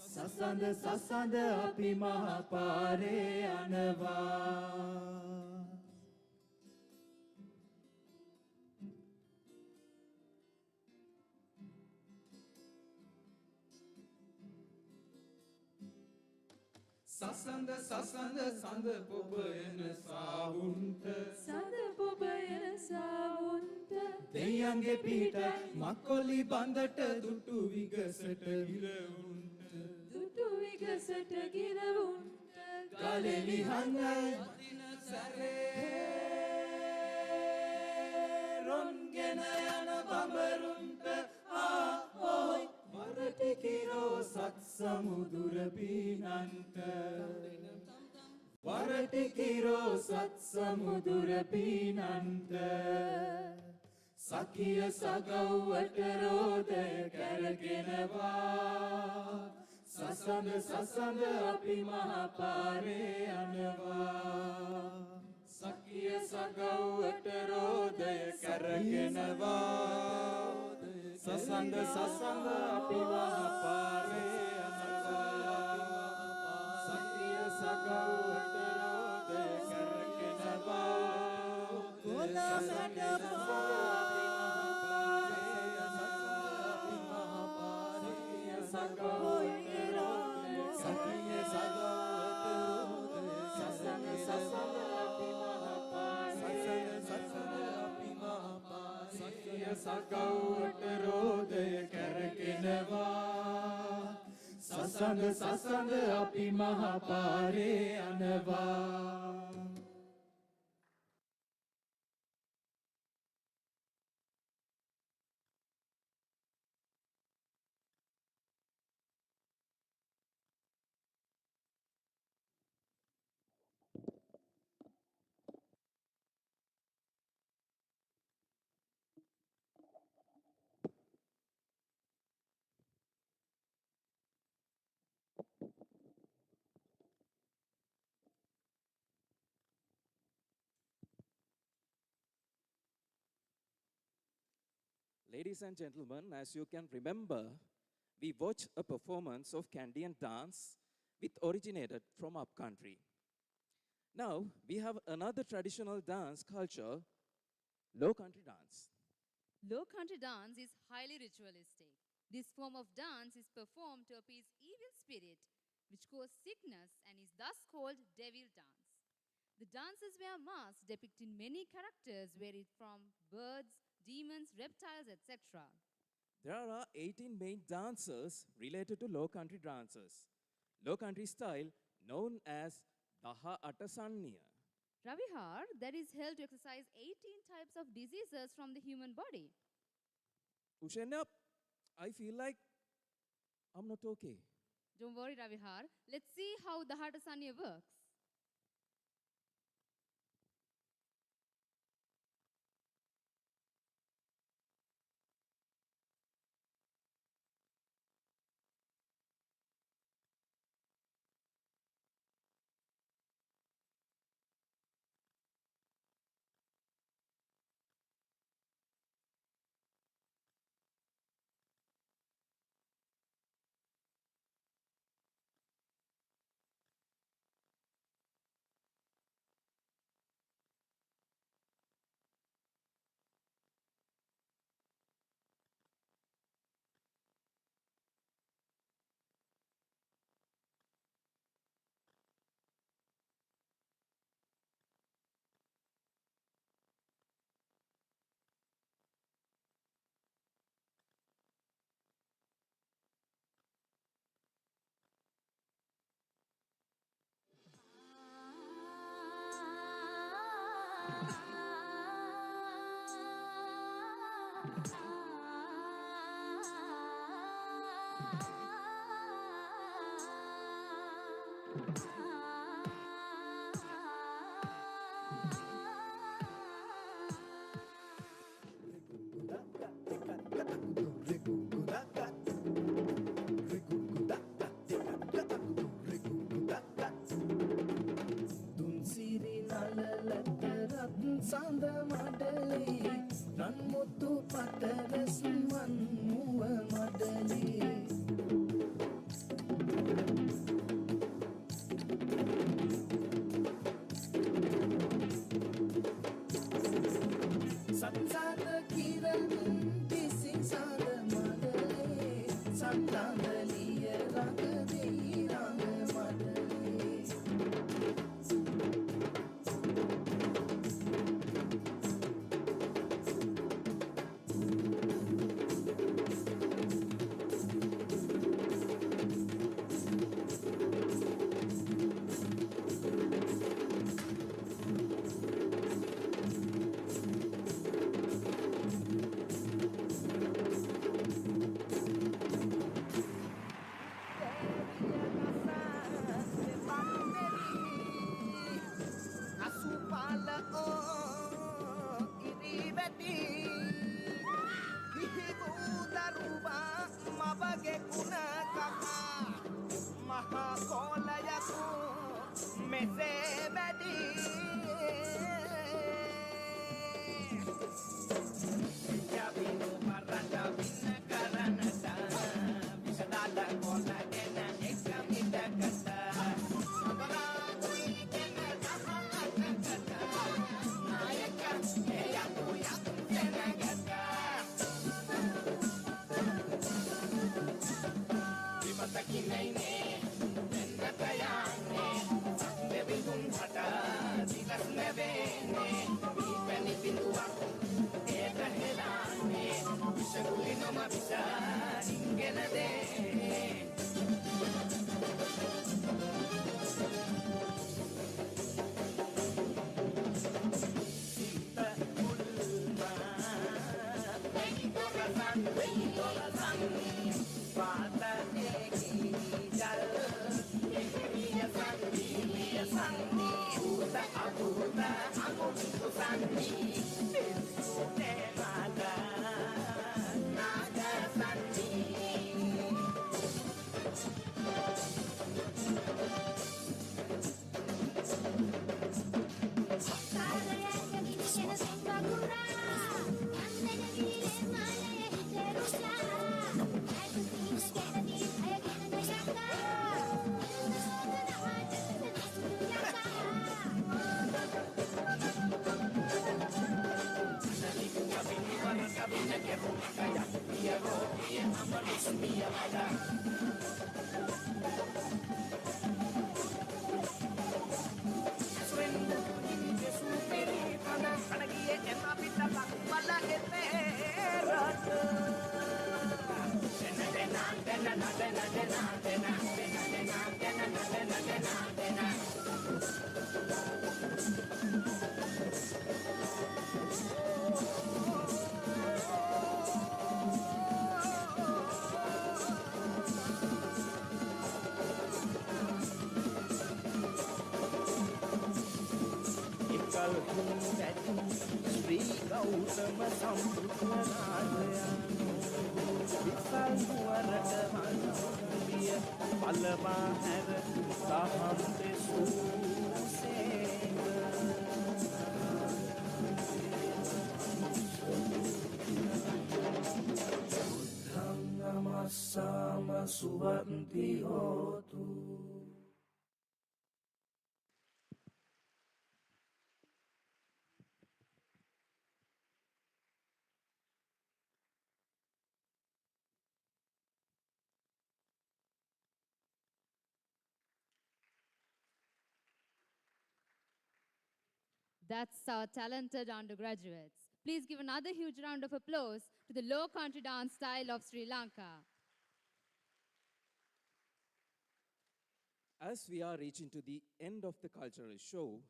සසඳ සසඳ අපි මහපාරේ යනවා සසඳ සසඳ සඳ පොබ එන සාවුන්ට සඳ පොබ එන සාවුන්ට දෙයන්ගේ පිහිටයි මක්කොලි බඳට දුටු විගසට ගිරවුන්ට දුටු විගසට ගිරවුන්ට ගලෙලි හංගයි වදින සැරේ රොන්ගෙන යන බඹරුන්ට ආහොයි වරට කිරෝ සත් සමුදුර පීනන්ට වරට කිරෝ සත් සමුදුර පීනන්ට සකිය සගව්වට රෝදය කැරගෙනවා සසඳ සසඳ අපි මහපාරේ යනවා සකිය සගව්වට රෝදය කැරගෙනවා සසඳ සසඳ අපි මහපාරේ යනවා සකිය සගව්වට රෝදය කැරගෙනවා කොළමට සගව්වට රෝදය කැරකෙනවා සසඳ සසඳ අපි මහපාරේ යනවා Ladies and gentlemen, as you can remember, we watched a performance of Kandyan dance which originated from upcountry. Now, we have another traditional dance culture, low country dance. Low country dance is highly ritualistic. This form of dance is performed to appease evil spirit, which cause sickness and is thus called devil dance. The dancers wear masks depicting many characters, varied from birds, demons, reptiles, etc. There are 18 main dances related to low country dances. Low country style known as Daha Atasaniya. Ravihar, that is held to exercise 18 types of diseases from the human body. Ushenya, I feel like I'm not okay. Don't worry, Ravihar. Let's see how the Hatasanya works. සඳ මඩලේ රන් මුතු පතරස් මන් මුව මඩලේ සත්සාද කිරමින් පිසින් සඳ මඩලේ සත්තාඳලිය රඟ දෙයි රඟ මඩලේ Swing ශ්‍රී ගෞතම සම්බුද්ධ විසල් නුවරට වන්දිය පලවා හැර සහම් දෙසූ සේක බුද්ධං නමස්සාම සුවන්ති හෝතු. That's our talented undergraduates. Please give another huge round of applause to the low country dance style of Sri Lanka. As we are reaching to the end of the cultural show,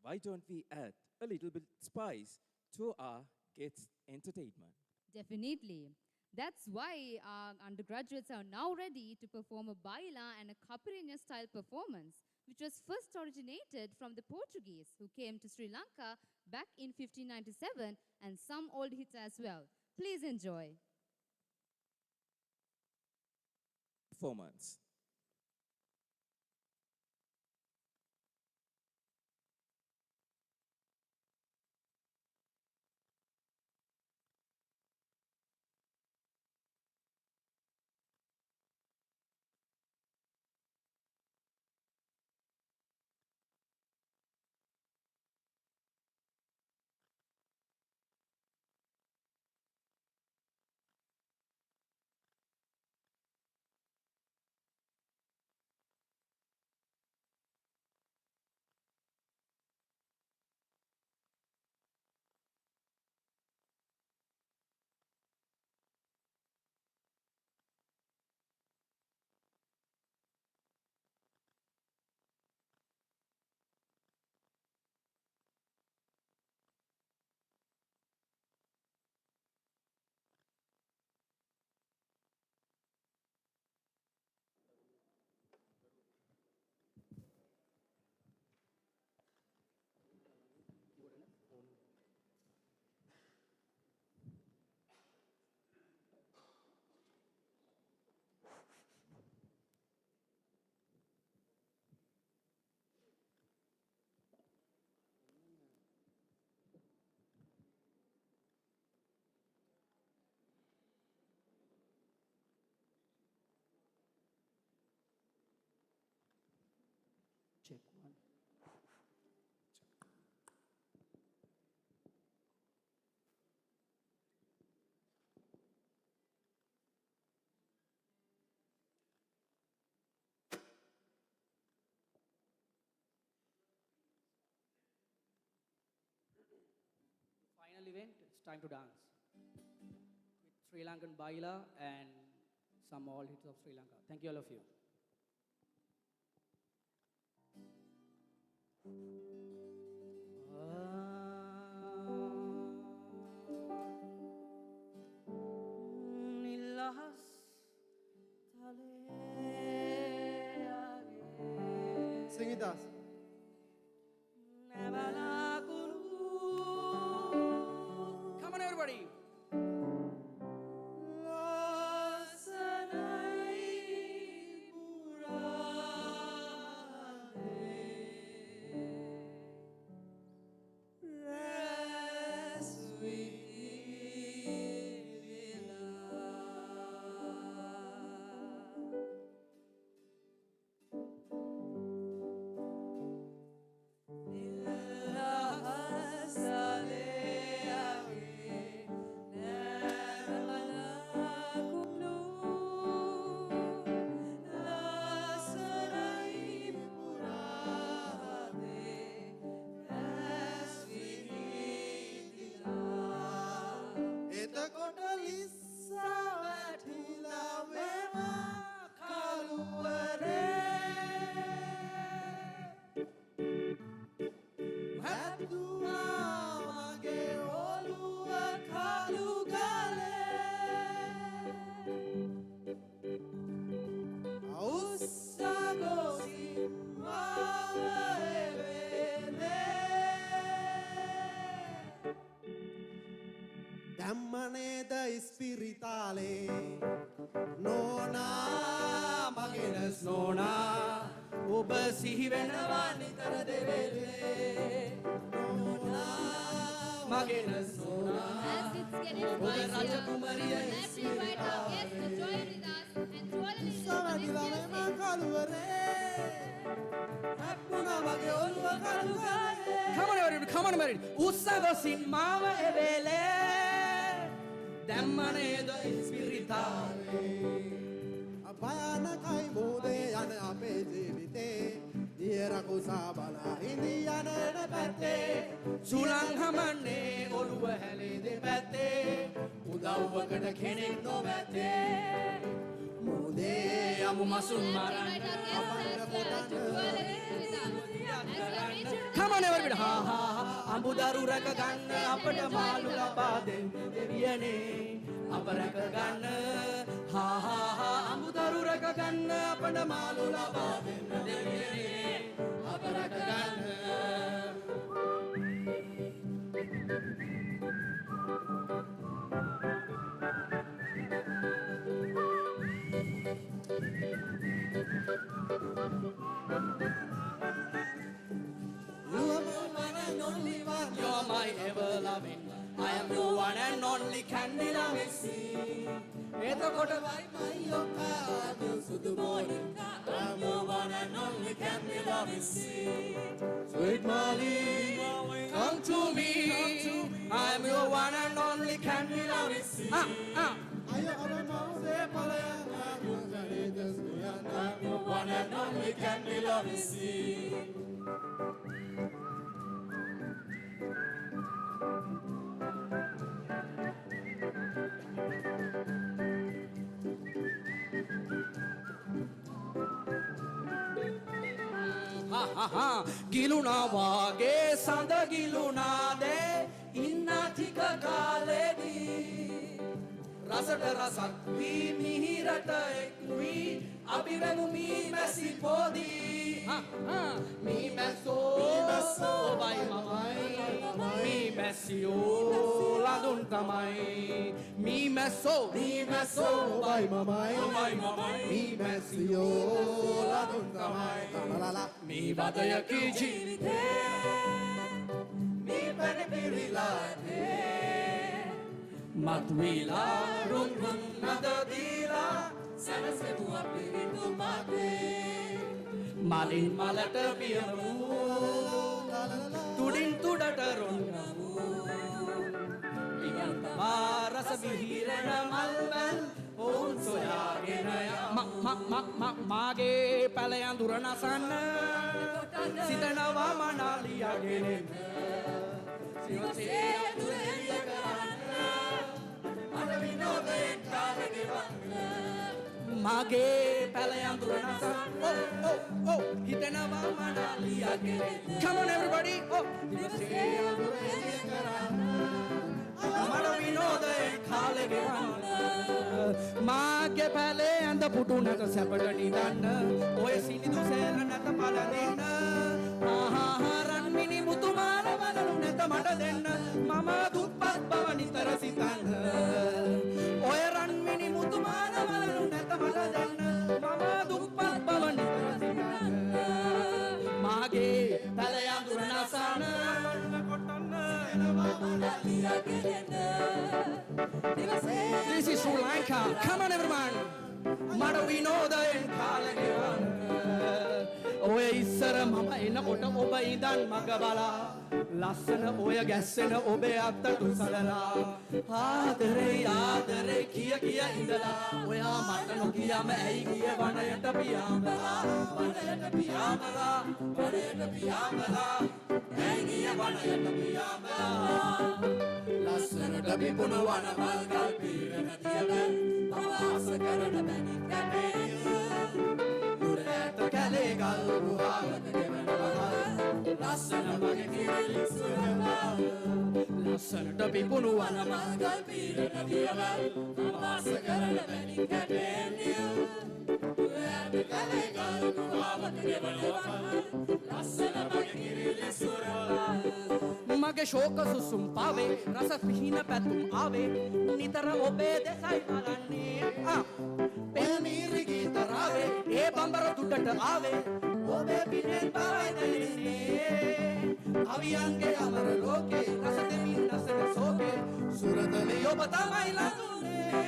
why don't we add a little bit spice to our guests' entertainment? Definitely. That's why our undergraduates are now ready to perform a baila and a Caipirinha style performance, which was first originated from the Portuguese who came to Sri Lanka back in 1597, and some old hits as well. Please enjoy. Performance. Check one. Final event, it's time to dance. With Sri Lankan Baila and some old hits of Sri Lanka. Thank you, all of you. Sing with us. Come on, everybody. කාලේ නෝනා මගෙනස් නෝනා ඔබ සිහි වෙනවා නිතර දෙවෙලේ නෝනා මගෙනස් නෝනා As it's getting spicier, let's invite our guests to join with us and to all the listeners to this music. Come on everybody, come on everybody. උස්සගොසින් මාව එවේලේ දැම්මනේද ඉස්පිරිතාවේ භයානකයි මෝදේ යන අපේ ජීවිතේ දියරකුසා බලා හිඳි යන එන පැත්තේ සුලං හමන්නේ ඔළුව හැලේ දෙපැත්තේ උදව්වකට කෙනෙක් නොමැත්තේ මෝදේ යමු මසුන් මරන්න Come on everybody. Ha ha ha. අඹුදරු රැක ගන්න අපට මාළු ලබා දෙන්න දෙවියනේ අප රැක ගන්න ha ha ha අඹුදරු රැක ගන්න අපට මාළු ලබා දෙන්න දෙවියනේ අප රැක ගන්න You're my ever loving. I am your one and only candy loving sea. එතකොට වයි මයියෝකා සුදු බෝනිකා I am your one and only candy loving sea. Sweet Molly, come to me. I am your one and only candy loving sea. Ayo arama se palaya I am your one and only candy loving sea. ගිලුණා වාගේ සඳ ගිලුණාදේ ඉන්න ටික කාලෙදී රසට රසක් වී මිහිරට එක් වී අපි වෙමු මී මැසි පොදී මී මැස්සෝ ඔබයි මමයි මී මැසියෝ ලඳුන් තමයි මී මැස්සෝ ඔබයි මමයි මී මැසියෝ ලඳුන් තමයි මී වදයකි ජීවිතේ මී පැණි පිරිලානේ මතුවිලා රුන් රුන් නද දීලා සැනසෙමු අපි රිතු මාතේ මලින් මලට පියමු තුඩින් තුඩට රොන්නමු ඉගන්ත මාරස විහිරෙන මල්වැල් ඔවුන් සොයාගෙන මාගේ පැලයන් දුර නසන්න සිතනවා මනාලියගෙන සිවසේ දුර එළිය කරන්න අද විනෝදයෙන් කාලෙ ගෙවන්න මාගේ පැලයන් දුර නසන්න හිතනවා මනාලියගෙන Come on everybody සිවසේ දුර එළිය කරන්න මඩ විනෝදයෙන් කාලෙ ගෙවන්න මාගේ පැලේ ඇඳ පුටු නැත සැපට නිදන්න ඔය සිනිදු සේල නැත පල දෙන්න ආහාරන් මිනි මුතු මාල වලලු නැත මට දෙන්න මම දුප්පත් බව නිතර සිතන්න ඔය රන් මිනි මුතු මාල වලලු නැත මට දෙන්න මම දුප්පත් බව නිතර සිතන්න මාගේ පැලේ අඳුර නසන කොටන්න එනවා මඩලිය කෙරෙන්න This is Sri Lanka. Come on, everyone. Mada vinodayen kala gewanna. ඔය ඉස්සර මම එනකොට ඔබ ඉඳන් මග බලා ලස්සන ඔය ගැස්සෙන ඔබේ අත්තට උසලලා ආදරේ කිය කිය ඉඳලා ඔයා මට නොකියම ඇයි ගිය වනයට පියාඹලා ඇයි ගිය වනයට පියාඹලා ලස්සනට විපුණු වන මල් ගල් පීරන දියවැල් මම ආස කරන බැනි කැපේ දුර ඈත කැලේ ගල් ගුහාවක ගෙවන වහල් ලස්සන මගේ කිරිලි සුරවල් ලස්සනට විපුණු වන මල් ගල් පීරන දියවැල් මම ආස කරන බැනි කැපේ දුර ඈත කැලේ ගල් ගුහාවක මගේ ශෝක සුසුම් පාවේ රස පිහින පැතුම් ආවේ නිතර ඔබේ දෙසයි බලන්නේ පෙනීරි ගීතරාවේ ඒ බඹර තුඩට ආවේ ඔබේ පිටෙන් බවයි දැනෙන්නේ කවියන්ගේ අමර ලෝකේ රස දෙමින් රසක සෝකේ සුරතලේ ඔබ තමයි ලඟුනේ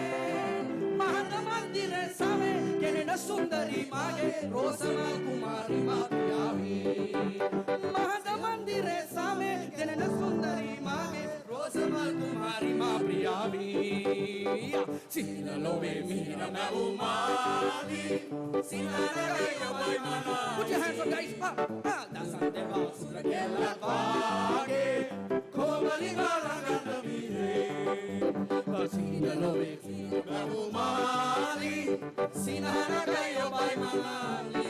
මහත මන්දිරේ සමේ කෙනෙන සුන්දරී මාගේ රෝසමල් කුමාරි මා පියාවේ මහත මන්දිරේ සමේ කෙනෙන සුන්දරී මාගේ රෝසමල් කුමාරි මා පියාවේ සීන ලෝවේ මීන මැවුමාලි සිනාරේ ඔබයි මනා put your hands up guys Dasan දෙවා සුර කෙල්ලක් වාගේ කොමලි වරගන්න මීරේ සීන ලෝවේ මීන මැවුමාලි සිනාරේ ඔබයි මනාලි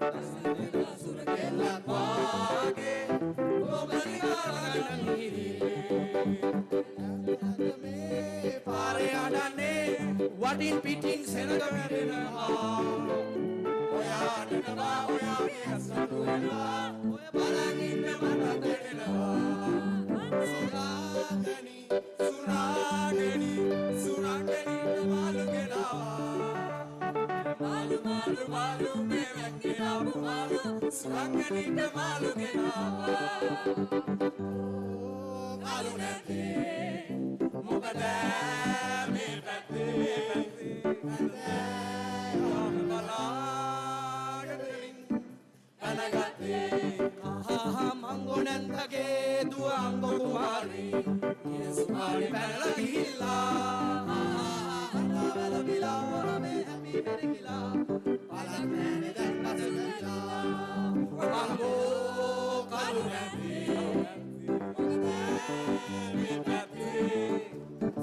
දසන් දෙවා සුර කෙල්ලක් වාගේ කොමලි වරගන්න මීරේ පාරේ අඩන්නේ වටින් පිටින් සෙනග පිරෙනවා ඔයා අඬනවා ඔයා වියසතු වෙනවා ඔය බලන් ඉන්න මට දැනෙනවා සුරාගනි සුරාගනි සුරාගනි මාළු ගෙනවා මාළු මාළු මාළු මෙවැන්නේ ආපු මාළු සුරාගනි මාළු ගෙනවා මාළු නැතේ මොකද මේ පැත්තේ ಮಂಗುನಂದಗೆ ದುವಾಂಬ ಕುಮಾರಿ ಸುಮಾರಿ ಬೆರಳ ಇಲ್ಲ ಬೆಲ ಬಿಲ ಮೇ ಹ್ಯಾಪಿ ಬೆರಗಿಲ ಪಾಲಕ್ ಮ್ಯಾನೆ ದಂಡ ಸಜಲ ಮಂಗೋ ಕಾಲು happy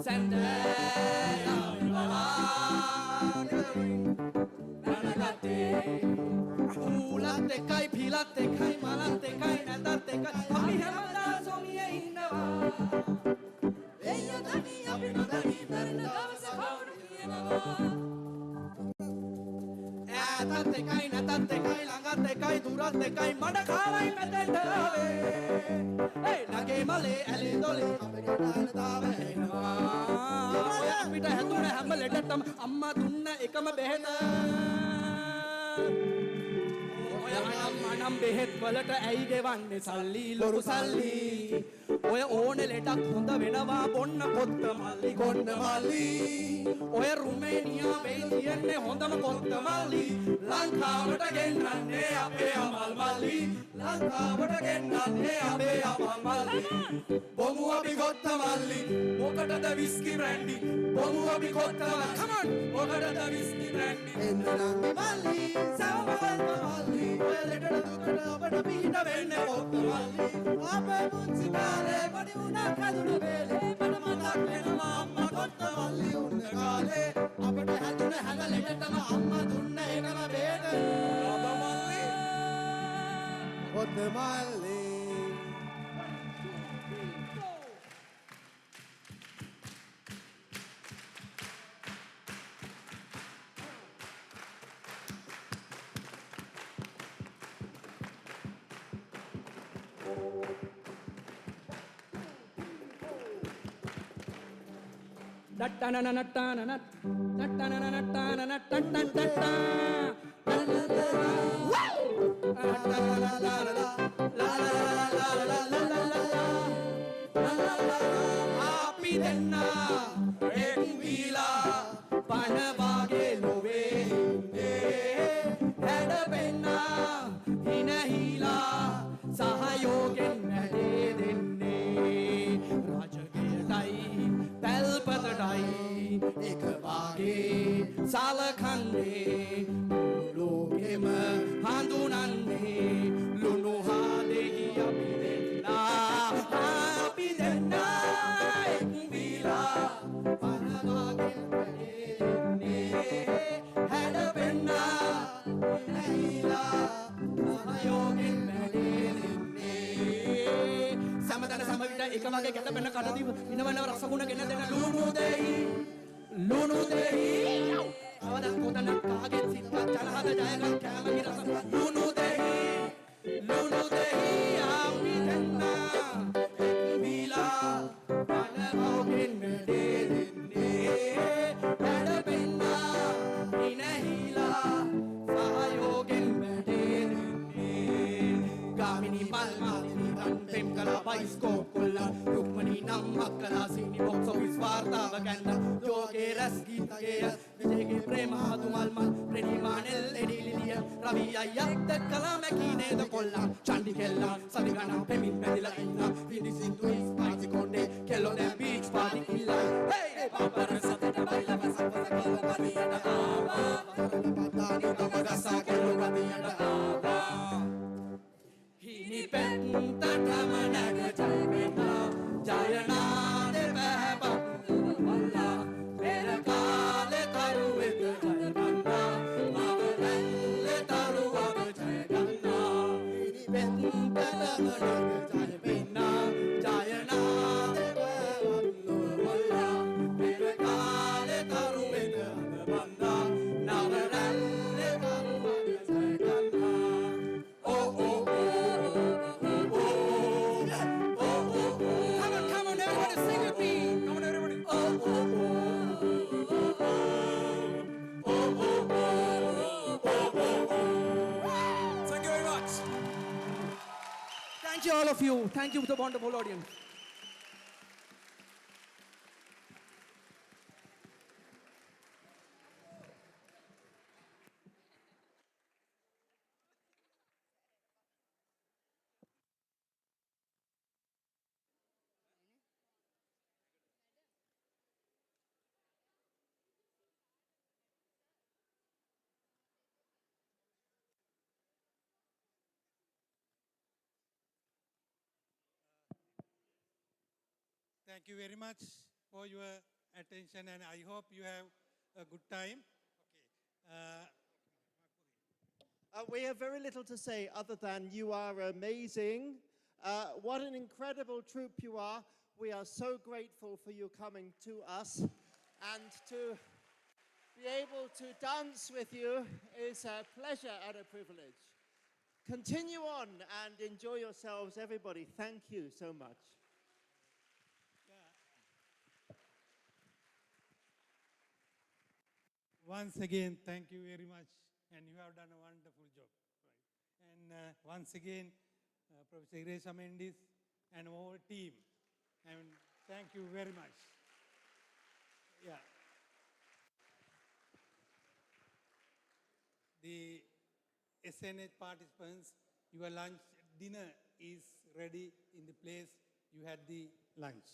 Sunday Pulate kai, pilate kai, malate kai, nadate kai. Ami hamada somiye innawa. Eya dani apna dani berna dawasa khawnu kiyenawa. Aatate kai, nadate kai, langate kai, durate kai, mada khalai metenda ave. Hey, nage male ale dole apna dana dawe enawa. Oya apita hatuna hamma ledatam amma dunna ekama beheta. මනම් බෙහෙත් වලට ඇයි ගෙවන්නේ සල්ලි ලොකු සල්ලි ඔය ඕනේ ලෙඩක් හොඳ වෙනවා බොන්න කොත්ත මල්ලි කොන්න මල්ලි ඔය රුමේනියාවේ තියෙන්නේ හොඳම කොත්ත මල්ලි ලංකාවට ගෙන්නන්නේ අපේ අමල් මල්ලි ලංකාවට ගෙන්නන්නේ අපේ අමල් මල්ලි බොමු අපි කොත්ත මල්ලි මොකටද විස්කි බ්‍රැන්ඩි බොමු අපි කොත්ත මල්ලි come on මොකටද විස්කි බ්‍රැන්ඩි එන්න නම් මල්ලි සමවල් මල්ලි ඔය ලෙඩට දුකට ඔබට පිට වෙන්නේ කොත්ත මල්ලි අපේ මුංචි කාලේ පොඩි උනා කඳුළු වේලේ මට මතක් වෙනවා අම්මා කොත්ත මල්ලි උන්න කාලේ අපට හැදුන හැම ලෙඩටම අම්මා දුන්න එකම බේද ඔබ මල්ලි කොත්ත මල්ලි අපි දෙන්න එක් වීලා පන වාගේ ලොවේ හැඩපෙන්න හිනහිලා සහයෝගෙන් වැඩේ දෙන්නේ රජගෙයටයි පැල්පතටයි එක වාගේ සලකන්නේ ලෝකෙම හඳුනන්නේ ලුණු හාදෙහි අපි දෙන්න එක් වීලා පන වාගේ වැඩේ දෙන්නේ හැඩපෙන්න හිනහිලා සහයෝගෙන් වැඩේ දෙන්නේ සමතන සමවිත එක වගේ ගැටපෙන කටදිව විනවන රසගුණ ගෙන දෙන ලුණු දෙයි අවදක් කොතනක් කාගෙත් සිත්පත් ජනහද ජයගත් කෑම විරස වගේය විජේගේ ප්‍රේම හදුමල් මල් ප්‍රේමීමානෙල් එඩිලිලිය රවි අයියා දැක්කලා මැකී නේද කොල්ලා චන්ඩි කෙල්ලා සති ගණන් පෙමින් පැදිලා ඉන්න විඳි සින්දුයි ස්පාසි කොණ්ඩේ කෙල්ලෝ දැන් බීච් පාටි කිල්ලයි හේ බබර සතට බයිලා වසපත කෙල්ලෝ ගදියට ආවා පතානි තම ගසා කෙල්ලෝ ගදියට ආවා හිනි පෙත්තටම නැග ජය වෙනා ජයනාදේ බහබත් වල්ලා පෙර කාලේ තරුවෙත ජය ගන්නා මම දැල්ලේ තරුවක ජය ගන්නා හිනි පෙත්තටම නැග ජය වෙනා ජයනාදේ බහබත් වල්ලා පෙර කාලේ තරුවෙත බන්නා නව දැල්ලේ තරුවක ජය ගන්නා oh oh Thank you very much. Thank you, all of you. Thank you, the wonderful audience. Thank you very much for your attention, and I hope you have a good time. We have very little to say other than you are amazing. What an incredible troupe you are. We are so grateful for you coming to us, and to be able to dance with you is a pleasure and a privilege. Continue on and enjoy yourselves, everybody. Thank you so much. Once again, thank you very much, and you have done a wonderful job. Right. And once again, Professor Grace Mendis and our team, and thank you very much. Yeah. The SNH participants, your lunch dinner is ready in the place you had the lunch.